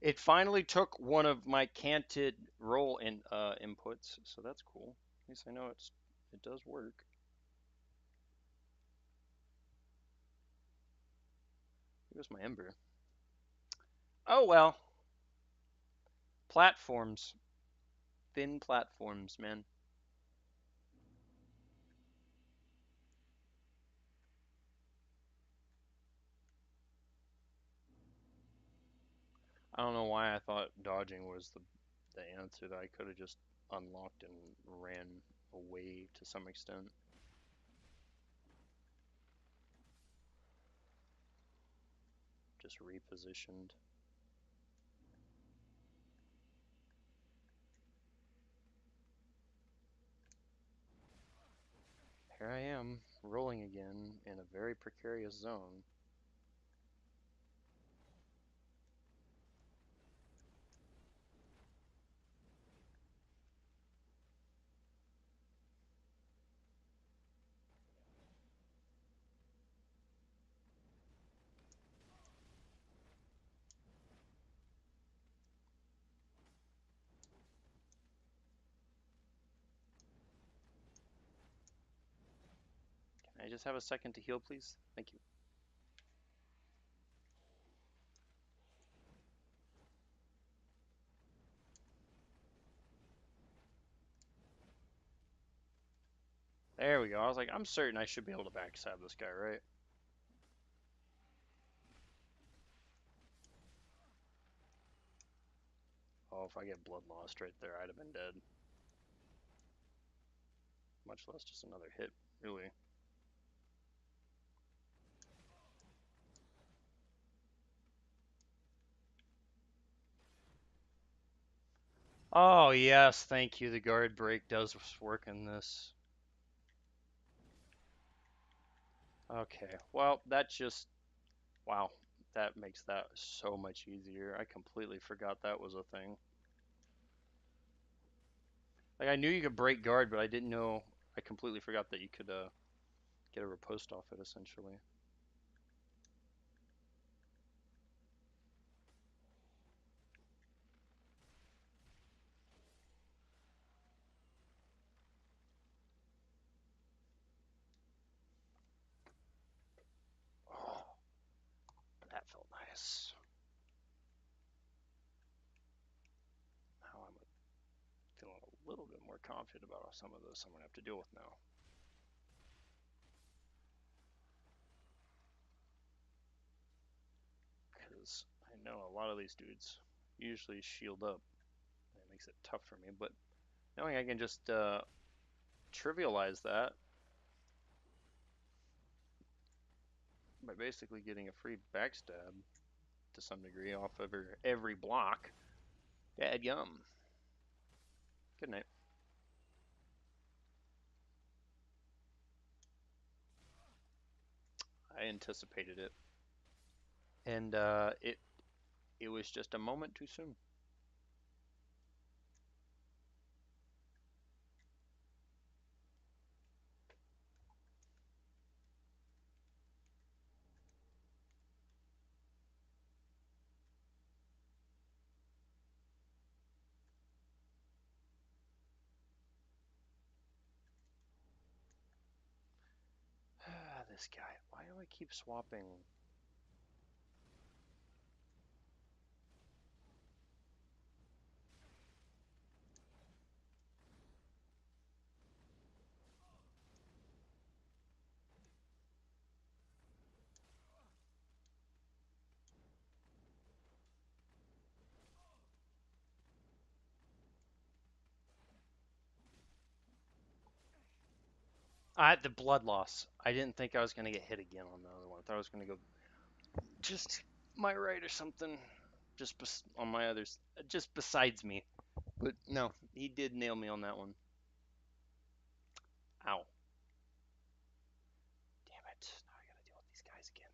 it finally took one of my canted roll inputs, so that's cool. At least I know it does work. Here's my ember. Oh well. Platforms. Thin platforms, man. I don't know why I thought dodging was the answer that I could have just unlocked and ran away to some extent. Just repositioned. Here I am, rolling again in a very precarious zone. Can I just have a second to heal, please? Thank you. There we go. I was like, I'm certain I should be able to backstab this guy, right? Oh, if I get blood lost right there, I'd have been dead. Much less just another hit, really. Oh, yes, thank you. The guard break does work in this. Okay, well, that just... Wow, that makes that so much easier. I completely forgot that was a thing. Like, I knew you could break guard, but I didn't know... I completely forgot that you could get a riposte off it, essentially. Oh, that felt nice. Now I'm feeling a little bit more confident about some of this I'm going to have to deal with now. Because I know a lot of these dudes usually shield up. It makes it tough for me, but knowing I can just trivialize that by basically getting a free backstab to some degree off of every block. Dad yum. Good night. I anticipated it, and it was just a moment too soon. this guy. Why do I keep swapping? The blood loss. I didn't think I was going to get hit again on the other one. I thought I was going to go just my right or something. Just on my others. Just besides me. But no, he did nail me on that one. Ow. Damn it. Now I got to deal with these guys again.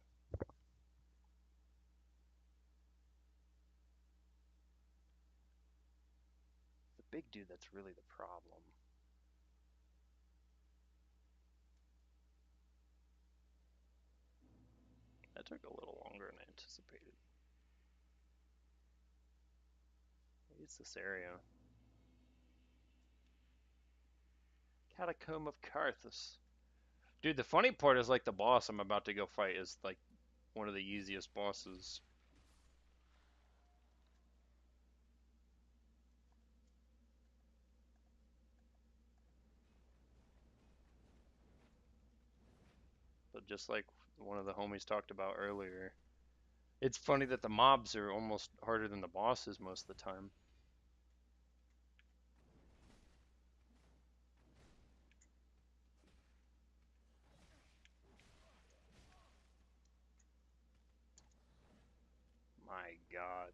The big dude that's really the problem. That took a little longer than I anticipated. Maybe it's this area. Catacomb of Carthus. Dude, the funny part is like the boss I'm about to go fight is like one of the easiest bosses. But just like one of the homies talked about earlier, it's funny that the mobs are almost harder than the bosses most of the time. My god.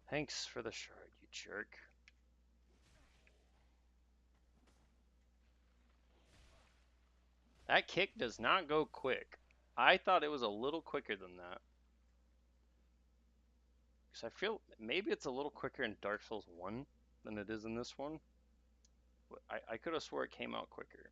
Thanks for the shard, you jerk. That kick does not go quick. I thought it was a little quicker than that. Because I feel maybe it's a little quicker in Dark Souls 1 than it is in this one. I could have swore it came out quicker.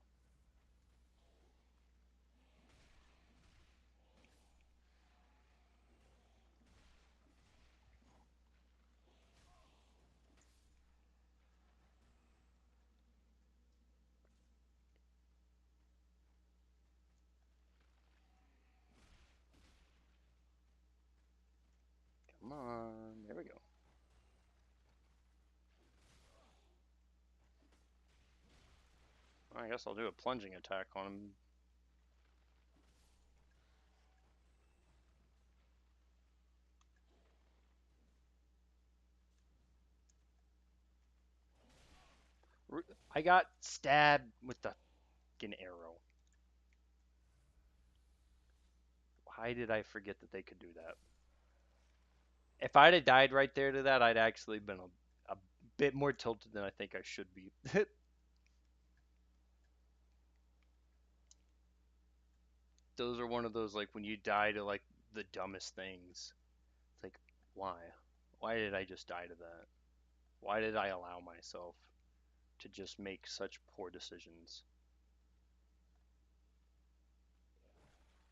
Come on, there we go. I guess I'll do a plunging attack on him. I got stabbed with the fucking arrow. Why did I forget that they could do that? If I'd have died right there to that, I'd actually been a bit more tilted than I think I should be. Those are one of those, like, when you die to, like, the dumbest things. It's like, why? Why did I just die to that? Why did I allow myself to just make such poor decisions?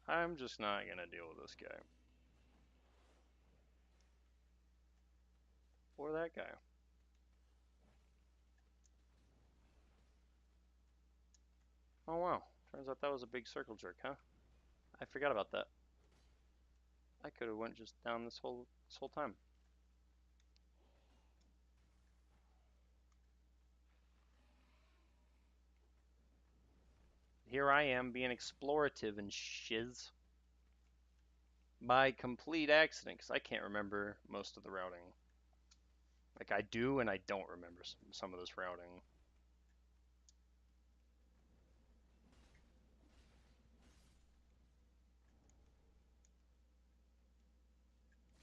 I'm just not gonna deal with this guy. Or that guy. Oh wow. Turns out that was a big circle jerk, huh? I forgot about that. I could have went just down this whole time. Here I am being explorative and shiz by complete accident because I can't remember most of the routing. Like I do and I don't remember some of this routing.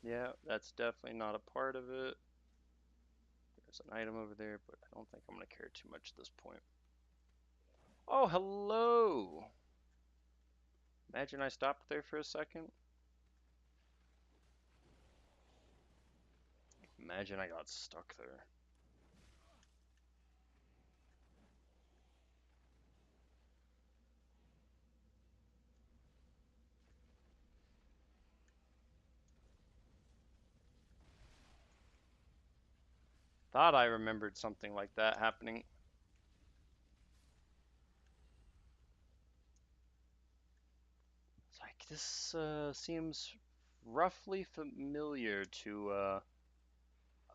Yeah, that's definitely not a part of it. There's an item over there, but I don't think I'm going to care too much at this point. Oh, hello! Imagine I stopped there for a second. Imagine I got stuck there. Thought I remembered something like that happening. It's like, this seems roughly familiar to a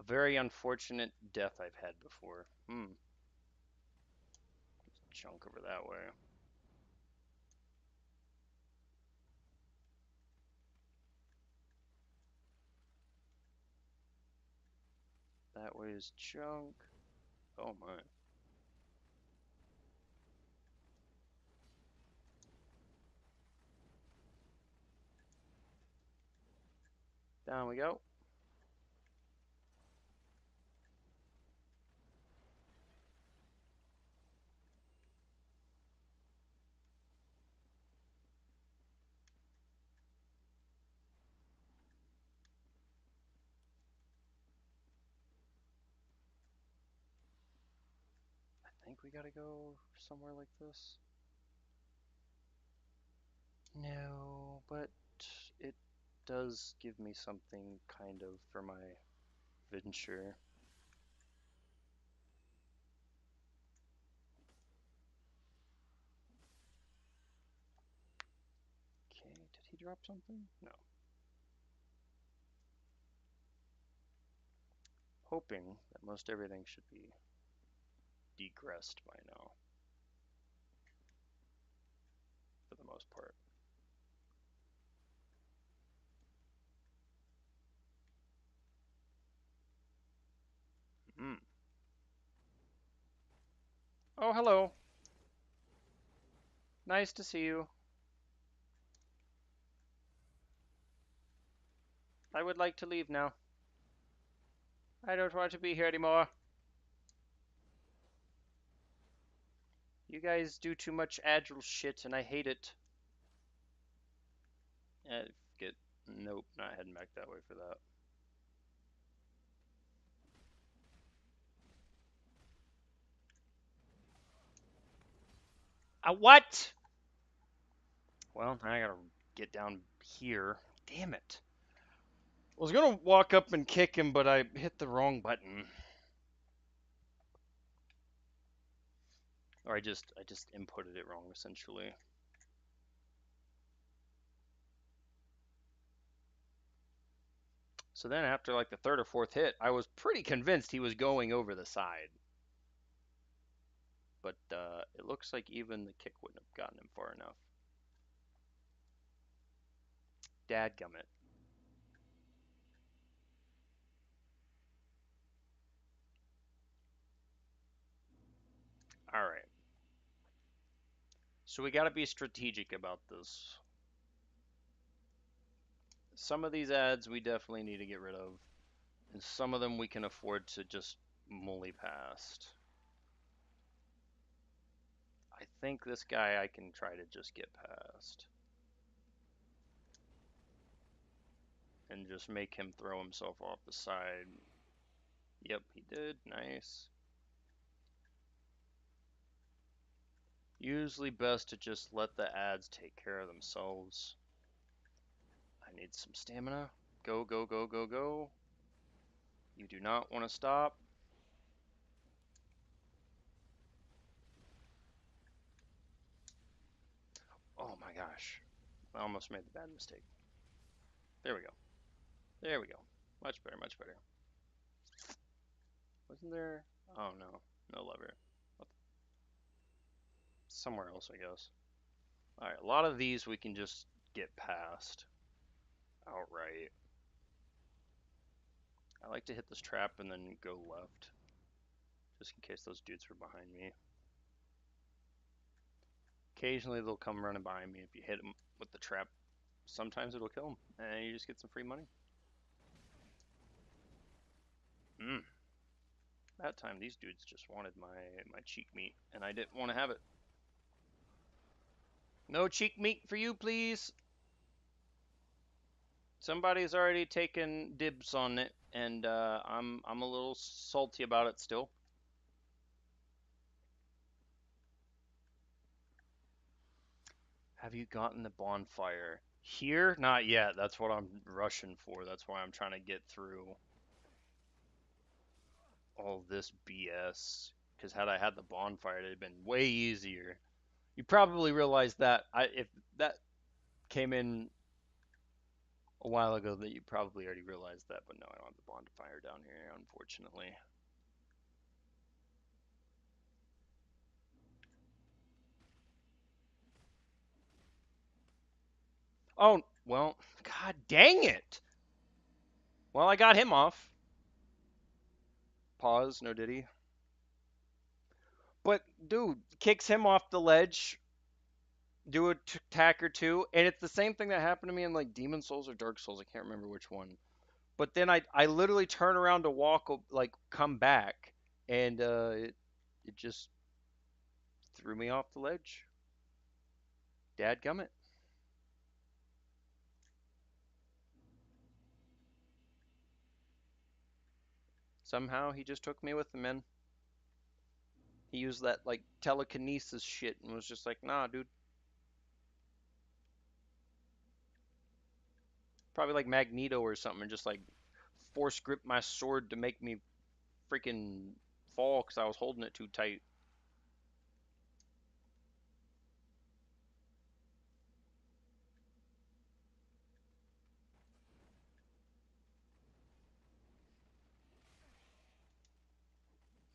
very unfortunate death I've had before. Junk over that way. That way is junk. Oh my. Down we go. I think we gotta go somewhere like this. No, but it does give me something kind of for my venture. Okay, did he drop something? No. Hoping that most everything should be degressed by now. For the most part. Hmm. Oh, hello. Nice to see you. I would like to leave now. I don't want to be here anymore. You guys do too much agile shit and I hate it. Get nope, not heading back that way for that. What? Well, I gotta get down here. Damn it. I was gonna walk up and kick him, but I hit the wrong button. Or I just inputted it wrong, essentially. So then after like the third or fourth hit, I was pretty convinced he was going over the side. But it looks like even the kick wouldn't have gotten him far enough. Dadgummit. Alright. So we gotta be strategic about this. Some of these ads we definitely need to get rid of. And some of them we can afford to just mully past. I think this guy I can try to just get past. And just make him throw himself off the side. Yep, he did. Nice. Usually best to just let the ads take care of themselves. I need some stamina. Go, go, go, go, go. You do not want to stop. Oh my gosh. I almost made the bad mistake. There we go. There we go. Much better, much better. Wasn't there? Oh no. No lever. Somewhere else, I guess. Alright, a lot of these we can just get past outright. I like to hit this trap and then go left. Just in case those dudes were behind me. Occasionally they'll come running behind me if you hit them with the trap. Sometimes it'll kill them, and you just get some free money. That time these dudes just wanted my cheek meat, and I didn't want to have it. No cheek meat for you, please. Somebody's already taken dibs on it, and I'm a little salty about it still. Have you gotten the bonfire? Here? Not yet. That's what I'm rushing for. That's why I'm trying to get through. all this BS. Because had I had the bonfire, it'd have been way easier. You probably realized that if that came in a while ago, that you probably already realized that. But no, I don't have the bonfire down here, unfortunately. Oh, well, god dang it. Well, I got him off. Pause, no diddy. But, dude, kicks him off the ledge, do a tack or two, and it's the same thing that happened to me in like Demon Souls or Dark Souls. I can't remember which one. But then I literally turn around to walk, like, come back, and it just threw me off the ledge. Dadgummit. Somehow he just took me with him, man. He used that, like, telekinesis shit and was just like, nah, dude. Probably like Magneto or something, and just like force grip my sword to make me freaking fall because I was holding it too tight.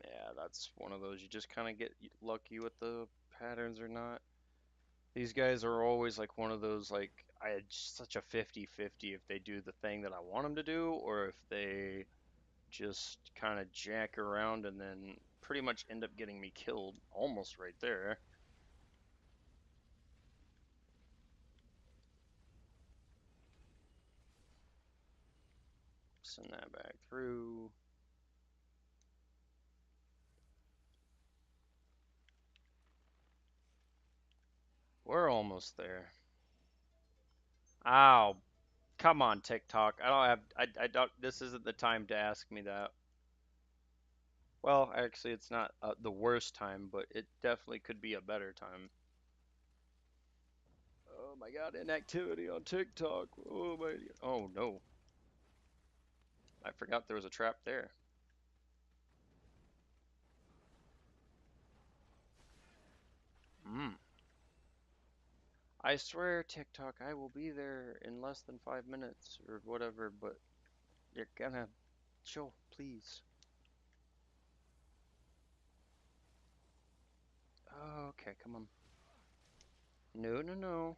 Yeah, that's one of those you just kind of get lucky with the patterns or not. These guys are always like one of those, like, I had such a 50-50 if they do the thing that I want them to do or if they just kind of jack around and then pretty much end up getting me killed almost right there. Send that back through. We're almost there. Ow. Come on, TikTok. I don't have. I don't. This isn't the time to ask me that. Well, actually, it's not the worst time, but it definitely could be a better time. Oh my God, inactivity on TikTok. Oh my. Oh no. I forgot there was a trap there. Hmm. I swear, TikTok, I will be there in less than 5 minutes or whatever, but you're gonna chill, please. Oh, okay, come on. No, no, no.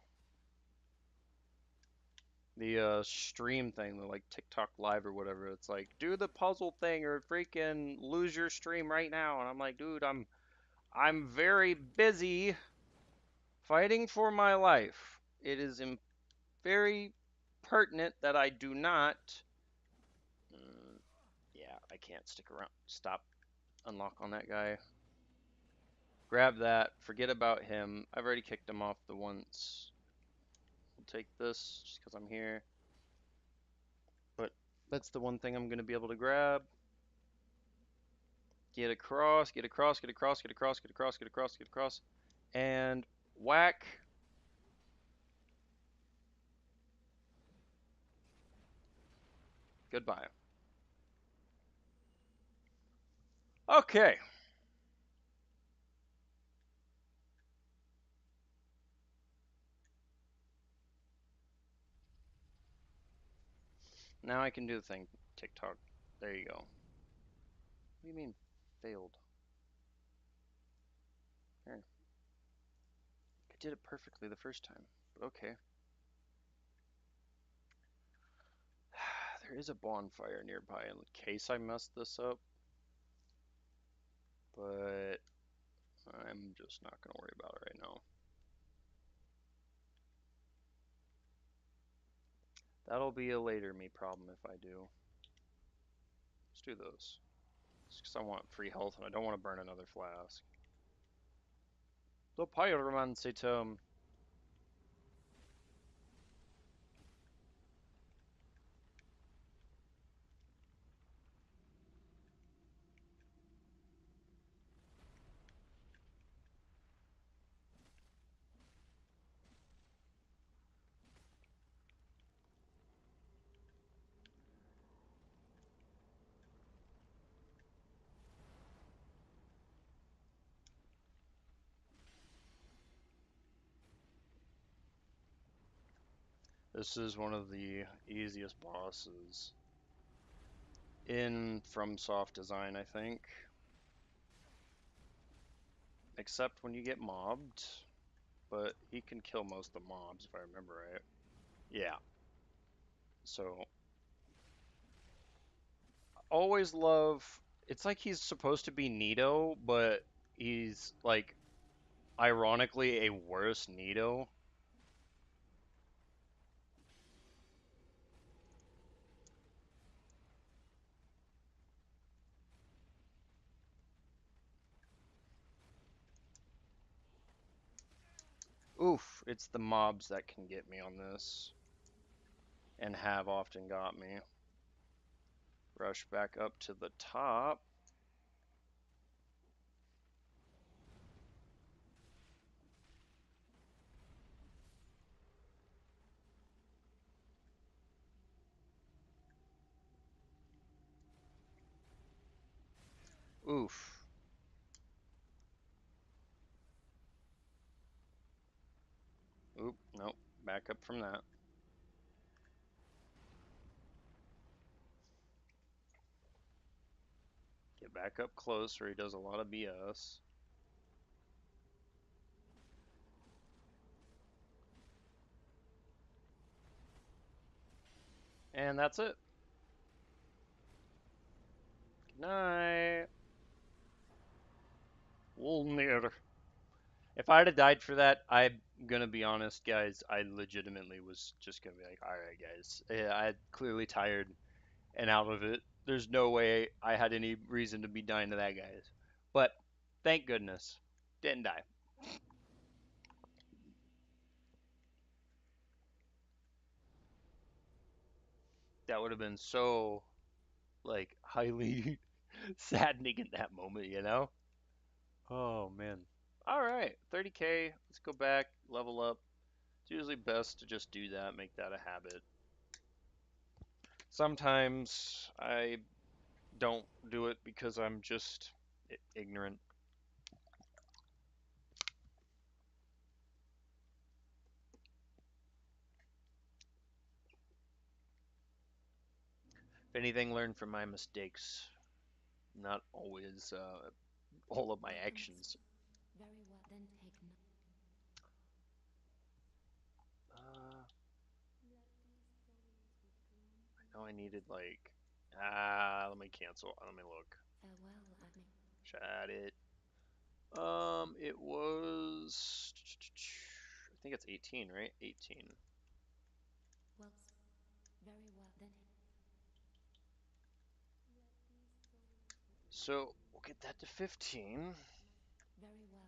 The stream thing, the like TikTok live or whatever. It's like do the puzzle thing or freaking lose your stream right now. And I'm like, dude, I'm very busy fighting for my life. It is very pertinent that I do not. Yeah, I can't stick around. Stop. Unlock on that guy. Grab that. Forget about him. I've already kicked him off the once. We'll take this just because I'm here. But that's the one thing I'm going to be able to grab. Get across, get across, get across, get across, get across, get across, get across. And whack. Goodbye. Okay. Now I can do the thing. TikTok. There you go. What do you mean failed? Here. I did it perfectly the first time. But okay. There is a bonfire nearby in case I mess this up. But I'm just not going to worry about it right now. That'll be a later me problem if I do. Let's do those. Just because I want free health and I don't want to burn another flask. The pyromancy tome. This is one of the easiest bosses in From Soft Design, I think. Except when you get mobbed, but he can kill most of the mobs if I remember right. Yeah. So always love. It's like he's supposed to be Nito, but he's like ironically a worse Nito. Oof, it's the mobs that can get me on this, and have often got me. Rush back up to the top. Oof. Oop, nope. Back up from that. Get back up close or he does a lot of BS. And that's it. Good night. Wolnir. If I'd have died for that, I'm gonna be honest, guys. I legitimately was just gonna be like, all right, guys. I'm clearly tired and out of it. There's no way I had any reason to be dying to that, guys. But thank goodness, didn't die. That would have been so like highly saddening in that moment, you know? Oh man. All right, 30K. Let's go back, level up. It's usually best to just do that, make that a habit. Sometimes I don't do it because I'm just ignorant. If anything, learn from my mistakes, not always all of my actions. Very well, then take no. I know I needed like let me cancel. Let me look. Farewell, Admiral. Chat it. It was. I think it's 18, right? 18. Well, very well, then. So we'll get that to 15. Very well.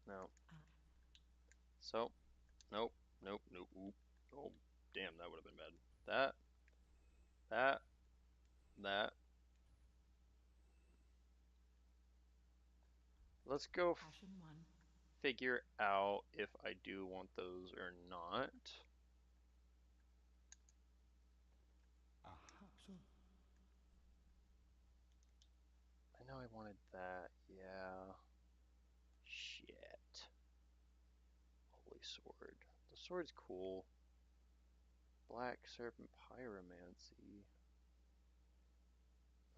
No. So, nope, nope, nope. Oop. Oh, damn, that would have been bad. That, that, that. Let's go Passion 1. figure out if I do want those or not. Aha. So, I know I wanted that. Yeah. Shit. Holy sword. The sword's cool. Black serpent pyromancy.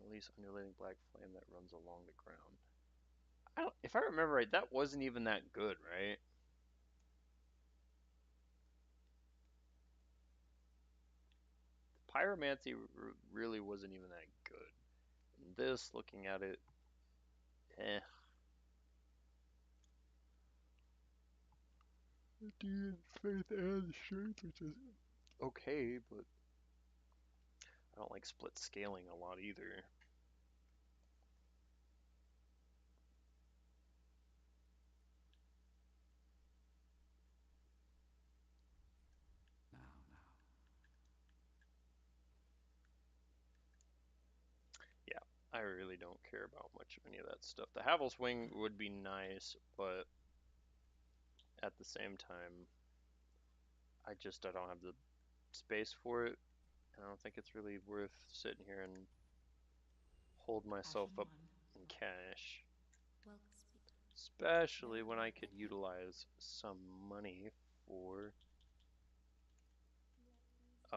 Release undulating black flame that runs along the ground. If I remember right, that wasn't even that good, right? Pyromancy really wasn't even that good. And this, looking at it, eh. Dude, faith and strength, which is okay, but I don't like split scaling a lot either. now. Yeah, I really don't care about much of any of that stuff. The Havel's Wing would be nice, but at the same time, I don't have the space for it. And I don't think it's really worth sitting here and hold myself Passion up 1. in cash. Well, Especially very when well, I could then. utilize some money for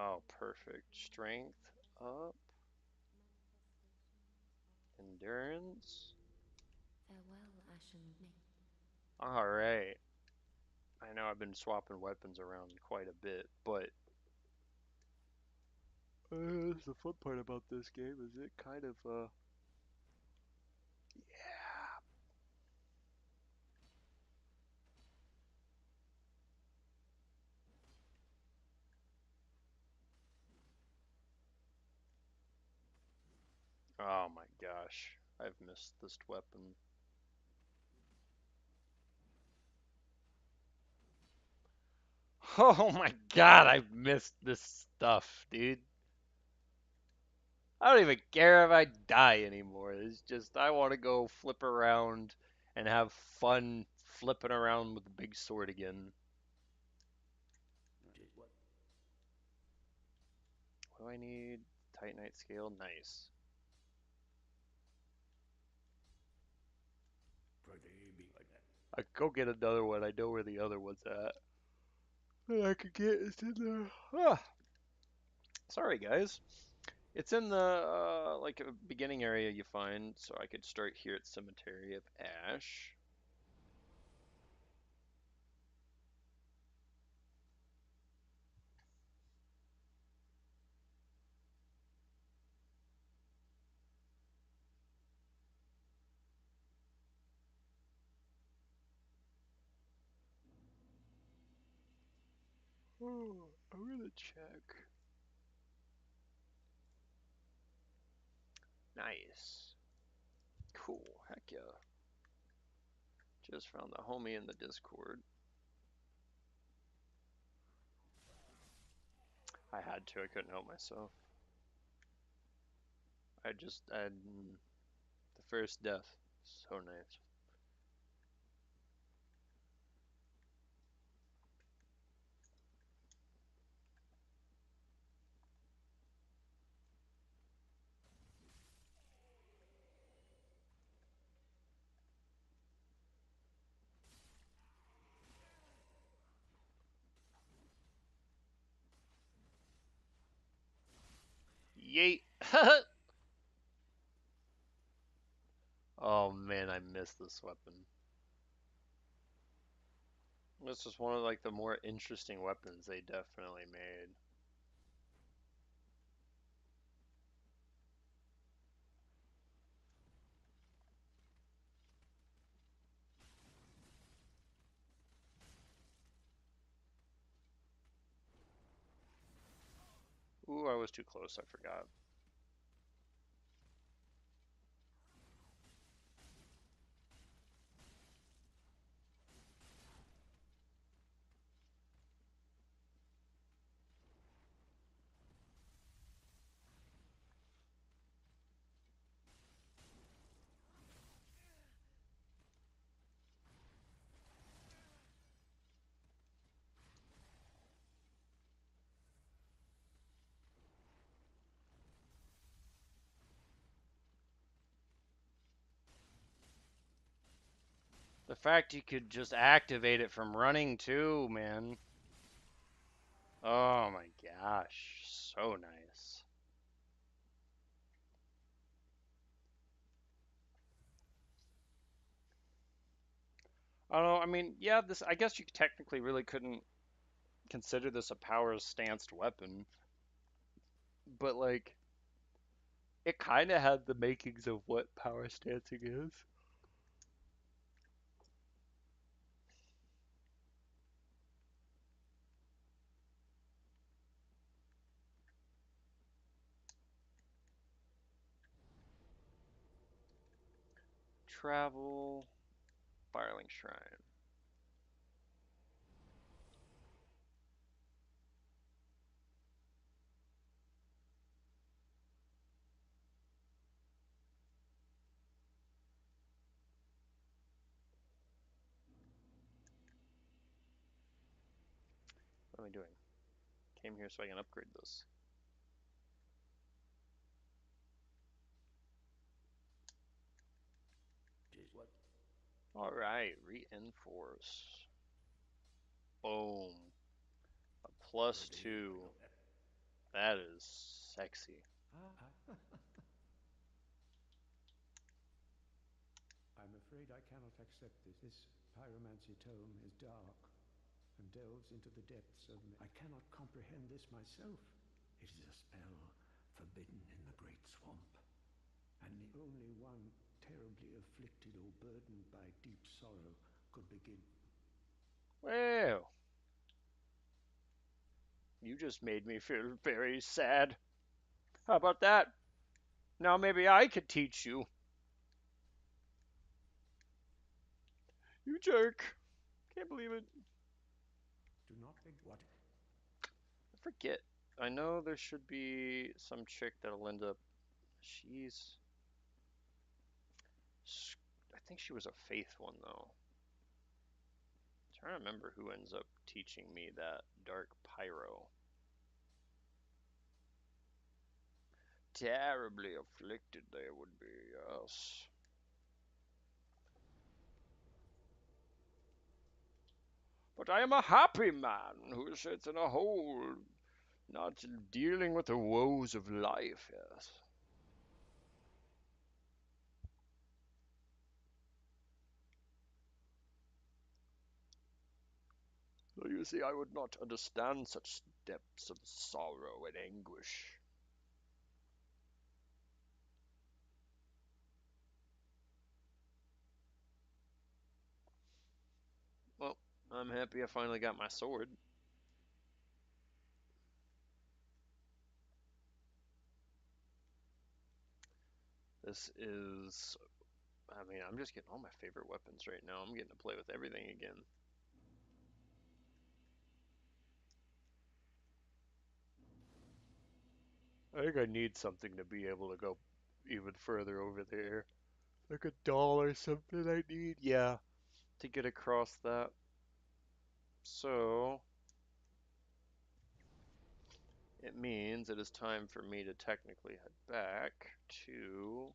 Oh, perfect. Strength up. Endurance. Farewell, Ashen Nick. Alright. I know I've been swapping weapons around quite a bit, but that's the fun part about this game is it kind of yeah. Oh my gosh. I've missed this weapon. Oh my god, I've missed this stuff, dude. I don't even care if I die anymore. It's just I want to go flip around and have fun flipping around with the big sword again. What do I need? Titanite scale, nice. I could go get another one. I know where the other one's at. That I could get it's in there. Ah, sorry guys. It's in the like a beginning area you find, so I could start here at Cemetery of Ash. Oh, I'm gonna check. Nice. Cool. Heck yeah. Just found the homie in the Discord. I had to. I couldn't help myself. I just had the first death. So nice. Yeet. Oh man, I miss this weapon. This is one of like the more interesting weapons they definitely made. Ooh, I was too close. I forgot. The fact you could just activate it from running too, man. Oh my gosh, so nice. I don't know. I mean, yeah, this. I guess you technically really couldn't consider this a power stanced weapon, but like, it kind of had the makings of what power stancing is. Travel, Firelink Shrine. What am I doing? Came here so I can upgrade this. All right, reinforce. Boom. A +2. That is sexy. Ah, I'm afraid I cannot accept this. This pyromancy tome is dark and delves into the depths of me. I cannot comprehend this myself. It is a spell forbidden in the great swamp, and the only one terribly afflicted or burdened by deep sorrow could begin. Well, you just made me feel very sad. How about that? Now maybe I could teach you. You jerk. Can't believe it. Do not think what. I forget. I know there should be some chick that'll end up. She's. I think she was a faith one though. I'm trying to remember who ends up teaching me that dark pyro. Terribly afflicted they would be, yes. But I am a happy man who sits in a hole, not dealing with the woes of life, yes. So you see, I would not understand such depths of sorrow and anguish. Well, I'm happy I finally got my sword. This is. I mean, I'm just getting all my favorite weapons right now. I'm getting to play with everything again. I think I need something to be able to go even further over there. Like a doll or something I need. Yeah, to get across that. So, it means it is time for me to technically head back to.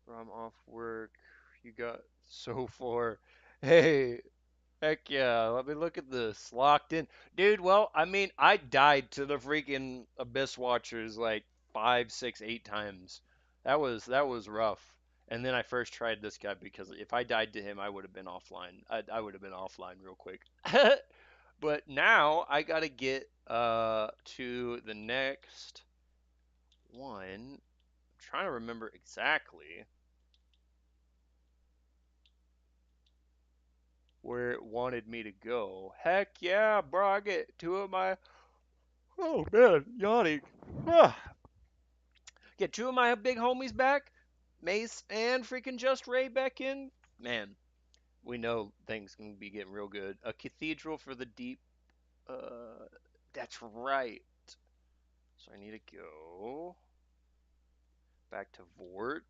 Where I'm off work. You got so far. Hey, heck yeah, let me look at this. Locked in. Dude, well, I mean, I died to the freaking Abyss Watchers like five, six, 8 times. That was rough. And then I first tried this guy because if I died to him, I would have been offline. I would have been offline real quick. But now I gotta get to the next one. I'm trying to remember exactly where it wanted me to go. Heck yeah, bro! I get two of my. Oh man, yawning. Ah. Get two of my big homies back, Mace and freaking Just Ray back in. Man, we know things can be getting real good. A cathedral for the deep. Uh, that's right. So I need to go back to Vort.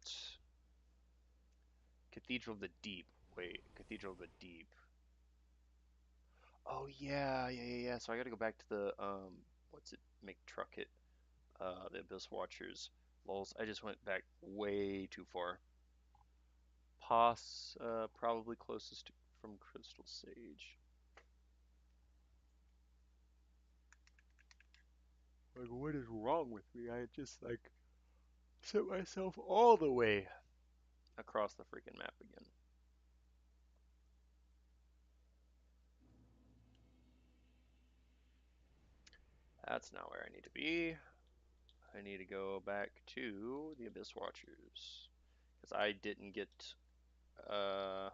Cathedral of the Deep. Wait, Cathedral of the Deep. Oh yeah. So I got to go back to the what's it? McTrucket. The Abyss Watchers. Lols. I just went back way too far. Probably closest to, from Crystal Sage. Like, what is wrong with me? I just like set myself all the way across the freaking map again. That's not where I need to be. I need to go back to the Abyss Watchers because I didn't get. Uh,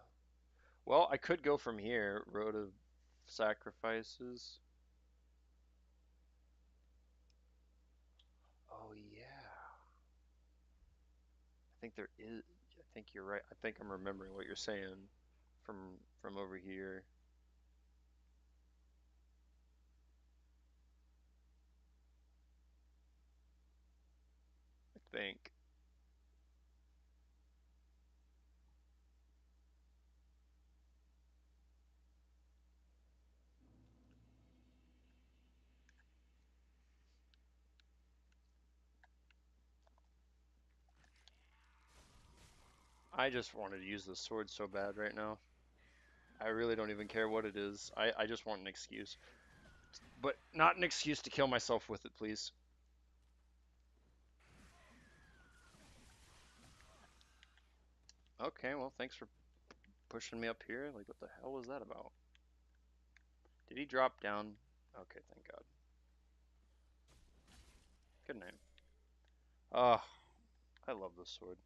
well, I could go from here. Road of Sacrifices. Oh yeah. I think there is. I think you're right. I think I'm remembering what you're saying from over here. I think. I just wanted to use the sword so bad right now. I really don't even care what it is. I just want an excuse. But not an excuse to kill myself with it, please. Okay, well, thanks for pushing me up here. Like, what the hell was that about? Did he drop down? Okay, thank God. Good name. Ah, I love this sword.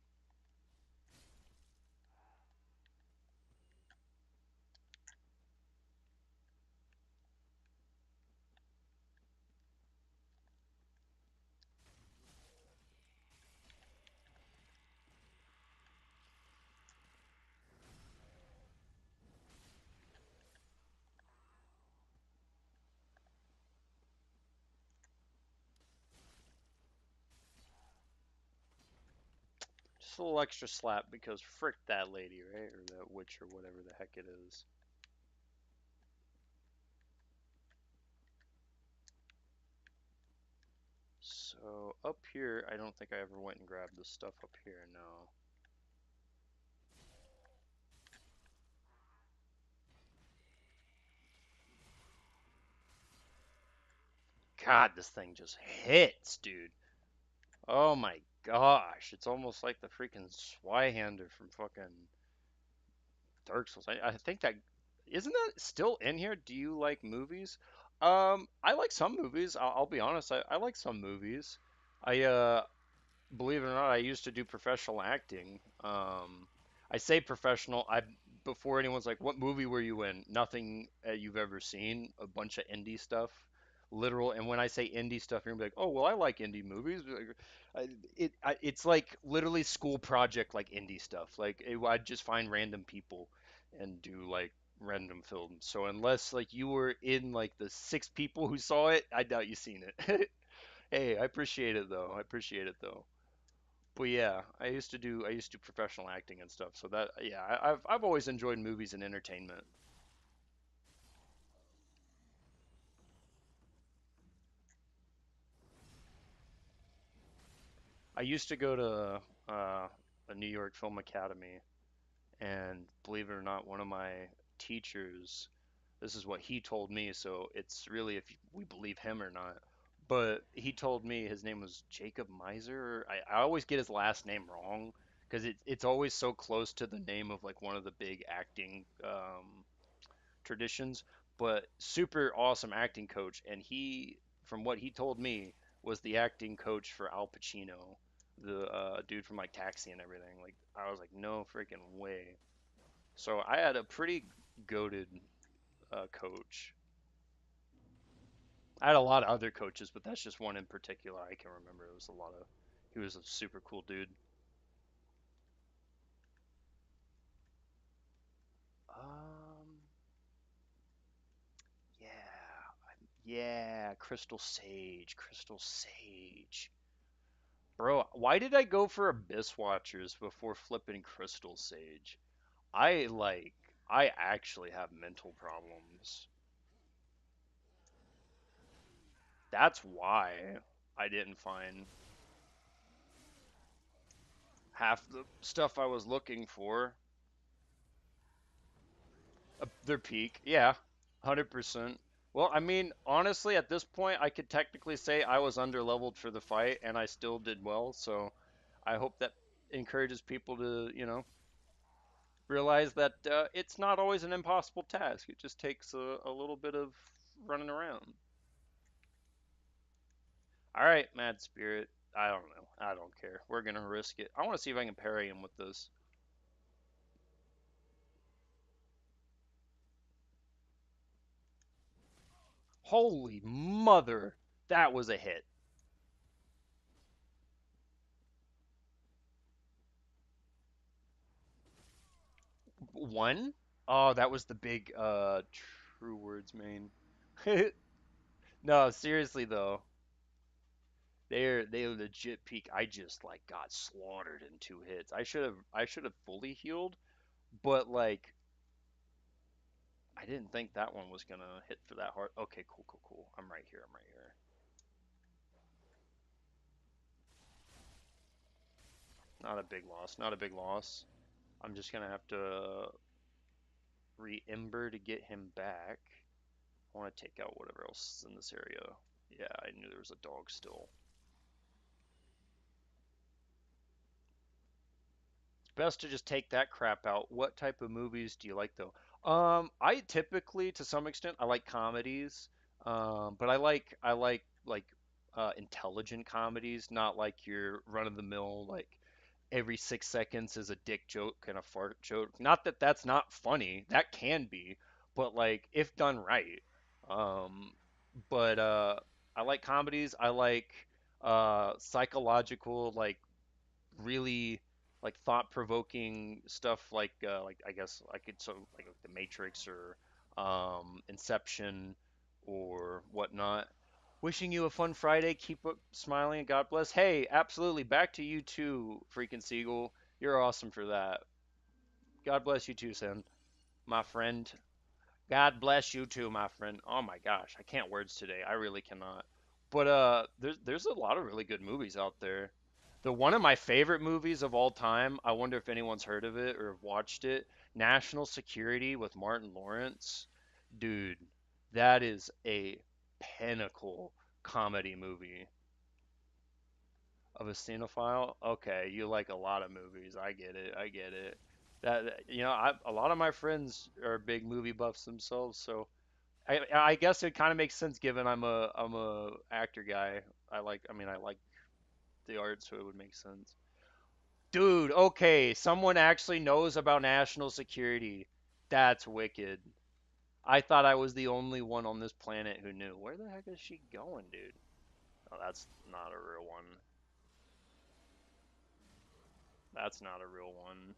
Just a little extra slap because frick that lady, right? Or that witch or whatever the heck it is. So up here, I don't think I ever went and grabbed the stuff up here, no. God, this thing just hits, dude. Oh my gosh, it's almost like the freaking Swyhander from fucking Dark Souls. I think that isn't that still in here? Do you like movies? I like some movies. I'll be honest. I like some movies. I believe it or not, I used to do professional acting. I say professional. I before anyone's like, "What movie were you in?" Nothing you've ever seen. A bunch of indie stuff, literal. And when I say indie stuff, you're gonna be like, "Oh, well, I like indie movies." It's like literally school project like indie stuff. Like I'd just find random people and do like random films. So unless like you were in like the six people who saw it, I doubt you seen it. Hey, I appreciate it though. I appreciate it though. But yeah, I used to do professional acting and stuff. So that yeah, I've always enjoyed movies and entertainment. I used to go to a New York Film Academy, and believe it or not, one of my teachers, this is what he told me, so it's really if we believe him or not. But he told me his name was Jacob Miser. I always get his last name wrong because it's always so close to the name of like one of the big acting traditions, but super awesome acting coach. And he, from what he told me, was the acting coach for Al Pacino, the dude from like Taxi and everything. Like I was like, no freaking way. So I had a pretty goated coach. I had a lot of other coaches, but that's just one in particular I can remember. It was a lot of. He was a super cool dude. Um, yeah, yeah, Crystal Sage, Crystal Sage. Bro, why did I go for Abyss Watchers before flipping Crystal Sage? I like, I actually have mental problems. That's why I didn't find half the stuff I was looking for. Their peak, yeah, 100%. Well, I mean, honestly, at this point, I could technically say I was underleveled for the fight and I still did well. So I hope that encourages people to, realize that it's not always an impossible task. It just takes a little bit of running around. All right, Mad Spirit. I don't know. I don't care. We're going to risk it. I want to see if I can parry him with this. Holy mother. That was a hit. One? Oh, that was the big True Words main. No, seriously though. They legit peak. I just like got slaughtered in two hits. I should have fully healed, but like I didn't think that one was gonna hit for that hard. Okay, cool, cool, cool. I'm right here. I'm right here. Not a big loss. Not a big loss. I'm just gonna have to re-ember to get him back. I want to take out whatever else is in this area. Yeah, I knew there was a dog still. Best to just take that crap out. What type of movies do you like though? I typically, to some extent, I like comedies. But I like intelligent comedies, not like your run of the mill like every 6 seconds is a dick joke and a fart joke. Not that that's not funny. That can be, but like if done right. Um, but I like comedies. I like psychological like really like thought-provoking stuff like I guess I could so like The Matrix or Inception or whatnot. Wishing you a fun Friday. Keep up smiling and God bless. Hey, absolutely. Back to you too, freaking Seagull. You're awesome for that. God bless you too, son, my friend. God bless you too, my friend. Oh my gosh, I can't words today. I really cannot. But there's a lot of really good movies out there. The one of my favorite movies of all time, I wonder if anyone's heard of it or watched it, National Security with Martin Lawrence. Dude, that is a pinnacle comedy movie. Of a cinephile? Okay, you like a lot of movies. I get it. I get it. A lot of my friends are big movie buffs themselves, so I guess it kind of makes sense given I'm a actor guy. I like the art, so it would make sense. Dude, okay, someone actually knows about national security. That's wicked. I thought I was the only one on this planet who knew. Where the heck is she going, dude? Oh, that's not a real one. That's not a real one.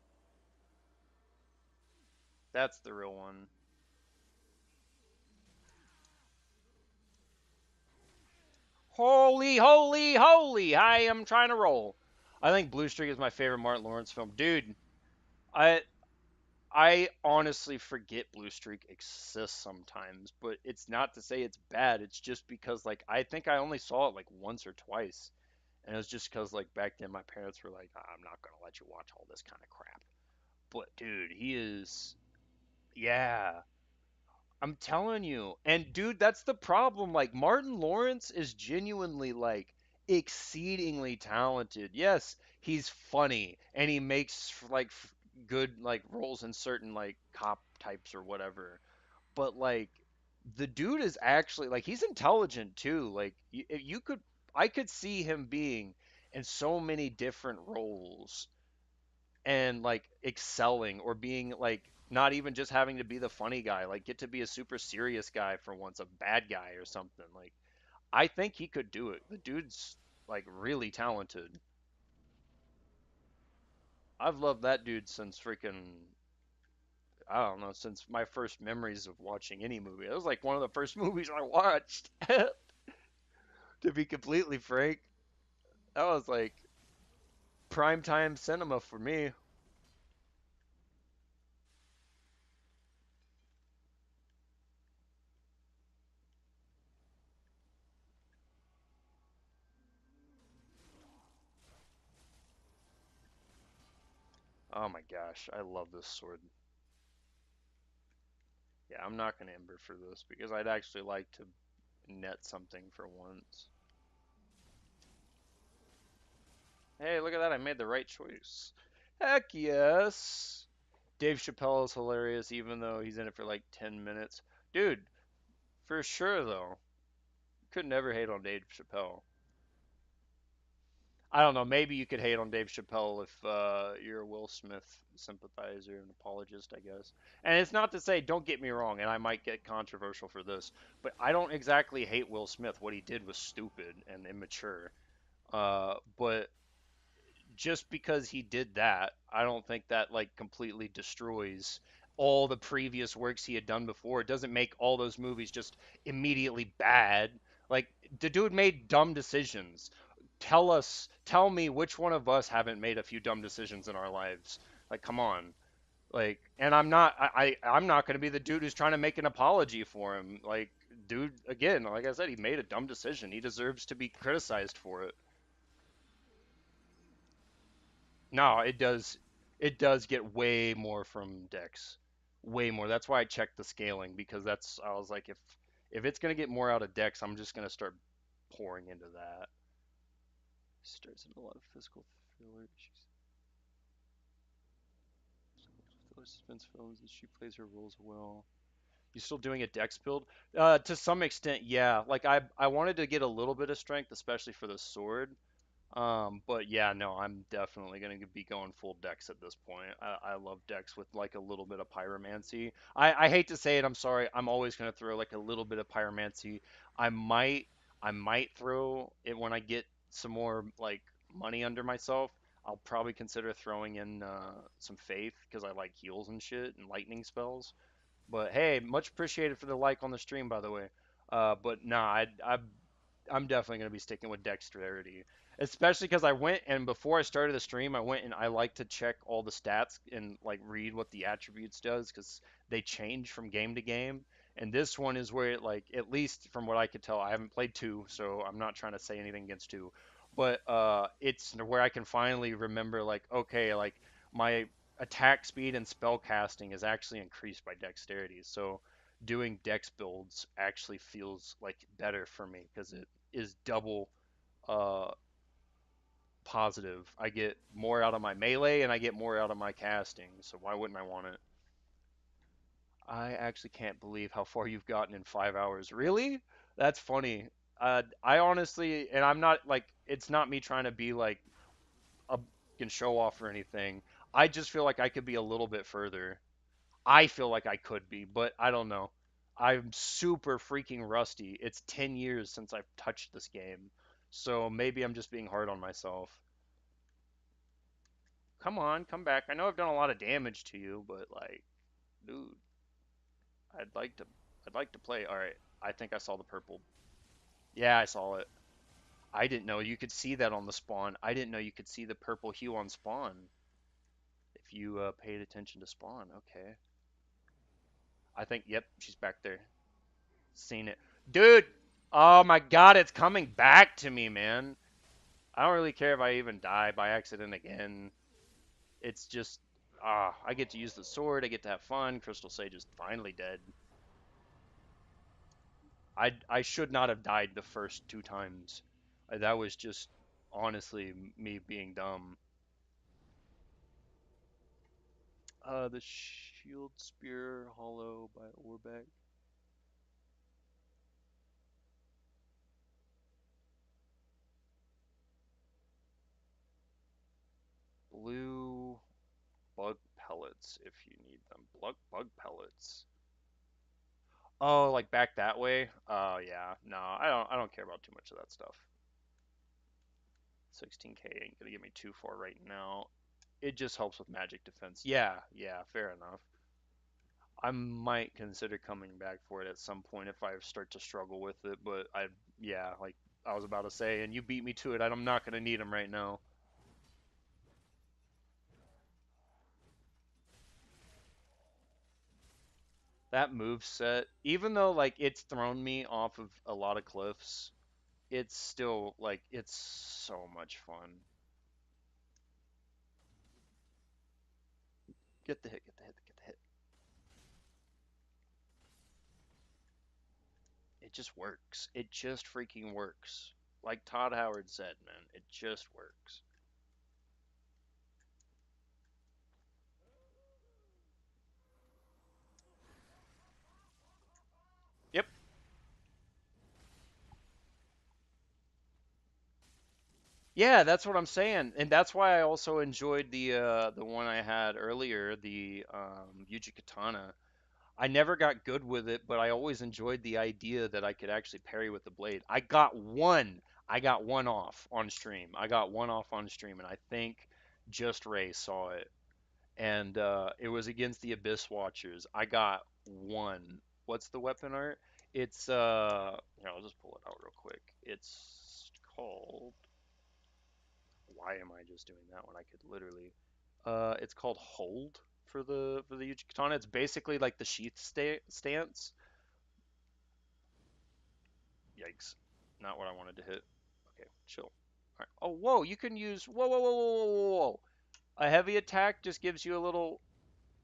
That's the real one. Holy, holy, holy! I am trying to roll. I think Blue Streak is my favorite Martin Lawrence film, dude. I I honestly forget Blue Streak exists sometimes, but it's not to say it's bad. It's just because like I think I only saw it like once or twice, and it was just because like back then my parents were like, I'm not gonna let you watch all this kind of crap. But dude, he is, yeah. I'm telling you. And dude, that's the problem. Like Martin Lawrence is genuinely like exceedingly talented. Yes, he's funny and he makes like good like roles in certain like cop types or whatever. But like the dude is actually like he's intelligent too. Like you could I could see him being in so many different roles and like excelling or being like not even just having to be the funny guy, like get to be a super serious guy for once, a bad guy or something. Like I think he could do it. The dude's like really talented. I've loved that dude since freaking I don't know, since my first memories of watching any movie. It was like one of the first movies I watched. To be completely frank, that was like prime time cinema for me. Oh my gosh, I love this sword. Yeah, I'm not gonna ember for this because I'd actually like to net something for once. Hey, look at that. I made the right choice. Heck yes. Dave Chappelle is hilarious, even though he's in it for like 10 minutes. Dude, for sure, though. Could never hate on Dave Chappelle. I don't know. Maybe you could hate on Dave Chappelle if you're a Will Smith sympathizer and apologist, I guess. And it's not to say, don't get me wrong, and I might get controversial for this, but I don't exactly hate Will Smith. What he did was stupid and immature. But just because he did that, I don't think that like completely destroys all the previous works he had done before. It doesn't make all those movies just immediately bad. Like the dude made dumb decisions. Tell me which one of us haven't made a few dumb decisions in our lives. Like come on. Like and I'm not going to be the dude who's trying to make an apology for him. Like dude again, like I said, he made a dumb decision. He deserves to be criticized for it. No, it does. It does get way more from Dex, way more. That's why I checked the scaling because that's I was like if it's gonna get more out of Dex, I'm just gonna start pouring into that. Starts in a lot of physical thriller issues. Thriller suspense films, and she plays her roles well. You still doing a Dex build? To some extent, yeah. Like I wanted to get a little bit of strength, especially for the sword. But yeah, no, I'm definitely going to be going full Dex at this point. I love Dex with like a little bit of pyromancy. I hate to say it, I'm sorry. I'm always going to throw like a little bit of pyromancy. I might I might throw it when I get some more like money under myself. I'll probably consider throwing in some faith because I like heals and shit and lightning spells. But hey, much appreciated for the like on the stream, by the way. But nah, I'm definitely going to be sticking with dexterity, especially because I went and before I started the stream, I went and I like to check all the stats and like read what the attributes does because they change from game to game. And this one is where it like at least from what I could tell, I haven't played two, so I'm not trying to say anything against two, but it's where I can finally remember like okay, like my attack speed and spell casting is actually increased by dexterity. So doing dex builds actually feels like better for me because it is double uh, positive. I get more out of my melee and I get more out of my casting. So why wouldn't I want it? I actually can't believe how far you've gotten in 5 hours. Really? That's funny. I honestly, and I'm not like, it's not me trying to be like a can show off or anything. I just feel like I could be a little bit further. I feel like I could be, but I don't know. I'm super freaking rusty. It's 10 years since I've touched this game. So maybe I'm just being hard on myself. Come on, come back. I know I've done a lot of damage to you, but like, dude, I'd like to I'd like to play. All right. I think I saw the purple. Yeah, I saw it. I didn't know you could see that on the spawn. I didn't know you could see the purple hue on spawn if you paid attention to spawn. Okay. I think yep, she's back there. Seen it. Dude, oh my god, it's coming back to me, man. I don't really care if I even die by accident again. It's just, I get to use the sword, I get to have fun. Crystal Sage is finally dead. I should not have died the first two times. That was just, honestly, me being dumb. The Shield Spear Hollow by Orbeck. Blue bug pellets if you need them. Bug pellets. Oh, like back that way? Oh yeah. No, I don't care about too much of that stuff. 16k ain't gonna get me too far right now. It just helps with magic defense. Yeah, yeah, fair enough. I might consider coming back for it at some point if I start to struggle with it, but yeah, like I was about to say, and you beat me to it. I'm not gonna need them right now. That move set, even though like it's thrown me off of a lot of cliffs, it's still like it's so much fun. Get the hit, get the hit, get the hit. It just works. It just freaking works. Like Todd Howard said, man, it just works. Yep. Yeah, that's what I'm saying, and that's why I also enjoyed the one I had earlier, the Yuji Katana. I never got good with it, but I always enjoyed the idea that I could actually parry with the blade. I got one off on stream. I got one off on stream, and I think just Ray saw it. And it was against the Abyss Watchers. I got one. What's the weapon art? It's here, I'll just pull it out real quick. It's called. Why am I just doing that when I could literally? It's called Hold for the Yuji Katana. It's basically like the stance. Yikes! Not what I wanted to hit. Okay, chill. All right. Oh, whoa! You can use. Whoa, whoa, whoa, whoa, whoa, whoa! A heavy attack just gives you a little,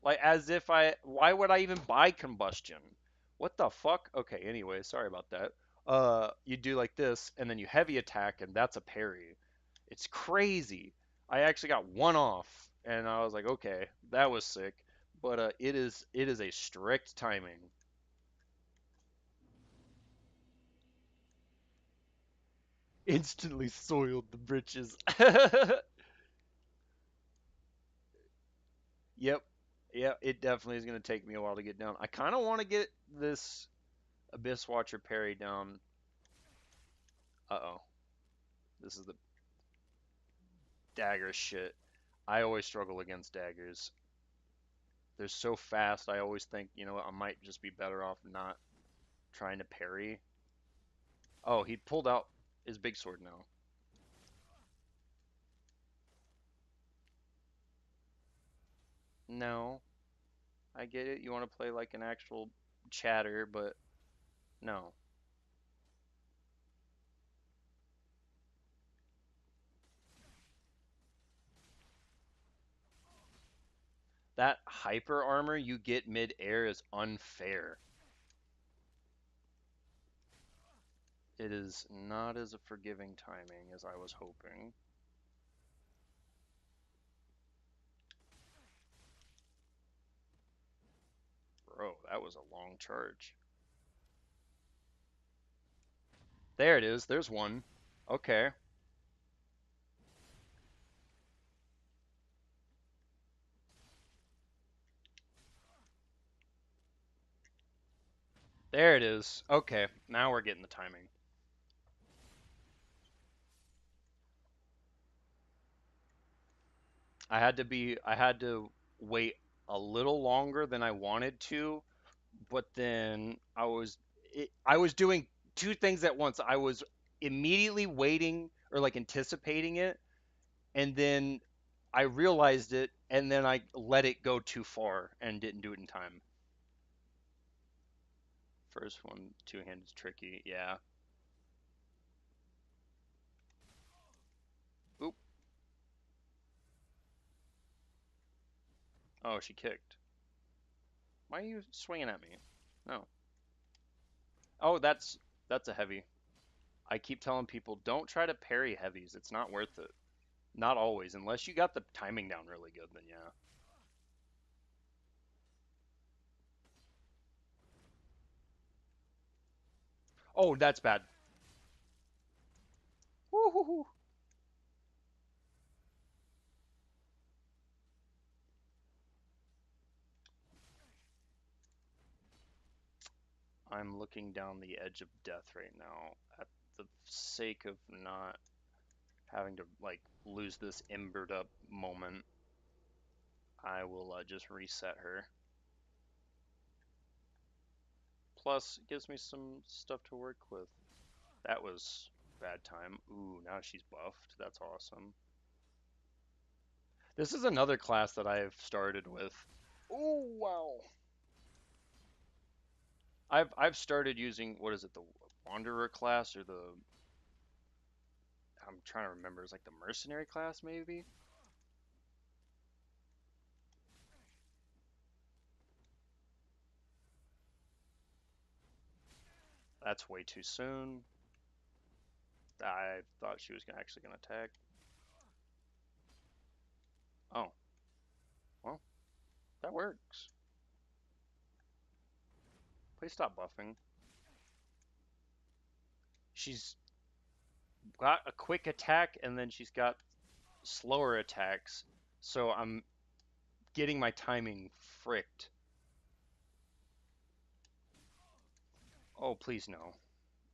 like, as if I. Why would I even buy combustion? What the fuck? Okay, anyway, sorry about that. You do like this, and then you heavy attack, and that's a parry. It's crazy. I actually got one off, and I was like, okay, that was sick. But it is a strict timing. Instantly soiled the britches. Yep. Yeah, it definitely is going to take me a while to get down. I kind of want to get this Abyss Watcher parry down. Uh-oh. This is the dagger shit. I always struggle against daggers. They're so fast, I always think, you know what, I might just be better off not trying to parry. Oh, he pulled out his big sword now. No, I get it. You want to play like an actual chatter, but no. That hyper armor you get mid-air is unfair. It is not as a forgiving timing as I was hoping. Bro, that was a long charge. There it is. There's one. Okay. There it is. Okay. Now we're getting the timing. I had to wait a little longer than I wanted to, but then I was doing two things at once. I was immediately waiting or like anticipating it, and then I realized it, and then I let it go too far and didn't do it in time. First one, two-handed is tricky. Yeah. Oop. Oh, she kicked. Why are you swinging at me? No. Oh, that's a heavy. I keep telling people don't try to parry heavies. It's not worth it. Not always, unless you got the timing down really good. Then yeah. Oh, that's bad. Woo-hoo-hoo. I'm looking down the edge of death right now at the sake of not having to like lose this embered up moment. I will just reset her. Plus, it gives me some stuff to work with. That was bad time. Ooh, now she's buffed. That's awesome. This is another class that I've started with. Oh wow. I've started using, what is it, the Wanderer class or the, I'm trying to remember, it's like the Mercenary class maybe? That's way too soon. I thought she was actually gonna attack. Oh, well, that works. Please stop buffing. She's got a quick attack and then she's got slower attacks, so I'm getting my timing fricked. Oh, please no.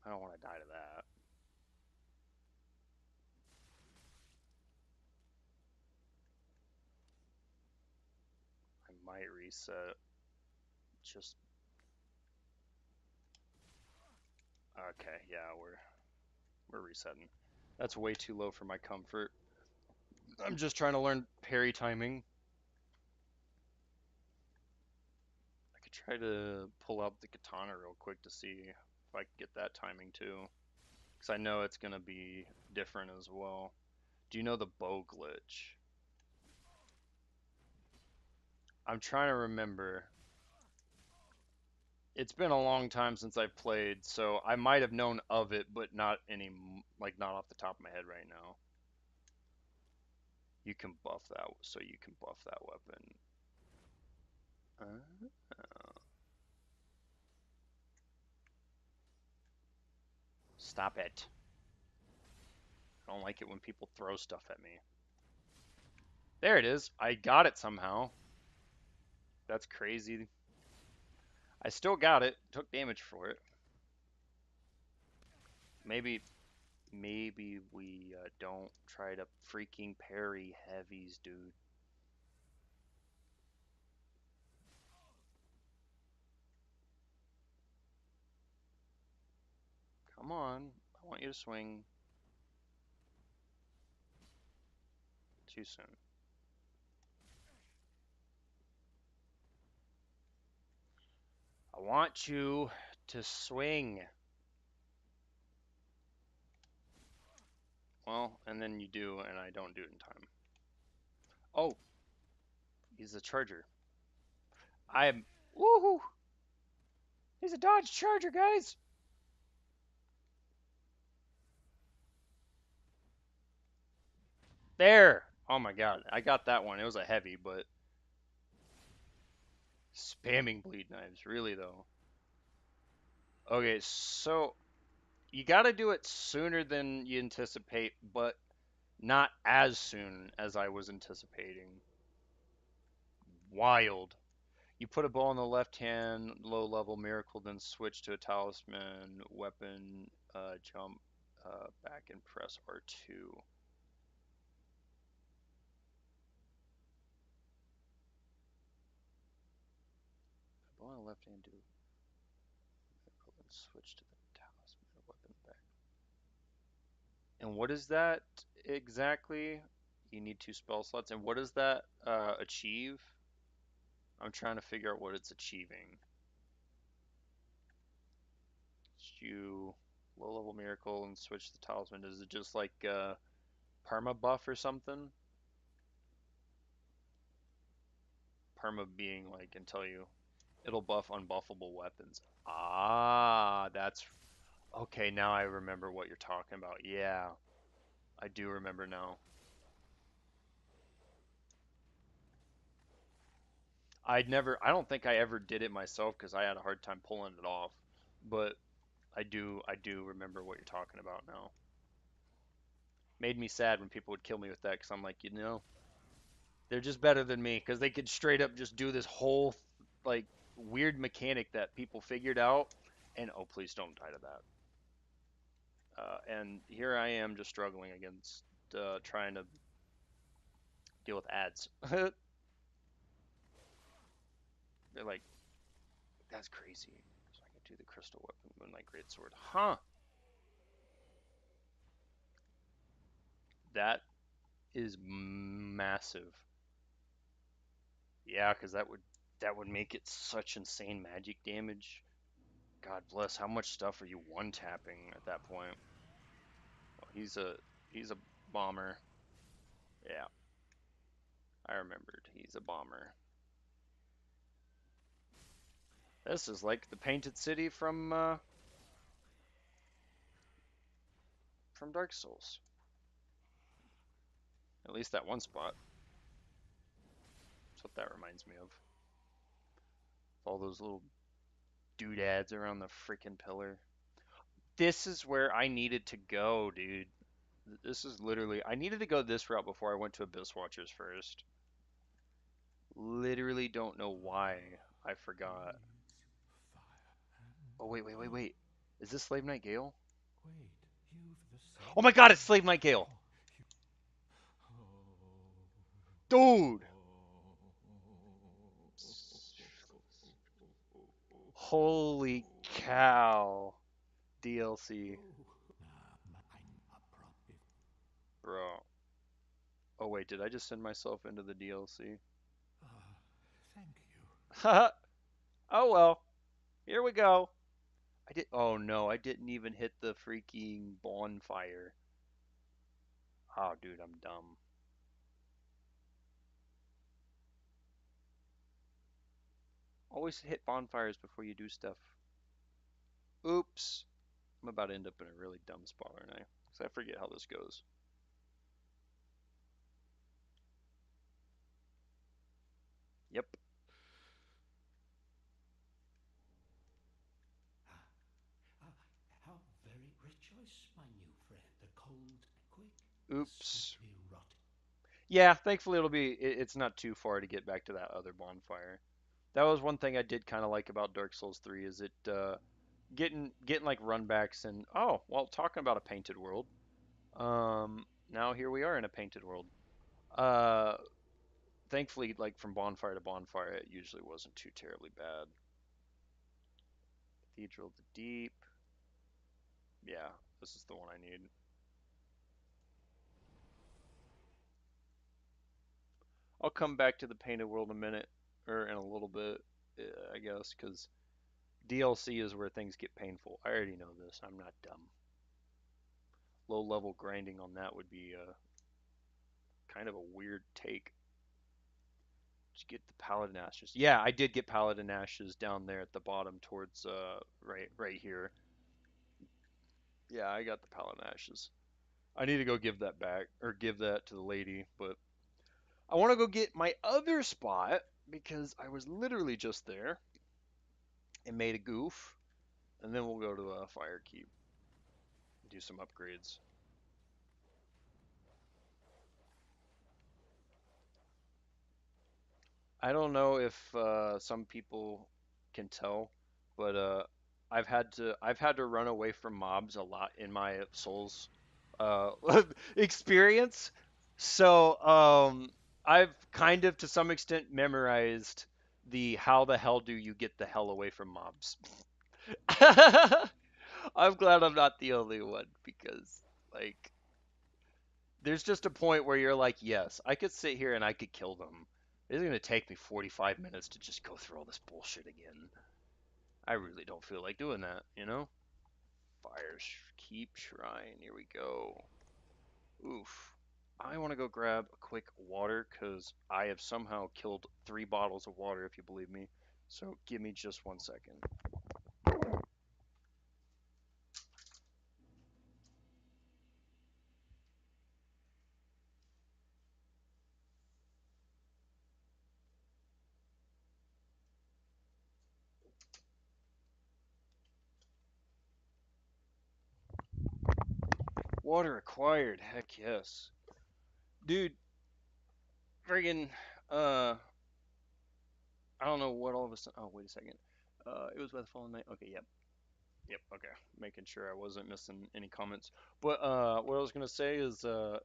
I don't want to die to that. I might reset. Just okay, yeah, we're resetting. That's way too low for my comfort. I'm just trying to learn parry timing. I could try to pull out the katana real quick to see if I can get that timing too. Because I know it's going to be different as well. Do you know the bow glitch? I'm trying to remember. It's been a long time since I played, so I might have known of it, but not any like not off the top of my head right now. You can buff that, so you can buff that weapon. Uh, Stop it. I don't like it when people throw stuff at me. There it is. I got it somehow. That's crazy. I still got it. Took damage for it. Maybe we don't try to freaking parry heavies, dude. Come on. I want you to swing. Too soon. I want you to swing. Well, and then you do, and I don't do it in time. Oh, he's a charger. I'm. Woohoo! He's a Dodge Charger, guys! There! Oh my god, I got that one. It was a heavy, but. Spamming bleed knives, really though. Okay, so. You gotta do it sooner than you anticipate, but not as soon as I was anticipating. Wild. You put a ball in the left hand, low level miracle, then switch to a talisman weapon, jump back and press R2. Ball in the left hand, do miracle, then switch to the talisman weapon back. And what is that exactly? You need 2 spell slots. And what does that achieve? I'm trying to figure out what it's achieving. You low level miracle and switch the talisman. Is it just like perma buff or something? Perma being like until it'll buff unbuffable weapons. Ah, that's okay. Now I remember what you're talking about. Yeah, I do remember now. I don't think I ever did it myself because I had a hard time pulling it off. But I do remember what you're talking about now. Made me sad when people would kill me with that because I'm like, they're just better than me because they could straight up just do this whole like weird mechanic that people figured out, and oh please don't die to that. And here I am just struggling against trying to deal with ads. They're like, that's crazy. So I can do the crystal weapon, moonlight greatsword. Huh? That is massive. Yeah, because that would make it such insane magic damage. God bless. How much stuff are you one tapping at that point? Oh, he's a bomber. Yeah, I remembered. He's a bomber. This is like the Painted City from Dark Souls. At least that one spot. That's what that reminds me of. All those little doodads around the freaking pillar. This is where I needed to go, dude. This is literally I needed to go this route before I went to Abyss Watchers first. Literally don't know why I forgot. Oh wait. Is this Slave Knight Gale? Wait, you've the Oh same. my god, it's Slave Knight Gale! Dude! Holy cow. DLC. Bro. Oh wait, did I just send myself into the DLC? Thank you. Haha. Oh well. Here we go. Oh no, I didn't even hit the freaking bonfire. Oh dude, I'm dumb. Always hit bonfires before you do stuff. Oops. I'm about to end up in a really dumb spot, aren't I? Because I forget how this goes. Yep. Ah, how very rejoice, my new friend. The cold, quick, the Oops. sweetly rot. Yeah, thankfully it's not too far to get back to that other bonfire. That was one thing I did kind of like about Dark Souls 3 is it getting like runbacks and oh, well, talking about a painted world. Now here we are in a painted world. Uh Thankfully like from bonfire to bonfire it usually wasn't too terribly bad. Cathedral of the Deep. Yeah, this is the one I need. I'll come back to the painted world in a minute or in a little bit, I guess, because DLC is where things get painful. I already know this. I'm not dumb. Low level grinding on that would be kind of a weird take. Did you get the Paladin Ashes? Yeah, I did get Paladin Ashes down there at the bottom towards right here. Yeah, I got the Paladin Ashes. I need to go give that back or give that to the lady, but I want to go get my other spot because I was literally just there and made a goof, and then we'll go to a Firekeep and do some upgrades. I don't know if some people can tell, but I've had to run away from mobs a lot in my Souls uh, experience. So I've kind of to some extent memorized the how the hell do you get the hell away from mobs. I'm glad I'm not the only one because like there's just a point where you're like, yes, I could sit here and I could kill them. It's going to take me 45 minutes to just go through all this bullshit again. I really don't feel like doing that, you know? Fire keep shrine. Here we go. Oof. I want to go grab a quick water because I have somehow killed 3 bottles of water, if you believe me. So give me just 1 second. Water acquired. Heck yes. Dude, friggin', uh, I don't know what all of a sudden. Oh, wait a second. It was by the fallen night. Okay, yep. Yep, okay. Making sure I wasn't missing any comments. But what I was gonna say is Ah,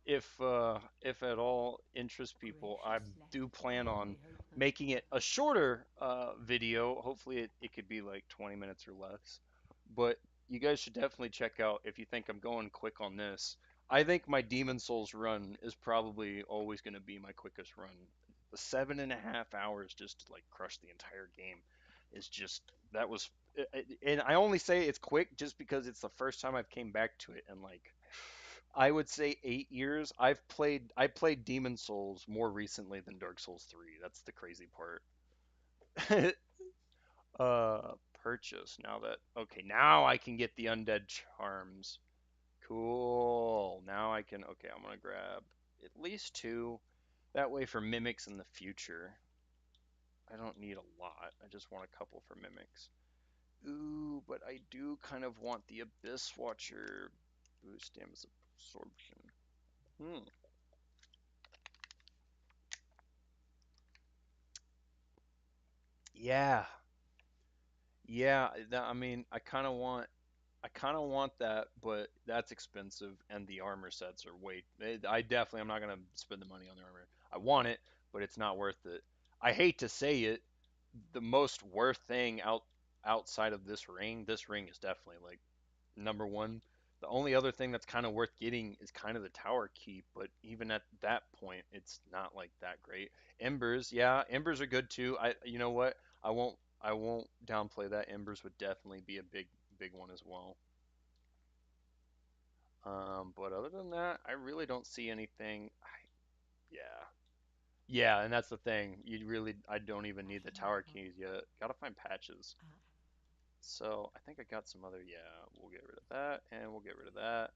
if at all interests people, I gracious do letter. plan on I hope making it a shorter video. Hopefully it could be like 20 minutes or less. But you guys should definitely check out if you think I'm going quick on this. I think my Demon Souls run is probably always going to be my quickest run. The 7.5 hours just to like crush the entire game is just that was and I only say it's quick just because it's the first time I've came back to it and like I would say 8 years. I played Demon Souls more recently than Dark Souls 3. That's the crazy part. Purchase. Now that okay, now I can get the undead charms. Cool. Now I can okay, I'm gonna grab at least 2. That way for mimics in the future. I don't need a lot. I just want a couple for mimics. Ooh, but I do kind of want the Abyss Watcher boost damage absorption. Hmm. Yeah, yeah. I mean, I kind of want that, but that's expensive, and the armor sets are way. I definitely, I'm not gonna spend the money on the armor. I want it, but it's not worth it. I hate to say it, the most worth thing outside of this ring is definitely like number one. The only other thing that's kind of worth getting is kind of the tower keep, but even at that point, it's not like that great. Embers, yeah, embers are good too. You know what? I won't downplay that. Embers would definitely be a big one as well. But other than that, I really don't see anything. Yeah, Yeah, and that's the thing. You really, I don't even need the Ashen tower level. keys yet. Gotta find patches. Ah, So I think I got some other. Yeah, we'll get rid of that, and we'll get rid of that.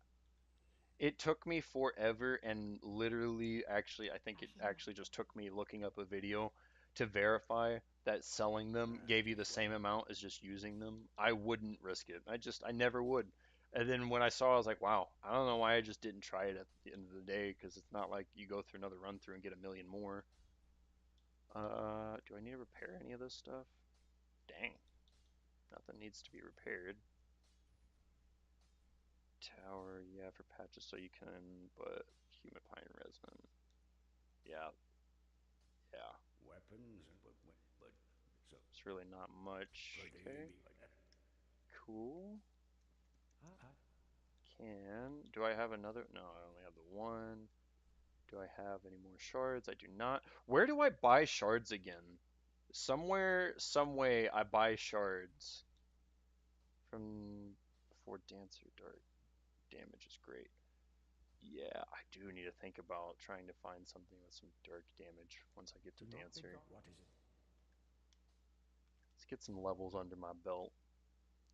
It took me forever, and literally, actually, I think it ashen actually level. just took me looking up a video to verify that selling them gave you the same amount as just using them. I wouldn't risk it. I never would. And then when I saw, I was like, wow, I don't know why I just didn't try it at the end of the day, because it's not like you go through another run through and get a million more. Do I need to repair any of this stuff? Dang, nothing needs to be repaired. Tower, yeah, for patches so you can, but human pine resin. Yeah, yeah, Weapons and but so it's really not much. but they Okay, be cool. ah, Do I have another? No, I only have the one. Do I have any more shards? I do not. Where do I buy shards again? Somewhere, some way, I buy shards from before Dancer Dark. Damage is great. Yeah, I do need to think about trying to find something with some dark damage once I get do to not be Dancer. what is it? Let's get some levels under my belt.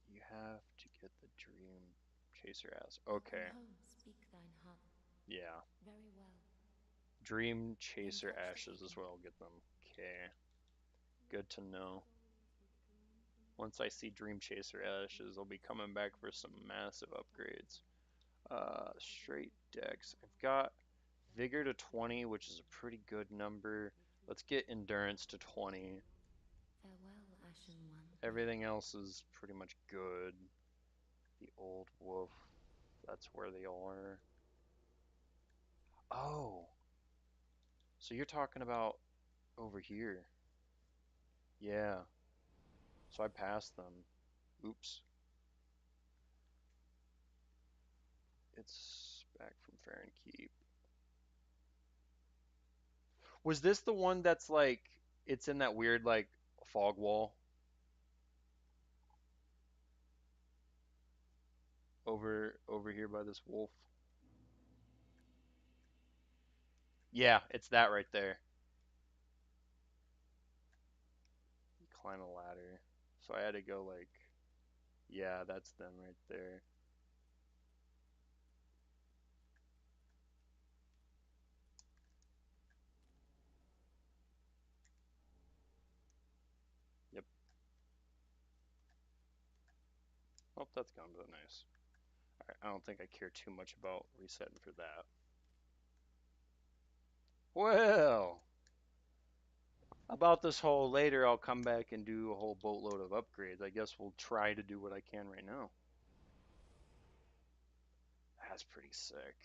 You have to get the Dream Chaser ass. Welcome Okay, home, speak thine heart. yeah. Very well. Dream Then Chaser touch the ashes as hidden. well. Get them. Okay, good to know. Once I see Dream Chaser ashes, I'll be coming back for some massive upgrades. Straight dex. I've got Vigor to 20, which is a pretty good number. Let's get Endurance to 20. Farewell, Ashen One. Everything else is pretty much good. The Old Wolf, that's where they are. Oh, so you're talking about over here. Yeah, so I passed them. Oops. It's back from Keep. Was this the one that's like it's in that weird like fog wall over here by this wolf? Yeah, it's that right there. You climb a ladder. So I had to go like yeah, that's them right there. Yep. Oh, that's gone, but nice. Alright, I don't think I care too much about resetting for that. Well, about this whole later, I'll come back and do a whole boatload of upgrades. I guess we'll try to do what I can right now. That's pretty sick.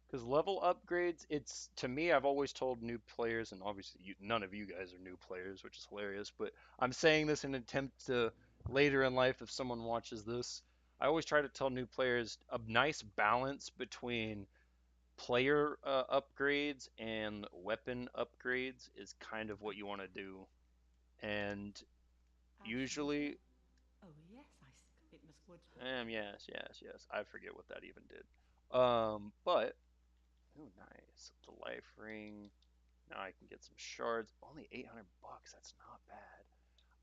Because level upgrades, it's to me, I've always told new players, and obviously none of you guys are new players, which is hilarious, but I'm saying this in an attempt to later in life, if someone watches this, I always try to tell new players a nice balance between player upgrades and weapon upgrades is kind of what you want to do. And Ashen usually, Oh, yes, it must would. yes, yes, yes, I forget what that even did. But, oh, nice. The life ring. Now I can get some shards. Only 800 bucks. That's not bad.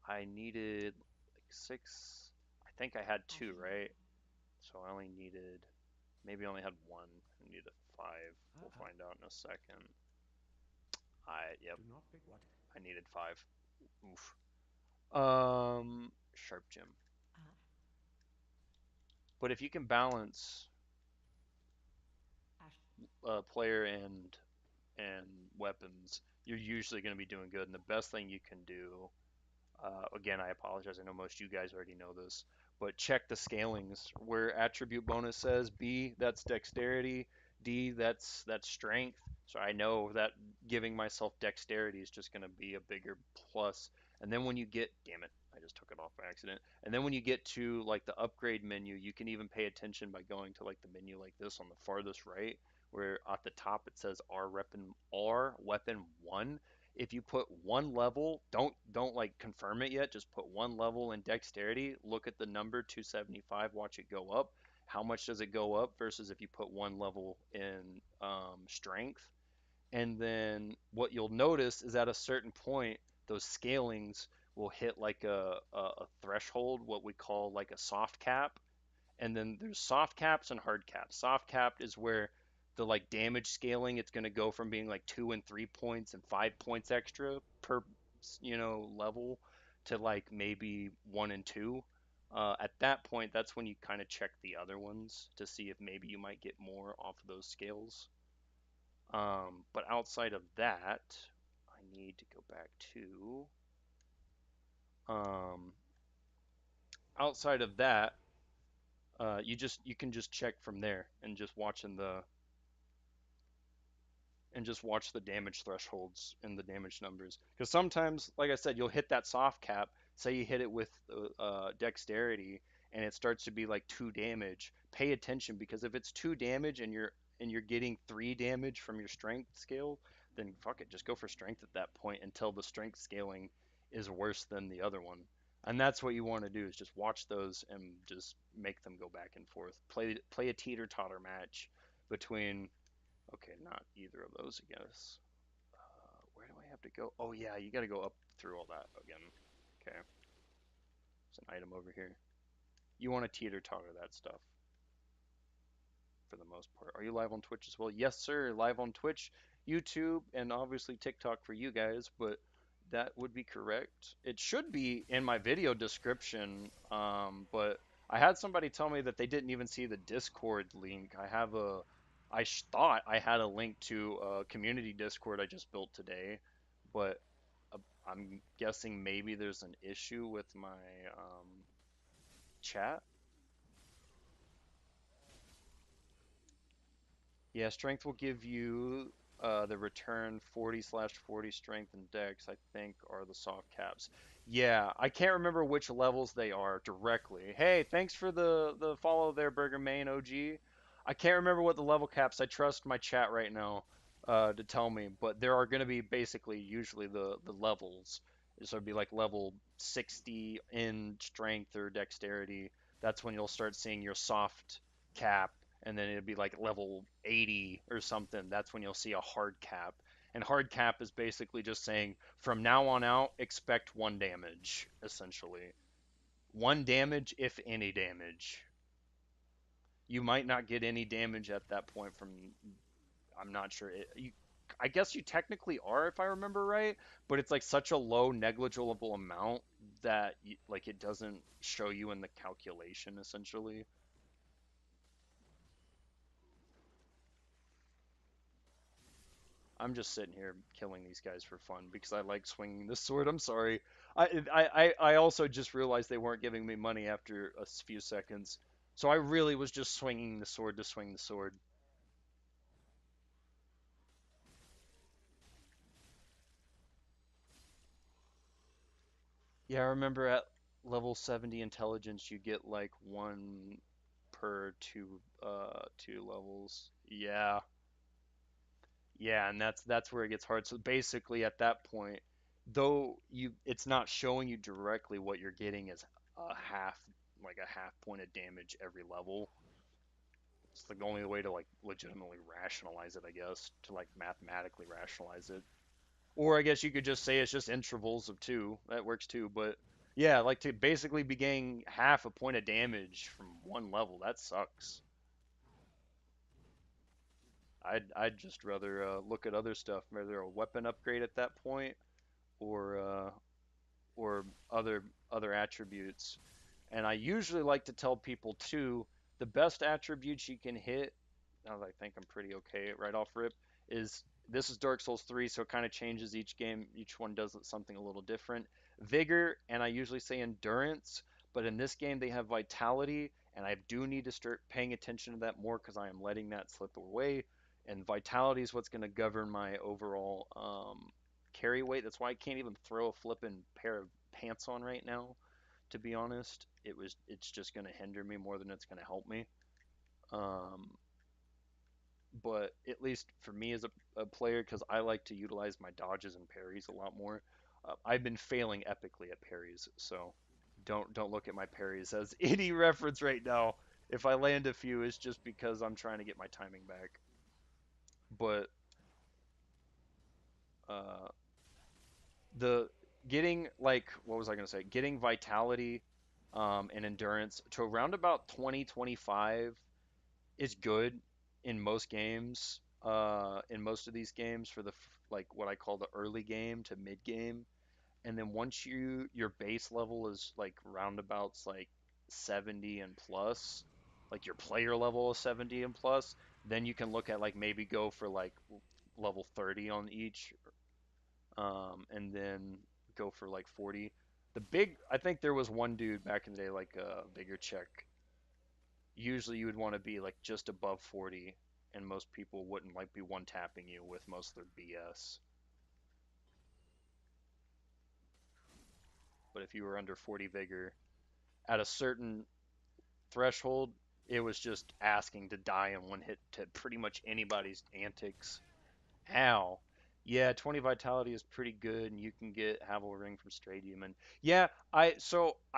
I needed like six. I think I had two, Ashen right? So I only needed, maybe I only had one. I needed five. We'll find out in a second. Yep, do not be what I needed five. Oof. Sharp gem. Ah, But if you can balance Ash. player and weapons, you're usually going to be doing good. And the best thing you can do, again, I apologize. I know most of you guys already know this, but check the scalings where attribute bonus says B, that's dexterity, D, that's strength. So I know that giving myself dexterity is just going to be a bigger plus. And then when you get, damn it, I just took it off by accident. And then when you get to like the upgrade menu, you can even pay attention by going to like the menu like this on the farthest right, where at the top it says R weapon 1. If you put one level, don't like confirm it yet, just put one level in dexterity, look at the number 275, watch it go up. How much does it go up versus if you put one level in strength? And then what you'll notice is at a certain point, those scalings will hit like a threshold, what we call like a soft cap. And then there's soft caps and hard caps. Soft cap is where the like damage scaling, it's going to go from being like 2 and 3 points and 5 points extra per level to like maybe 1 and 2. At that point, that's when you kind of check the other ones to see if maybe you might get more off of those scales. But outside of that, I need to go back to um, outside of that, you can just check from there and just watch the damage thresholds and the damage numbers. Because sometimes, like I said, you'll hit that soft cap. Say you hit it with dexterity, and it starts to be like 2 damage. Pay attention because if it's 2 damage and you're getting 3 damage from your strength scale, then fuck it, just go for strength at that point until the strength scaling is worse than the other one. And that's what you want to do is just watch those and just make them go back and forth. Play a teeter totter match between. Okay, not either of those, I guess. Where do I have to go? Oh, yeah, you got to go up through all that again. Okay, there's an item over here. You want to teeter-totter that stuff for the most part. Are you live on Twitch as well? Yes, sir, live on Twitch, YouTube, and obviously TikTok for you guys, but that would be correct. It should be in my video description, but I had somebody tell me that they didn't even see the Discord link. Thought I had a link to a community Discord I just built today, but uh, I'm guessing maybe there's an issue with my chat. Yeah, strength will give you the return 40/40 strength and dex, I think, are the soft caps. Yeah, I can't remember which levels they are directly. Hey, thanks for the follow there, Burger Main OG. I can't remember what the level caps. I trust my chat right now to tell me, but there are going to be basically usually the levels. So it'd be like level 60 in strength or dexterity. That's when you'll start seeing your soft cap, and then it'd be like level 80 or something. That's when you'll see a hard cap. And hard cap is basically just saying from now on out, expect 1 damage, essentially. 1 damage, if any damage. You might not get any damage at that point from, I'm not sure. I guess you technically are, if I remember right, but it's like such a low, negligible amount that like it doesn't show you in the calculation, essentially. I'm just sitting here killing these guys for fun because I like swinging the sword. I'm sorry. I also just realized they weren't giving me money after a few seconds. So I really was just swinging the sword to swing the sword. Yeah, I remember at level 70 intelligence you get like one per two levels. Yeah. Yeah, and that's where it gets hard. So basically at that point, though it's not showing you directly what you're getting is a half like a half point of damage every level. It's like the only way to like legitimately rationalize it, I guess, to like mathematically rationalize it. Or I guess you could just say it's just intervals of two. That works too, but yeah, like to basically be getting half a point of damage from one level, that sucks. I'd just rather look at other stuff, whether a weapon upgrade at that point or or other attributes. And I usually like to tell people too, the best attributes you can hit, now that I think I'm pretty okay right off rip, is this is Dark Souls 3, so it kind of changes each game. Each one does something a little different. Vigor, and I usually say endurance, but in this game they have vitality, and I do need to start paying attention to that more because I am letting that slip away. And vitality is what's going to govern my overall carry weight. That's why I can't even throw a flippin' pair of pants on right now. To be honest, it's just going to hinder me more than it's going to help me. Um, but at least for me as a player, because I like to utilize my dodges and parries a lot more. I've been failing epically at parries, so don't look at my parries as any reference right now. If I land a few, it's just because I'm trying to get my timing back. But Uh, the getting like what was I gonna say? Getting vitality, and endurance to around about 2025 is good in most games. In most of these games for like what I call the early game to mid game, and then once your base level is like roundabouts like 70 and plus, like your player level is 70 and plus, then you can look at like maybe go for like level 30 on each, and then go for like 40. I think there was one dude back in the day, like a bigger check. Usually you would want to be like just above 40, and most people wouldn't like be one tapping you with most of their BS. But if you were under 40 vigor, at a certain threshold, it was just asking to die in one hit to pretty much anybody's antics. Ow. Yeah, 20 vitality is pretty good, and you can get Havel Ring from Stradium. And yeah, I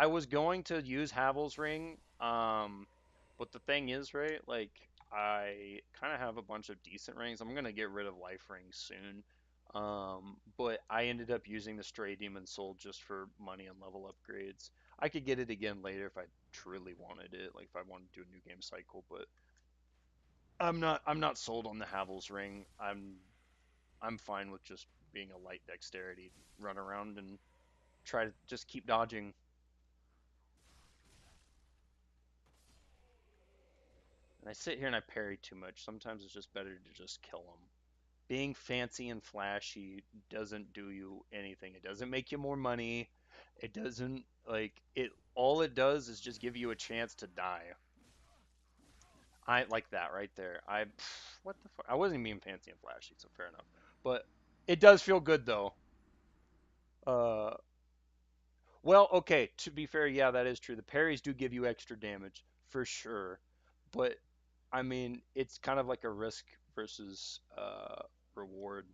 was going to use Havel's Ring, but the thing is, right, like I kind of have a bunch of decent rings. I'm gonna get rid of Life Rings soon. But I ended up using the Stray Demon Soul just for money and level upgrades. I could get it again later if I truly wanted it, like if I wanted to do a new game cycle, but I'm not sold on the Havel's Ring. I'm fine with just being a light dexterity, run around and try to just keep dodging. And I sit here and I parry too much. Sometimes it's just better to just kill them. Being fancy and flashy doesn't do you anything. It doesn't make you more money. It doesn't like it. All it does is just give you a chance to die. I like that right there. What the fuck? I wasn't being fancy and flashy, so fair enough. But it does feel good though. Uh, Well, okay, to be fair, yeah, that is true. The parries do give you extra damage for sure. But I mean, it's kind of like a risk versus reward.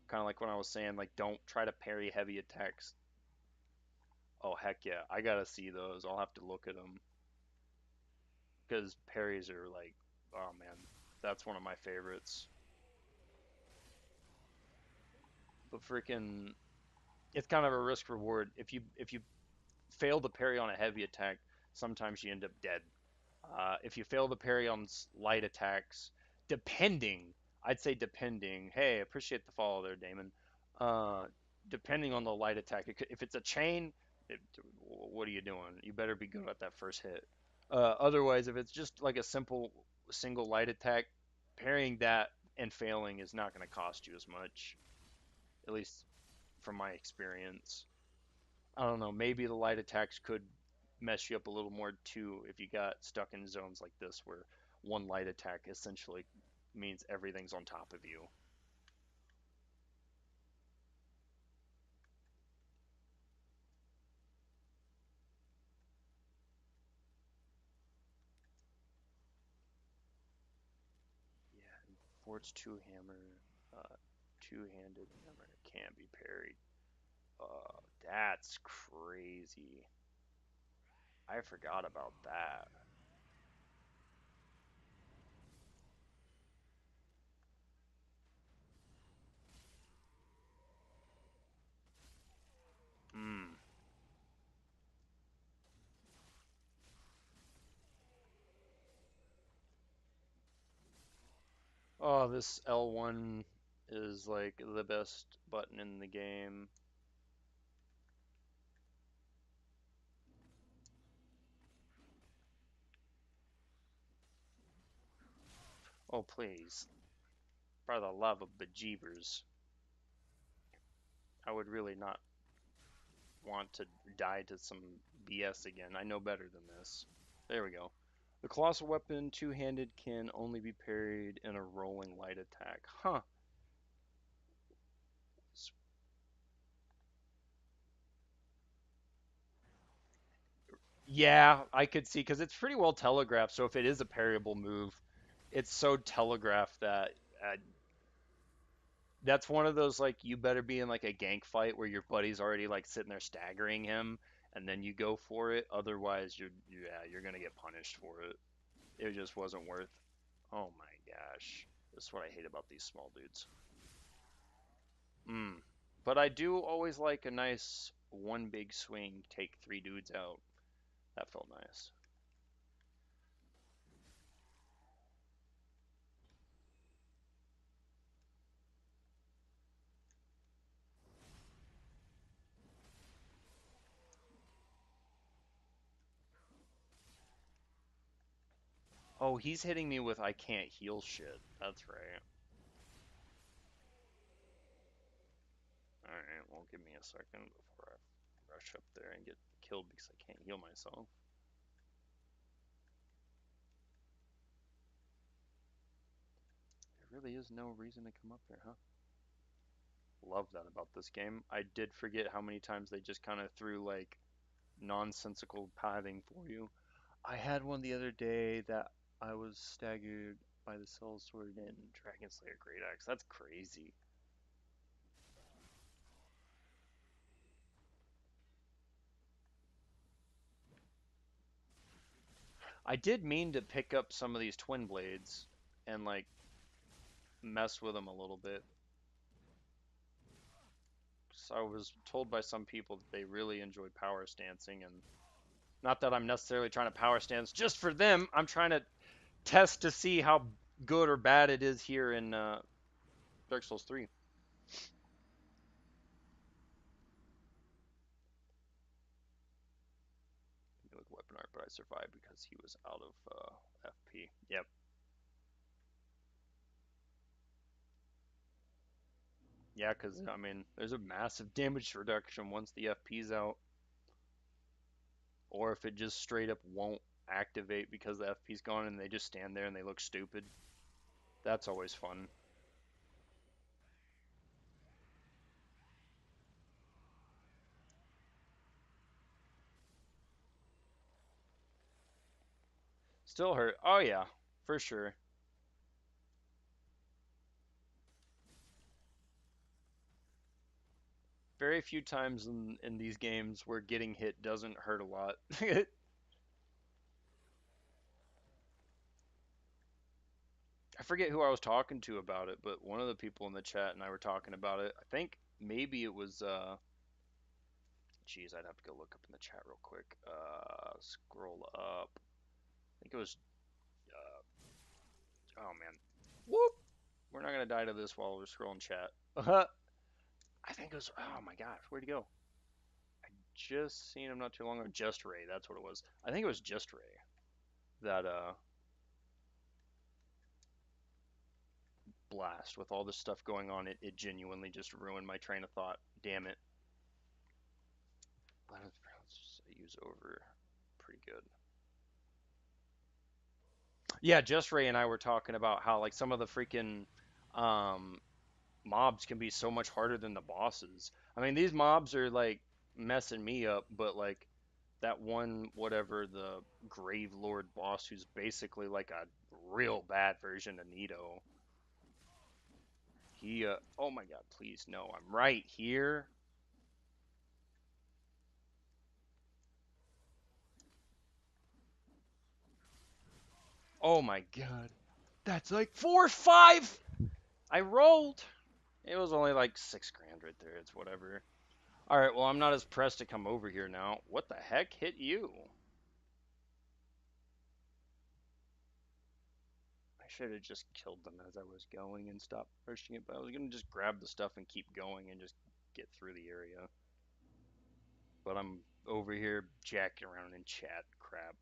Kind of like when I was saying, like, don't try to parry heavy attacks. Oh, heck yeah. I gotta see those. I'll have to look at them because parries are like, oh man, that's one of my favorites. But freaking, it's kind of a risk reward. If you fail to parry on a heavy attack, sometimes you end up dead. If you fail to parry on light attacks, depending, I'd say depending. Hey, appreciate the follow there, Damon. Uh, Depending on the light attack, if it's a chain, it, what are you doing? You better be good at that first hit. Otherwise, if it's just like a simple single light attack, parrying that and failing is not going to cost you as much, at least from my experience. I don't know, maybe the light attacks could mess you up a little more too if you got stuck in zones like this where one light attack essentially means everything's on top of you. Yeah, and Ford's two-handed hammer can be parried. That's crazy. I forgot about that. Hmm. Oh, this L1 is like the best button in the game. Oh, please. For the love of bejeebers. I would really not want to die to some BS again. I know better than this. There we go. The colossal weapon, two-handed, can only be parried in a rolling light attack. Huh. Yeah, I could see because it's pretty well telegraphed. So if it is a parryable move, it's so telegraphed that uh, that's one of those like you better be in like a gank fight where your buddy's already like sitting there staggering him, and then you go for it. Otherwise, you're gonna get punished for it. It just wasn't worth. Oh my gosh. This is what I hate about these small dudes. Mm. But I do always like a nice one big swing, take three dudes out. That felt nice. Oh, he's hitting me with I can't heal shit. That's right. Alright, well, give me a second before I rush up there and get killed because I can't heal myself. There really is no reason to come up there, huh? Love that about this game. I did forget how many times they just kind of threw like nonsensical pathing for you. I had one the other day that I was staggered by the Soul Sword and Dragon Slayer Great Axe. That's crazy. I did mean to pick up some of these twin blades and like mess with them a little bit. So I was told by some people that they really enjoy power stancing, and not that I'm necessarily trying to power stance just for them. I'm trying to test to see how good or bad it is here in Dark Souls 3. With weapon art, but I survived because he was out of FP. Yep. Yeah, because I mean, there's a massive damage reduction once the FP's out, or if it just straight up won't activate because the FP's gone and they just stand there and they look stupid. That's always fun. Still hurt. Oh yeah, for sure. Very few times in these games where getting hit doesn't hurt a lot. I forget who I was talking to about it, but one of the people in the chat and I were talking about it. I think maybe it was geez, I'd have to go look up in the chat real quick. Scroll up. I think it was oh man. Whoop. We're not gonna die to this while we're scrolling chat. I think it was oh my gosh, where'd he go? I just seen him not too long ago. Just Ray, that's what it was. I think it was Just Ray that blast with all this stuff going on. It genuinely just ruined my train of thought. Damn it. Let's just use over pretty good. Yeah, Just Ray and I were talking about how like some of the freaking um, mobs can be so much harder than the bosses. I mean, these mobs are like messing me up, but like that one whatever the Grave Lord boss who's basically like a real bad version of Nito. He oh my god, please no, I'm right here. Oh my god. That's like 4 or 5. I rolled. It was only like 6 grand right there. It's whatever. All right, well, I'm not as pressed to come over here now. What the heck hit you? I should have just killed them as I was going and stopped pushing it, but I was going to just grab the stuff and keep going and just get through the area. But I'm over here jacking around in chat crap.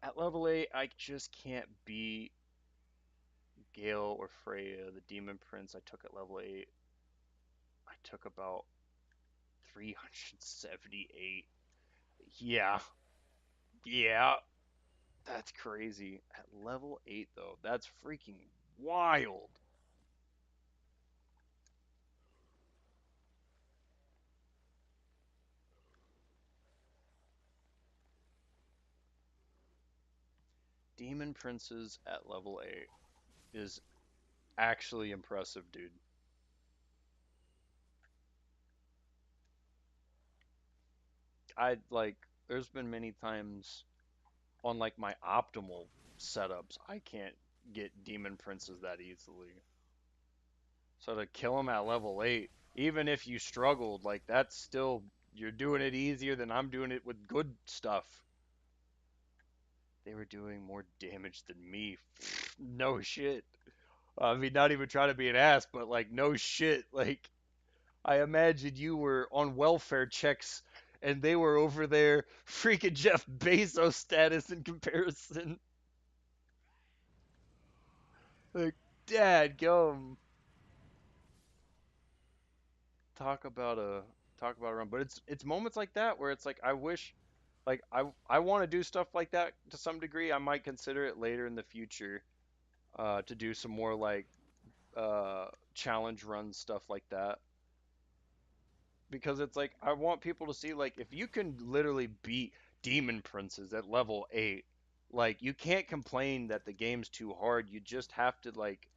At level 8, I just can't beat Gale or Freya, the Demon Prince I took at level 8. I took about 378. Yeah, yeah, that's crazy. At level 8, though, that's freaking wild. Demon Princes at level 8 is actually impressive, dude. I like, there's been many times on like my optimal setups, I can't get Demon Princes that easily. So to kill him at level 8, even if you struggled, like that's still you're doing it easier than I'm doing it with good stuff. They were doing more damage than me. No shit. I mean, not even trying to be an ass, but like no shit. Like I imagine you were on welfare checks and they were over there freaking Jeff Bezos status in comparison. Like, dad, gum. Talk about a talk about a run. But it's moments like that where it's like I wish like I want to do stuff like that to some degree. I might consider it later in the future to do some more like challenge run stuff like that because it's like I want people to see like if you can literally beat demon princes at level 8, like you can't complain that the game's too hard. You just have to like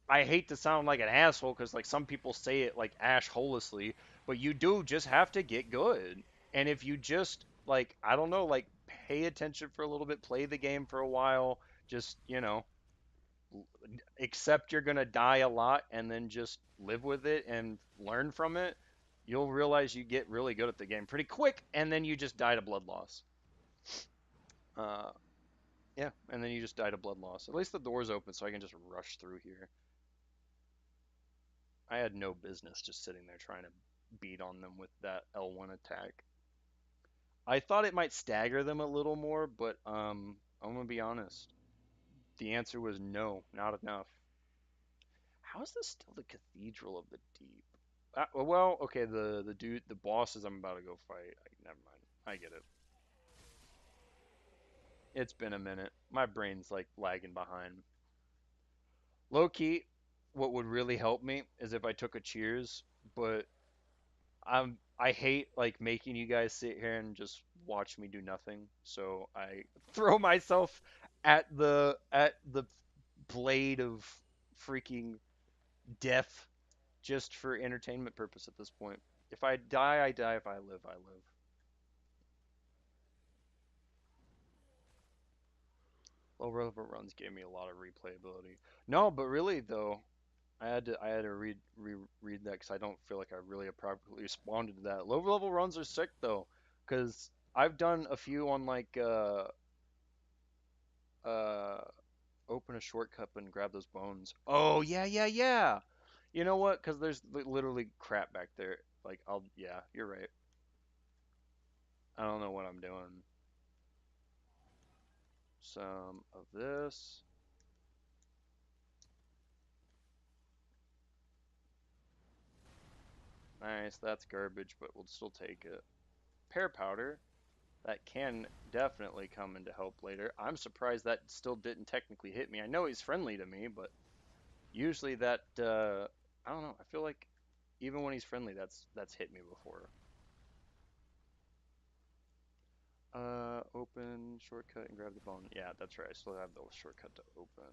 I hate to sound like an asshole because like some people say it like ash holelessly, but you do just have to get good. And if you just like I don't know, like pay attention for a little bit, play the game for a while, just accept you're gonna die a lot, and then just live with it and learn from it. You'll realize you get really good at the game pretty quick, and then you just die to blood loss. Uh, yeah, and then you just die to blood loss. At least the door's open, so I can just rush through here. I had no business just sitting there trying to beat on them with that L1 attack. I thought it might stagger them a little more, but I'm gonna be honest. The answer was no, not enough. How is this still the Cathedral of the Deep? Well, okay, the dude, the bosses I'm about to go fight. Never mind. I get it. It's been a minute. My brain's like lagging behind. Low key, what would really help me is if I took a cheers, but I hate like making you guys sit here and just watch me do nothing. So I throw myself at the blade of freaking death just for entertainment purpose at this point. If I die, I die. If I live, I live. Low level runs gave me a lot of replayability. No, but really though, I had to read that because I don't feel like I really appropriately responded to that. Low level runs are sick though, because I've done a few on like uh open a shortcut and grab those bones. Oh yeah yeah yeah. You know what? Because there's literally crap back there. Like I'll yeah, you're right. I don't know what I'm doing. Some of this. Nice, that's garbage, but we'll still take it. Pear powder. That can definitely come into help later. I'm surprised that still didn't technically hit me. I know he's friendly to me, but usually that I don't know. I feel like even when he's friendly, that's hit me before. Open shortcut and grab the bone. Yeah, that's right. I still have the shortcut to open.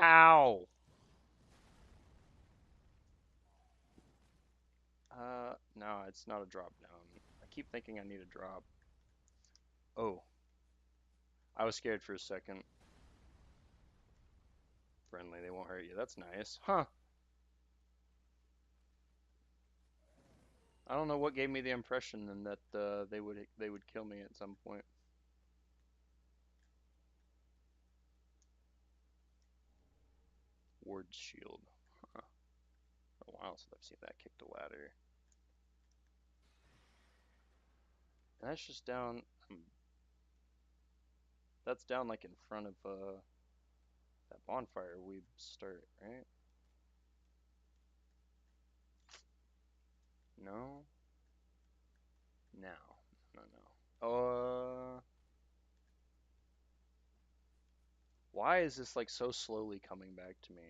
Ow! No, it's not a drop down. I keep thinking I need a drop. Oh, I was scared for a second. Friendly, they won't hurt you. That's nice. Huh. I don't know what gave me the impression then that they would kill me at some point. Ward's shield. Huh. A while since I've seen that kick the ladder. And that's just down. That's down like in front of that bonfire we start, right? No. No. No. No. Why is this like so slowly coming back to me?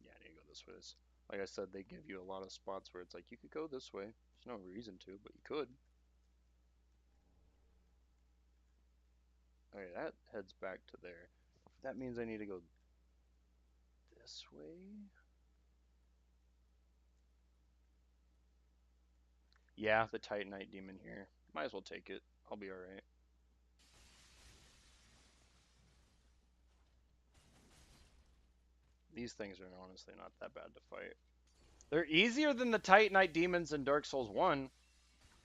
Yeah, I need to go this way. Like I said, they give you a lot of spots where it's like you could go this way. There's no reason to, but you could. Okay, that heads back to there. That means I need to go this way. Yeah, the Titanite demon here. Might as well take it. I'll be alright. These things are honestly not that bad to fight. They're easier than the Titanite demons in Dark Souls 1.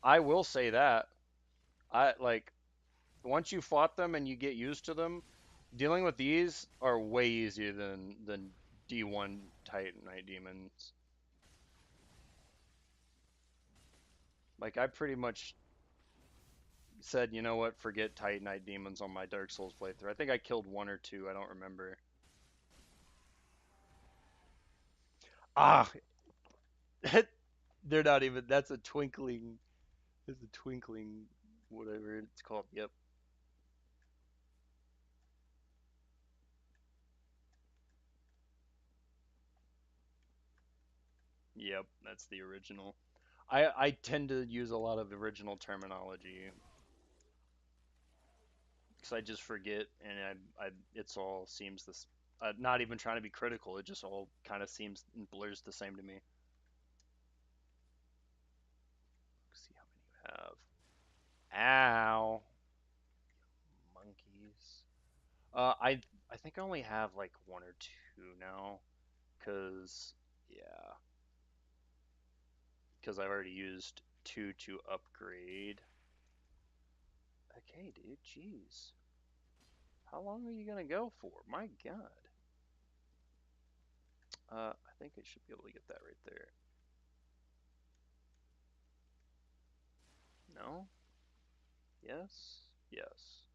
I will say that. I like once you fought them and you get used to them, dealing with these are way easier than D1 Titanite demons. Like I pretty much said, you know what, forget Titanite demons on my Dark Souls playthrough. I think I killed one or two, I don't remember. Ah, they're not even. That's a twinkling. It's a twinkling, whatever it's called. Yep. Yep, that's the original. I tend to use a lot of original terminology because I just forget, and I it's all seems this. Not even trying to be critical. It just all kind of seems and blurs the same to me. Let's see how many you have. Ow, monkeys. I think I only have like one or two now, cause yeah, cause I've already used two to upgrade. Okay, dude, jeez. How long are you gonna go for? My God. I think I should be able to get that right there. No? Yes? Yes.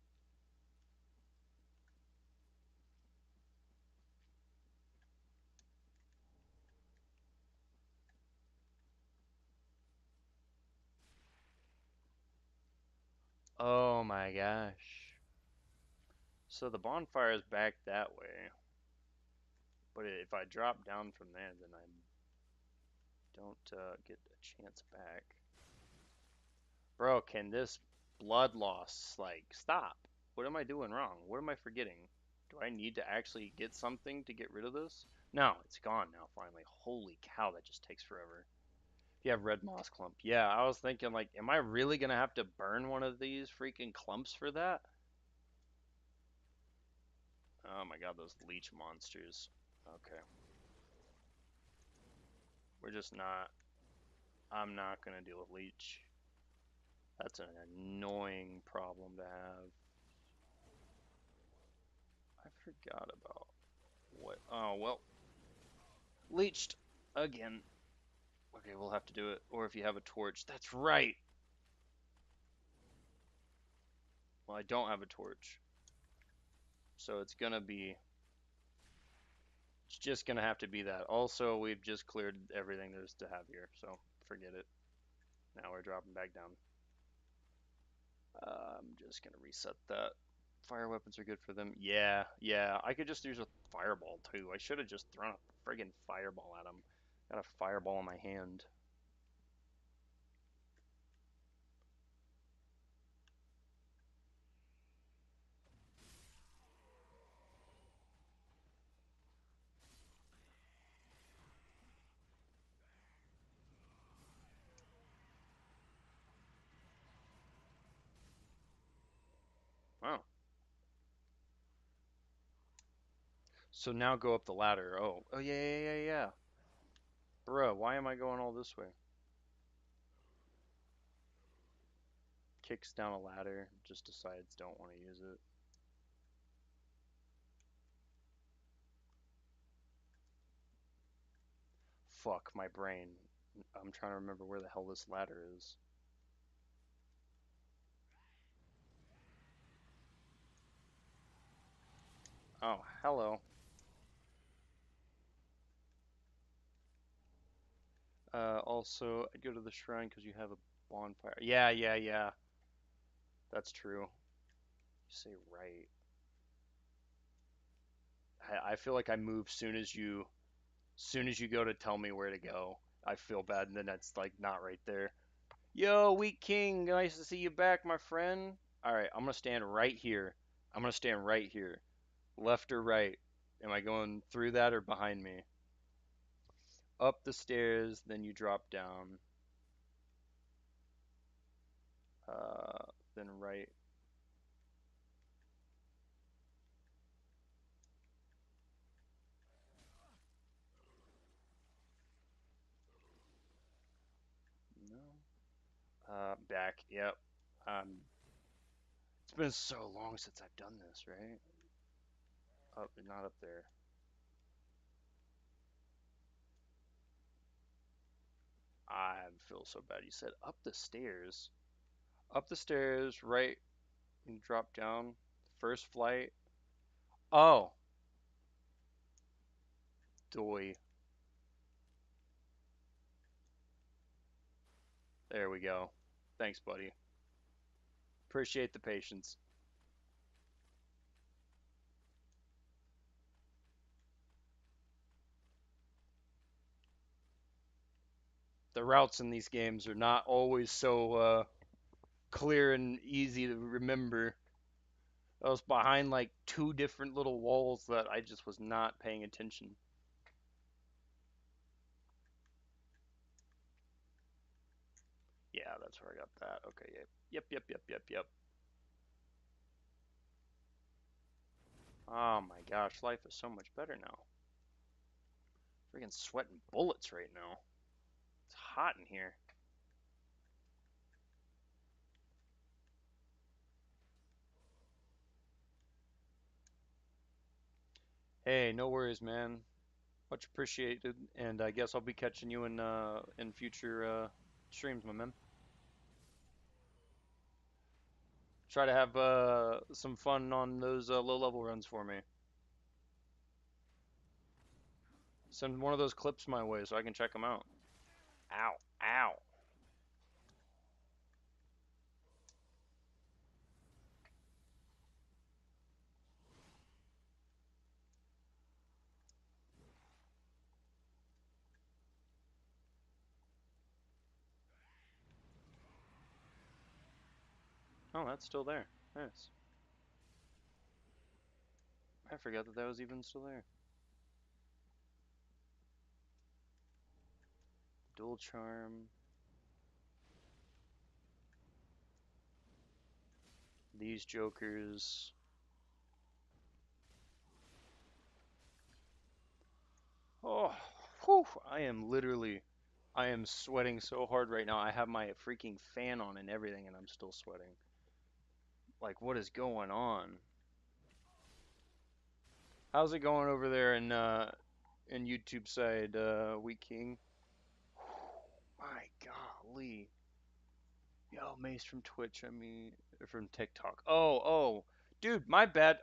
Oh my gosh. So the bonfire is back that way. But if I drop down from there, then I don't get a chance back. Bro, can this blood loss, like, stop? What am I doing wrong? What am I forgetting? Do I need to actually get something to get rid of this? No, it's gone now, finally. Holy cow, that just takes forever. If you have red moss clump. Yeah, I was thinking, like, am I really gonna have to burn one of these freaking clumps for that? Oh my god, those leech monsters. Okay. We're just not. I'm not gonna deal with leech. That's an annoying problem to have. I forgot about what. Oh, well. Leeched again. Okay, we'll have to do it. Or if you have a torch. That's right! Well, I don't have a torch. So it's gonna be. It's just gonna have to be that. Also, we've just cleared everything there's to have here, so forget it. Now we're dropping back down. I'm just gonna reset that. Fire weapons are good for them. Yeah, yeah. I could just use a fireball too. I should have just thrown a friggin' fireball at him. Got a fireball in my hand. Oh. So now go up the ladder. Oh. Oh, yeah, yeah, yeah, yeah. Bruh, why am I going all this way? Kicks down a ladder, just decides don't want to use it. Fuck my brain. I'm trying to remember where the hell this ladder is. Oh, hello. Also, I'd go to the shrine because you have a bonfire. Yeah, yeah, yeah. That's true. You say right. I feel like I move soon as you go to tell me where to go. I feel bad, and then that's like not right there. Yo, Wheat King, nice to see you back, my friend. All right, I'm gonna stand right here. I'm gonna stand right here. Left or right? Am I going through that or behind me? Up the stairs, then you drop down. Then right. Back. Yep. It's been so long since I've done this, right? Oh, not up there. I feel so bad. You said up the stairs. Up the stairs, right, and drop down. First flight. Oh, doy. There we go. Thanks, buddy. Appreciate the patience. The routes in these games are not always so clear and easy to remember. I was behind like two different little walls that I just was not paying attention. Yeah, that's where I got that. Okay, yep. Yep. Oh my gosh, life is so much better now. Freaking sweating bullets right now. It's hot in here. Hey, no worries, man. Much appreciated, and I guess I'll be catching you in future streams, my man. Try to have some fun on those low level runs for me. Send one of those clips my way so I can check them out. Ow, ow. Oh, that's still there. Nice. I forgot that that was even still there. Dual charm. These jokers. Oh, whew. I am sweating so hard right now. I have my freaking fan on and everything, and I'm still sweating. Like, what is going on? How's it going over there in YouTube side, Wheat King? My golly. Yo, Mace from Twitch, I mean, from TikTok. Oh, dude, my bad.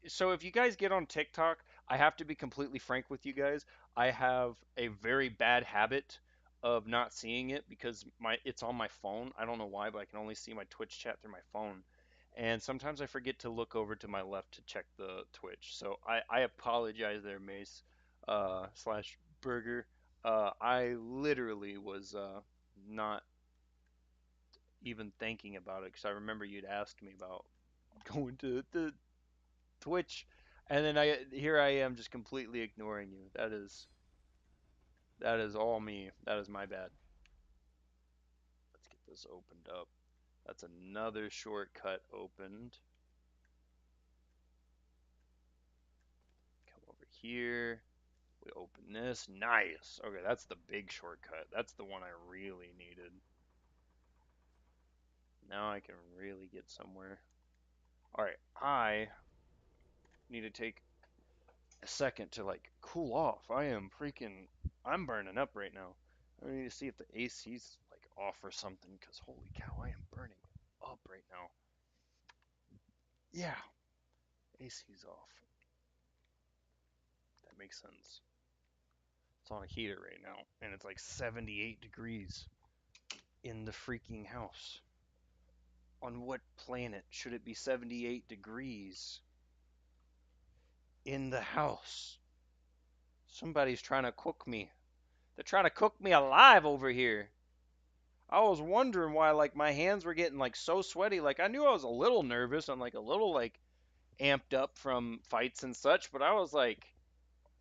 So if you guys get on TikTok, I have to be completely frank with you guys. I have a very bad habit of not seeing it because my it's on my phone. I don't know why, but I can only see my Twitch chat through my phone. And sometimes I forget to look over to my left to check the Twitch. So I apologize there, Mace, slash Burger. I literally was not even thinking about it because I remember you'd asked me about going to the Twitch, and then I here I am just completely ignoring you. That is all me. That is my bad. Let's get this opened up. That's another shortcut opened. Come over here. We open this. Nice. Okay, that's the big shortcut. That's the one I really needed. Now I can really get somewhere. All right, I need to take a second to like cool off. I'm burning up right now. I need to see if the AC's like off or something because holy cow, I am burning up right now. Yeah, AC's off. That makes sense. It's on a heater right now and it's like 78 degrees in the freaking house. On what planet should it be 78 degrees in the house? Somebody's trying to cook me. They're trying to cook me alive over here. I was wondering why like my hands were getting like so sweaty. Like I knew I was a little nervous and like a little like amped up from fights and such, but I was like,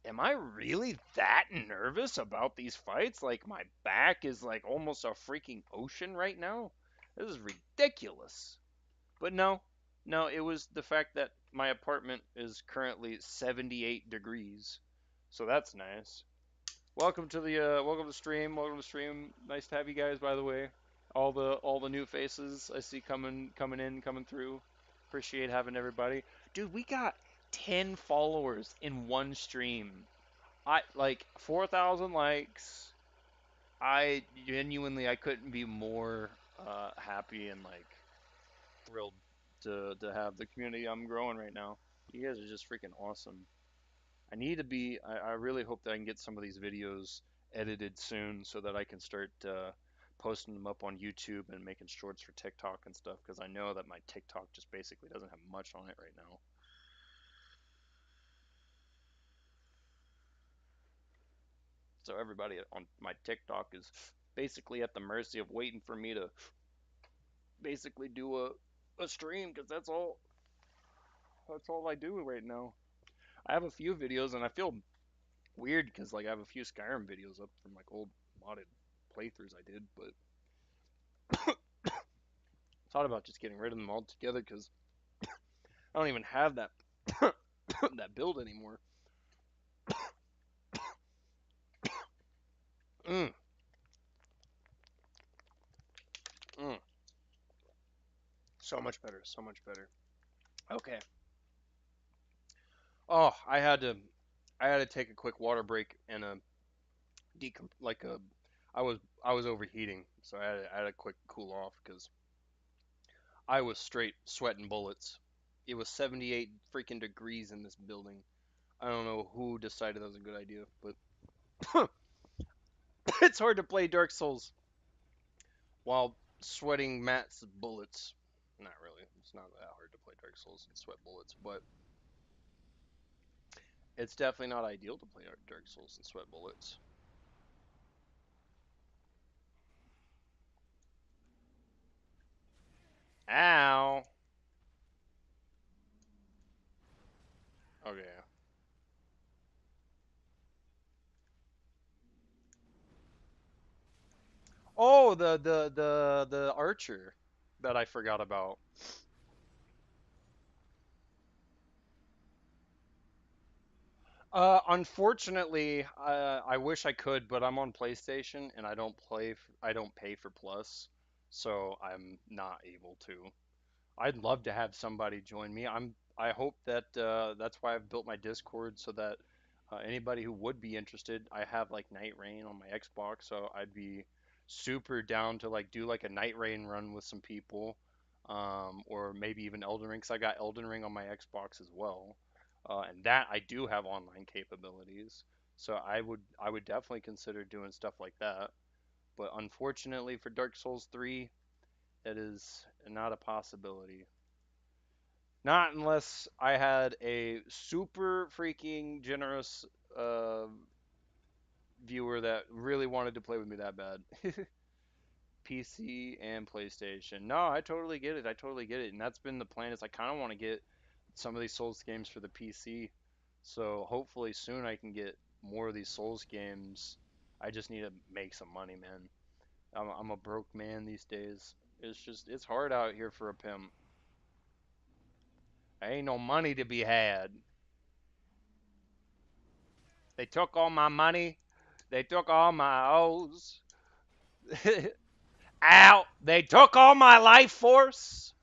am I really that nervous about these fights? Like my back is like almost a freaking ocean right now. This is ridiculous. But no, no, it was the fact that my apartment is currently 78 degrees. So that's nice. Welcome to the stream. Welcome to the stream. Nice to have you guys by the way. All the new faces I see coming through. Appreciate having everybody. Dude, we got 10 followers in one stream. I like 4,000 likes. I genuinely I couldn't be more happy and like thrilled to have the community I'm growing right now. You guys are just freaking awesome. I really hope that I can get some of these videos edited soon so that I can start posting them up on YouTube and making shorts for TikTok and stuff because I know that my TikTok just basically doesn't have much on it right now. So everybody on my TikTok is basically at the mercy of waiting for me to basically do a stream because that's all I do right now. I have a few videos and I feel weird because like I have a few Skyrim videos up from like old modded playthroughs I did, but thought about just getting rid of them altogether because I don't even have that that build anymore. Mm, mm. So much better, so much better. Okay. Oh, I had to take a quick water break and a decom like a I was overheating, so I had a quick cool off because I was straight sweating bullets. It was 78 freaking degrees in this building. I don't know who decided that was a good idea, but it's hard to play Dark Souls while sweating mats of bullets. Not really. It's not that hard to play Dark Souls and sweat bullets, but it's definitely not ideal to play Dark Souls and sweat bullets. Ow. Okay. Oh, the archer that I forgot about. Unfortunately, I wish I could, but I'm on PlayStation and I don't pay for Plus, so I'm not able to. I'd love to have somebody join me. I hope that that's why I've built my Discord so that anybody who would be interested, I have like Night Rain on my Xbox, so I'd be super down to like do like a Night Rain run with some people, or maybe even Elden Ring, 'cause I got Elden Ring on my Xbox as well, and that I do have online capabilities. So I would definitely consider doing stuff like that. But unfortunately for Dark Souls 3, that is not a possibility. Not unless I had a super freaking generous uh, viewer that really wanted to play with me that bad. PC and PlayStation. No, I totally get it. I totally get it. And that's been the plan is I kind of want to get some of these Souls games for the PC. So hopefully soon I can get more of these Souls games. I just need to make some money, man. I'm a broke man these days. It's hard out here for a pimp. Ain't no money to be had. They took all my money. They took all my O's. Ow! They took all my life force.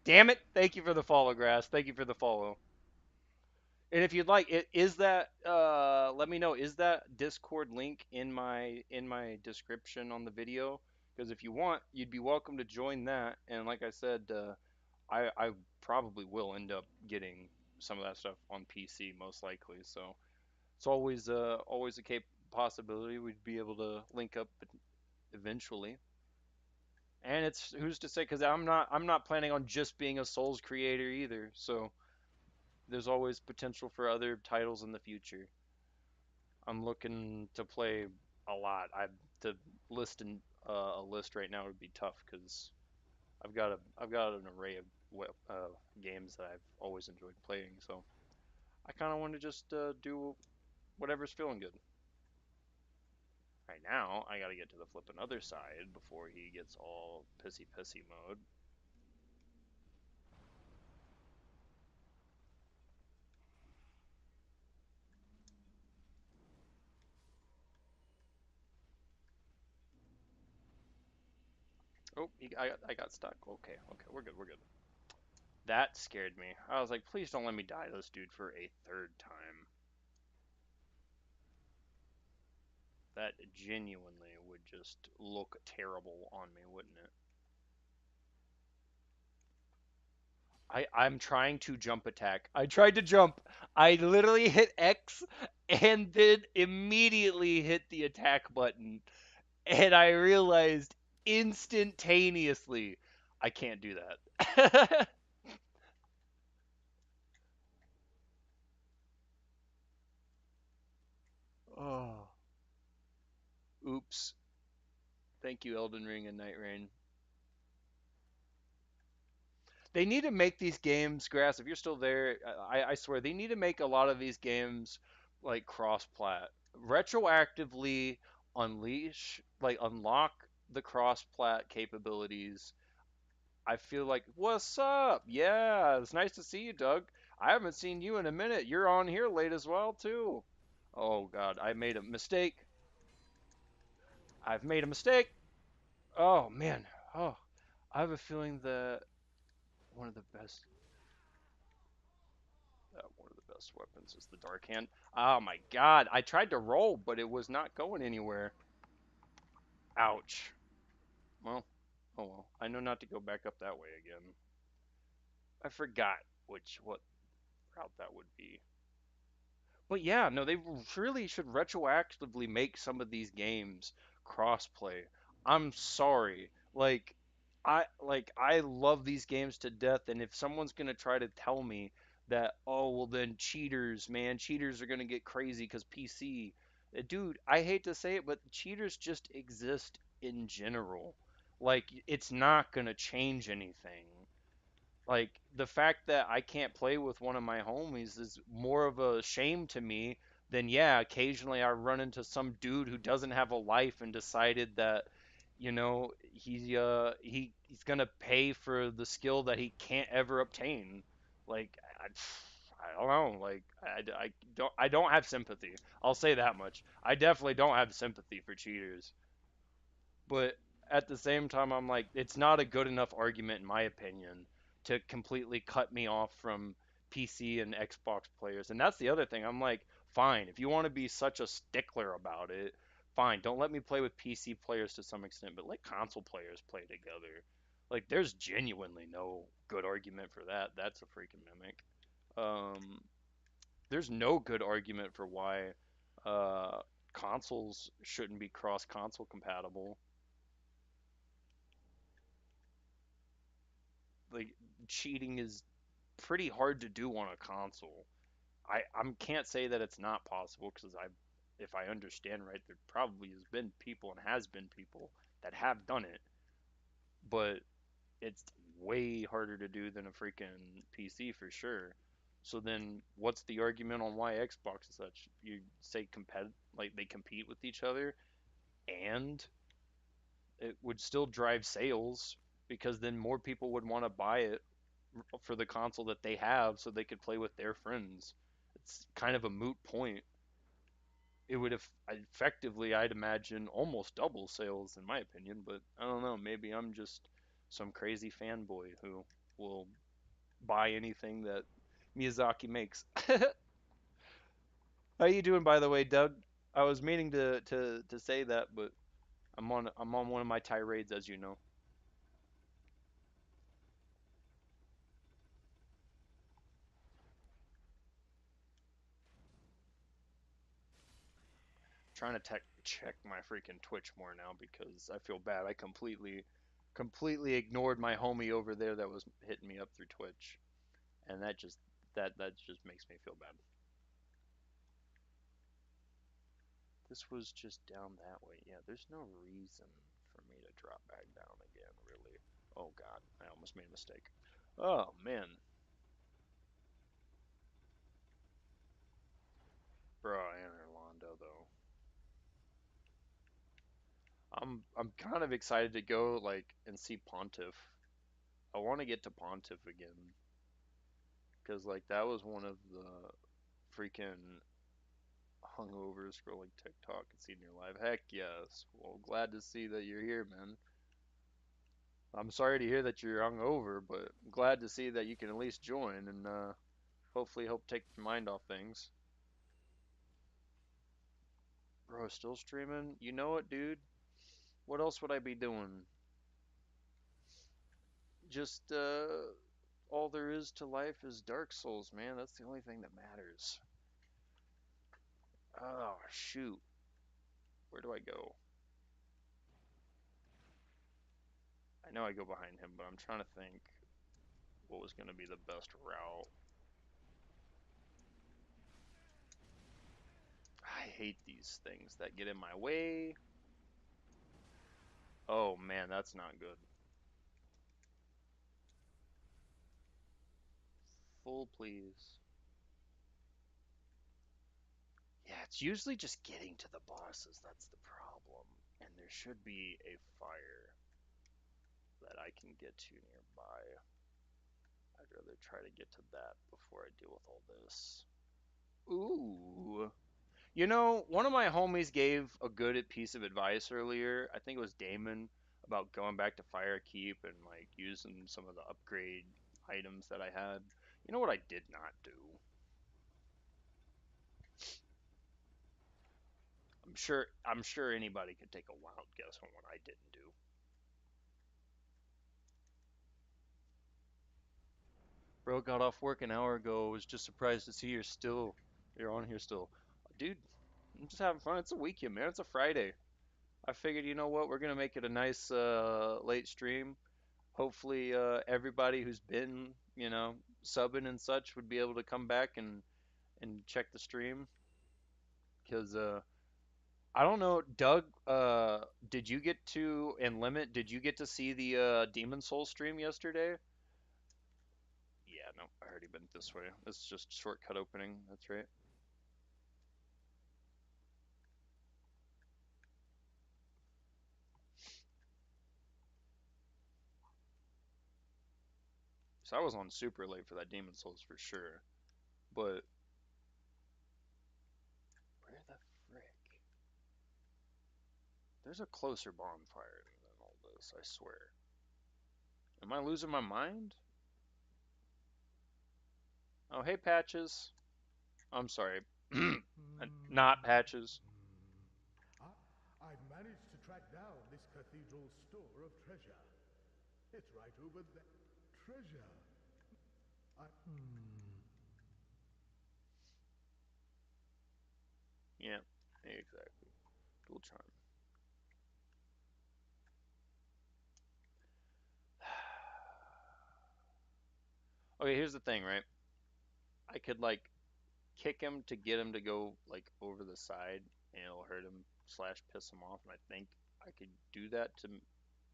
Damn it! Thank you for the follow, Grass. Thank you for the follow. And if you'd like, is that let me know. Is that Discord link in my description on the video? Because if you want, you'd be welcome to join that. And like I said, I probably will end up getting some of that stuff on PC most likely. So it's always a possibility we'd be able to link up eventually. And it's who's to say? Because I'm not planning on just being a Souls creator either. So there's always potential for other titles in the future. I'm looking to play a lot. I to list a list right now would be tough because I've got an array of games that I've always enjoyed playing. So I kind of want to just do whatever's feeling good. Right now, I gotta get to the flippin' other side before he gets all pissy mode. Oh, I got stuck. Okay, okay, we're good, we're good. That scared me. I was like, please don't let me die this dude for a third time. That genuinely would just look terrible on me, wouldn't it? I'm trying to jump attack. I tried to jump. I literally hit X and then immediately hit the attack button. And I realized instantaneously I can't do that. Oh, oops. Thank you, Elden Ring and Night Rain. They need to make these games, Grass. If you're still there, I swear they need to make a lot of these games like cross-plat, retroactively unlock the cross-plat capabilities. I feel like, what's up? Yeah, it's nice to see you, Doug. I haven't seen you in a minute. You're on here late as well, too. Oh God, I made a mistake. I've made a mistake. Oh man. Oh, I have a feeling that one of the best one of the best weapons is the dark hand. Oh my god, I tried to roll, but it was not going anywhere. Ouch. Well, oh well. I know not to go back up that way again. I forgot what route that would be. But yeah, no, they really should retroactively make some of these games crossplay. I'm sorry. I love these games to death, and if someone's gonna try to tell me that, oh well then cheaters, man, cheaters are gonna get crazy because PC. Dude, I hate to say it, but cheaters just exist in general. Like it's not gonna change anything. Like the fact that I can't play with one of my homies is more of a shame to me than, yeah, occasionally I run into some dude who doesn't have a life and decided that, he's gonna pay for the skill that he can't ever obtain. Like I don't know. Like I don't have sympathy. I'll say that much. I definitely don't have sympathy for cheaters. But at the same time, I'm like, it's not a good enough argument, in my opinion, to completely cut me off from PC and Xbox players. And that's the other thing. I'm like, fine, if you want to be such a stickler about it, fine. Don't let me play with PC players to some extent, but let console players play together. Like, there's genuinely no good argument for that. That's a freaking mimic. Um, there's no good argument for why uh, consoles shouldn't be cross console compatible. Like cheating is pretty hard to do on a console. I can't say that it's not possible because if I understand right, there probably has been people and has been people that have done it, but it's way harder to do than a freaking PC for sure. So then, what's the argument on why Xbox is such? You say like they compete with each other, and it would still drive sales because then more people would want to buy it for the console that they have so they could play with their friends. It's kind of a moot point. It would have effectively, I'd imagine, almost double sales in my opinion, but I don't know. Maybe I'm just some crazy fanboy who will buy anything that Miyazaki makes. How you doing, by the way, Doug? I was meaning to say that, but I'm on one of my tirades, as you know. Trying to check my freaking Twitch more now because I feel bad. I completely ignored my homie over there that was hitting me up through Twitch, and that just makes me feel bad. This was just down that way. Yeah, there's no reason for me to drop back down again, really. Oh God, I almost made a mistake. Oh man, bro, Anne Orlando though. I'm kind of excited to go like and see Pontiff. I want to get to Pontiff again because like that was one of the freaking hungover scrolling TikTok and seeing your live. Heck yes. Well, glad to see that you're here, man. I'm sorry to hear that you're hungover, but I'm glad to see that you can at least join and hopefully help take your mind off things. Bro, still streaming? You know what, dude? What else would I be doing? Just all there is to life is Dark Souls, man. That's the only thing that matters. Oh, shoot. Where do I go? I know I go behind him, but I'm trying to think what was going to be the best route. I hate these things that get in my way. Oh man, that's not good. Full, please. Yeah, it's usually just getting to the bosses that's the problem. And there should be a fire that I can get to nearby. I'd rather try to get to that before I deal with all this. Ooh. You know, one of my homies gave a good piece of advice earlier. I think it was Damon about going back to Firekeep and like using some of the upgrade items that I had. You know what I did not do? I'm sure anybody could take a wild guess on what I didn't do. Bro got off work an hour ago. Was just surprised to see you're on here still. Dude, I'm just having fun. It's a weekend, man. It's a Friday. I figured, you know what? We're gonna make it a nice late stream. Hopefully, everybody who's been, subbing and such would be able to come back and check the stream. Because I don't know, Doug. Did you get to and Limit? Did you get to see the Demon Soul stream yesterday? Yeah, no, I already been this way. It's just shortcut opening. That's right. So I was on super late for that Demon Souls for sure. But where the frick? There's a closer bonfire than all this, I swear. Am I losing my mind? Oh, hey, Patches. I'm sorry. Not Patches. I've managed to track down this cathedral's store of treasure. It's right over there. Treasure. I... Yeah, exactly. Dual charm. Okay, here's the thing, right? I could like kick him to get him to go like over the side, and it'll hurt him slash piss him off. And I think I could do that to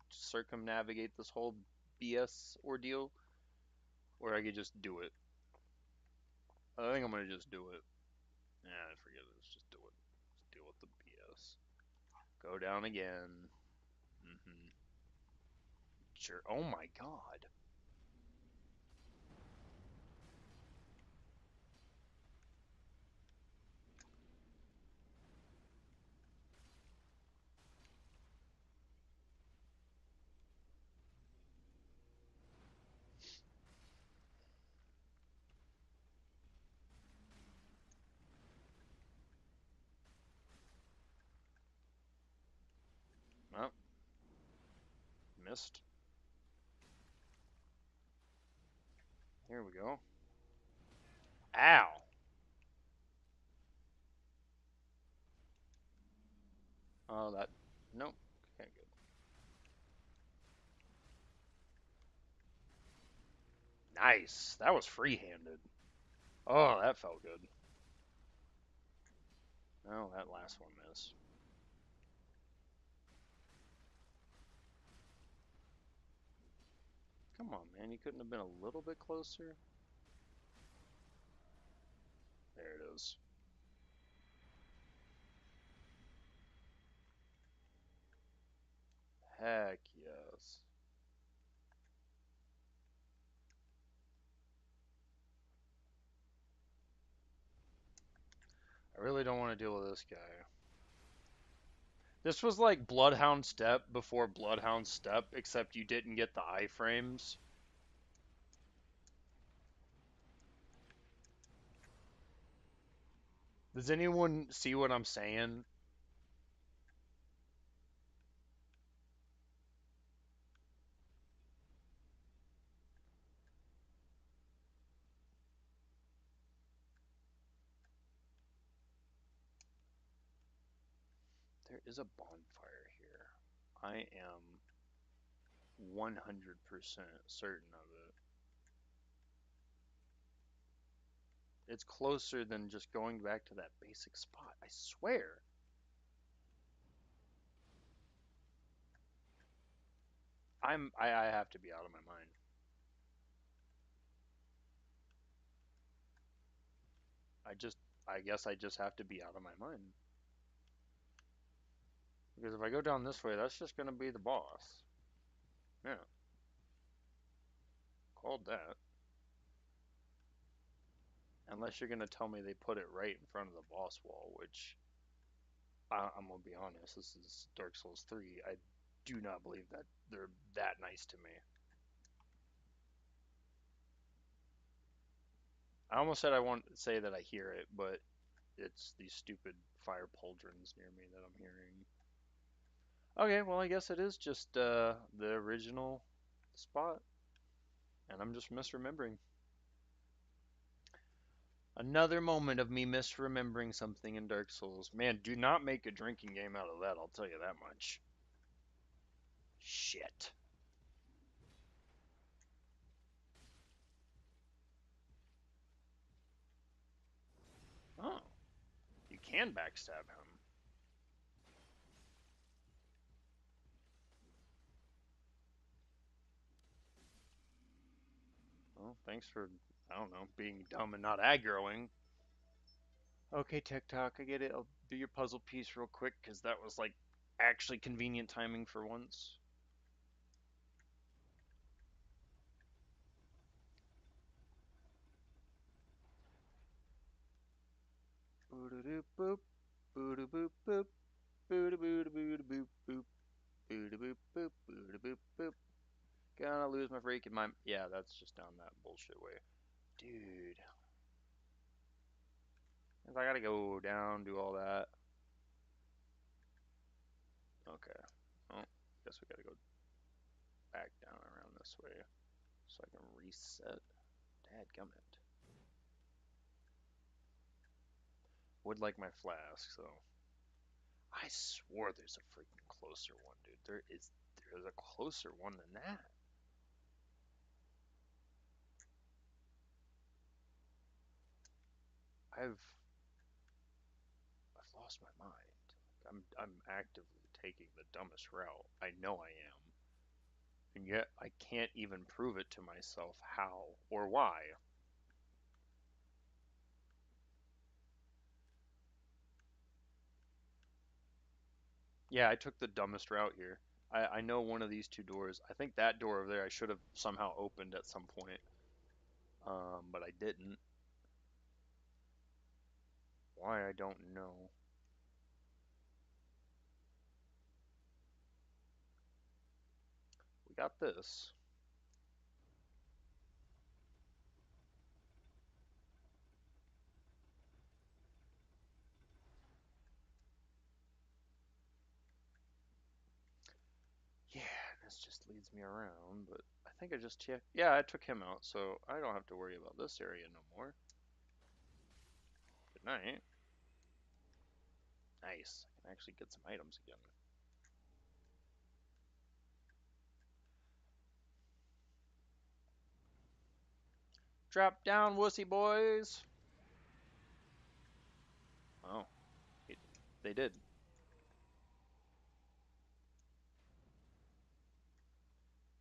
circumnavigate this whole BS ordeal, or I could just do it. I think I'm gonna just do it. Yeah, forget it. Let's just do it. Let's deal with the BS. Go down again. Mm-hmm. Sure. Oh my God. Well, missed. Here we go. Ow. Oh, that. Nope. Can't get. Nice. That was free-handed. Oh, that felt good. Oh, that last one missed. Come on, man. You couldn't have been a little bit closer? There it is. Heck yes. I really don't want to deal with this guy. This was like Bloodhound Step before Bloodhound Step, except you didn't get the iframes. Does anyone see what I'm saying? There is a bonfire here. I am 100% certain of it. It's closer than just going back to that basic spot. I swear. I have to be out of my mind. I guess I just have to be out of my mind. Because if I go down this way, that's just gonna be the boss. Yeah. Called that. Unless you're gonna tell me they put it right in front of the boss wall, which I'm gonna be honest, this is Dark Souls 3. I do not believe that they're that nice to me. I almost said I want to say that I hear it, but it's these stupid fire pauldrons near me that I'm hearing. Okay, well I guess it is just the original spot, and I'm just misremembering. Another moment of me misremembering something in Dark Souls. Man, do not make a drinking game out of that, I'll tell you that much. Shit. Oh, you can backstab him. Well, thanks for, I don't know, being dumb and not aggroing. Okay, TikTok, I get it. I'll do your puzzle piece real quick because that was like actually convenient timing for once. Boo-da-doop boop, boo-da-boop boop, boo-da-boo-da-boo-da-boop boop, boo-da-boop boop, boo-da-boop boop. Gonna lose my freaking mind. Yeah, that's just down that bullshit way. Dude. If I gotta go down, do all that. Okay. Well, guess we gotta go back down around this way so I can reset. Dadgummit. Would like my flask, so. I swore there's a freaking closer one, dude. There's a closer one than that. I've lost my mind. I'm actively taking the dumbest route. I know I am. And yet I can't even prove it to myself how or why. Yeah, I took the dumbest route here. I know one of these two doors. I think that door over there I should have somehow opened at some point. But I didn't. Why, I don't know. We got this. Yeah, this just leads me around, but I think I just checked. Yeah, I took him out, so I don't have to worry about this area no more. Good night. Nice. I can actually get some items again. Drop down, wussy boys. Oh, they did.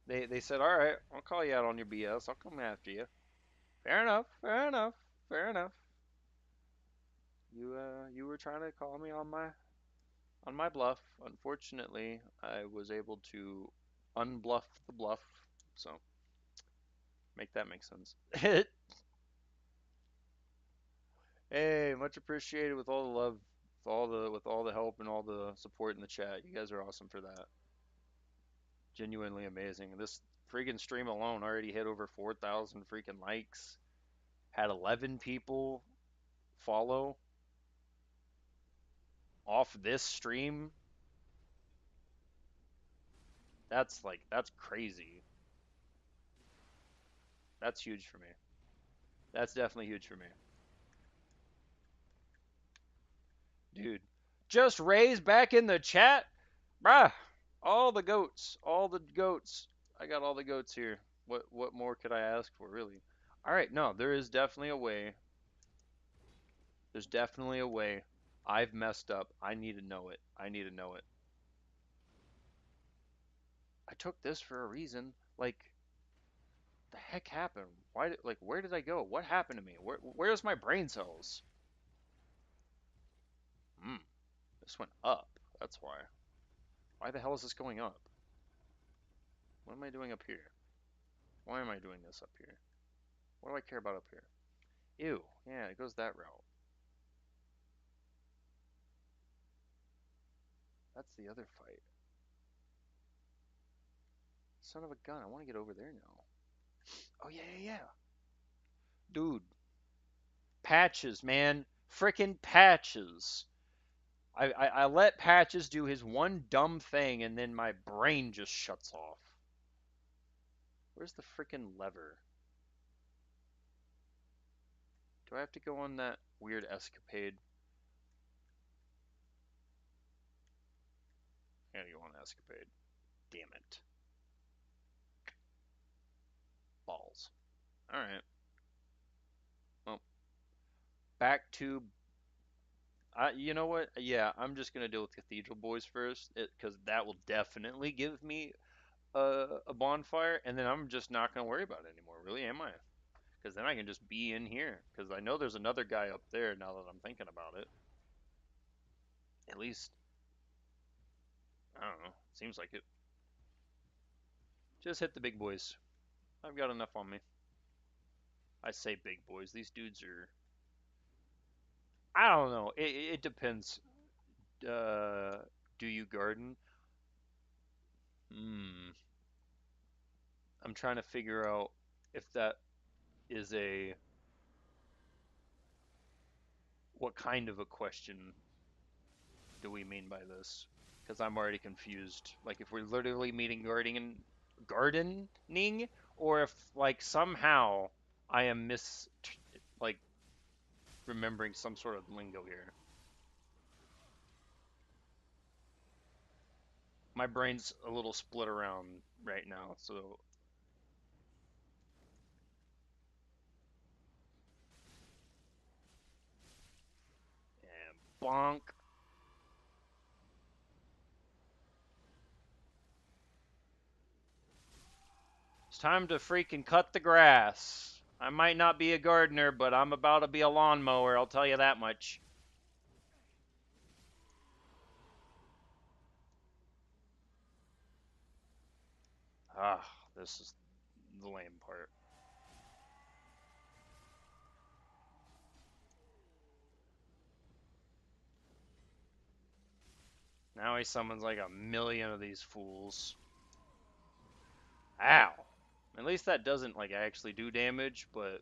They said, all right, I'll call you out on your BS. I'll come after you. Fair enough. Fair enough. Fair enough. You were trying to call me on my bluff. Unfortunately, I was able to unbluff the bluff. So make that make sense. Hey, much appreciated with all the love, with all the help and all the support in the chat. You guys are awesome for that. Genuinely amazing. This freaking stream alone already hit over 4,000 freaking likes. Had 11 people follow off this stream. That's crazy. That's huge for me. That's definitely huge for me. Dude, just Ray's back in the chat? Bruh, all the goats, all the goats. I got all the goats here. What more could I ask for, really? All right, no, there is definitely a way. There's definitely a way. I've messed up. I need to know it. I need to know it. I took this for a reason. Like, the heck happened? Why did, like, where did I go? What happened to me? Where's my brain cells? Hmm, this went up. That's why. Why the hell is this going up? What am I doing up here? Why am I doing this up here? What do I care about up here? Ew, yeah, it goes that route. That's the other fight. Son of a gun, I want to get over there now. Oh, yeah, yeah, yeah. Dude, Patches, man. Frickin' Patches. I let Patches do his one dumb thing, and then my brain just shuts off. Where's the frickin' lever? Do I have to go on that weird escapade? I gotta go on escapade. Damn it. Balls. Alright. Well, back to... you know what? Yeah, I'm just gonna deal with Cathedral Boys first, because that will definitely give me a bonfire, and then I'm just not gonna worry about it anymore, really, am I? Because then I can just be in here, because I know there's another guy up there now that I'm thinking about it. At least, I don't know, seems like it. Just hit the big boys. I've got enough on me. I say big boys, these dudes are... I don't know, it depends. Do you garden? Hmm. I'm trying to figure out if that is a... What kind of a question do we mean by this? Because I'm already confused. Like, if we're literally meeting gardening, or if, like, somehow I am like, remembering some sort of lingo here. My brain's a little split around right now, so... And bonk. It's time to freaking cut the grass. I might not be a gardener, but I'm about to be a lawnmower, I'll tell you that much. Ah, this is the lame part. Now he summons like a million of these fools. Ow. At least that doesn't like actually do damage, but...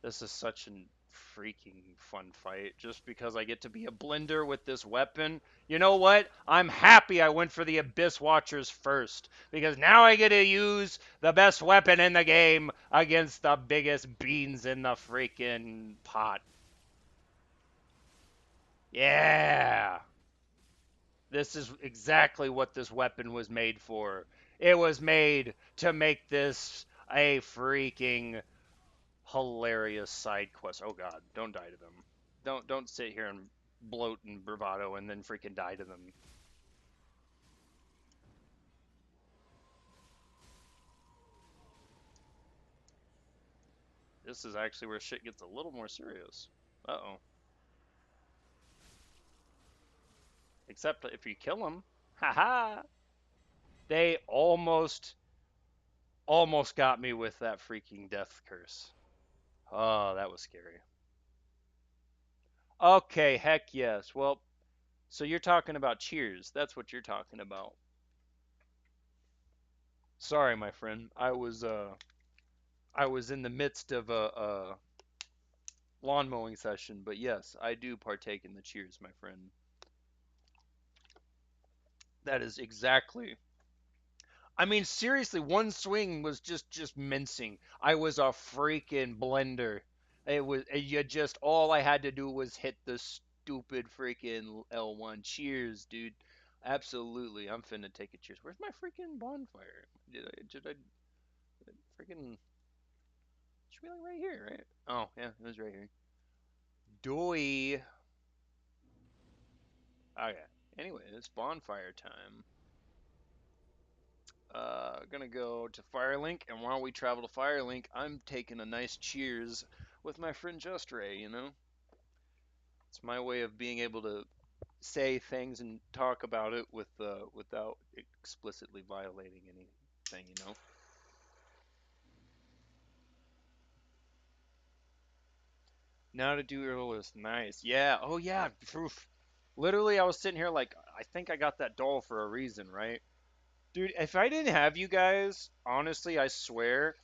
This is such a freaking fun fight, just because I get to be a blender with this weapon. You know what? I'm happy I went for the Abyss Watchers first, because now I get to use the best weapon in the game against the biggest beans in the freaking pot. Yeah! This is exactly what this weapon was made for. It was made to make this a freaking hilarious side quest. Oh god, don't die to them. Don't sit here and bloat and bravado and then freaking die to them. This is actually where shit gets a little more serious. Uh-oh. Except if you kill them. Haha! They almost got me with that freaking death curse. Oh, that was scary. Okay, heck yes. Well, so you're talking about Cheers. That's what you're talking about. Sorry, my friend. I was in the midst of a lawn mowing session, but yes, I do partake in the Cheers, my friend. That is exactly. I mean, seriously, one swing was just mincing. I was a freaking blender. It was you just all I had to do was hit the stupid freaking L1. Cheers, dude. Absolutely. I'm finna take a cheers. Where's my freaking bonfire? Did I freaking should be like right here, right? Oh, yeah, it was right here. Doy. Okay. Anyway, it's bonfire time. Gonna go to Firelink, and while we travel to Firelink, I'm taking a nice cheers with my friend Just Ray. It's my way of being able to say things and talk about it without explicitly violating anything. Now to do Earless, nice. Yeah. Oh yeah. Oof. Literally, I was sitting here like, I think I got that doll for a reason, right? Dude, if I didn't have you guys, honestly, I swear,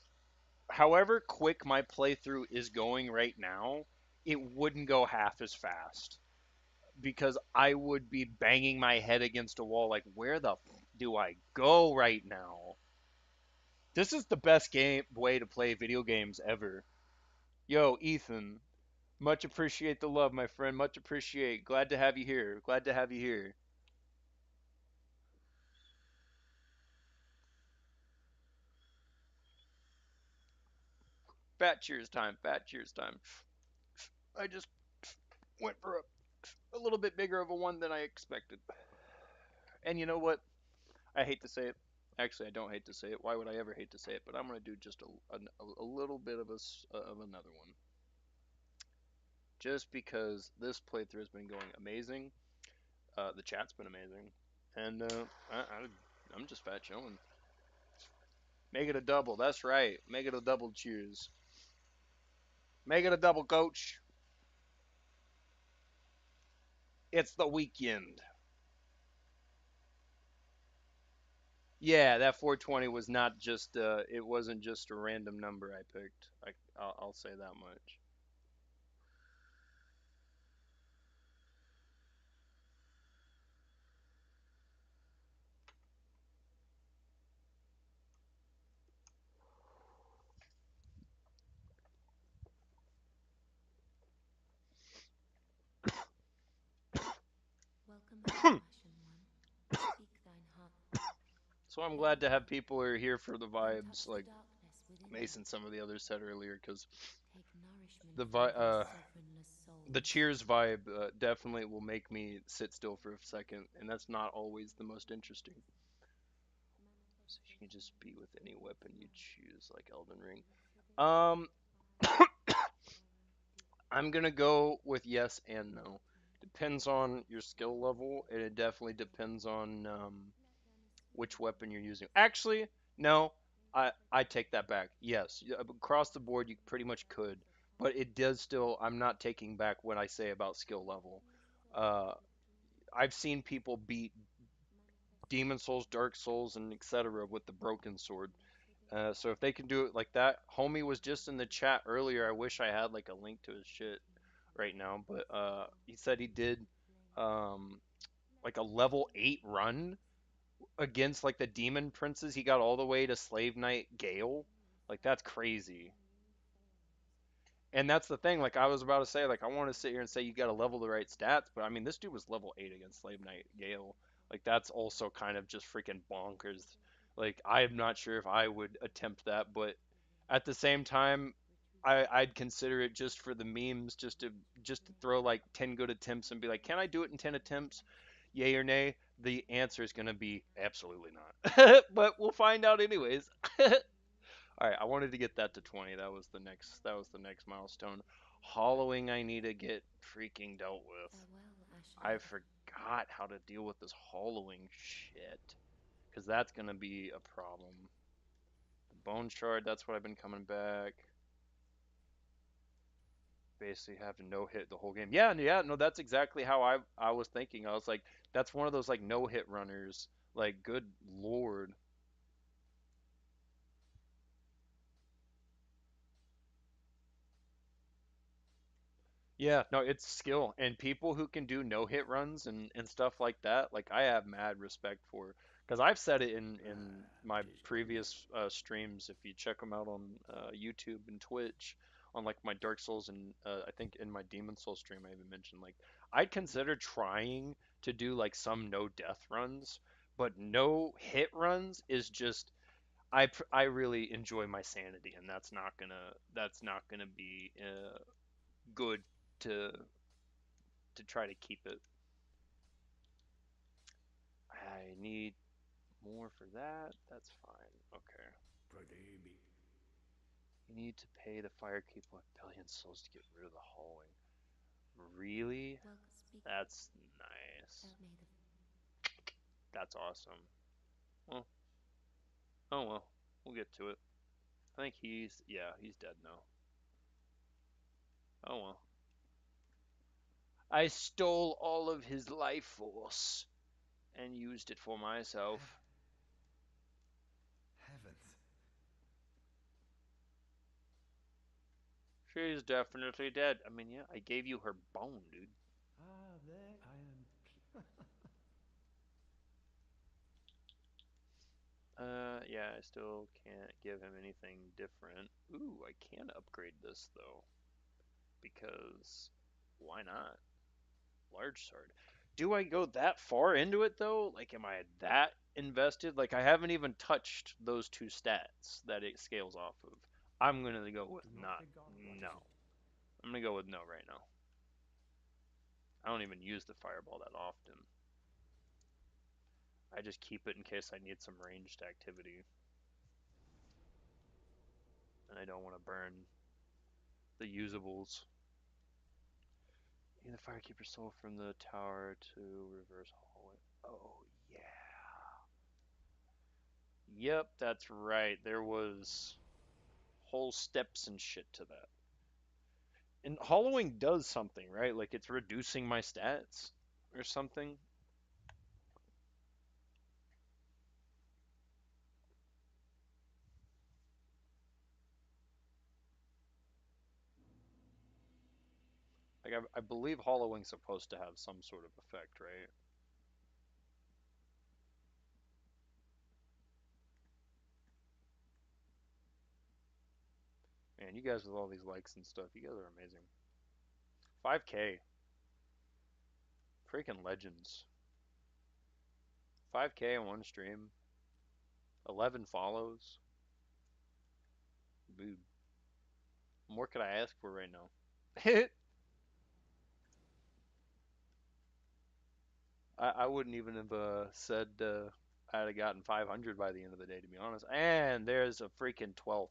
however quick my playthrough is going right now, it wouldn't go half as fast because I would be banging my head against a wall like, where the do I go right now? This is the best game way to play video games ever. Yo, Ethan, much appreciate the love, my friend. Much appreciate. Glad to have you here. Glad to have you here. Fat cheers time. Fat cheers time. I just went for a little bit bigger of a one than I expected. And you know what? I hate to say it. Actually, I don't hate to say it. Why would I ever hate to say it? But I'm gonna do just a little bit of of another one, just because this playthrough has been going amazing. The chat's been amazing, and I'm just fat chilling. Make it a double. That's right. Make it a double. Cheers. Make it a double, coach. It's the weekend. Yeah, that 420 was not just. It wasn't just a random number I picked. I'll say that much. Welcome home, Ashen One. Speak thine heart. So I'm Very glad to well. have people who are here for the Then vibes, touch the like darkness within me. Mason, some of the others said earlier, because Take nourishment the from vi- these uh, sovereignless the souls. Cheers vibe definitely will make me sit still for a second, and that's not always the most interesting. So you can just be with any weapon you choose, like Elden Ring. Um, I'm gonna go with yes and no. Depends on your skill level, and it definitely depends on which weapon you're using. Actually, no, I take that back. Yes, across the board you pretty much could, but it does still. I'm not taking back what I say about skill level. Uh, I've seen people beat Demon Souls, Dark Souls, and etc. with the broken sword. So if they can do it like that, homie was just in the chat earlier. I wish I had like a link to his shit right now, but he said he did um, like a level 8 run against like the demon princes. He got all the way to Slave Knight Gale. Like that's crazy. And that's the thing. Like I was about to say, like I want to sit here and say you got to level the right stats, but I mean this dude was level 8 against Slave Knight Gale. Like that's also kind of just freaking bonkers. Like I'm not sure if I would attempt that, but at the same time, I'd consider it just for the memes, just to throw like 10 good attempts and be like, can I do it in 10 attempts? Yay or nay? The answer is gonna be absolutely not. But we'll find out anyways. All right, I wanted to get that to 20. That was the next milestone. Hollowing I need to get freaking dealt with. Farewell, Ashen I One. forgot how to deal with this hollowing shit, cuz that's going to be a problem. The bone shard, that's what I've been coming back. basically have to no hit the whole game. Yeah, yeah, no, that's exactly how I was thinking. I was like, that's one of those like no hit runners. Like, good lord. Yeah, no, it's skill. And people who can do no hit runs and stuff like that, like I have mad respect for. Because I've said it in my 'Tis good. previous streams, if you check them out on YouTube and Twitch, on like my Dark Souls and I think in my Demon Souls stream, I even mentioned like I'd consider trying to do like some no death runs, but no hit runs is just I really enjoy my sanity, and that's not gonna be good to try to keep it. I need more for that. That's fine. Okay. Prademi. You need to pay the firekeeper 1 billion souls to get rid of the hallway. Really? Welcome, speak. That's nice. May the That's awesome. Well, oh well. We'll get to it. I think he's dead now. Oh well. I stole all of his life force and used it for myself. Heavens. She's definitely dead. I mean, yeah, I gave you her bone, dude. Ah, there I am. Yeah, I still can't give him anything different. Ooh, I can upgrade this though, because why not? Large sword. Do I go that far into it though? Like, am I that invested? Like, I haven't even touched those two stats that it scales off of. I'm gonna go with Do not not. regard what No. is I'm gonna go with no right now. I don't even use the fireball that often. I just keep it in case I need some ranged activity, and I don't want to burn the usables. Gain the firekeeper's soul from the tower to reverse hallway. Oh yeah. Yep, that's right. There was whole steps and shit to that. And hollowing does something, right? Like it's reducing my stats or something. Like I believe hollowing's supposed to have some sort of effect, right? Man, you guys with all these likes and stuff, you guys are amazing. 5K, freaking legends. 5K on one stream, 11 follows. Dude, what more could I ask for right now? I wouldn't even have said I'd have gotten 500 by the end of the day, to be honest. And there's a freaking 12th.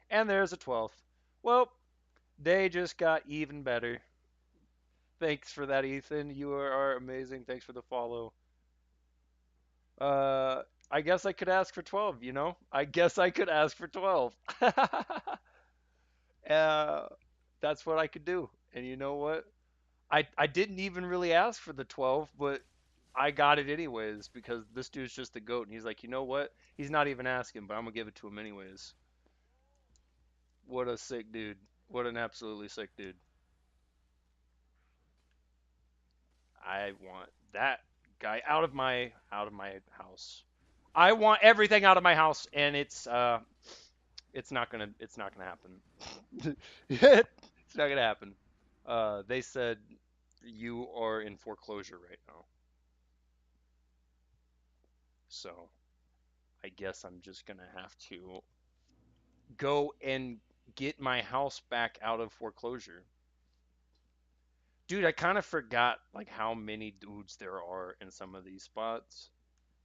And there's a 12th. Well, they just got even better. Thanks for that, Ethan. You are amazing. Thanks for the follow. Uh, I guess I could ask for 12, you know? I guess I could ask for 12. uh, that's what I could do. And you know what? I didn't even really ask for the 12, but I got it anyways because this dude's just a goat. And he's like, you know what? He's not even asking, but I'm gonna give it to him anyways. What a sick dude. What an absolutely sick dude. I want that guy out of my house. I want everything out of my house, and it's not gonna happen. It's not gonna happen. They said you are in foreclosure right now, so I guess I'm just gonna have to go and get my house back out of foreclosure. Dude, I kind of forgot like how many dudes there are in some of these spots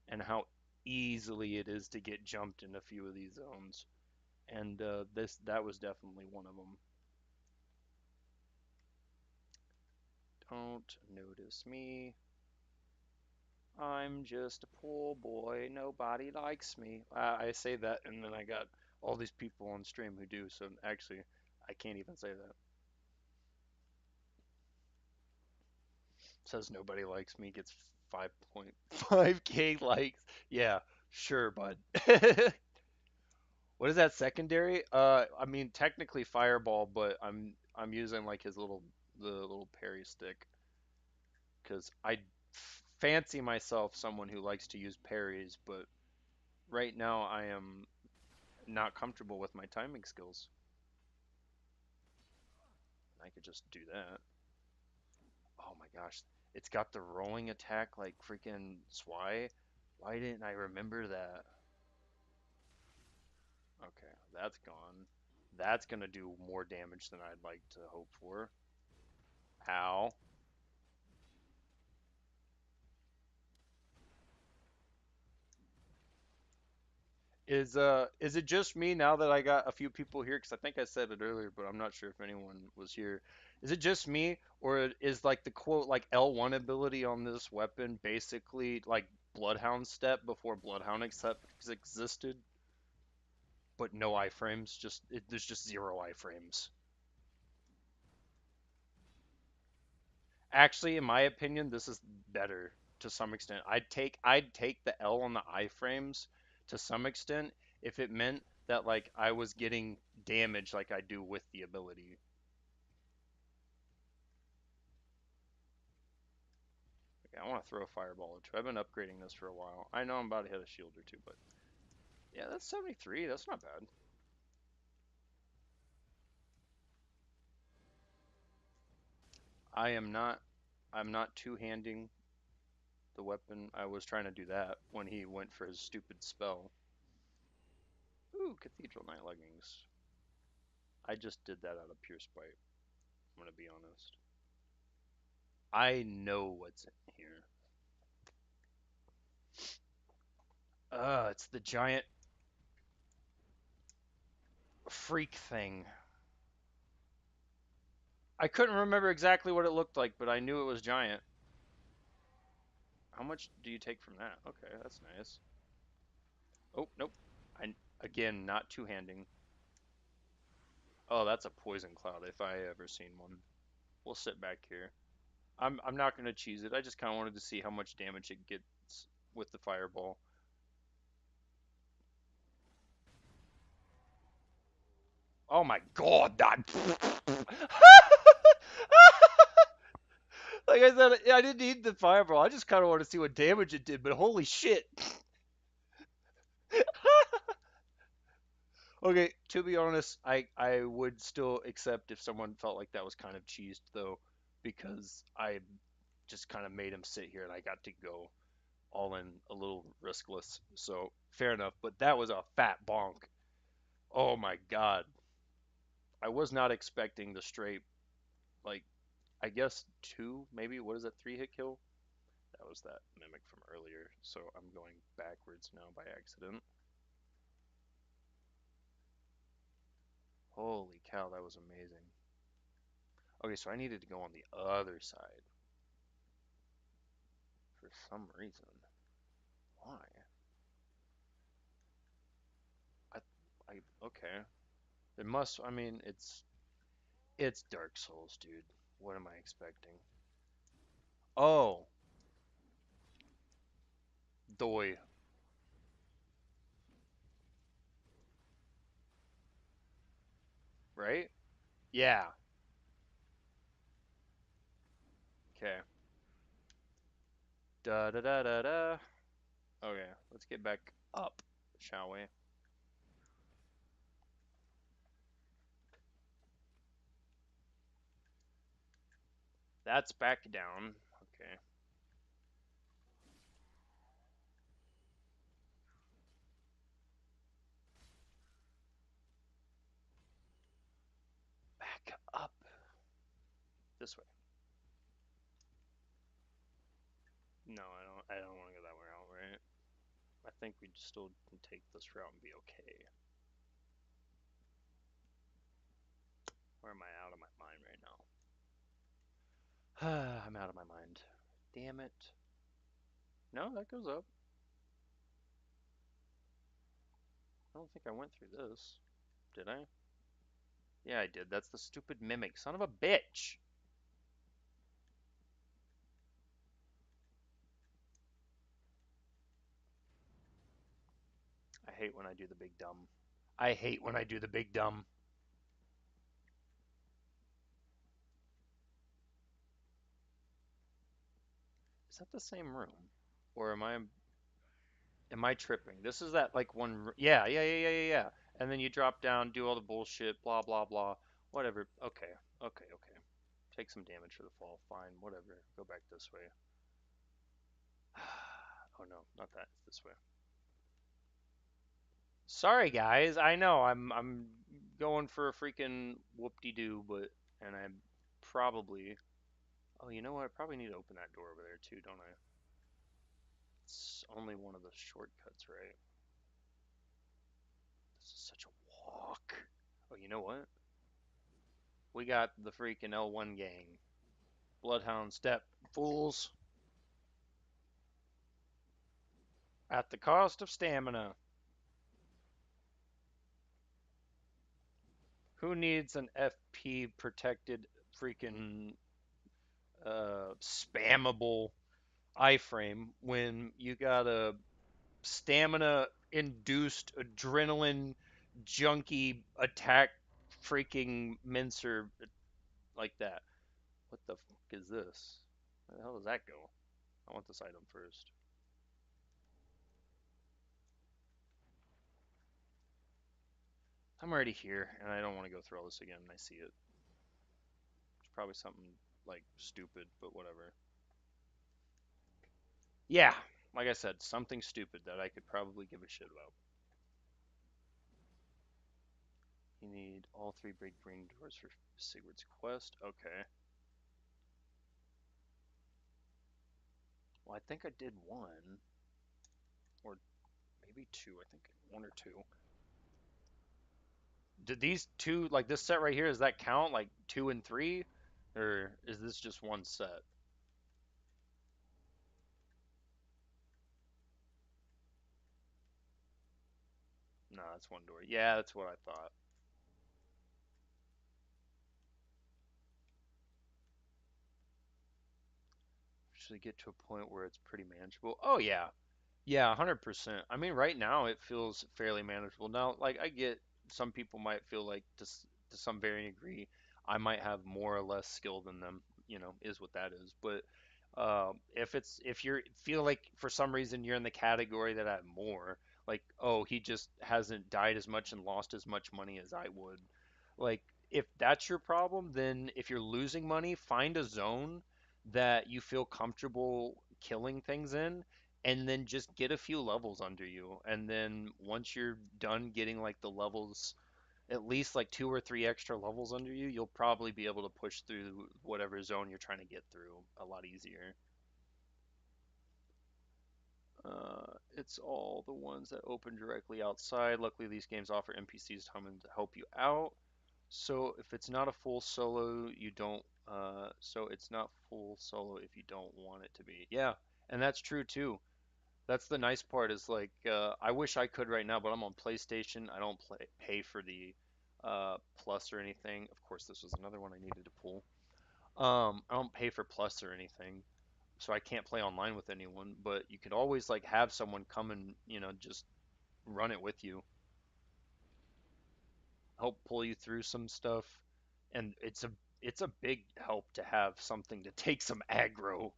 and how easily it is to get jumped in a few of these zones. And this that was definitely one of them. Don't notice me. I'm just a poor boy. Nobody likes me. I say that, and then I got all these people on stream who do. So actually, I can't even say that. Says nobody likes me, gets 5.5k likes. Yeah, sure, bud. What is that secondary? I mean technically fireball, but I'm using like his little the little parry stick because I fancy myself someone who likes to use parries, but right now I am not comfortable with my timing skills. I could just do that. Oh my gosh, it's got the rolling attack like freaking Swy. Why didn't I remember that? Okay, that's gone. That's gonna do more damage than I'd like to hope for. Ow. Is it just me now that I got a few people here? Because I think I said it earlier, but I'm not sure if anyone was here. Is it just me, or is like the quote like L1 ability on this weapon basically like Bloodhound step before Bloodhound except existed, but no iframes? There's just zero iframes. Actually, in my opinion, this is better to some extent. I'd take the L on the iframes to some extent if it meant that like I was getting damage like I do with the ability. Okay, I want to throw a fireball or two. I've been upgrading this for a while. I know I'm about to hit a shield or two, but yeah, that's 73. That's not bad. I am not I'm not two-handing the weapon. I was trying to do that when he went for his stupid spell. Ooh, Cathedral Knight leggings. I just did that out of pure spite. I'm gonna be honest. I know what's in here. It's the giant freak thing. I couldn't remember exactly what it looked like, but I knew it was giant. How much do you take from that? Okay, that's nice. Oh, nope. I again not two-handing. Oh, that's a poison cloud if I ever seen one. We'll sit back here. I'm not gonna cheese it. I just kind of wanted to see how much damage it gets with the fireball. Oh my god, that. Like I said, I didn't need the fireball. I just kind of want to see what damage it did, but holy shit. Okay, to be honest, I would still accept if someone felt like that was kind of cheesed though, because I just kind of made him sit here and I got to go all in a little riskless. So fair enough, but that was a fat bonk. Oh my god. I was not expecting the straight like I guess two, maybe what is that, three hit kill? That was that mimic from earlier. So I'm going backwards now by accident. Holy cow, that was amazing. Okay, so I needed to go on the other side for some reason. Why? I, okay. It must. I mean, it's Dark Souls, dude. What am I expecting? Oh, Doi, right? Yeah. Okay. Da da da da da. Okay, let's get back up, shall we? That's back down. Okay. Back up. This way. No, I don't want to go that way out, right? I think we still can take this route and be okay. Or am I out of my mind right now? I'm out of my mind. Damn it. No, that goes up. I don't think I went through this. Did I? Yeah, I did. That's the stupid mimic. Son of a bitch. hate when I do the big dumb. I hate when I do the big dumb. Is that the same room? Or am I tripping? This is that like one. Yeah, yeah, yeah, yeah, yeah, yeah. And then you drop down, do all the bullshit, blah, blah, blah. Whatever. Okay, okay, okay. Take some damage for the fall. Fine, whatever. Go back this way. Oh no, not that. It's this way. Sorry guys, I know I'm going for a freaking whoop-de-doo, but and I probably oh you know what? I probably need to open that door over there too, don't I? It's only one of the shortcuts, right? This is such a walk. Oh, you know what? We got the freaking L1 gang. Bloodhound step, fools. At the cost of stamina. Who needs an FP protected freaking spammable iframe when you got a stamina induced adrenaline junkie attack freaking mincer like that? What the fuck is this? Where the hell does that go? I want this item first. I'm already here and I don't want to go through all this again and I see it. It's probably something like stupid, but whatever. Yeah, like I said, something stupid that I could probably give a shit about. You need all three big green doors for Sigurd's quest. Okay. Well, I think I did one, or maybe two. I think one or two. Did these two, like this set right here, does that count like two and three? Or is this just one set? No, that's one door. Yeah, that's what I thought. Should get to a point where it's pretty manageable. Oh yeah, yeah, 100%. I mean, right now it feels fairly manageable. Now, like I get some people might feel like to some varying degree, I might have more or less skill than them. Is what that is. But if you feel like for some reason you're in the category that I have more, like oh he just hasn't died as much and lost as much money as I would. Like if that's your problem, then if you're losing money, find a zone that you feel comfortable killing things in and then just get a few levels under you. And then once you're done getting like the levels, at least like two or three extra levels under you, you'll probably be able to push through whatever zone you're trying to get through a lot easier. It's all the ones that open directly outside. Luckily, these games offer NPCs to come and to help you out. So if it's not a full solo, you don't. So it's not full solo if you don't want it to be. Yeah, and that's true too. That's the nice part is like I wish I could right now, but I'm on PlayStation. I don't pay for the Plus or anything. Of course, this was another one I needed to pull. I don't pay for Plus or anything, so I can't play online with anyone. But you could always like have someone come and just run it with you, help pull you through some stuff, and it's a big help to have something to take some aggro.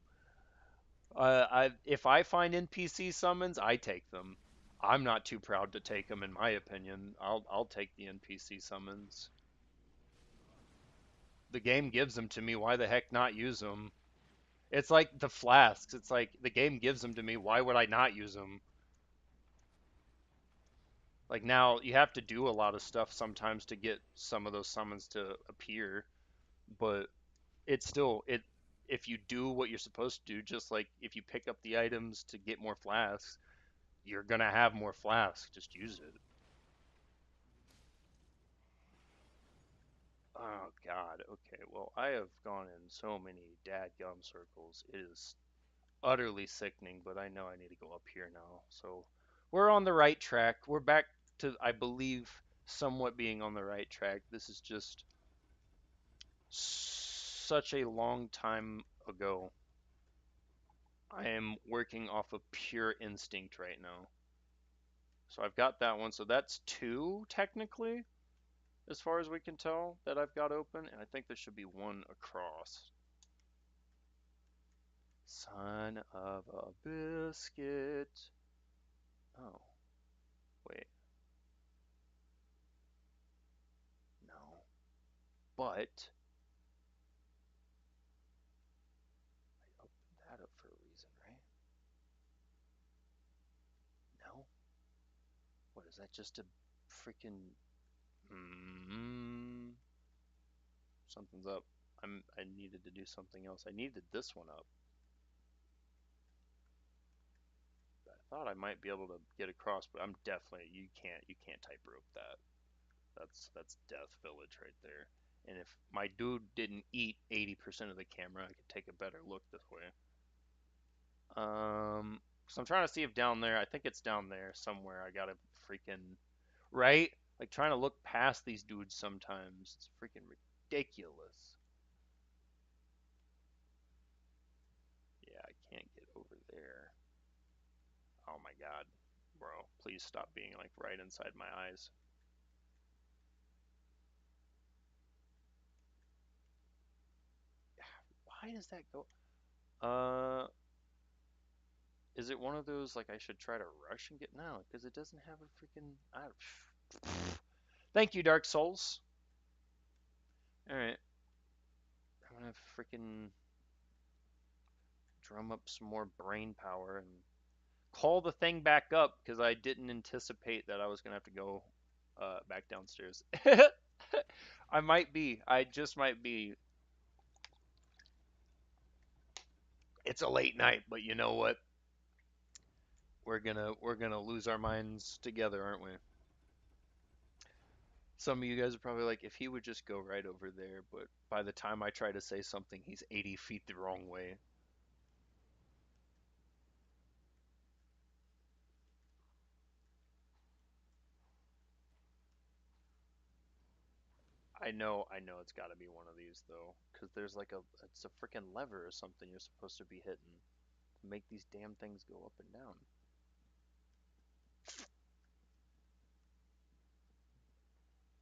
If I find NPC summons, I take them. I'm not too proud to take them, in my opinion. I'll take the NPC summons. The game gives them to me. Why the heck not use them? It's like the flasks. It's like the game gives them to me. Why would I not use them? Like now you have to do a lot of stuff sometimes to get some of those summons to appear, but it's still it if you do what you're supposed to do, just like if you pick up the items to get more flasks, you're gonna have more flasks. Just use it. Oh God. Okay. Well, I have gone in so many dadgum circles. It is utterly sickening, but I know I need to go up here now. So we're on the right track. We're back to, I believe, somewhat being on the right track. This is just such a long time ago. I am working off of pure instinct right now. So I've got that one. So that's two technically, as far as we can tell, that I've got open. And I think there should be one across. Son of a biscuit. Oh, wait. No. But I opened that up for a reason, right? No? What is that? Just a freaking. Mm, something's up. I needed to do something else. I needed this one up. I thought I might be able to get across, but I'm definitely you can't type rope that. That's Death Village right there. And if my dude didn't eat 80% of the camera, I could take a better look this way. So I'm trying to see if down there, I think it's down there somewhere. I gotta freaking right, like trying to look past these dudes sometimes. It's freaking ridiculous. Yeah, I can't get over there. Oh my god, bro, please stop being like right inside my eyes. Why does that go? Uh, is it one of those like I should try to rush and get no? Because it doesn't have a freaking. Thank you, Dark Souls. All right, I'm gonna freaking drum up some more brain power and call the thing back up because I didn't anticipate that I was gonna have to go back downstairs. I might be. I just might be. It's a late night, but you know what? We're gonna lose our minds together, aren't we? Some of you guys are probably like, if he would just go right over there, but by the time I try to say something, he's 80 feet the wrong way. I know it's got to be one of these though, because there's like it's a freaking lever or something you're supposed to be hitting to make these damn things go up and down.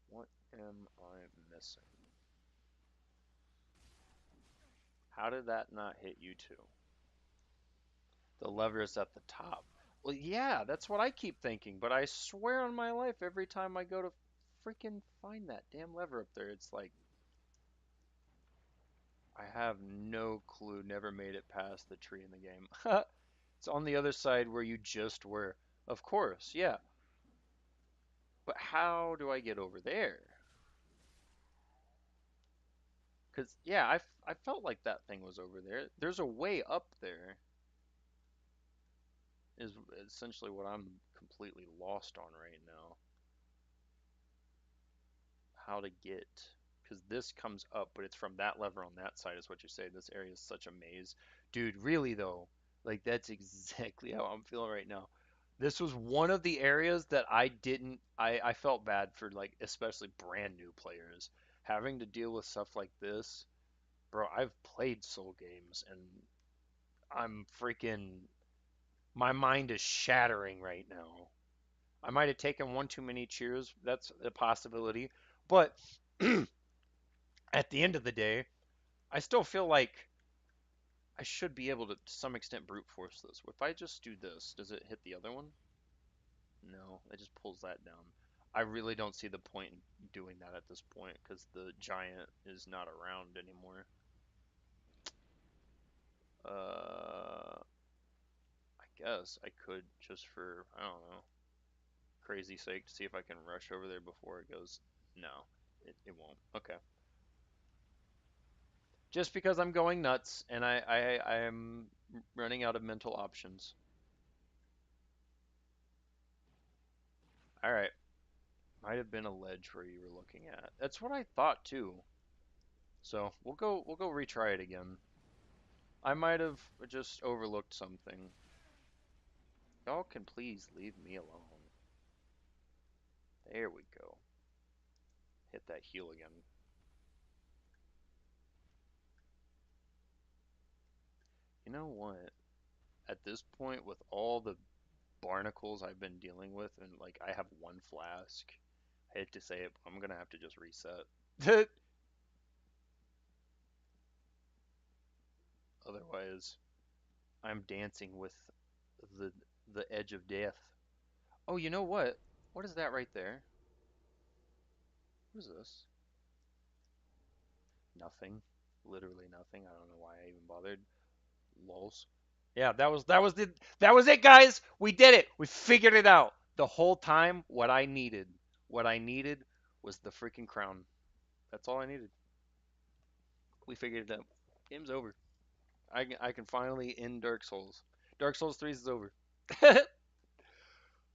What am I missing? How did that not hit you two? The lever is at the top. Well, yeah, that's what I keep thinking, but I swear on my life, every time I go to freaking find that damn lever up there, it's like I have no clue, never made it past the tree in the game. It's on the other side where you just were. Of course, yeah. But how do I get over there? Because, yeah, I felt like that thing was over there. There's a way up there, is essentially what I'm completely lost on right now. How to get. Because this comes up, but it's from that lever on that side, is what you say. This area is such a maze. Dude, really, though, like, that's exactly how I'm feeling right now. This was one of the areas that I didn't, I felt bad for, like, especially brand new players. Having to deal with stuff like this, bro, I've played Soul games and I'm freaking, my mind is shattering right now. I might have taken one too many cheers. That's a possibility. But at the end of the day, I still feel like I should be able to some extent brute force this. If I just do this, does it hit the other one? No, it just pulls that down. I really don't see the point in doing that at this point because the giant is not around anymore. I guess I could just for, I don't know, crazy sake to see if I can rush over there before it goes. No, it won't. Okay. Just because I'm going nuts and I am running out of mental options. All right. Might have been a ledge where you were looking at. That's what I thought too. So we'll go retry it again. I might have just overlooked something. Y'all can please leave me alone. There we go. Hit that heal again. You know what? At this point, with all the barnacles I've been dealing with, and like I have one flask. I hate to say it, but I'm gonna have to just reset. Otherwise, I'm dancing with the the edge of death. Oh, you know what? What is that right there? What is this? Nothing. Literally nothing. I don't know why I even bothered. Lols. Yeah, that was it, guys. We did it. We figured it out. The whole time, what I needed was the freaking crown. That's all I needed. We figured it out. Game's over. I can finally end Dark Souls. Dark Souls 3 is over.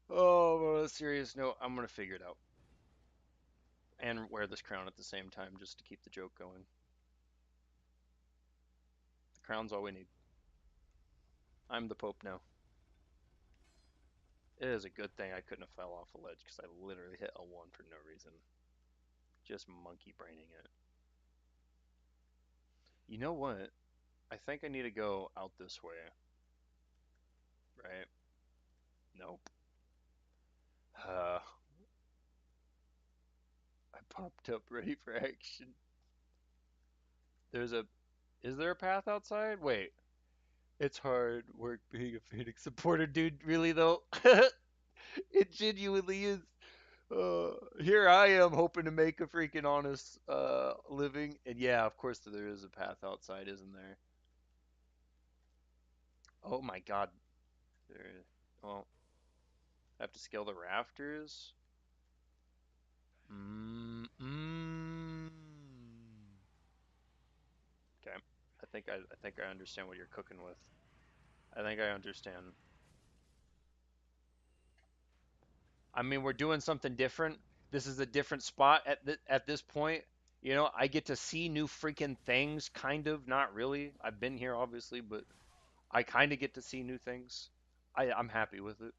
Oh, on a serious note, I'm gonna figure it out and wear this crown at the same time just to keep the joke going. The crown's all we need. I'm the Pope now. It is a good thing I couldn't have fell off a ledge because I literally hit a one for no reason. Just monkey braining it. You know what? I think I need to go out this way. Right? Nope. I popped up ready for action. There's a. Is there a path outside? Wait. It's hard work being a Phoenix supporter, dude. Really though? It genuinely is. Here I am hoping to make a freaking honest living, and yeah, of course there is a path outside, isn't there? Oh my God, there. Well, I have to scale the rafters. Mm. Okay, I think I understand what you're cooking with. I think I understand. I mean, we're doing something different. This is a different spot at this point. You know, I get to see new freaking things, kind of, not really. I've been here obviously, but I kind of get to see new things. I'm happy with it.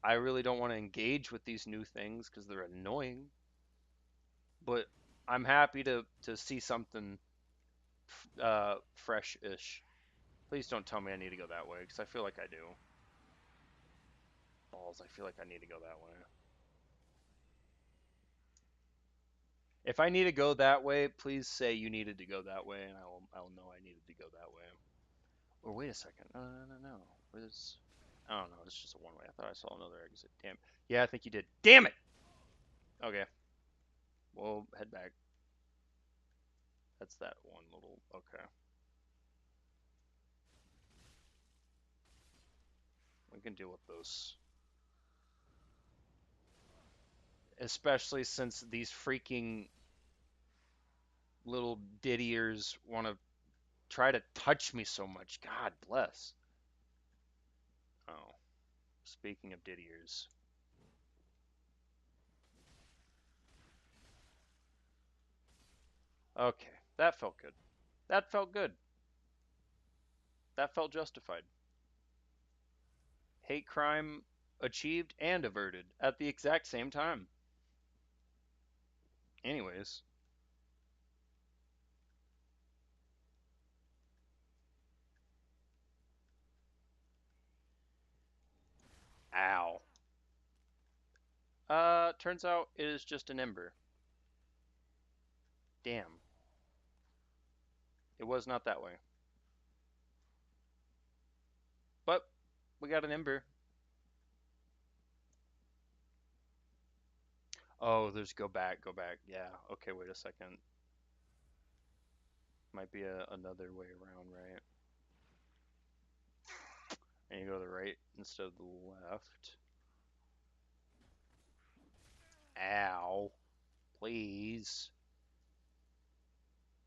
I really don't want to engage with these new things because they're annoying, but I'm happy to see something fresh-ish. Please don't tell me I need to go that way because I feel like I do. Balls, I feel like I need to go that way. If I need to go that way, please say you needed to go that way, and I will know I needed to go that way. Or wait a second. No, no, no, no. Where's? I don't know. It's just a one way. I thought I saw another exit. Damn. Yeah, I think you did. Damn it. Okay. We'll head back. That's that one little. Okay. We can deal with those. Especially since these freaking little diddiers want to try to touch me so much. God bless. Oh, speaking of diddiers. Okay, that felt good. That felt good. That felt justified. Hate crime achieved and averted at the exact same time. Anyways, ow. Turns out it is just an ember. Damn. It was not that way. But we got an ember. Oh, there's go back, go back. Yeah. Okay, wait a second. Might be another way around, right? And you go to the right instead of the left. Ow. Please.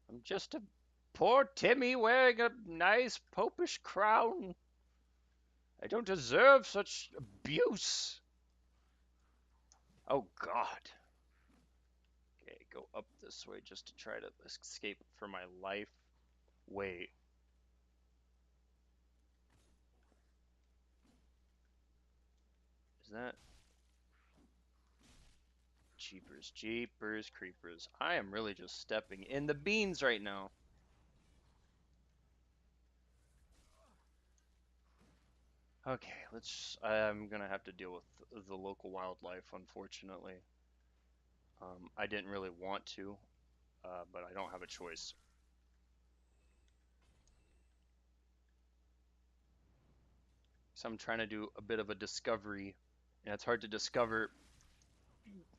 I'm just a poor Timmy wearing a nice popish crown. I don't deserve such abuse. Oh, God. Okay, go up this way just to try to escape for my life. Wait. Is that... Jeepers, jeepers, creepers. I am really just stepping in the beans right now. Okay, I'm gonna have to deal with the local wildlife, unfortunately. I didn't really want to, but I don't have a choice. So I'm trying to do a bit of a discovery, and it's hard to discover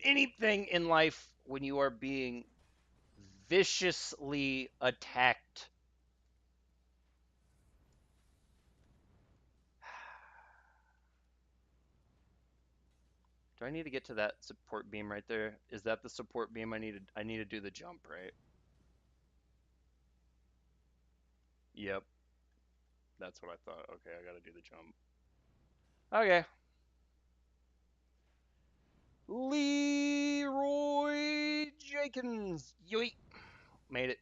anything in life when you are being viciously attacked. Do I need to get to that support beam right there? Is that the support beam I need to do the jump, right? Yep, that's what I thought. Okay, I gotta do the jump. Okay. Leroy Jenkins. Yoink. Made it.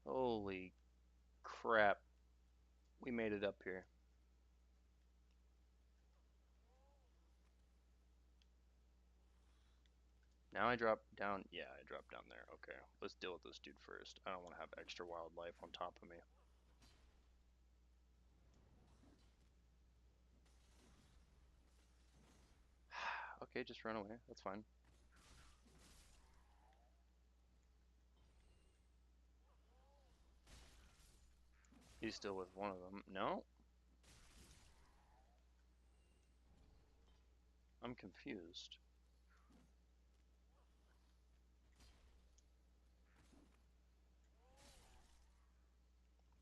Holy crap. We made it up here. Now I drop down. Yeah, I drop down there. Okay, let's deal with this dude first. I don't want to have extra wildlife on top of me. Okay, just run away. That's fine. He's still with one of them. No? I'm confused.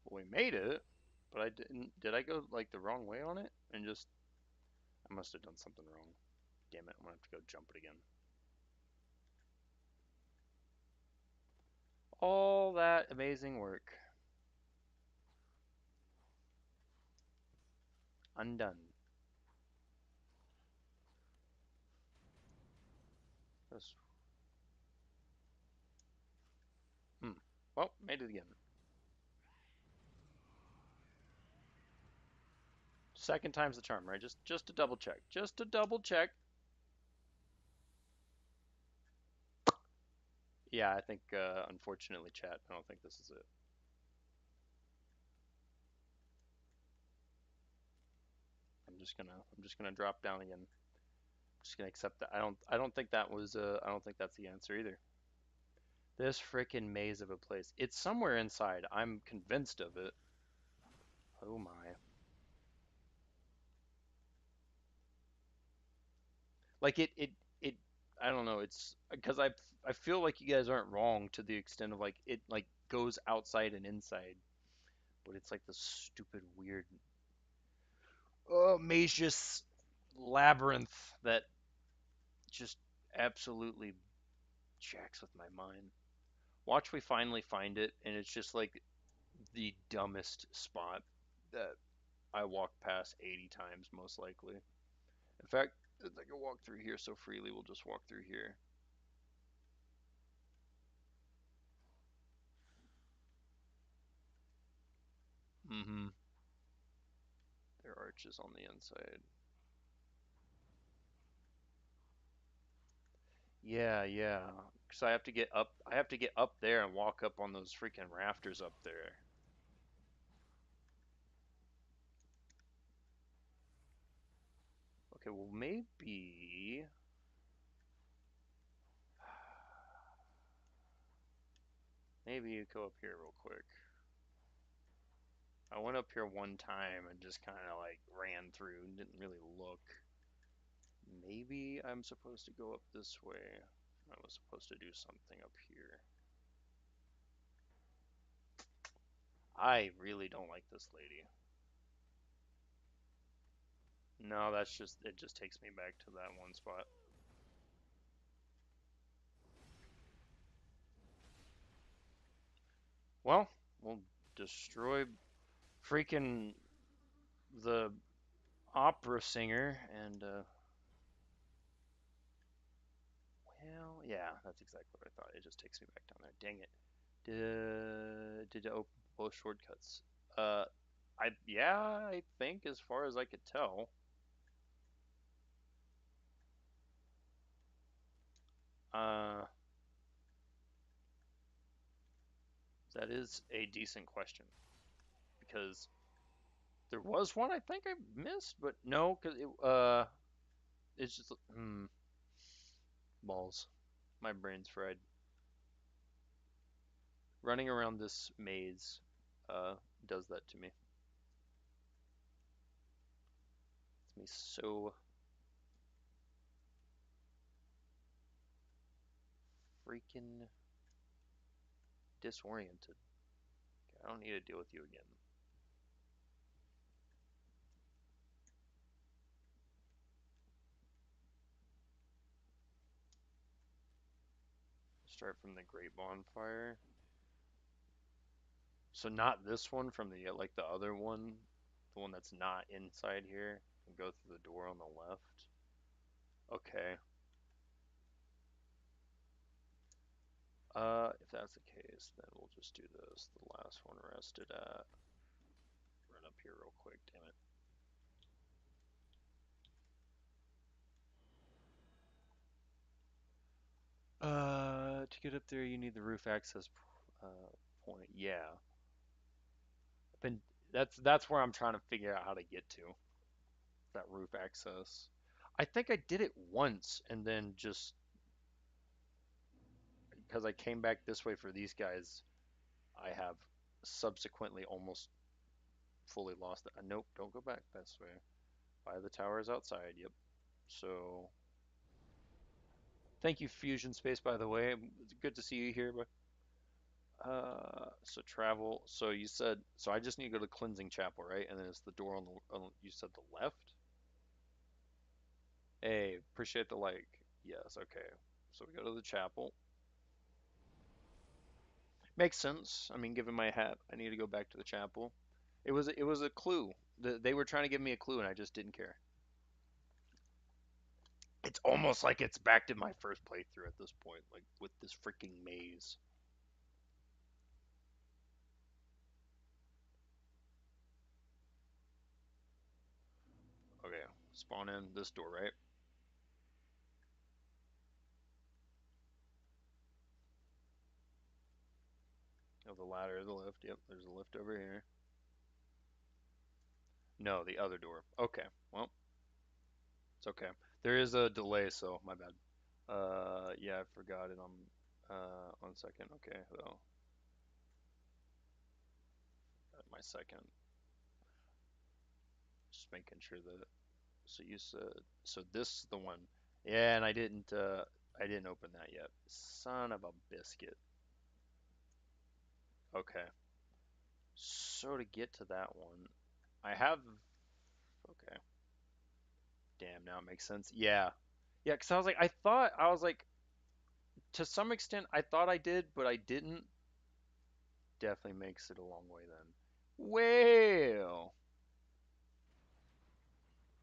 Well, we made it, but I didn't. Did I go like the wrong way on it? And just. I must have done something wrong. Damn it, I'm gonna have to go jump it again. All that amazing work. Undone. This. Hmm. Well, made it again. Second time's the charm, right? Just to double check. Just to double check. Yeah, I think unfortunately, chat. I don't think this is it. I'm just gonna drop down again. I'm just gonna accept that. I don't think that was I don't think that's the answer either. This freaking maze of a place. It's somewhere inside. I'm convinced of it. Oh my. Like it I don't know. It's because I feel like you guys aren't wrong to the extent of like it like goes outside and inside, but it's like the stupid weird mazious labyrinth that just absolutely jacks with my mind. Watch we finally find it, and it's just like the dumbest spot that I walk past 80 times, most likely. In fact, if I can walk through here so freely, we'll just walk through here. Mm-hmm. There are arches on the inside. Yeah, yeah. Because I have to get up. I have to get up there and walk up on those freaking rafters up there. Okay, well maybe. Maybe you go up here real quick. I went up here one time and just kind of like ran through and didn't really look. Maybe I'm supposed to go up this way. I was supposed to do something up here. I really don't like this lady. No, that's just, it just takes me back to that one spot. Well, we'll destroy freaking the opera singer and, well, yeah, that's exactly what I thought. It just takes me back down there. Dang it. Did it open both shortcuts? Uh, yeah, I think as far as I could tell. Uh, That is a decent question because there was one I think I missed, but no, because it's just balls. My brain's fried. Running around this maze does that to me. It's me so freaking disoriented. Okay, I don't need to deal with you again. Start from the Great Bonfire. So not this one from the like the other one, the one that's not inside here, and go through the door on the left. Okay. If that's the case, then we'll just do this. The last one rested at. Run up here real quick, damn it. To get up there, you need the roof access point. Yeah, been that's where I'm trying to figure out how to get to that roof access. I think I did it once, and then just because I came back this way for these guys, I have subsequently almost fully lost it. Nope, don't go back this way. By the towers outside. Yep. So thank you, Fusion Space. By the way, it's good to see you here. But so travel. So you said so. I just need to go to cleansing chapel, right? And then it's the door you said the left. Hey, appreciate the like. Yes. Okay. So we go to the chapel. Makes sense. I mean, given my hat, I need to go back to the chapel. It was a clue. They were trying to give me a clue, and I just didn't care. It's almost like it's back to my first playthrough at this point, like with this freaking maze. Okay, spawn in this door, right? Oh, the ladder, the lift. Yep, there's a lift over here. No, the other door. Okay, well, it's okay. There is a delay, so my bad. Yeah, I forgot it on. 1 second. Okay, well, my second. Just making sure that. So you said. So this is the one. Yeah, and I didn't. I didn't open that yet. Son of a biscuit. Okay. So to get to that one, I have. Okay. Damn, now it makes sense. Yeah. Yeah, because I was like, to some extent, I thought I did, but I didn't. Definitely makes it a long way then. Well,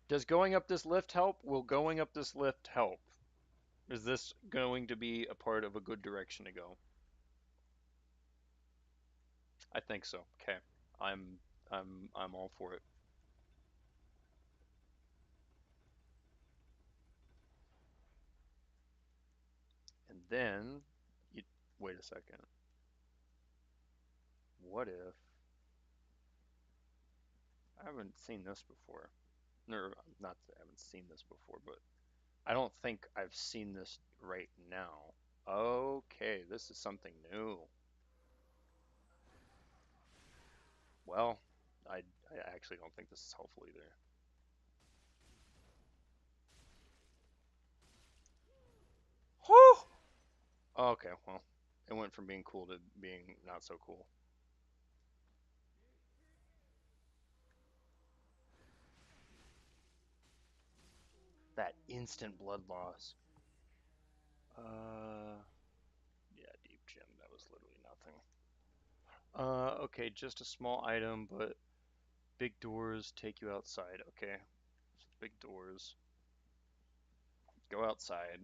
does going up this lift help? Will going up this lift help? Is this going to be a part of a good direction to go? I think so. Okay. I'm I'm all for it. And then you wait a second. What if I haven't seen this before? No, not that I haven't seen this before, but I don't think I've seen this right now. Okay, this is something new. Well, I actually don't think this is helpful either. Whew! Okay, well, it went from being cool to being not so cool. That instant blood loss. Uh, yeah, deep gem. That was literally nothing. Okay, just a small item, but big doors take you outside. Okay, so big doors. Go outside.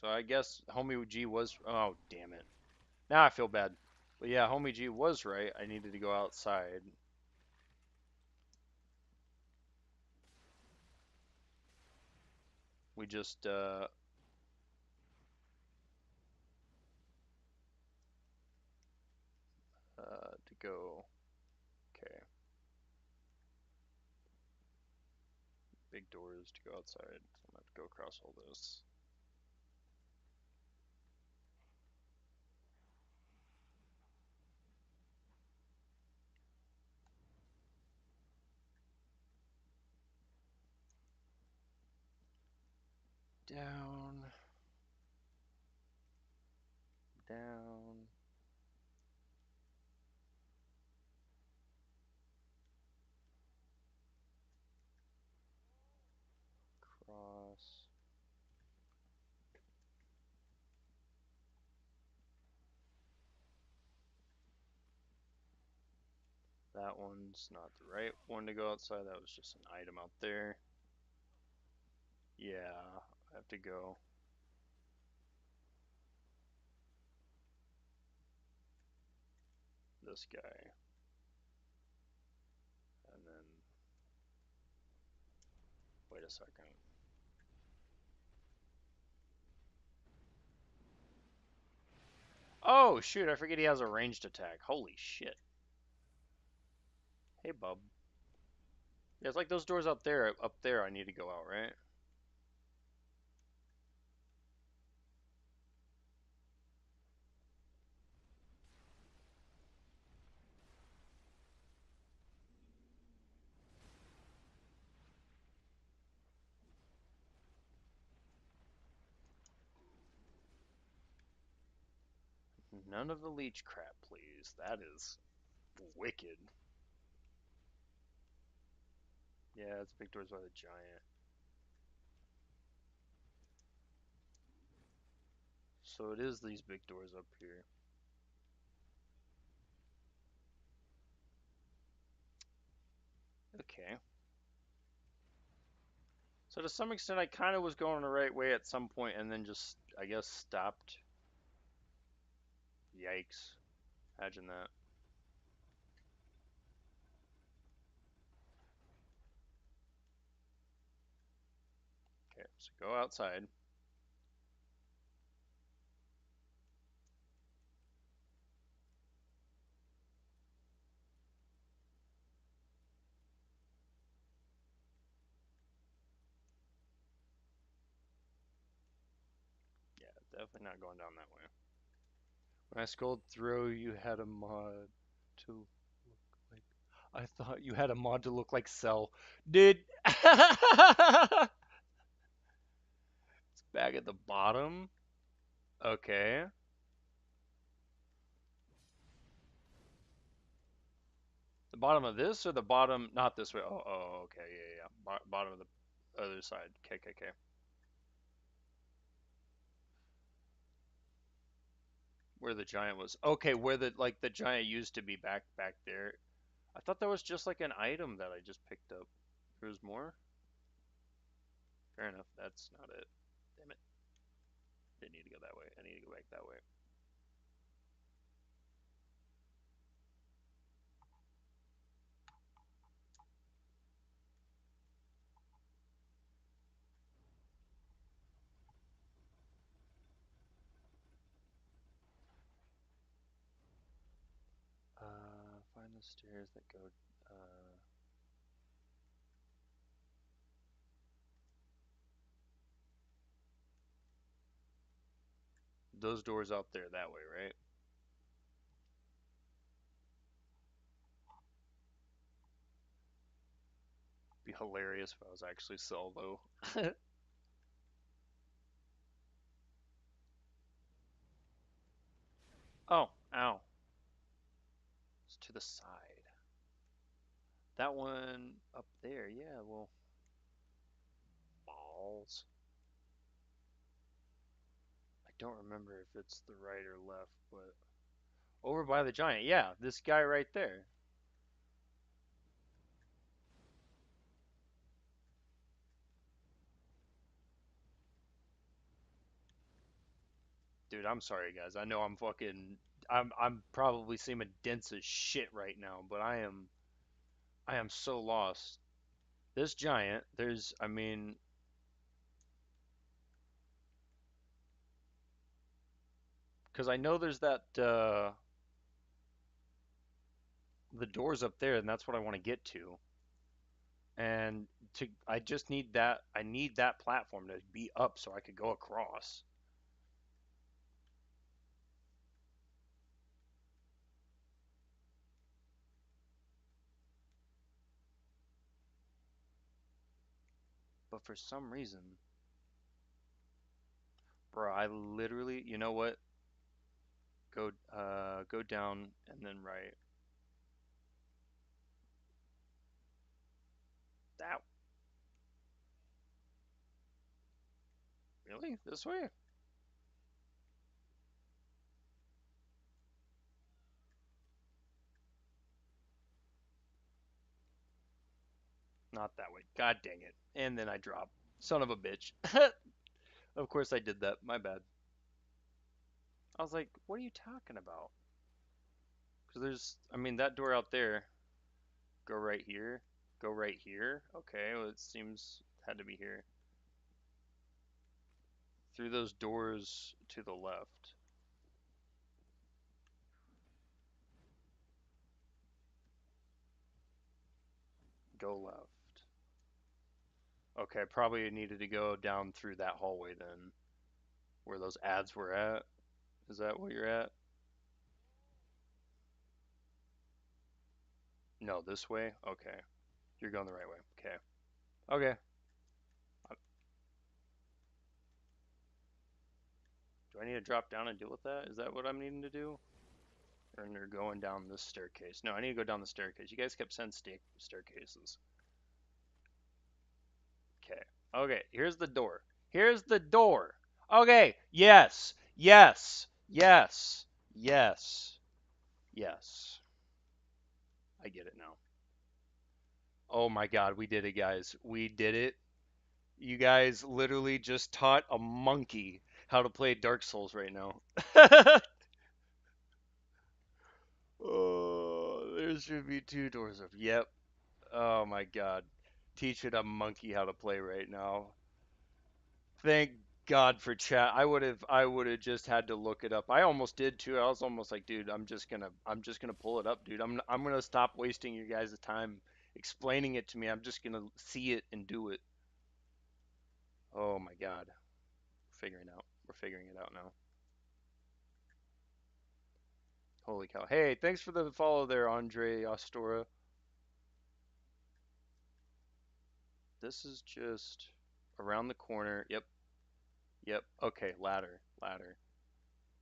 So I guess Homie G was. Oh, damn it. Now I feel bad. But yeah, Homie G was right. I needed to go outside. We just, go. Okay. Big doors to go outside. So I'm gonna have to go across all this. Down. Down. Cross. That one's not the right one to go outside. That was just an item out there. Yeah, I have to go. This guy. And then, wait a second. Oh, shoot, I forget he has a ranged attack. Holy shit. Hey, bub. Yeah, it's like those doors up there I need to go out, right? None of the leech crap, please. That is wicked. Yeah, it's big doors by the giant. So it is these big doors up here. Okay. So to some extent, I kind of was going the right way at some point and then just, I guess, stopped. Yikes. Imagine that. Okay, so go outside. Yeah, definitely not going down that way. When I scrolled through, you had a mod to look like. I thought you had a mod to look like Cell. Did. It's back at the bottom. Okay. The bottom of this or the bottom? Not this way. Oh, okay. Yeah, yeah. Bottom of the other side. Okay, okay, okay. Where the giant was. Okay, where the giant used to be back there. I thought that was just like an item that I just picked up. There's more? Fair enough. That's not it. Damn it. Didn't need to go that way. I need to go back that way. Find the stairs that go. Those doors out there that way, right? Be hilarious if I was actually solo. Oh, ow. It's to the side. That one up there, yeah, well. Balls. I don't remember if it's the right or left, but. Over by the giant, yeah, this guy right there. Dude, I'm sorry, guys. I know I'm fucking. I'm probably seeming dense as shit right now, but I am so lost. This giant, there's, I mean, because I know there's that. the door's up there, and that's what I want to get to. And I just need that. I need that platform to be up so I could go across. But for some reason, bro, I literally, you know what? Go down and then right. That really this way? Not that way. God dang it. And then I drop. Son of a bitch. Of course I did that. My bad. I was like, what are you talking about? Because there's, I mean, that door out there. Go right here. Go right here. Okay, well, it seems had to be here. Through those doors to the left. Go left. Okay, probably needed to go down through that hallway then. Where those ads were at. Is that where you're at? No, this way? Okay. You're going the right way. Okay. Okay. Do I need to drop down and deal with that? Is that what I'm needing to do? Or they're going down this staircase? No, I need to go down the staircase. You guys kept saying staircases. Okay. Okay, here's the door. Here's the door. Okay, yes. Yes. Yes. Yes. Yes. I get it now. Oh my god, we did it, guys. We did it. You guys literally just taught a monkey how to play Dark Souls right now. Oh, there should be two doors up. Yep. Oh my god. Teaching a monkey how to play right now. Thank God for chat. I would have just had to look it up. I almost did too. I was almost like, dude, I'm just gonna pull it up, dude. I'm gonna stop wasting your guys' time explaining it to me. I'm just gonna see it and do it. Oh my God. We're figuring it out now. Holy cow. Hey, thanks for the follow there, Andre Astora. This is just around the corner. Yep. Yep. Okay, ladder. Ladder.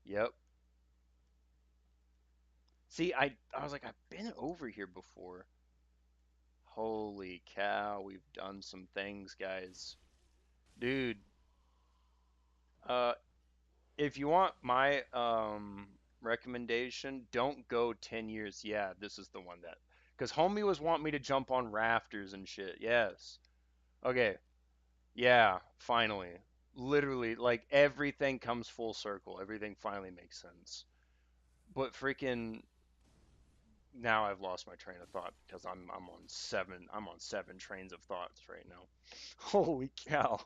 Yep. See, I was like, I've been over here before. Holy cow, we've done some things, guys. Dude, uh, if you want my recommendation, don't go 10 years. Yeah, this is the one that, because homie was wanting me to jump on rafters and shit. Yes. Okay. Yeah, finally. Literally, like everything comes full circle. Everything finally makes sense. But freaking now I've lost my train of thought because I'm on seven trains of thoughts right now. Holy cow.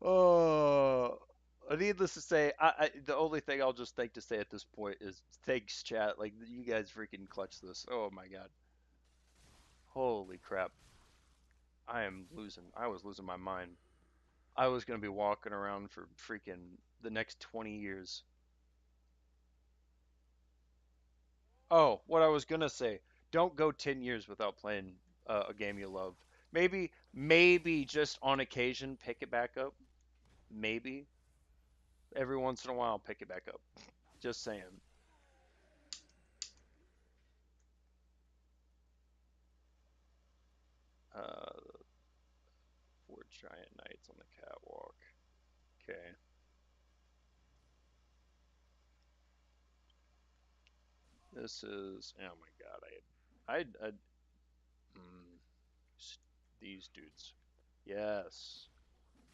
Oh, needless to say, the only thing I'll just think to say at this point is thanks, chat. Like you guys freaking clutch this. Oh my god. Holy crap. I was losing my mind. I was gonna be walking around for freaking the next 20 years. Oh, what I was gonna say. Don't go 10 years without playing a game you love. Maybe just on occasion pick it back up. Maybe every once in a while pick it back up. Just saying. Uh, Four giant knights on the catwalk. Okay. This is. Oh my god. I. Mm, these dudes. Yes.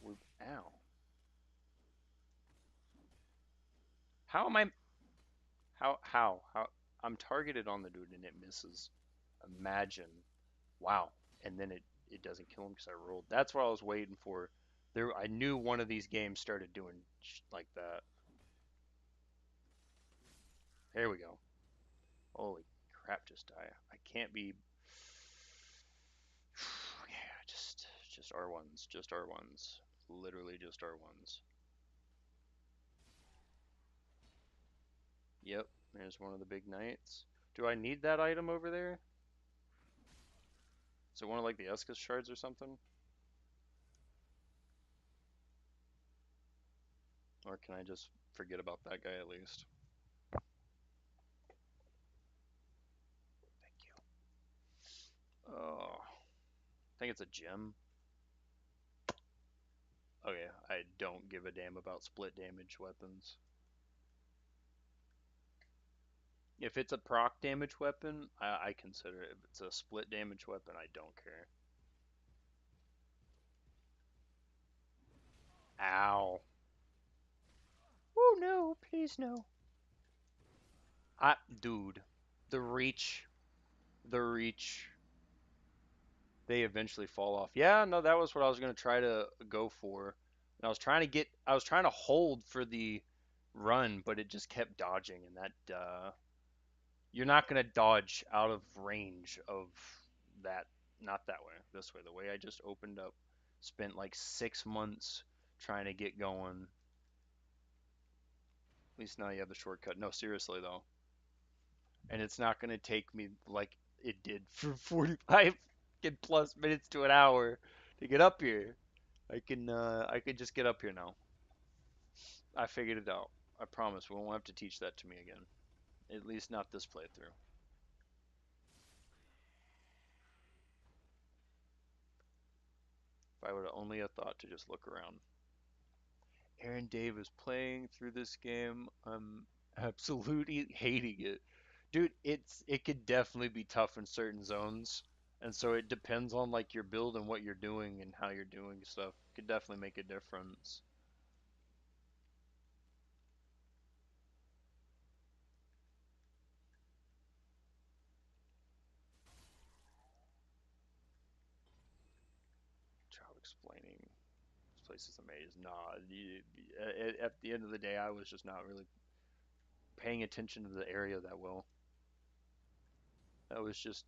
We. Ow. How am I? How? I'm targeted on the dude and it misses. Imagine. Wow. And then it doesn't kill him because I rolled. That's what I was waiting for. There. I knew one of these games started doing like that. Here we go. Holy crap! Just die. I can't be. Yeah, just R1s, just R1s, literally just R1s. Yep, there's one of the big knights. Do I need that item over there? Is it one of like the Escus shards or something? Or can I just forget about that guy at least? Thank you. Oh, I think it's a gem. Okay, I don't give a damn about split damage weapons. If it's a proc damage weapon, I consider it. If it's a split damage weapon, I don't care. Ow. Oh no, please no. Dude, the reach, the reach, they eventually fall off. Yeah, no, that was what I was gonna try to go for. And I was trying to hold for the run, but it just kept dodging, and you're not gonna dodge out of range of that. Not that way. This way. The way I just opened up, spent like 6 months trying to get going. At least now you have the shortcut. No, seriously though, and it's not gonna take me like it did for 45 plus minutes to an hour to get up here. I can just get up here now. I figured it out. I promise we won't have to teach that to me again. At least not this playthrough. If I would have only have thought to just look around. Aaron Dave is playing through this game. I'm absolutely hating it. Dude, it could definitely be tough in certain zones. And so it depends on like your build and what you're doing and how you're doing stuff. It could definitely make a difference. Child explaining this place is amazing. Nah, at the end of the day, I was just not really paying attention to the area that well. That was just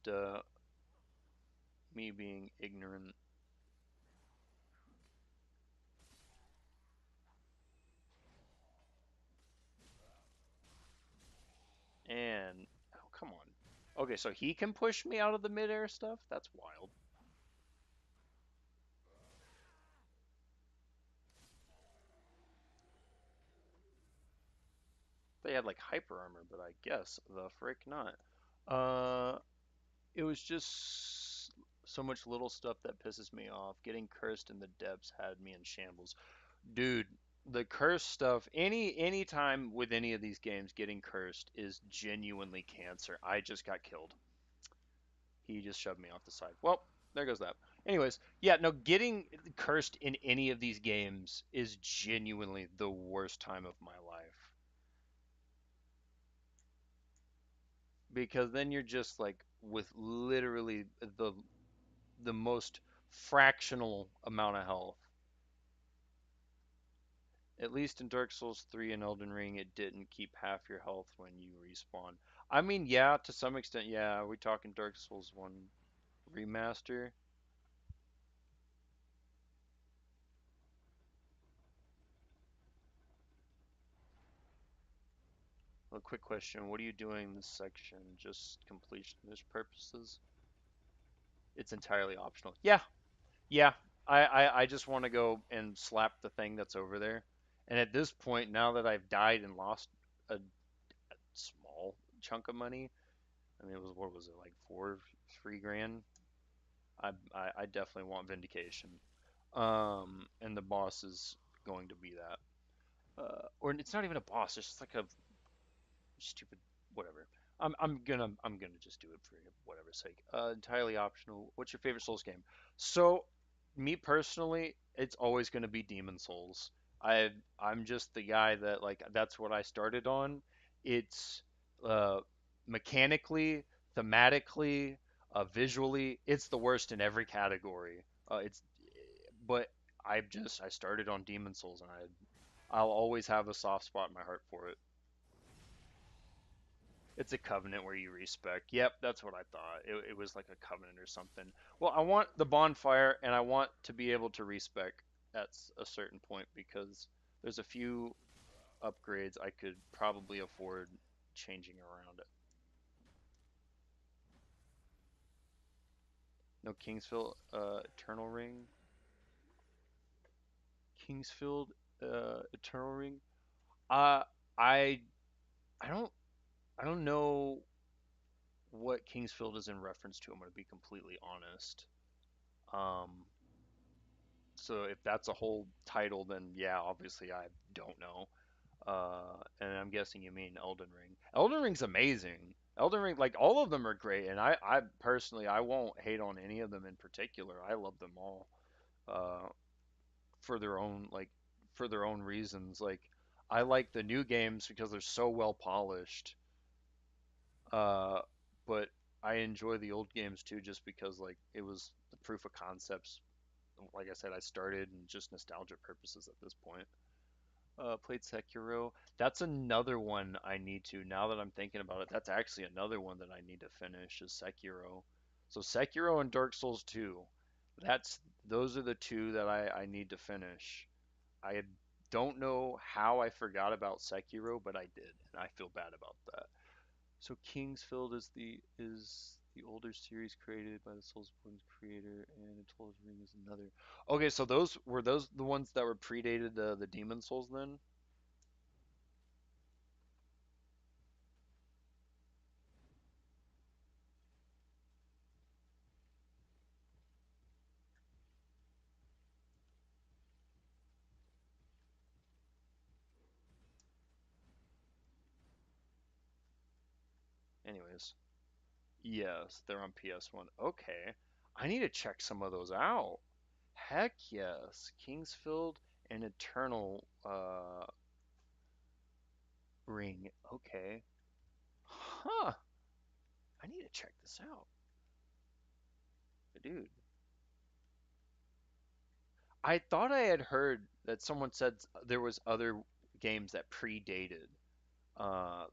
me being ignorant. And oh, come on. Okay, so he can push me out of the midair stuff? That's wild. They had like hyper armor, but I guess the frick not. Uh, it was just so much little stuff that pisses me off. Getting cursed in the depths had me in shambles. Dude, the curse stuff, any time with any of these games, getting cursed is genuinely cancer. I just got killed. He just shoved me off the side. Well, there goes that. Anyways, yeah, no, getting cursed in any of these games is genuinely the worst time of my life. Because then you're just like with literally the most fractional amount of health. At least in Dark Souls 3 and Elden Ring, it didn't keep half your health when you respawn. I mean, yeah, to some extent, yeah. Are we talking Dark Souls 1 remaster? A quick question. What are you doing in this section? Just completionist purposes? It's entirely optional. Yeah, yeah. I just want to go and slap the thing that's over there. And at this point, now that I've died and lost a small chunk of money, I mean, it was, what was it, like 3 grand? I definitely want vindication. And the boss is going to be that. Or it's not even a boss. It's just like a stupid whatever. I'm gonna just do it for whatever's sake. Entirely optional. What's your favorite Souls game? So, me personally, it's always gonna be Demon Souls. I'm just the guy that like that's what I started on. It's uh, mechanically, thematically, visually, it's the worst in every category. It's but I started on Demon Souls and I'll always have a soft spot in my heart for it. It's a covenant where you respec. Yep, that's what I thought. It was like a covenant or something. Well, I want the bonfire, and I want to be able to respec at a certain point because there's a few upgrades I could probably afford changing around it. No Kingsfield Eternal Ring. Kingsfield Eternal Ring. Uh I I don't I don't know what Kingsfield is in reference to. I'm going to be completely honest. Um so if that's a whole title, then yeah, obviously I don't know. And I'm guessing you mean Elden Ring. Elden Ring's amazing. Elden Ring, like all of them are great, and I personally, I won't hate on any of them in particular. I love them all, uh, for their own for their own reasons. Like I like the new games because they're so well polished, uh, but I enjoy the old games too, just because like it was the proof of concepts. Like I said, I started and just nostalgia purposes at this point. Played Sekiro. That's another one I need to. Now that I'm thinking about it, that's actually another one that I need to finish is Sekiro. So Sekiro and Dark Souls 2. Those are the two that I need to finish. I don't know how I forgot about Sekiro, but I did, and I feel bad about that. So Kingsfield is the older series created by the Soulsborne's creator, and Eternal Ring is another. Okay, so those the ones that were predated the Demon Souls then? Anyways, yes, they're on PS1. Okay, I need to check some of those out. Heck yes, Kingsfield and Eternal Ring. Okay, huh? I need to check this out, dude. I thought I had heard that someone said there was other games that predated uh,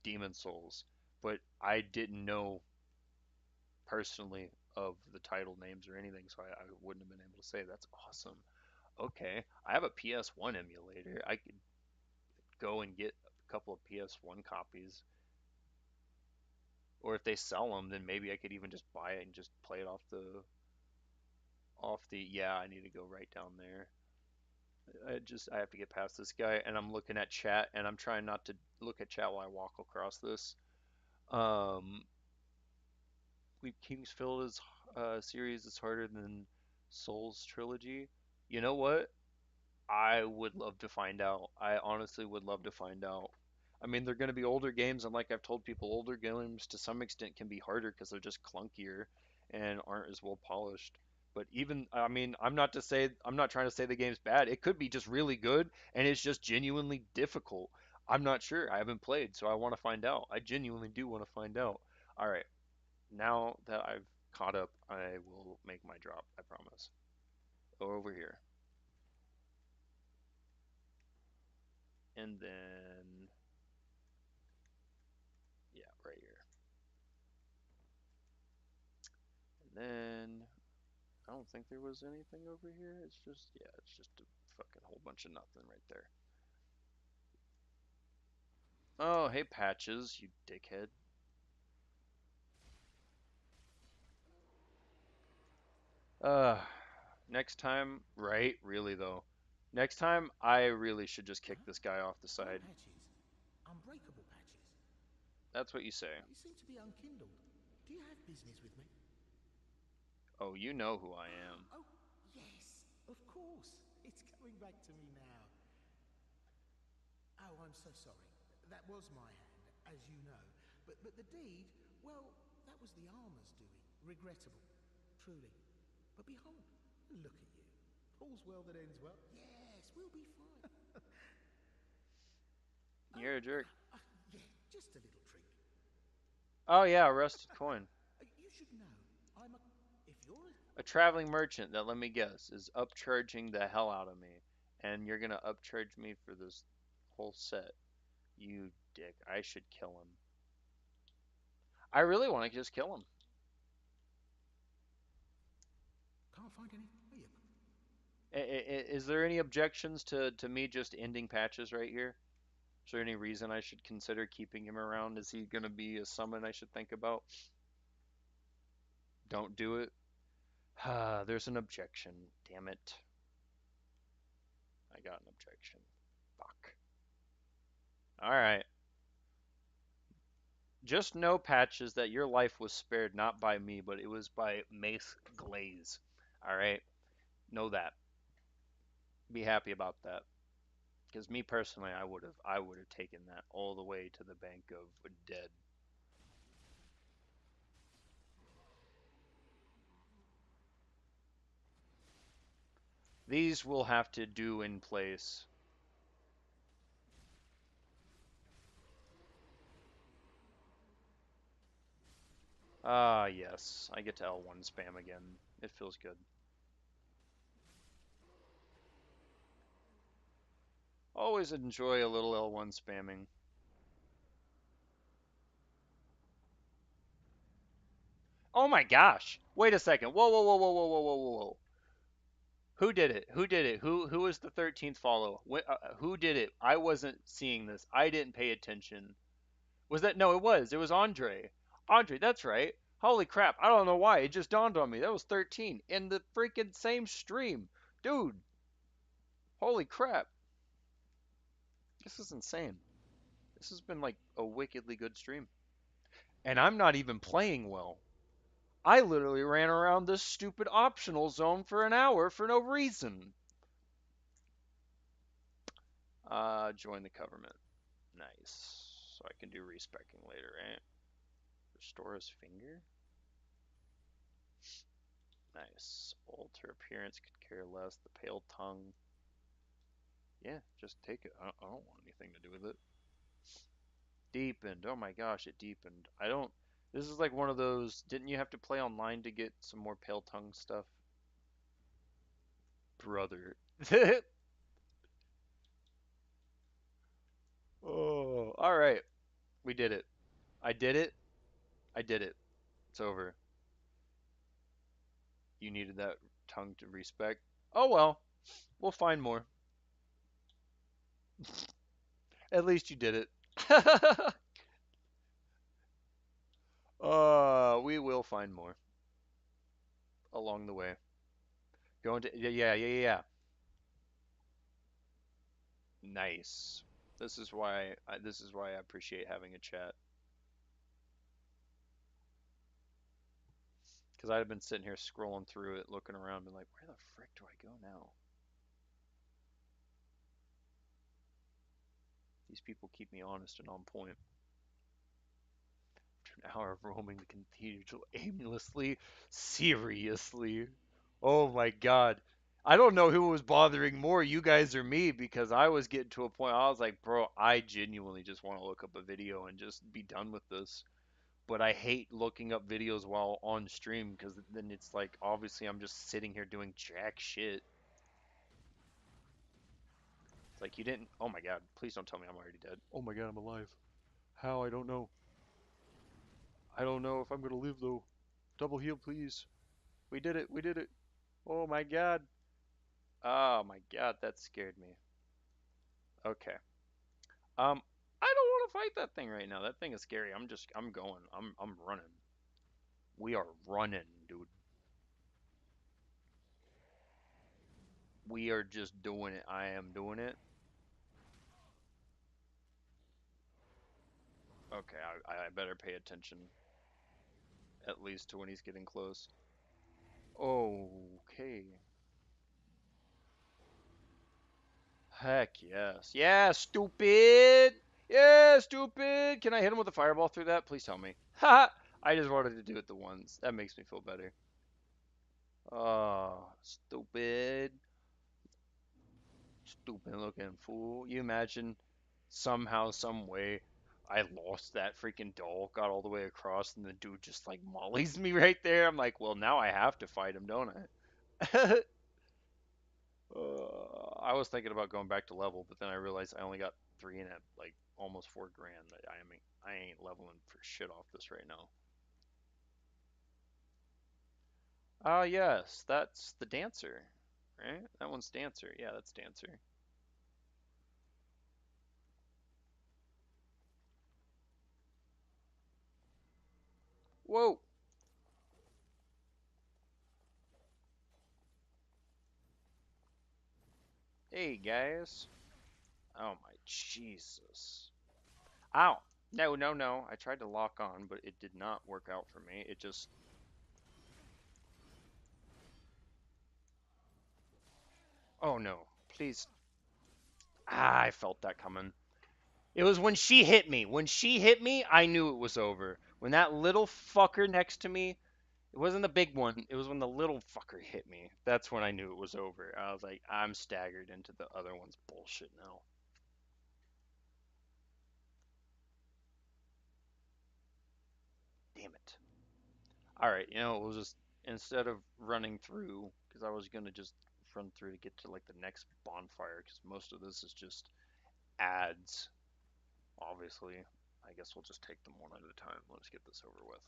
Demon Souls, but I didn't know personally of the title names or anything, so I wouldn't have been able to say. That's awesome. Okay, I have a PS1 emulator. I could go and get a couple of PS1 copies, or if they sell them, then maybe I could even just buy it and just play it off the. Yeah, I need to go right down there. I have to get past this guy, and I'm looking at chat, and I'm trying not to look at chat while I walk across this. Um, Kingsfield is series is harder than Souls trilogy. You know what? I would love to find out. I honestly would love to find out. I mean, they're going to be older games, and like I've told people, older games to some extent can be harder because they're just clunkier and aren't as well polished. But even, I mean, I'm not trying to say the game's bad. It could be just really good, and it's just genuinely difficult. I'm not sure. I haven't played, so I want to find out. I genuinely do want to find out. All right, now that I've caught up, I will make my drop. I promise. Over here, and then yeah, right here. And then I don't think there was anything over here. It's just yeah, it's just a fucking whole bunch of nothing right there. Oh, hey Patches, you dickhead. Uh, next time, right? Really though. Next time, I really should just kick Huh? this guy off the My side. patches. Unbreakable patches. That's what you say. You seem to be unkindled. Do you have business with me? Oh, you know who I am. Oh, yes, of course. It's coming back to me now. Oh, I'm so sorry. That was my hand, as you know. But the deed, well, that was the armor's doing. Regrettable, truly. But behold, look at you. All's well that ends well. Yes, we'll be fine. Oh, You're a jerk. yeah, just a little trick. Oh yeah, a rusted coin. You should know, I'm a. If you're a. A traveling merchant that, let me guess, is upcharging the hell out of me. And you're gonna upcharge me for this whole set. You dick. I should kill him. I really want to just kill him. Can't find any pipe. Is there any objections to me just ending patches right here? Is there any reason I should consider keeping him around? Is he going to be a summon I should think about? Don't do it. There's an objection. Damn it. I got an objection. Fuck. Alright. Just know, Patches, that your life was spared not by me, but it was by Mace Glaze. Alright? Know that. Be happy about that. Because me personally, I would have taken that all the way to the bank of dead. These will have to do in place. Ah, yes. I get to L1 spam again. It feels good. Always enjoy a little L1 spamming. Oh my gosh! Wait a second. Whoa, whoa, whoa, whoa, whoa, whoa, whoa, whoa. Who did it? Who did it? Who was the 13th follow? Who did it? I wasn't seeing this. I didn't pay attention. Was that? No, it was. It was Andre. Andre, that's right. Holy crap. I don't know why. It just dawned on me. That was 13 in the freaking same stream. Dude, holy crap. This is insane. This has been like a wickedly good stream. And I'm not even playing well. I literally ran around this stupid optional zone for an hour for no reason. Join the government. Nice. So I can do respecking later, right? Restore his finger? Nice. Alter appearance, could care less. The pale tongue. Yeah, just take it. I don't want anything to do with it. Deepened. Oh my gosh, it deepened. I don't. This is like one of those. Didn't you have to play online to get some more pale tongue stuff? Brother. Oh, alright. We did it. I did it. I did it. It's over. You needed that tongue to respect. Oh well. We'll find more. At least you did it. We will find more along the way. Going to yeah. Nice. This is why I appreciate having a chat. Because I'd have been sitting here scrolling through it, looking around, and like, where the frick do I go now? These people keep me honest and on point. After an hour of roaming the cathedral aimlessly, seriously. Oh my god. I don't know who was bothering more, you guys or me, because I was getting to a point I was like, bro, I genuinely just want to look up a video and just be done with this. But I hate looking up videos while on stream because then it's like obviously I'm just sitting here doing jack shit. It's like you didn't. Oh my god! Please don't tell me I'm already dead. Oh my god, I'm alive. How? I don't know. I don't know if I'm gonna live though. Double heal, please. We did it. We did it. Oh my god. Oh my god, that scared me. Okay. Um, I don't want to fight that thing right now. That thing is scary. I'm going. I'm running. We are running, dude. We are just doing it. I am doing it. Okay, I better pay attention at least to when he's getting close. Okay. Heck yes. Yeah, stupid! Yeah, stupid! Can I hit him with a fireball through that? Please tell me. Ha! I just wanted to do it the once. That makes me feel better. Oh, stupid. Stupid looking fool. You imagine somehow, some way, I lost that freaking doll, got all the way across, and the dude just like mollies me right there. I'm like, well, now I have to fight him, don't I? I was thinking about going back to level, but then I realized I only got 3 and at like almost 4 grand. I ain't leveling for shit off this right now. Ah, yes, that's the dancer, right? That one's dancer. Yeah, that's dancer. Whoa. Hey guys. Oh my Jesus. Ow. No, no, no. I tried to lock on, but it did not work out for me. It just. Oh no. Please. Ah, I felt that coming. It was when she hit me. When she hit me, I knew it was over. When that little fucker next to me, it wasn't the big one, it was when the little fucker hit me. That's when I knew it was over. I was like, I'm staggered into the other one's bullshit now. Damn it. Alright, we'll just, instead of running through, because I was going to just run through to get to like the next bonfire, because most of this is just ads, obviously. I guess we'll just take them one at a time. Let's get this over with.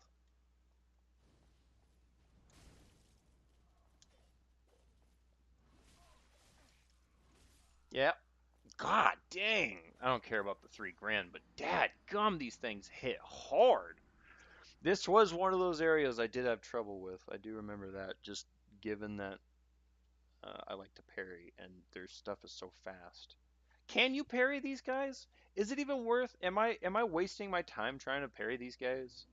Yeah. God dang. I don't care about the 3 grand, but dad gum, these things hit hard. This was one of those areas I did have trouble with. I do remember that, just given that I like to parry and their stuff is so fast. Can you parry these guys? Is it even worth? Am I wasting my time trying to parry these guys?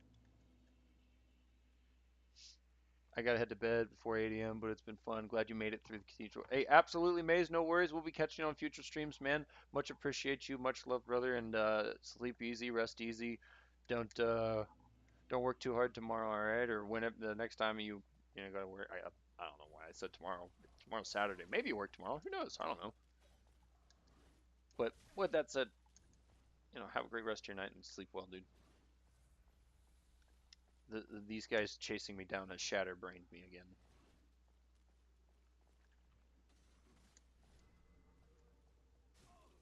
I gotta head to bed before 8 a.m., but it's been fun. Glad you made it through the cathedral. Hey, absolutely, Maze. No worries. We'll be catching you on future streams, man. Much appreciate you. Much love, brother. And sleep easy, rest easy. Don't uh, don't work too hard tomorrow, all right? Or whenever the next time you gotta work. I don't know why I said tomorrow. Tomorrow's Saturday. Maybe you work tomorrow. Who knows? I don't know. But with that said, have a great rest of your night and sleep well, dude. These guys chasing me down has shatterbrained me again.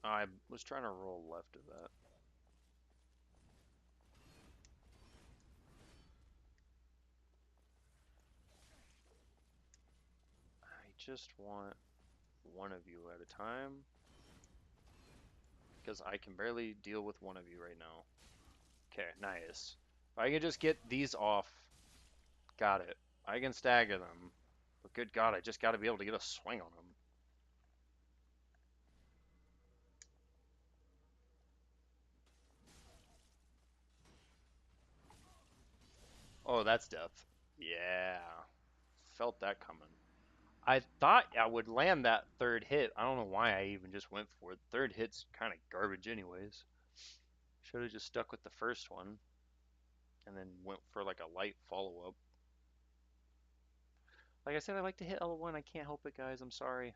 I was trying to roll left of that. I just want one of you at a time because I can barely deal with one of you right now. Okay, nice. If I can just get these off, got it. I can stagger them, but good God, I just got to be able to get a swing on them. Oh, that's death. Yeah, felt that coming. I thought I would land that third hit. I don't know why I even just went for it. Third hit's kind of garbage anyways. Should have just stuck with the first one and then went for like a light follow-up. Like I said, I like to hit L1. I can't help it, guys. I'm sorry.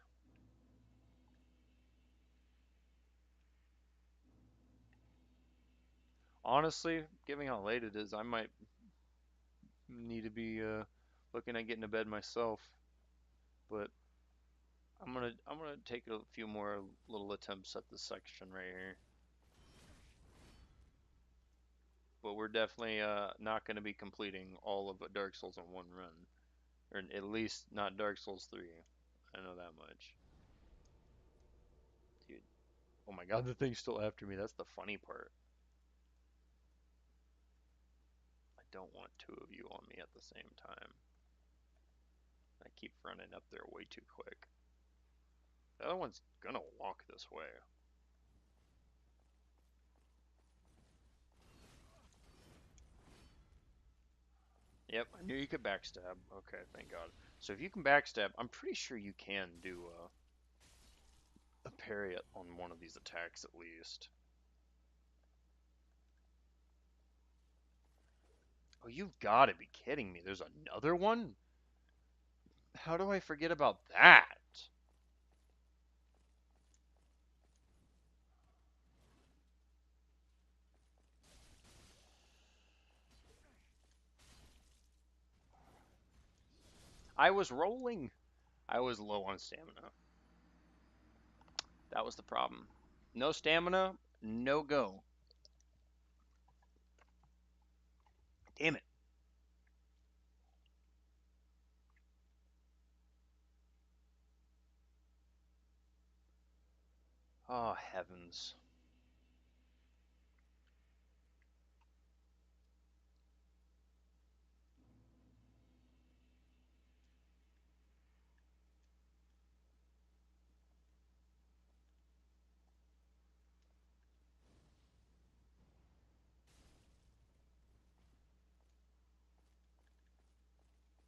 Honestly, given how late it is, I might need to be looking at getting to bed myself. But I'm gonna take a few more little attempts at this section right here. But we're definitely not going to be completing all of Dark Souls in one run, or at least not Dark Souls 3. I know that much, dude. Oh my God, the thing's still after me. That's the funny part. I don't want two of you on me at the same time. I keep running up there way too quick. The other one's gonna walk this way. Yep, I knew you could backstab. Okay, thank God. So if you can backstab, I'm pretty sure you can do a parry on one of these attacks at least. Oh, you've got to be kidding me. There's another one? How do I forget about that? I was rolling. I was low on stamina. That was the problem. No stamina, No go. Damn it. Oh, heavens.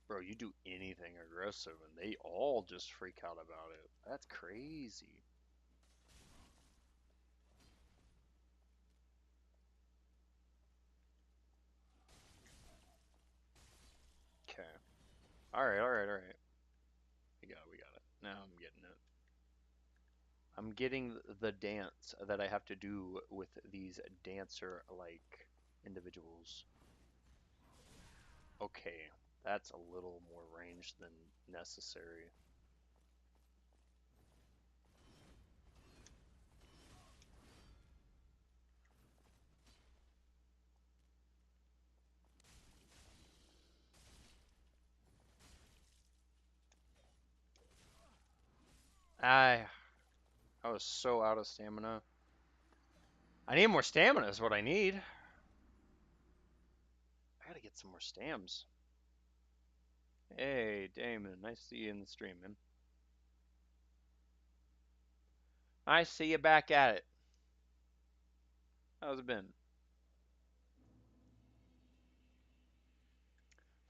Bro, you do anything aggressive and they all just freak out about it. That's crazy. Okay. Alright, alright, alright. We got it. Now I'm getting it. I'm getting the dance that I have to do with these dancer-like individuals. Okay, that's a little more range than necessary. I I was so out of stamina. I need more stamina is what I need. I gotta get some more stams. Hey, Damon, nice to see you in the stream, man. I see you back at it. How's it been?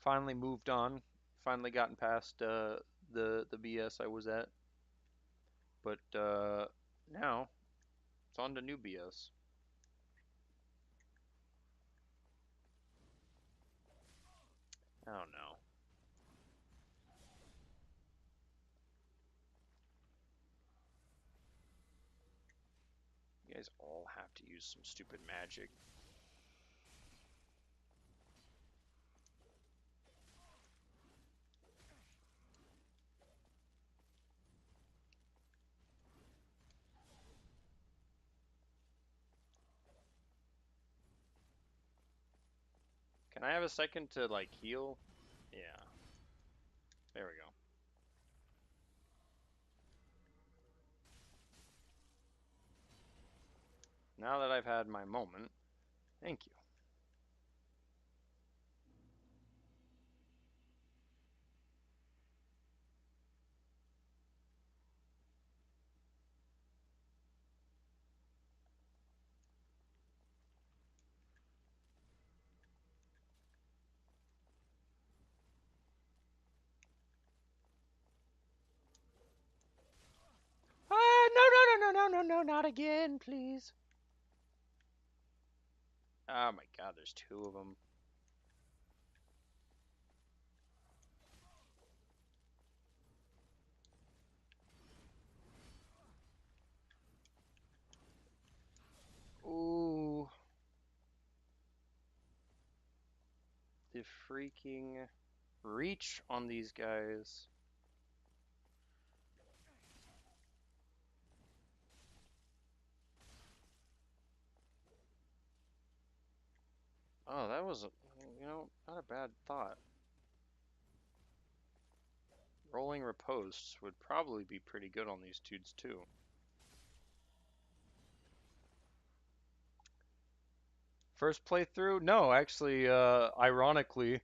Finally moved on. Finally gotten past the BS I was at. But now it's on to new BS. I don't know. You guys all have to use some stupid magic. Can I have a second to like heal? Yeah. There we go. Now that I've had my moment, thank you. Ah, no, no, no, no, no, no, no, not again, please. Oh my god, there's two of them. Ooh. The freaking reach on these guys. Oh, that was, not a bad thought. Rolling riposte would probably be pretty good on these dudes too. First playthrough? No, actually, ironically,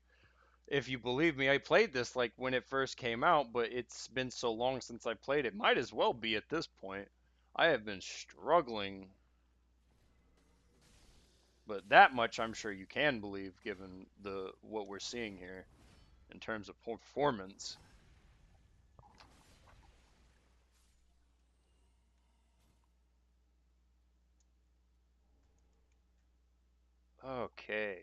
if you believe me, I played this like when it first came out, but it's been so long since I played it. Might as well be at this point. I have been struggling, but that much I'm sure you can believe given the what we're seeing here in terms of performance. Okay.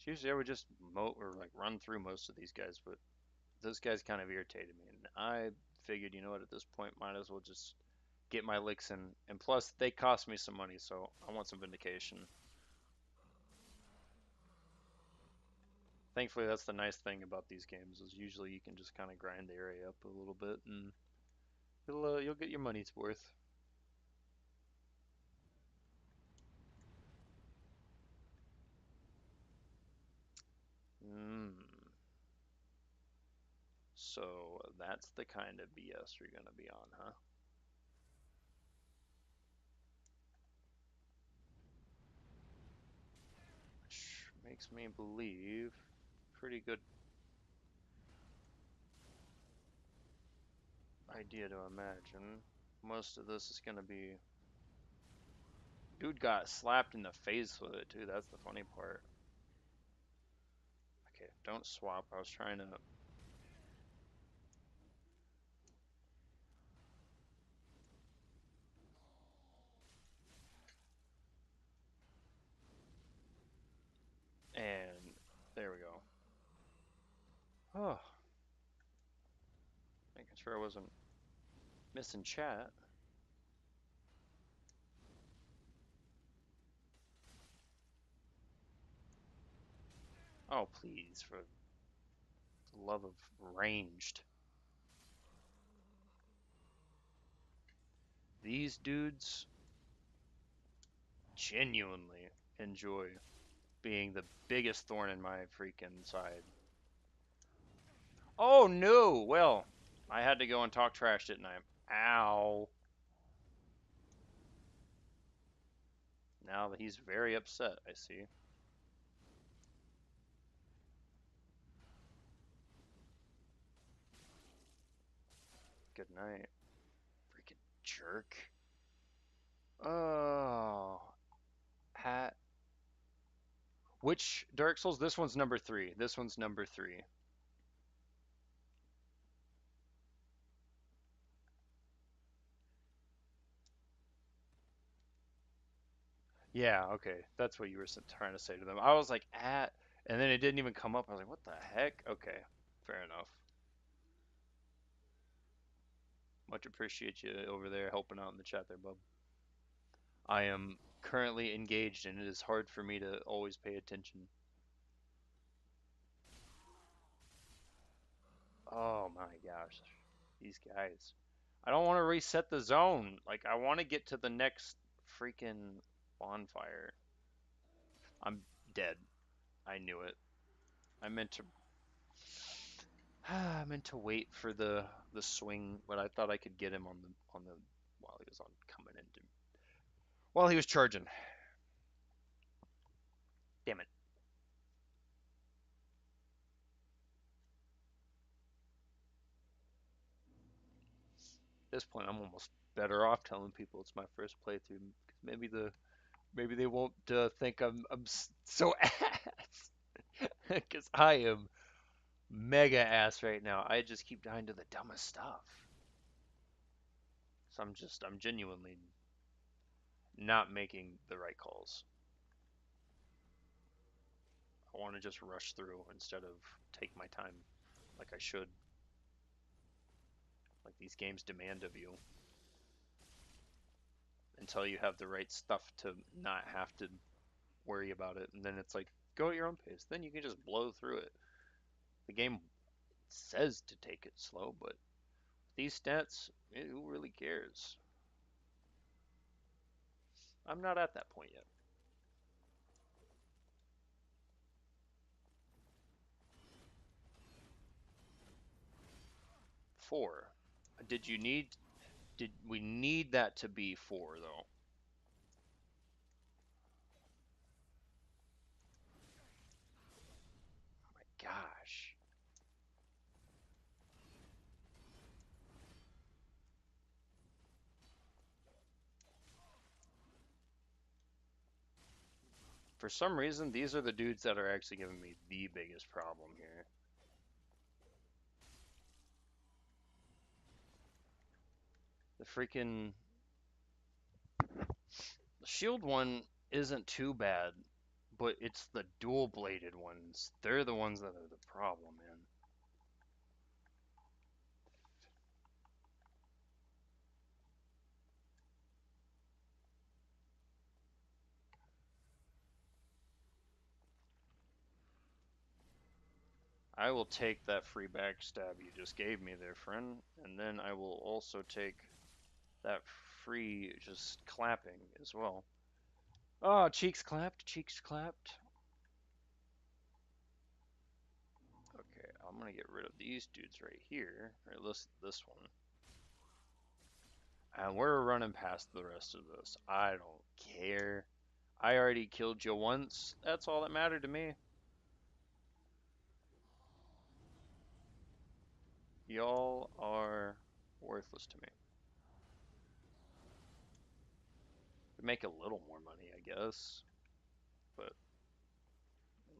Usually I would just or like run through most of these guys, but this guy's kind of irritated me, and I figured, you know what, at this point, might as well just get my licks in. And plus, they cost me some money, so I want some vindication. Thankfully, that's the nice thing about these games is usually you can just kind of grind the area up a little bit and You'll get your money's worth. Hmm. So that's the kind of BS you're gonna be on, huh? Which makes me believe pretty good idea to imagine. Most of this is gonna be. Dude got slapped in the face with it too. That's the funny part. Okay, don't swap. I was trying to. And there we go. Oh, making sure I wasn't missing chat. Oh, please, for the love of ranged. These dudes genuinely enjoy being the biggest thorn in my freaking side. Oh no! Well, I had to go and talk trash, didn't I? Ow. Now that he's very upset, I see. Good night. Freaking jerk. Oh. Hat. Which Dark Souls? This one's number 3. This one's number 3. Yeah, okay. That's what you were trying to say to them. I was like, at, and then it didn't even come up. I was like, what the heck? Okay, fair enough. Much appreciate you over there helping out in the chat there, bub. I am currently engaged, and it is hard for me to always pay attention. Oh my gosh, these guys. I don't want to reset the zone. Like, I want to get to the next freaking bonfire. I'm dead. I knew it. I meant to I meant to wait for the swing, but I thought I could get him on the while he was on coming into while he was charging. Damn it. At this point, I'm almost better off telling people it's my first playthrough because maybe they won't think I'm so ass because I am mega ass right now. I just keep dying to the dumbest stuff. So I'm genuinely not making the right calls. I want to just rush through instead of take my time like I should. Like these games demand of you until you have the right stuff to not have to worry about it. And then it's like, go at your own pace. Then you can just blow through it. The game says to take it slow, but these stats, who really cares? I'm not at that point yet. 4. Did you need? Did we need that to be 4 though? Oh my gosh. For some reason, these are the dudes that are actually giving me the biggest problem here. The freaking shield one isn't too bad, but it's the dual bladed ones. They're the ones that are the problem, man. I will take that free backstab you just gave me there, friend, and then I will also take that free just clapping as well. Oh, cheeks clapped, cheeks clapped. Okay, I'm gonna get rid of these dudes right here, or at least this one. And we're running past the rest of this. I don't care. I already killed you once. That's all that mattered to me. Y'all are worthless to me. We make a little more money, I guess. But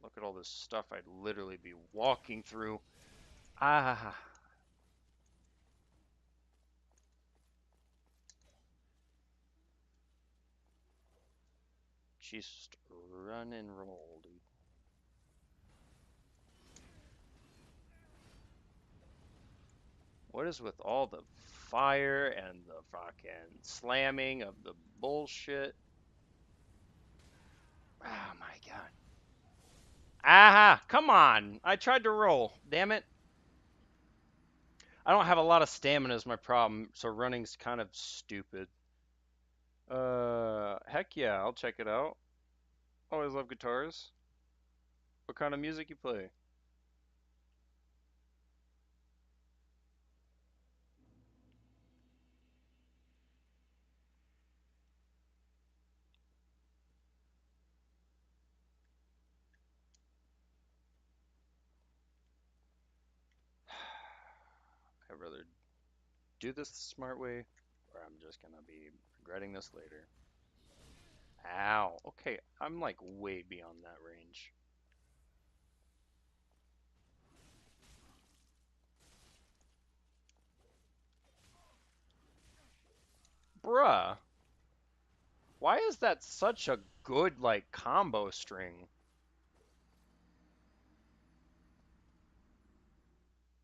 look at all this stuff I'd literally be walking through. Ah. Just run and roll, dude. What is with all the fire and the fucking slamming of the bullshit? Oh my god. Aha! Come on! I tried to roll. Damn it. I don't have a lot of stamina is my problem, so running's kind of stupid. Heck yeah, I'll check it out. Always love guitars. What kind of music you play? I'd rather do this the smart way, or I'm just gonna be regretting this later. Ow. Okay, I'm like way beyond that range. Bruh. Why is that such a good, like, combo string?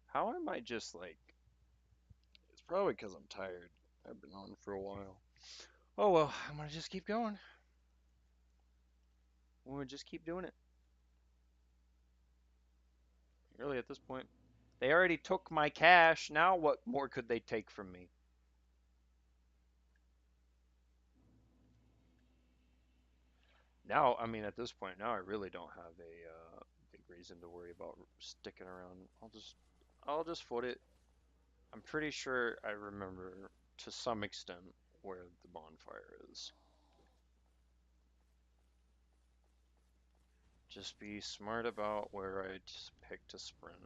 How am I just, like... It's probably because I'm tired. I've been on for a while. Oh well, I'm gonna just keep going. We'll just keep doing it. Really, at this point. They already took my cash. Now what more could they take from me? Now, I mean, at this point, now I really don't have a big reason to worry about sticking around. I'll just foot it. I'm pretty sure I remember to some extent where the bonfire is. Just be smart about where I just pick to sprint.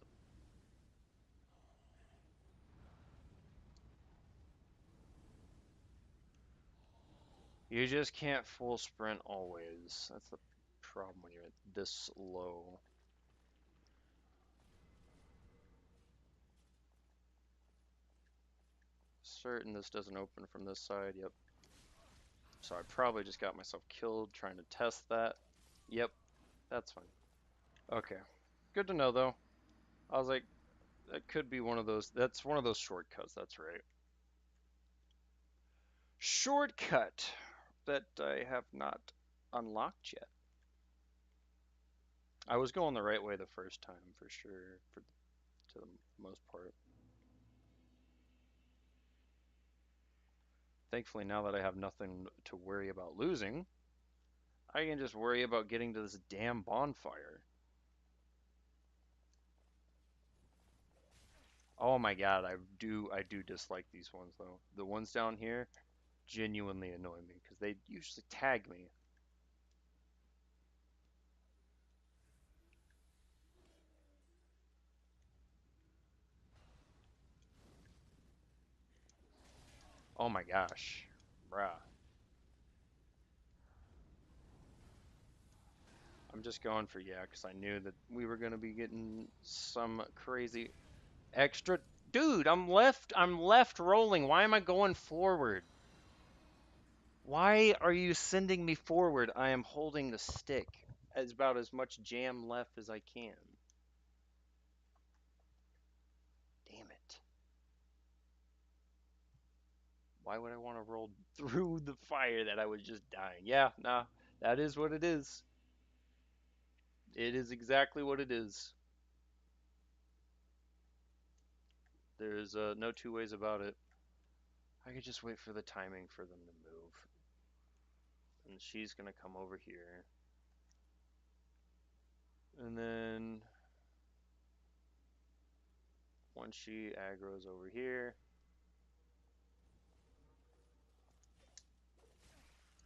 You just can't full sprint always. That's the problem when you're this low. Certain this doesn't open from this side. Yep. So I probably just got myself killed trying to test that. Yep, that's fine. Okay. Good to know though. I was like, that could be one of those. That's one of those shortcuts. That's right. Shortcut that I have not unlocked yet. I was going the right way the first time for sure, to the most part. Thankfully, now that I have nothing to worry about losing, I can just worry about getting to this damn bonfire. Oh my god, I do dislike these ones though. The ones down here genuinely annoy me because they usually tag me. Oh my gosh, bruh. I'm just going for yeah, because I knew that we were gonna be getting some crazy extra. Dude, I'm left rolling. Why am I going forward? Why are you sending me forward? I am holding the stick. As about as much jam left as I can. Damn it. Why would I want to roll through the fire that I was just dying? Yeah, nah, that is what it is. It is exactly what it is. There's no two ways about it. I could just wait for the timing for them to move. And she's gonna come over here. And then once she aggroes over here.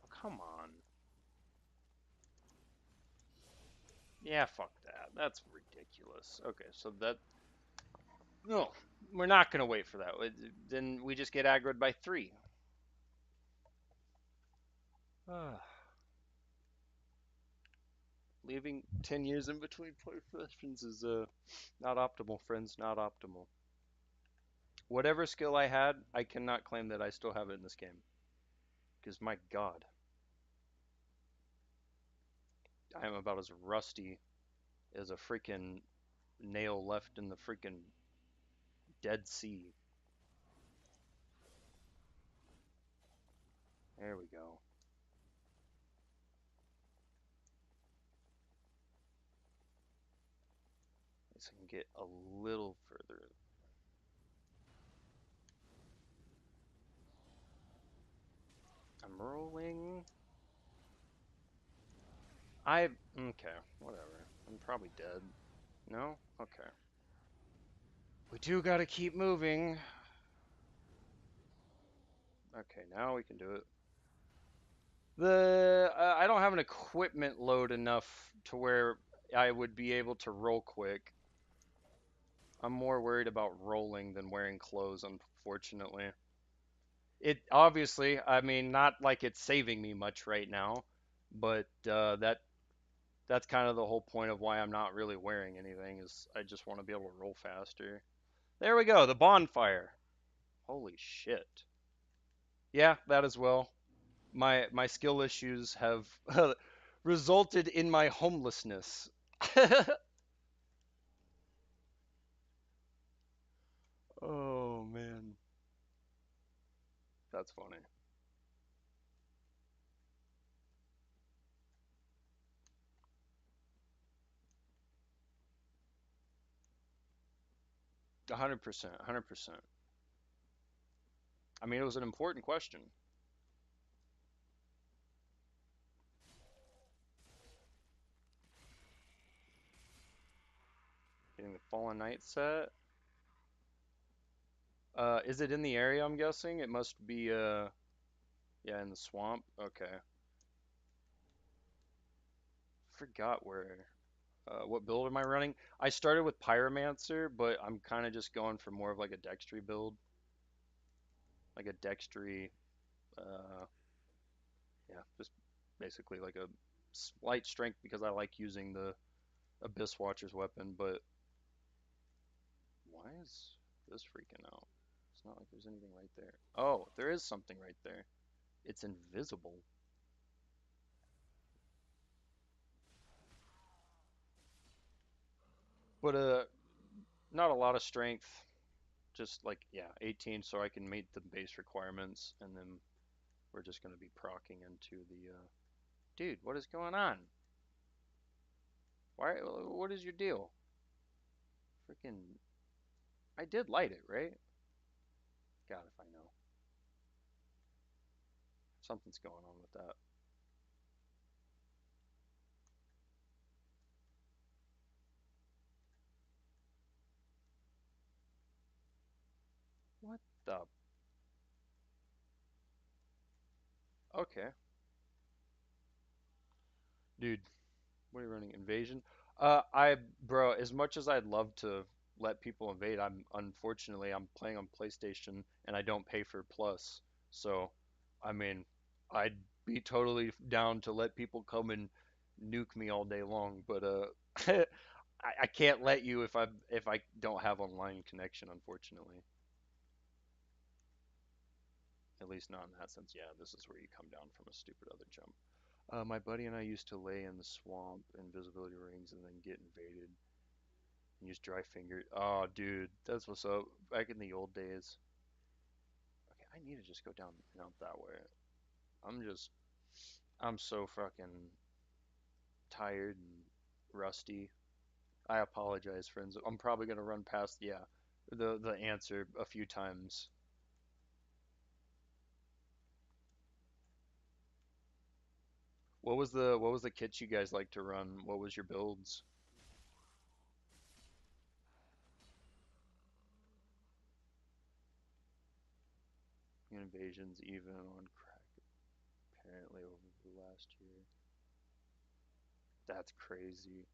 Oh, come on. Yeah, fuck that. That's ridiculous. Okay, so that. No, we're not gonna wait for that. Then we just get aggroed by 3. Leaving 10 years in between play sessions is not optimal, friends. Not optimal. Whatever skill I had, I cannot claim that I still have it in this game. Because my god, I am about as rusty as a freaking nail left in the freaking Dead Sea. There we go. I guess I can get a little further. I'm rolling. Okay, whatever. I'm probably dead. No? Okay. We do gotta keep moving. Okay, now we can do it. I don't have an equipment load enough to where I would be able to roll quick. I'm more worried about rolling than wearing clothes, unfortunately. It obviously, I mean, not like it's saving me much right now, but that's kind of the whole point of why I'm not really wearing anything is I just want to be able to roll faster. There we go, the bonfire. Holy shit. Yeah, that as well. My skill issues have resulted in my homelessness. Oh man, that's funny. 100%, 100%. I mean, it was an important question. Getting the Fallen Knight set. Is it in the area? I'm guessing it must be. Yeah, in the swamp. Okay. Forgot where. What build am I running? I started with Pyromancer, but I'm kind of just going for more of like a Dextry build, like a Dextry. Uh, yeah, just basically like a slight strength because I like using the Abyss Watcher's weapon. But why is this freaking out? It's not like there's anything right there. Oh, there is something right there. It's invisible. But not a lot of strength. Just like yeah, 18, so I can meet the base requirements, and then we're just gonna be procking into the. Dude, what is going on? Why? What is your deal? Freaking! I did light it, right? God, if I know. Something's going on with that. What the? Okay, dude. What are you running? Invasion? Bro, as much as I'd love to let people invade, I'm playing on PlayStation and I don't pay for Plus. So, I mean, I'd be totally down to let people come and nuke me all day long, but I can't let you if I don't have online connection, unfortunately. At least not in that sense. Yeah, this is where you come down from a stupid other jump. My buddy and I used to lay in the swamp invisibility rings and then get invaded and use dry finger. Oh, dude, that's what's up. Back in the old days. Okay, I need to just go down and out that way. I'm just, I'm so fucking tired and rusty. I apologize, friends. I'm probably gonna run past. Yeah, the answer a few times. What was the kits you guys like to run? What was your builds? Invasions even on crack apparently over the last year. That's crazy.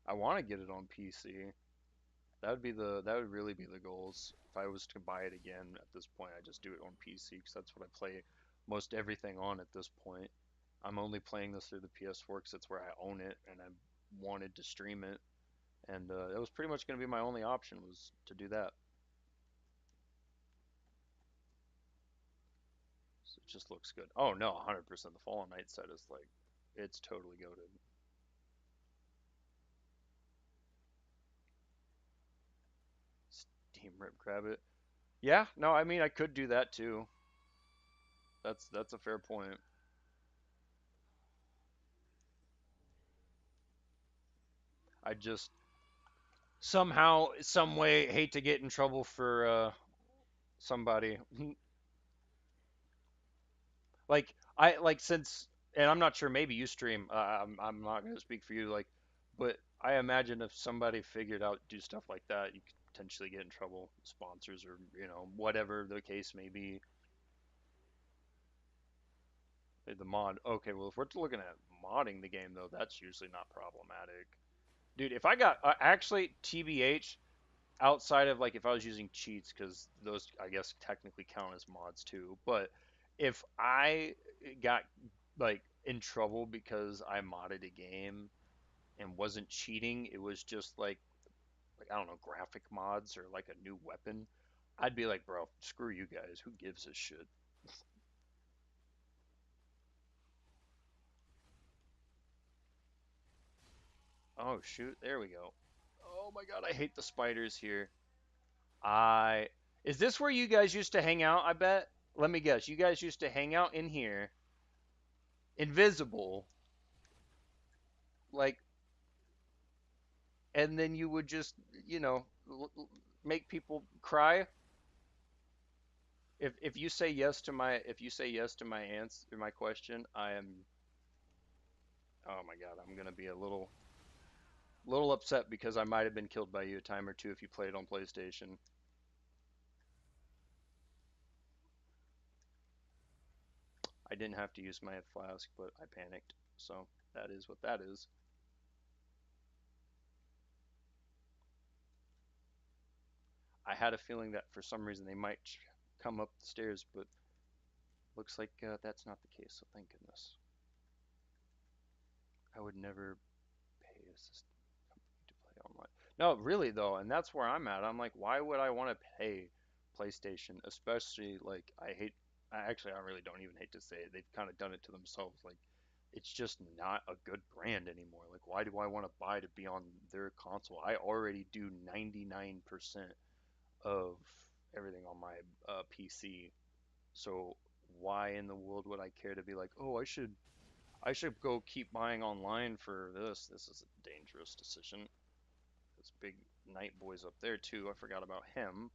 I want to get it on PC. That would really be the goals. If I was to buy it again at this point, I just do it on PC because that's what I play most everything on at this point. I'm only playing this through the PS4 because it's where I own it and I wanted to stream it, and that was pretty much going to be my only option was to do that. So it just looks good. Oh no, 100%. The Fallen Knight set is like, it's totally goated. Steam Rip Grab it. Yeah, no, I mean I could do that too. That's a fair point. I just somehow, some way, hate to get in trouble for somebody. Like since, and I'm not sure. Maybe you stream. I'm not gonna speak for you. Like, but I imagine if somebody figured out do stuff like that, you could potentially get in trouble. Sponsors or whatever the case may be. The mod. Okay, well if we're looking at modding the game though, that's usually not problematic. Dude, if I got actually TBH, outside of like if I was using cheats, because those I guess technically count as mods too. But if I got like in trouble because I modded a game and wasn't cheating, it was just like I don't know, graphic mods or like a new weapon, I'd be like, bro, screw you guys. Who gives a shit? Oh shoot, there we go. Oh my god, I hate the spiders here. I Is this where you guys used to hang out? I bet. Let me guess. You guys used to hang out in here, invisible, like, and then you would just, you know, make people cry. If you say yes to my answer, my question, I am. Oh my God, I'm gonna be a little upset because I might have been killed by you a time or two if you played on PlayStation. I didn't have to use my flask, but I panicked. So that is what that is. I had a feeling that for some reason they might come up the stairs, but looks like that's not the case. So thank goodness. I would never pay a system company to play online. No, really though, and that's where I'm at. I'm like, why would I want to pay PlayStation? Especially like I really don't even hate to say it. They've kind of done it to themselves. Like it's just not a good brand anymore. Like why do I want to buy to be on their console? I already do 99% of everything on my PC. So why in the world would I care to be like, oh, I should go keep buying online for this. This is a dangerous decision. This big night boy's up there too. I forgot about him.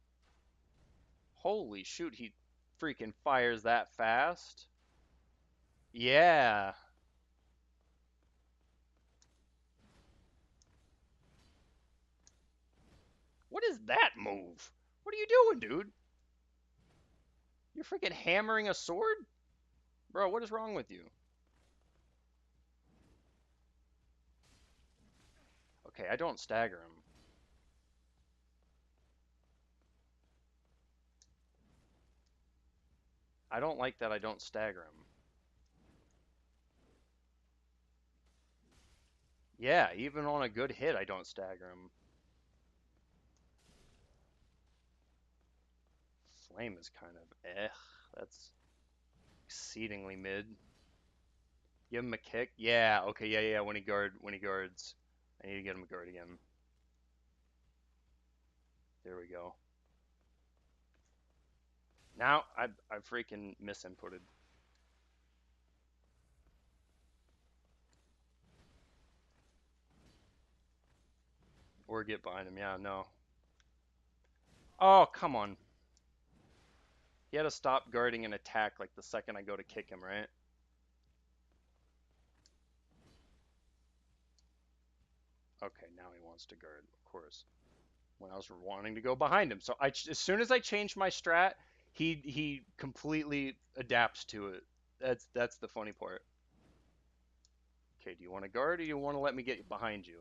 Holy shoot, he freaking fires that fast. Yeah. What is that move? What are you doing, dude? You're freaking hammering a sword? Bro, what is wrong with you? Okay, I don't stagger him. I don't like that I don't stagger him. Yeah, even on a good hit, I don't stagger him. Flame is kind of That's exceedingly mid. Give him a kick. Yeah, okay, yeah. When he guards. I need to get him a guard again. There we go. Now I freaking misinputted. Or get behind him. Yeah, no. Oh, come on. He had to stop guarding an attack like the second I go to kick him, right? Okay, now he wants to guard, of course. When I was wanting to go behind him. So as soon as I change my strat, he completely adapts to it. That's the funny part. Okay, do you want to guard or do you want to let me get behind you?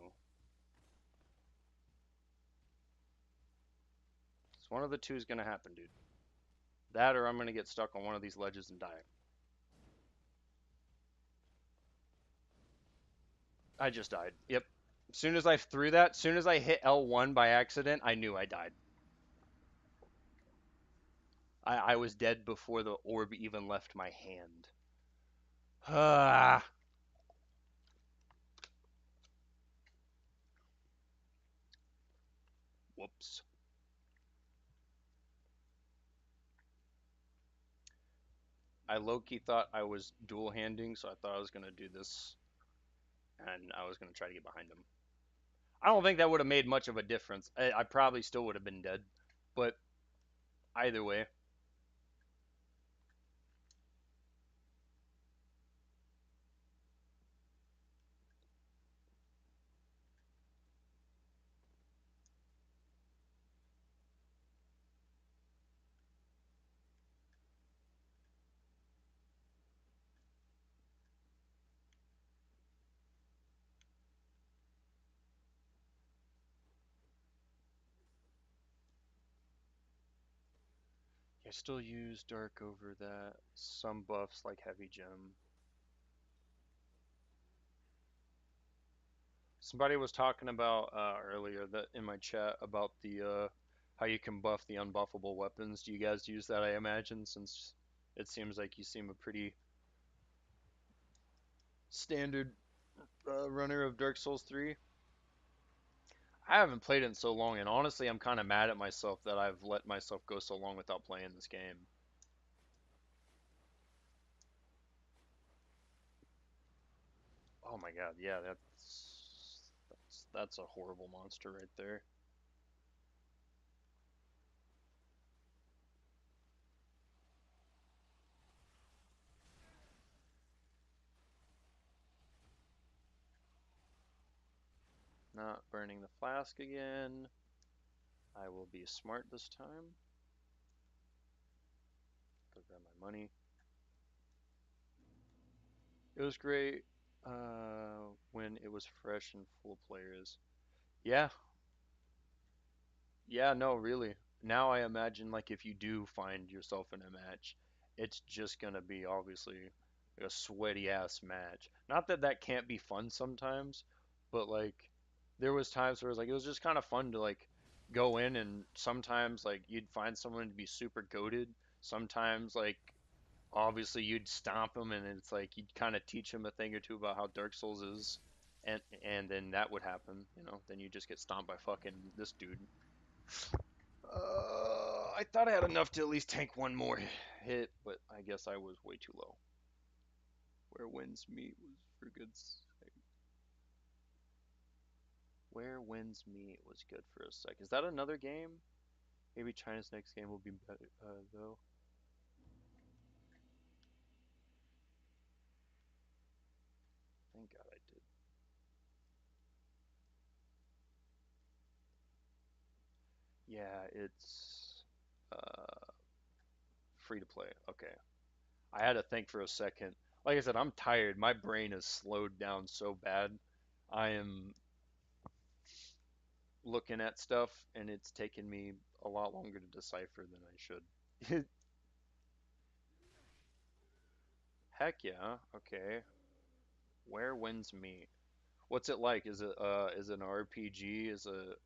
It's one of the two is gonna happen, dude. That or I'm gonna get stuck on one of these ledges and die. I just died. Yep. As soon as I threw that, as soon as I hit L1 by accident, I knew I died. I was dead before the orb even left my hand. Ah, whoops. I low-key thought I was dual handing, so I thought I was gonna do this and I was gonna try to get behind him. I don't think that would have made much of a difference. I probably still would have been dead, but either way, I still use dark over that. Some buffs like heavy gem. Somebody was talking about earlier that in my chat about the how you can buff the unbuffable weapons. Do you guys use that? I imagine since it seems like you seem a pretty standard runner of Dark Souls 3. I haven't played it in so long, and honestly, I'm kind of mad at myself that I've let myself go so long without playing this game. Oh my god, yeah, that's a horrible monster right there. Not burning the flask again. I will be smart this time. Go grab my money. It was great when it was fresh and full of players. Yeah, yeah, no, really. Now I imagine like if you do find yourself in a match, it's just gonna be obviously like a sweaty ass match. Not that that can't be fun sometimes, but like there was times where it was like it was just kind of fun to like go in and sometimes like you'd find someone to be super goated. Sometimes like obviously you'd stomp them and it's like you'd kind of teach them a thing or two about how Dark Souls is. And then that would happen, you know. Then you just get stomped by fucking this dude. I thought I had enough to at least tank one more hit, but I guess I was way too low. Where winds meet was for good. Where winds meet was good for a sec. Is that another game? Maybe China's next game will be better, though. Thank God I did. Yeah, it's free to play. Okay. I had to think for a second. Like I said, I'm tired. My brain is slowed down so bad. I am looking at stuff and it's taken me a lot longer to decipher than I should. Heck yeah. Okay. Where wins me? What's it like? Is it an RPG? Is it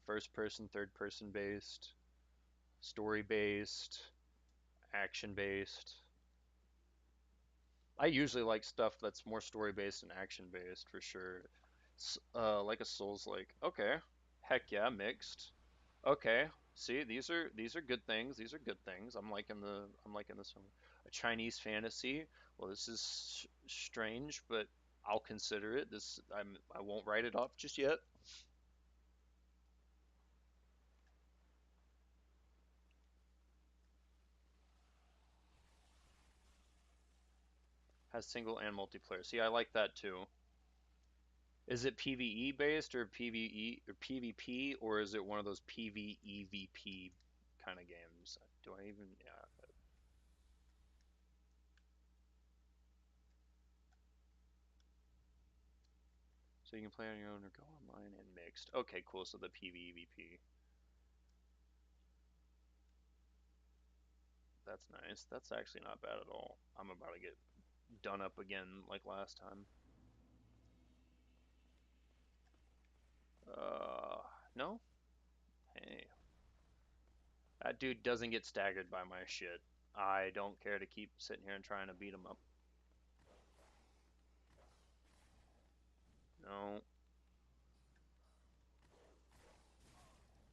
first person, third person based, story based, action based? I usually like stuff that's more story based and action based for sure. Like a Souls like. Okay. Heck yeah, mixed. Okay. See, these are good things. These are good things. I'm liking this one. A Chinese fantasy. Well, this is strange, but I'll consider it. I won't write it off just yet. Has single and multiplayer. See, I like that too. Is it PvE based or PvE or PvP, or is it one of those PvEVP kind of games? Do I even? Yeah. So you can play on your own or go online and mixed. Okay, cool. So the PvEVP. That's nice. That's actually not bad at all. I'm about to get done up again like last time. Uh, no? Hey. That dude doesn't get staggered by my shit. I don't care to keep sitting here and trying to beat him up. No.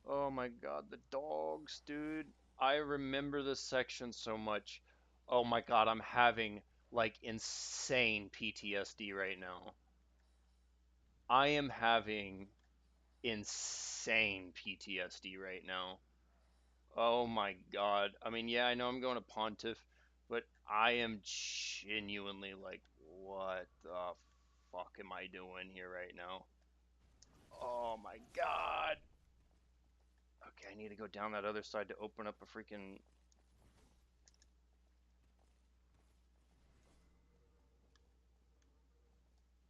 Oh my god, the dogs, dude. I remember this section so much. Oh my god, I'm having like insane PTSD right now. I am having insane PTSD right now. Oh my god. I mean, yeah, I know I'm going to Pontiff, but I am genuinely like, what the fuck am I doing here right now? Oh my god. Okay, I need to go down that other side to open up a freaking.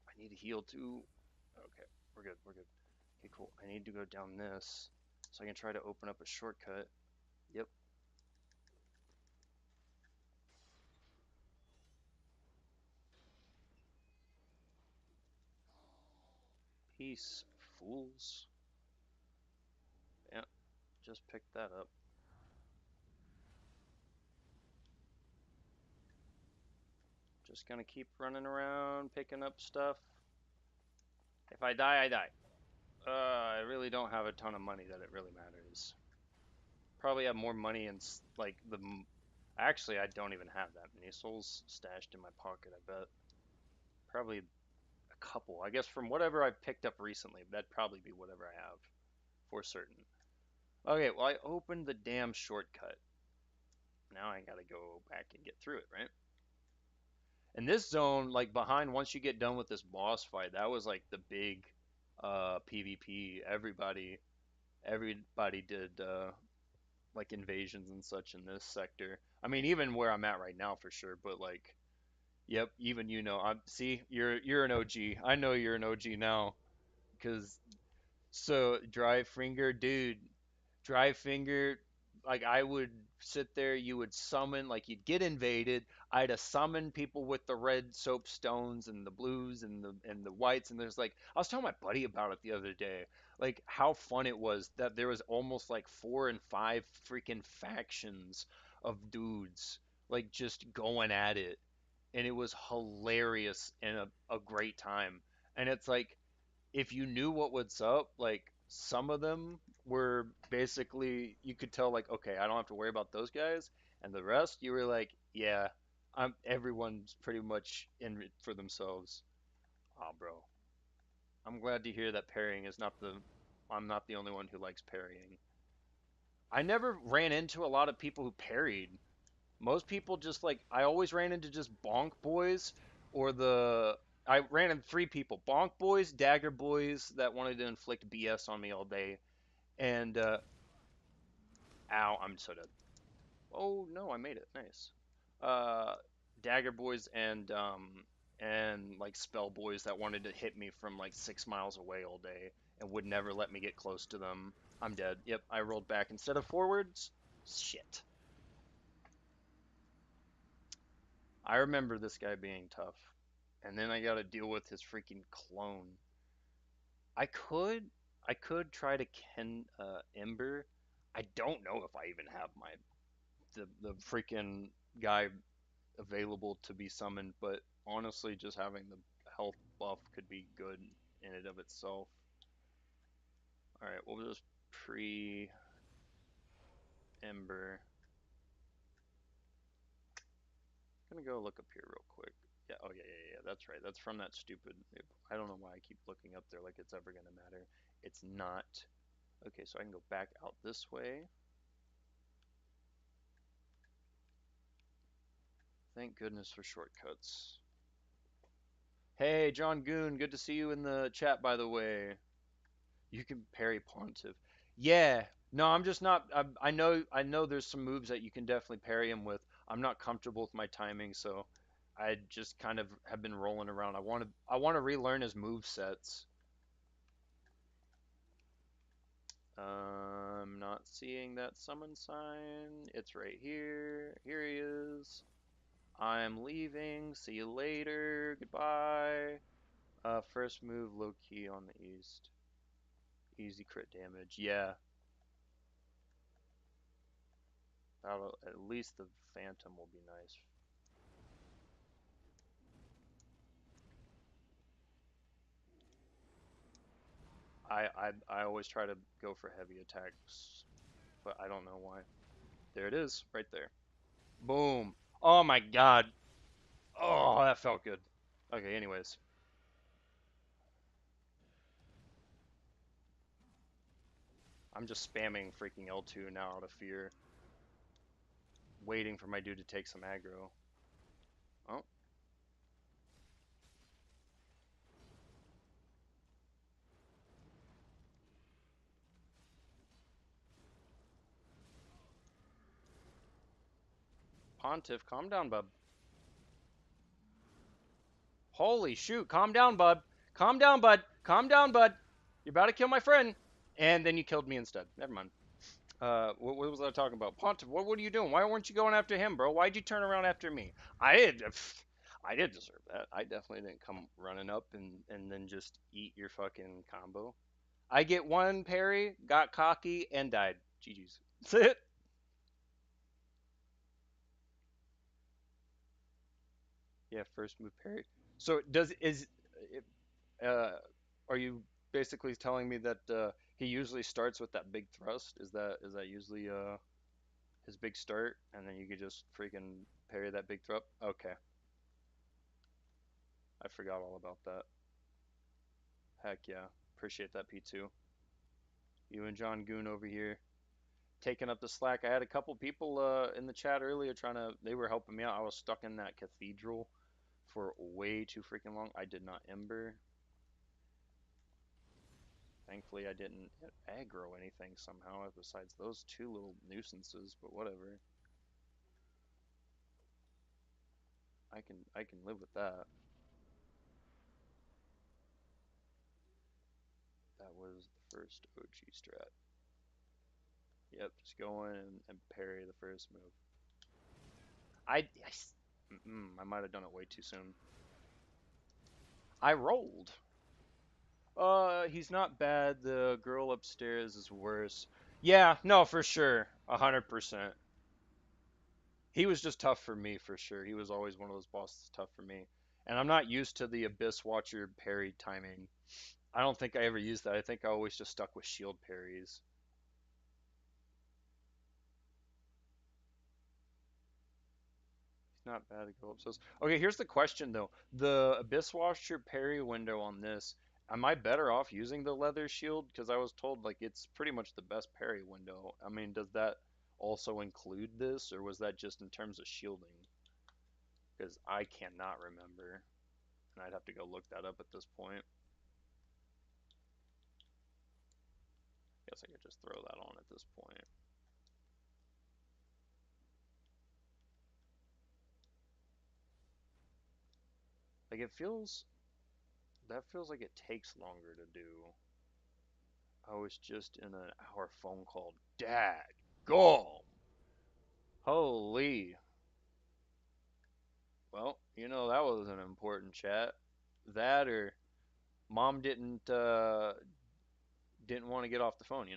I need to heal too. Okay, we're good, we're good. Okay, cool. I need to go down this so I can try to open up a shortcut. Yep. Peace, fools. Yeah, just picked that up. Just gonna keep running around, picking up stuff. If I die, I die. I really don't have a ton of money that it really matters. Probably have more money in like the. Actually, I don't even have that many souls stashed in my pocket. I bet probably a couple. I guess from whatever I've picked up recently, that'd probably be whatever I have for certain. Okay, well I opened the damn shortcut. Now I gotta go back and get through it, right? And this zone, like behind, once you get done with this boss fight, that was like the big PvP. Everybody did like invasions and such in this sector. I mean, even where I'm at right now for sure. But like, yep, even I'm see you're an OG. I know you're an OG now because so dry finger, dude. Dry finger, like I would sit there, you would summon, like you'd get invaded. I'd summon people with the red soapstones and the blues and the whites. And there's like, I was telling my buddy about it the other day, like how fun it was that there was almost like 4 and 5 freaking factions of dudes, like just going at it. And it was hilarious and a great time. And it's like, if you knew what was up, like some of them were basically you could tell like, okay, I don't have to worry about those guys, and the rest you were like, yeah, everyone's pretty much in it for themselves. Ah, bro, I'm glad to hear that parrying is not the I'm not the only one who likes parrying. I never ran into a lot of people who parried. Most people just like I always ran into just bonk boys or the I ran into 3 people: bonk boys, dagger boys that wanted to inflict BS on me all day, and ow, I'm so dead. Oh no, I made it. Nice. Uh, dagger boys and like spell boys that wanted to hit me from like 6 miles away all day and would never let me get close to them. I'm dead. Yep, I rolled back instead of forwards. Shit. I remember this guy being tough. And then I got to deal with his freaking clone. I could I could try to Ken Ember. I don't know if I even have the freaking guy available to be summoned, but honestly just having the health buff could be good in and of itself. All right, we'll just pre Ember. I'm gonna go look up here real quick. Yeah, oh yeah. That's right. That's from that stupid. I don't know why I keep looking up there like it's ever gonna matter. It's not. Okay, so I can go back out this way. Thank goodness for shortcuts. Hey, John Goon, good to see you in the chat, by the way. You can parry Pontiff. Yeah. No, I'm just not. I know there's some moves that you can definitely parry him with. I'm not comfortable with my timing, so I just kind of have been rolling around. I want to relearn his move sets. I'm not seeing that summon sign. It's right here. Here he is. I'm leaving. See you later. Goodbye. First move, low key on the east. Easy crit damage. Yeah, that'll at least the Phantom will be nice. I always try to go for heavy attacks, but I don't know why. There it is, right there. Boom. Oh my god. Oh, that felt good. Okay, anyways. I'm just spamming freaking L2 now out of fear, waiting for my dude to take some aggro. Oh, Pontiff, calm down, bub. Holy shoot, calm down, bud. Calm down, bud. Calm down, bud. You're about to kill my friend. And then you killed me instead. Never mind. What was I talking about? Pontiff, what are you doing? Why weren't you going after him, bro? Why'd you turn around after me? I did deserve that. I definitely didn't come running up and then just eat your fucking combo. I get one parry, got cocky, and died. GG's. That's it. Yeah, first move parry. So does is uh are you basically telling me that he usually starts with that big thrust? Is that usually his big start, and then you could just freaking parry that big thrust? Okay, I forgot all about that. Heck yeah, appreciate that P2. You and John Goon over here taking up the slack. I had a couple people in the chat earlier they were helping me out. I was stuck in that cathedral for way too freaking long. I did not ember. Thankfully, I didn't aggro anything somehow besides those two little nuisances, but whatever. I can live with that. That was the first OG strat. Yep, just go in and parry the first move. I might have done it way too soon. I rolled. He's not bad. The girl upstairs is worse. Yeah, no, for sure. 100%. He was just tough for me for sure. He was always one of those bosses tough for me. And I'm not used to the Abyss Watcher parry timing. I don't think I ever used that. I think I always just stuck with shield parries. He's not bad at go upstairs. Okay, here's the question though. The Abyss Watcher parry window on this, am I better off using the leather shield? Because I was told like it's pretty much the best parry window. I mean, does that also include this, or was that just in terms of shielding? Because I cannot remember, and I'd have to go look that up at this point. Guess I could just throw that on at this point. Like that feels like it takes longer to do. I was just in an hour phone call. Dad, go! Holy. Well, that was an important chat. That or mom didn't want to get off the phone.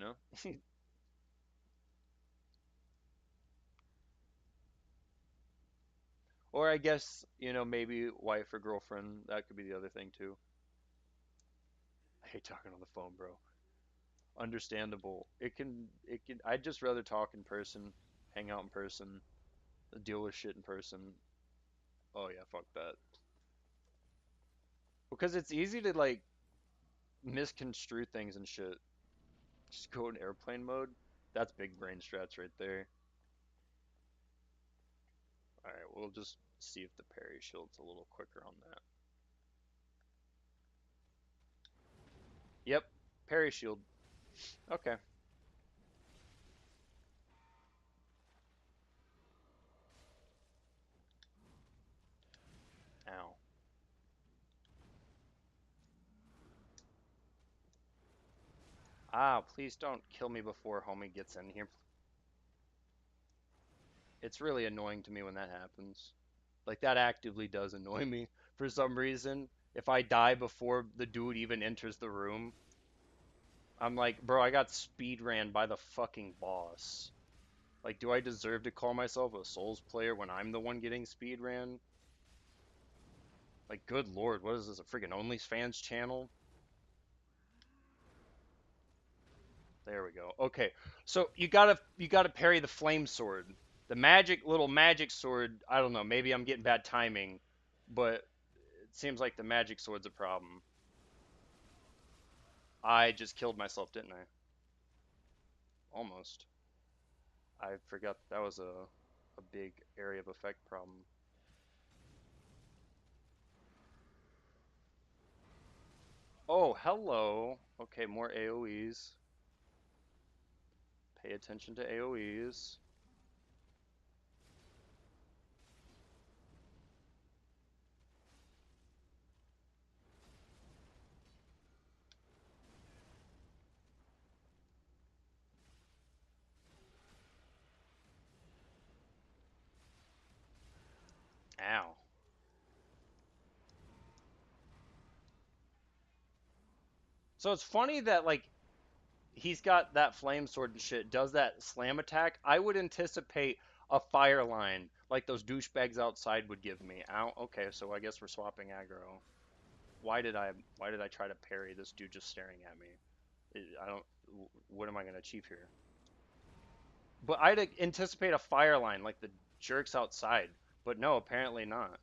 Or I guess, maybe wife or girlfriend, that could be the other thing too. I hate talking on the phone, bro. Understandable. It can I'd just rather talk in person, hang out in person, deal with shit in person. Oh yeah, fuck that. Because it's easy to like misconstrue things and shit. Just go in airplane mode. That's big brain strats right there. Alright, we'll just see if the parry shield's a little quicker on that. Yep. Parry shield. Okay. Ow. Ah, please don't kill me before homie gets in here. It's really annoying to me when that happens. Like, that actively does annoy me for some reason. If I die before the dude even enters the room, I'm like, bro, I got speed ran by the fucking boss. Like, do I deserve to call myself a Souls player when I'm the one getting speed ran? Like, good lord, what is this, a freaking OnlyFans channel? There we go. Okay, so you gotta parry the flame sword. The little magic sword, I don't know, maybe I'm getting bad timing, but it seems like the magic sword's a problem. I just killed myself, didn't I? Almost. I forgot that was a big area of effect problem. Oh, hello. Okay, more AoEs. Pay attention to AoEs. Ow. So it's funny that like he's got that flame sword and shit, does that slam attack. I would anticipate a fire line like those douchebags outside would give me. Ow. Okay, so I guess we're swapping aggro. Why did I try to parry this dude just staring at me? I don't. What am I gonna achieve here? But I'd anticipate a fire line like the jerks outside, but no, apparently not.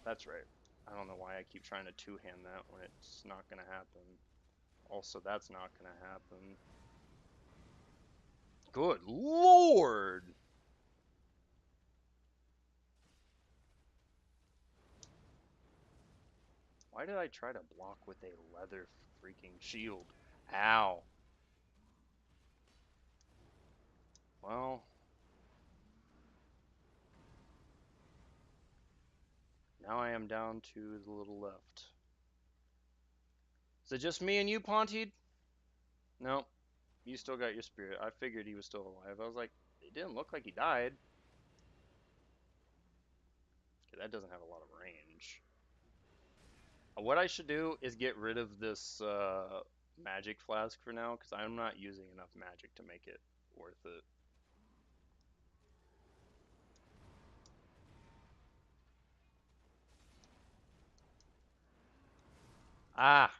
That's right. I don't know why I keep trying to two-hand that when it's not gonna happen. Also, that's not gonna happen. Good lord! Why did I try to block with a leather freaking shield? Ow. Well, now I am down to the little left. Is it just me and you, Pontied? No, you still got your spirit. I figured he was still alive. I was like, it didn't look like he died. Okay, that doesn't have a lot of range. What I should do is get rid of this magic flask for now, because I'm not using enough magic to make it worth it. Ah,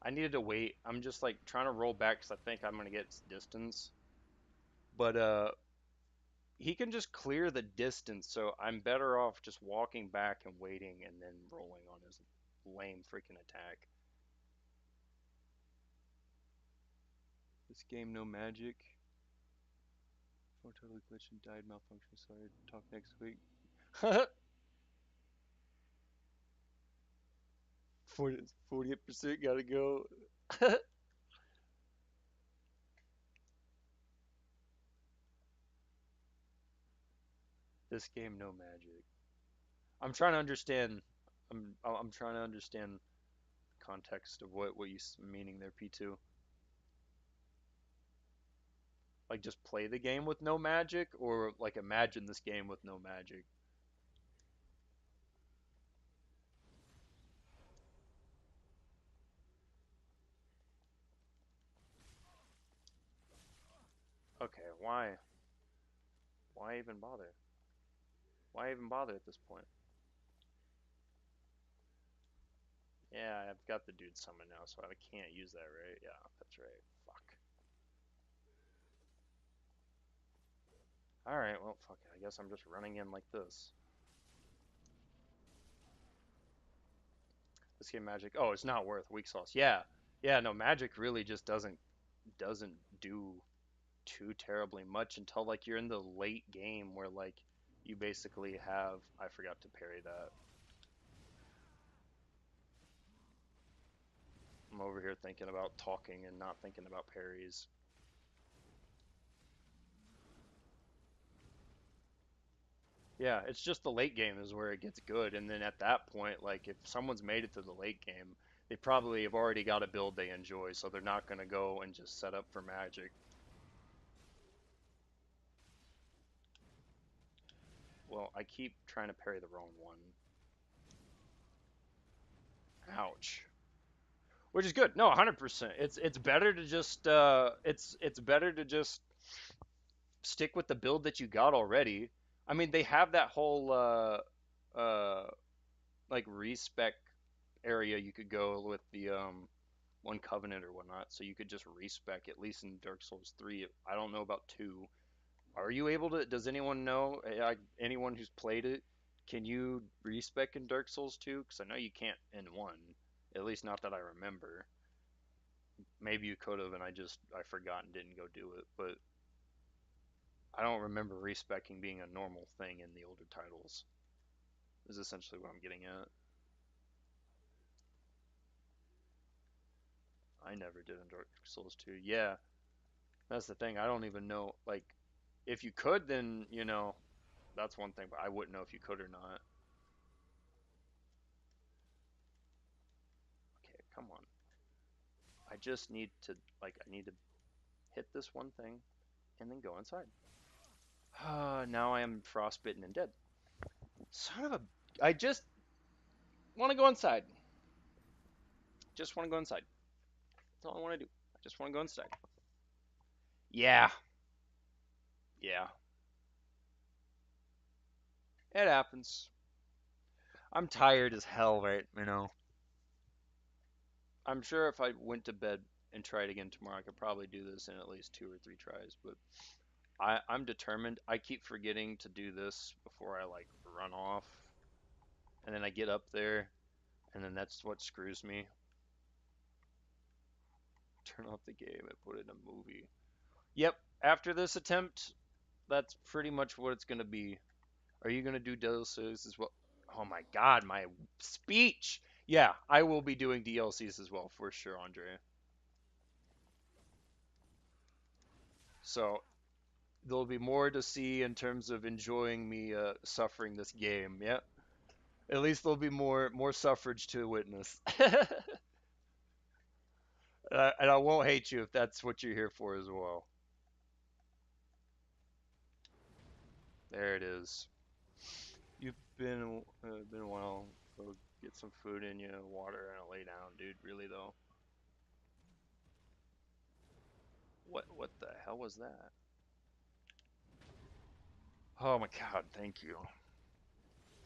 I needed to wait. I'm just like trying to roll back because I think I'm gonna get distance. But he can just clear the distance, so I'm better off just walking back and waiting and then rolling on his lame freaking attack. This game no magic. Phone totally glitched and died malfunction. Sorry, talk next week. 48% gotta go. This game no magic. I'm trying to understand. I'm trying to understand context of what you meaning there, P2. Like just play the game with no magic, or like imagine this game with no magic. Okay, why? Why even bother? Why even bother at this point? Yeah, I've got the dude summoned now, so I can't use that, right? Yeah, that's right. Fuck. Alright, well, fuck it. I guess I'm just running in like this. This game magic. Oh, it's not worth weak sauce. Yeah. Yeah, no, magic really just doesn't do too terribly much until like you're in the late game where like you basically have I forgot to parry that. I'm over here thinking about talking and not thinking about parries. Yeah, it's just the late game is where it gets good, and then at that point, like if someone's made it to the late game, they probably have already got a build they enjoy, so they're not gonna go and just set up for magic. Well, I keep trying to parry the wrong one. Ouch. Which is good. No, 100%. It's better to just it's better to just stick with the build that you got already. I mean, they have that whole uh like respec area you could go with the one covenant or whatnot, so you could just respec at least in Dark Souls 3. I don't know about 2. Are you able to, does anyone know, anyone who's played it, can you respec in Dark Souls 2? Because I know you can't in 1, at least not that I remember. Maybe you could have, and I forgot and didn't go do it, but I don't remember respecing being a normal thing in the older titles. Is essentially what I'm getting at. I never did in Dark Souls 2. Yeah, that's the thing. I don't even know. Like, if you could, then that's one thing, but I wouldn't know if you could or not. Okay, come on. I just need to I need to hit this one thing and then go inside. Now I am frostbitten and dead. Son of a! I just want to go inside. Just want to go inside. That's all I want to do. I just want to go inside. Yeah, yeah. It happens. I'm tired as hell, right? I'm sure if I went to bed and tried again tomorrow, I could probably do this in at least 2 or 3 tries. But I'm determined. I keep forgetting to do this before I run off, and then I get up there, and then that's what screws me. Turn off the game and put in a movie. Yep. After this attempt, that's pretty much what it's gonna be. Are you gonna do DLCs as well? Oh my God, my speech. Yeah, I will be doing DLCs as well for sure, Andre. So there'll be more to see in terms of enjoying me suffering this game. Yeah, at least there'll be more suffrage to witness. And I won't hate you if that's what you're here for as well. There it is. You've been a while. Go get some food in you, water, and lay down, dude. Really though. What the hell was that? Oh my God, thank you.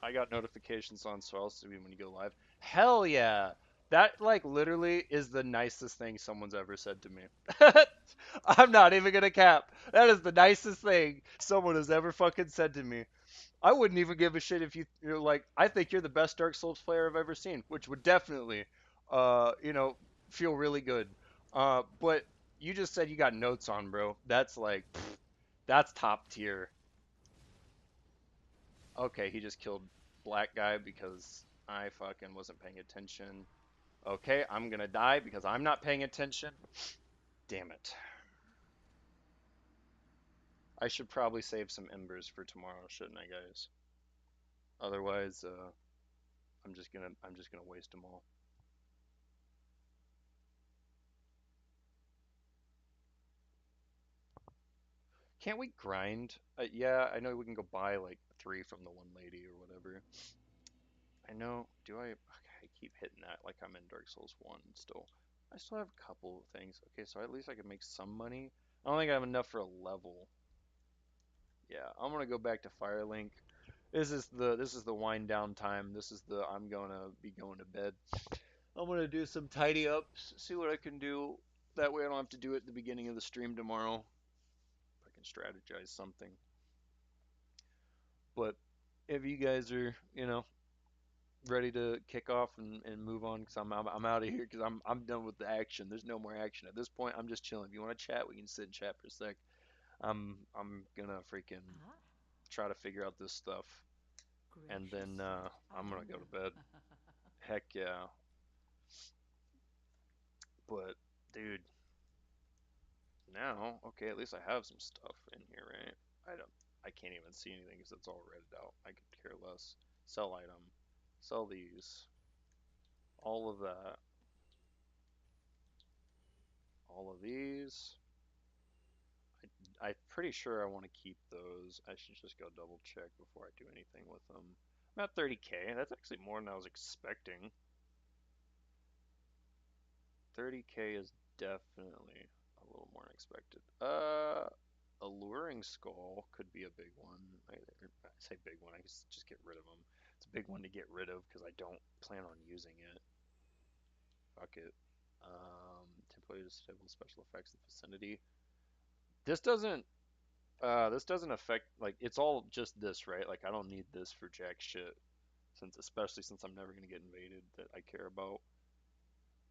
I got notifications on, so I'll see when you go live. Hell yeah. That literally is the nicest thing someone's ever said to me. I'm not even gonna cap. That is the nicest thing someone has ever fucking said to me. I wouldn't even give a shit if you're like, I think you're the best Dark Souls player I've ever seen, which would definitely, feel really good. But you just said you got notes on, bro. That's that's top tier. Okay, he just killed black guy because I fucking wasn't paying attention. Okay, I'm gonna die because I'm not paying attention. Damn it. I should probably save some embers for tomorrow, shouldn't I, guys? Otherwise, I'm just gonna waste them all. Can't we grind? Yeah, I know we can go buy like 3 from the one lady or whatever. I know. Do I? Okay, I keep hitting that like I'm in Dark Souls 1 still. I still have a couple of things. Okay, so at least I can make some money. I don't think I have enough for a level. Yeah, I'm gonna go back to Firelink. This is the wind down time. This is the I'm gonna be going to bed. I'm gonna do some tidy ups, see what I can do. That way I don't have to do it at the beginning of the stream tomorrow. If I can strategize something. But if you guys are, ready to kick off and move on, because I'm out of here because I'm done with the action. There's no more action at this point. I'm just chilling. If you want to chat, we can sit and chat for a sec. I'm gonna freaking Ah, try to figure out this stuff, and gracious then sweet. I'm I gonna go know. to bed. Heck yeah. But dude, now okay, at least I have some stuff in here, right? I don't. I can't even see anything because it's all redded out. I could care less. Sell item. Sell these. All of that. All of these. I'm pretty sure I want to keep those. I should just go double check before I do anything with them. I'm at 30K. That's actually more than I was expecting. 30K is definitely a little more than expected. Alluring Skull could be a big one. I say big one. I guess just get rid of them. It's a big one to get rid of because I don't plan on using it. Fuck it. Temporarily disable special effects in vicinity. This doesn't this doesn't affect, like, it's all just this, right? Like I don't need this for jack shit, especially since I'm never gonna get invaded that I care about.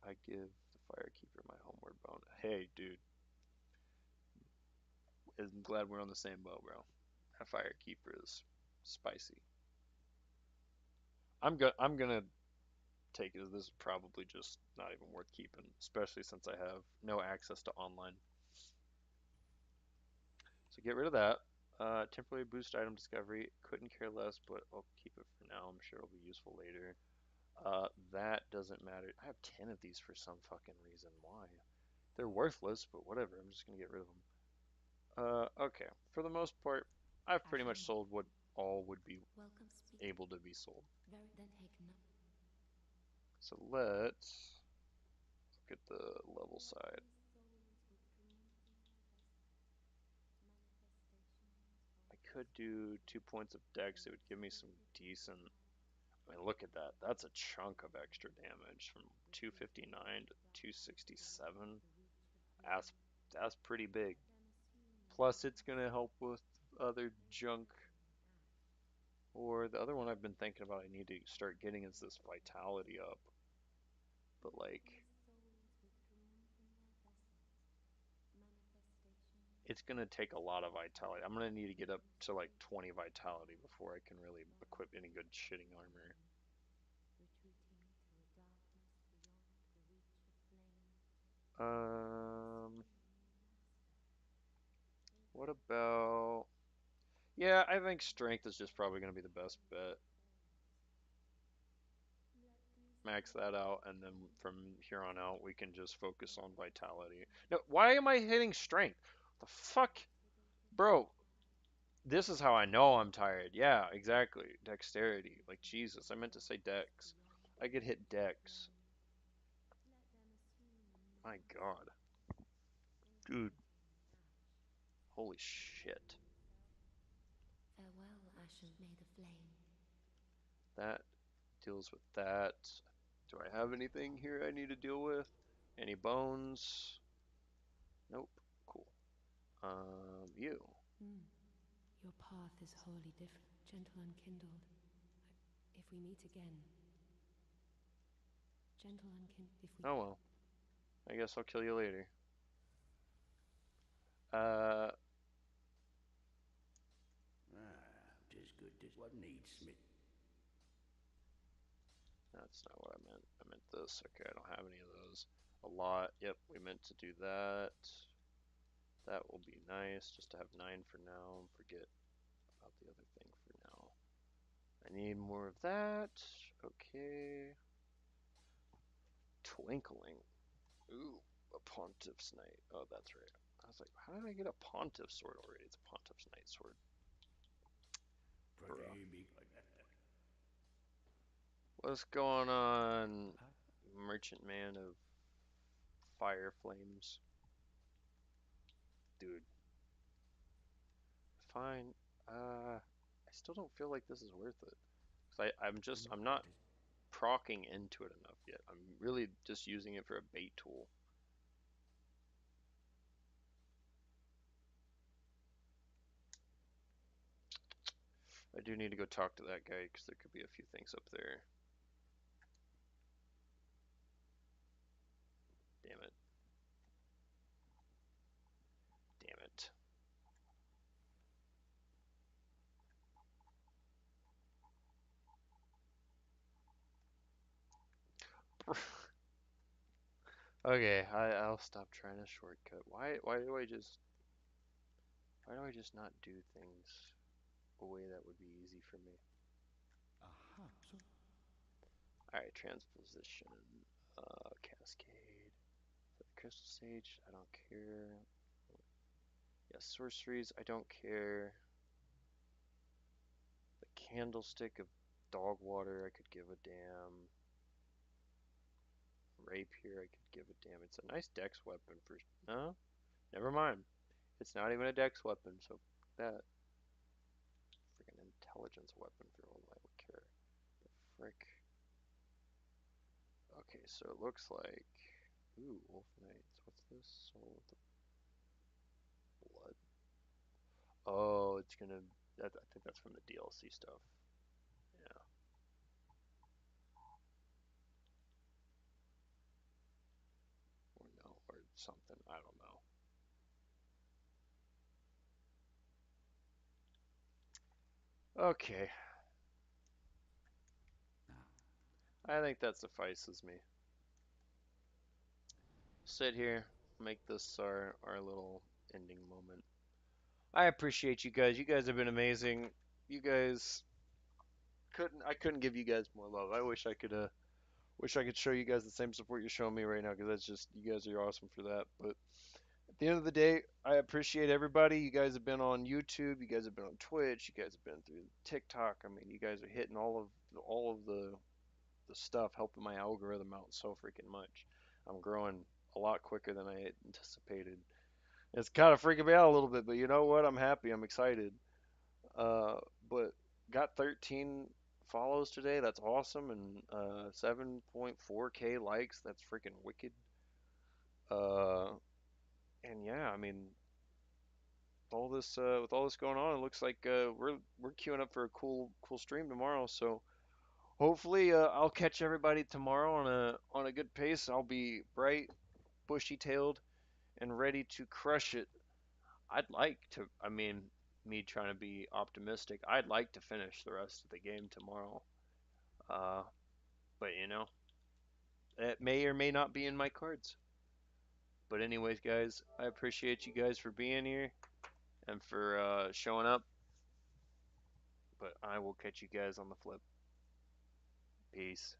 I give the Firekeeper my homeward bound. Hey, dude, I'm glad we're on the same boat, bro. That Firekeeper is spicy. I'm gonna take it as this is probably just not even worth keeping, especially since I have no access to online. So get rid of that. Temporarily boost item discovery. Couldn't care less, but I'll keep it for now. I'm sure it'll be useful later. That doesn't matter. I have 10 of these for some fucking reason. Why? They're worthless, but whatever. I'm just gonna get rid of them. Okay. For the most part, I've pretty much sold what all would be Welcome speak. able to be sold. Very then take no. So let's look at the level side. I could do 2 points of dex. It would give me some decent. I mean, look at that. That's a chunk of extra damage from 259 to 267. That's that's pretty big. Plus, it's gonna help with other junk. Or the other one I've been thinking about I need to start getting is this vitality up. But like, it's gonna take a lot of vitality. I'm gonna need to get up to like 20 vitality before I can really equip any good shitting armor. Um, what about? Yeah, I think strength is just probably gonna be the best bet. Max that out, and then from here on out, we can just focus on vitality. No, why am I hitting strength? The fuck, bro? This is how I know I'm tired. Yeah, exactly. Dexterity. Like Jesus, I meant to say dex. I could hit dex. My God, dude. Holy shit. Farewell, ashen. May the flame. That deals with that. Do I have anything here I need to deal with? Any bones? Nope. Cool. You. Your path is wholly different, gentle unkindled. If we meet again, gentle unkindled. If we. Oh well. I guess I'll kill you later. Uh, Tis good, tis what needs, Smith. that's not what I meant. I meant this. Okay, I don't have any of those. A lot. Yep, we meant to do that. That will be nice, just to have 9 for now and forget about the other thing for now. I need more of that. Okay. Twinkling. Ooh, a Pontiff's Knight. Oh, that's right. I was like, how did I get a Pontiff sword already? It's a Pontiff's Knight sword. Bruh. Pretty big. What's going on, Merchant Man of Fire Flames? Dude. Fine. I still don't feel like this is worth it. 'Cause I'm not procking into it enough yet. I'm really just using it for a bait tool. I do need to go talk to that guy because there could be a few things up there. Damn it. Damn it. Okay, I'll stop trying to shortcut. Why do I just not do things a way that would be easy for me? Aha. So, All right, transposition, cascade, crystal sage. I don't care. Yeah, sorceries. I don't care. The candlestick of dog water. I could give a damn. Rapier. I could give a damn. It's a nice dex weapon for. No, never mind. It's not even a dex weapon, so that freaking intelligence weapon for all I would care. The frick. Okay, so it looks like. Ooh, Wolf Knights. What's this? Soul with the blood. Oh, it's gonna. I think that's from the DLC stuff. Yeah. Or no, or something. I don't know. Okay, now, I think that suffices me. Sit here, make this our little ending moment. I appreciate you guys. You guys have been amazing. You guys I couldn't give you guys more love. I wish I could show you guys the same support you're showing me right now because that's just you guys are awesome for that. But at the end of the day, I appreciate everybody. You guys have been on YouTube. You guys have been on Twitch. You guys have been through TikTok. I mean, you guys are hitting all of the stuff, helping my algorithm out so freaking much. I'm growing a lot quicker than I anticipated. It's kind of freaking me out a little bit, but you know what? I'm happy. I'm excited. Uh, but got 13 follows today. That's awesome, and 7.4K likes. That's freaking wicked. Uh, and yeah, I mean, with all this going on, it looks like we're queuing up for a cool stream tomorrow. So hopefully, I'll catch everybody tomorrow on a good pace. I'll be bright, bushy-tailed, and ready to crush it. I'd like to. I mean, me trying to be optimistic. I'd like to finish the rest of the game tomorrow. Uh, but it may or may not be in my cards. But anyways, guys, I appreciate you guys for being here and for showing up. But I will catch you guys on the flip. Peace.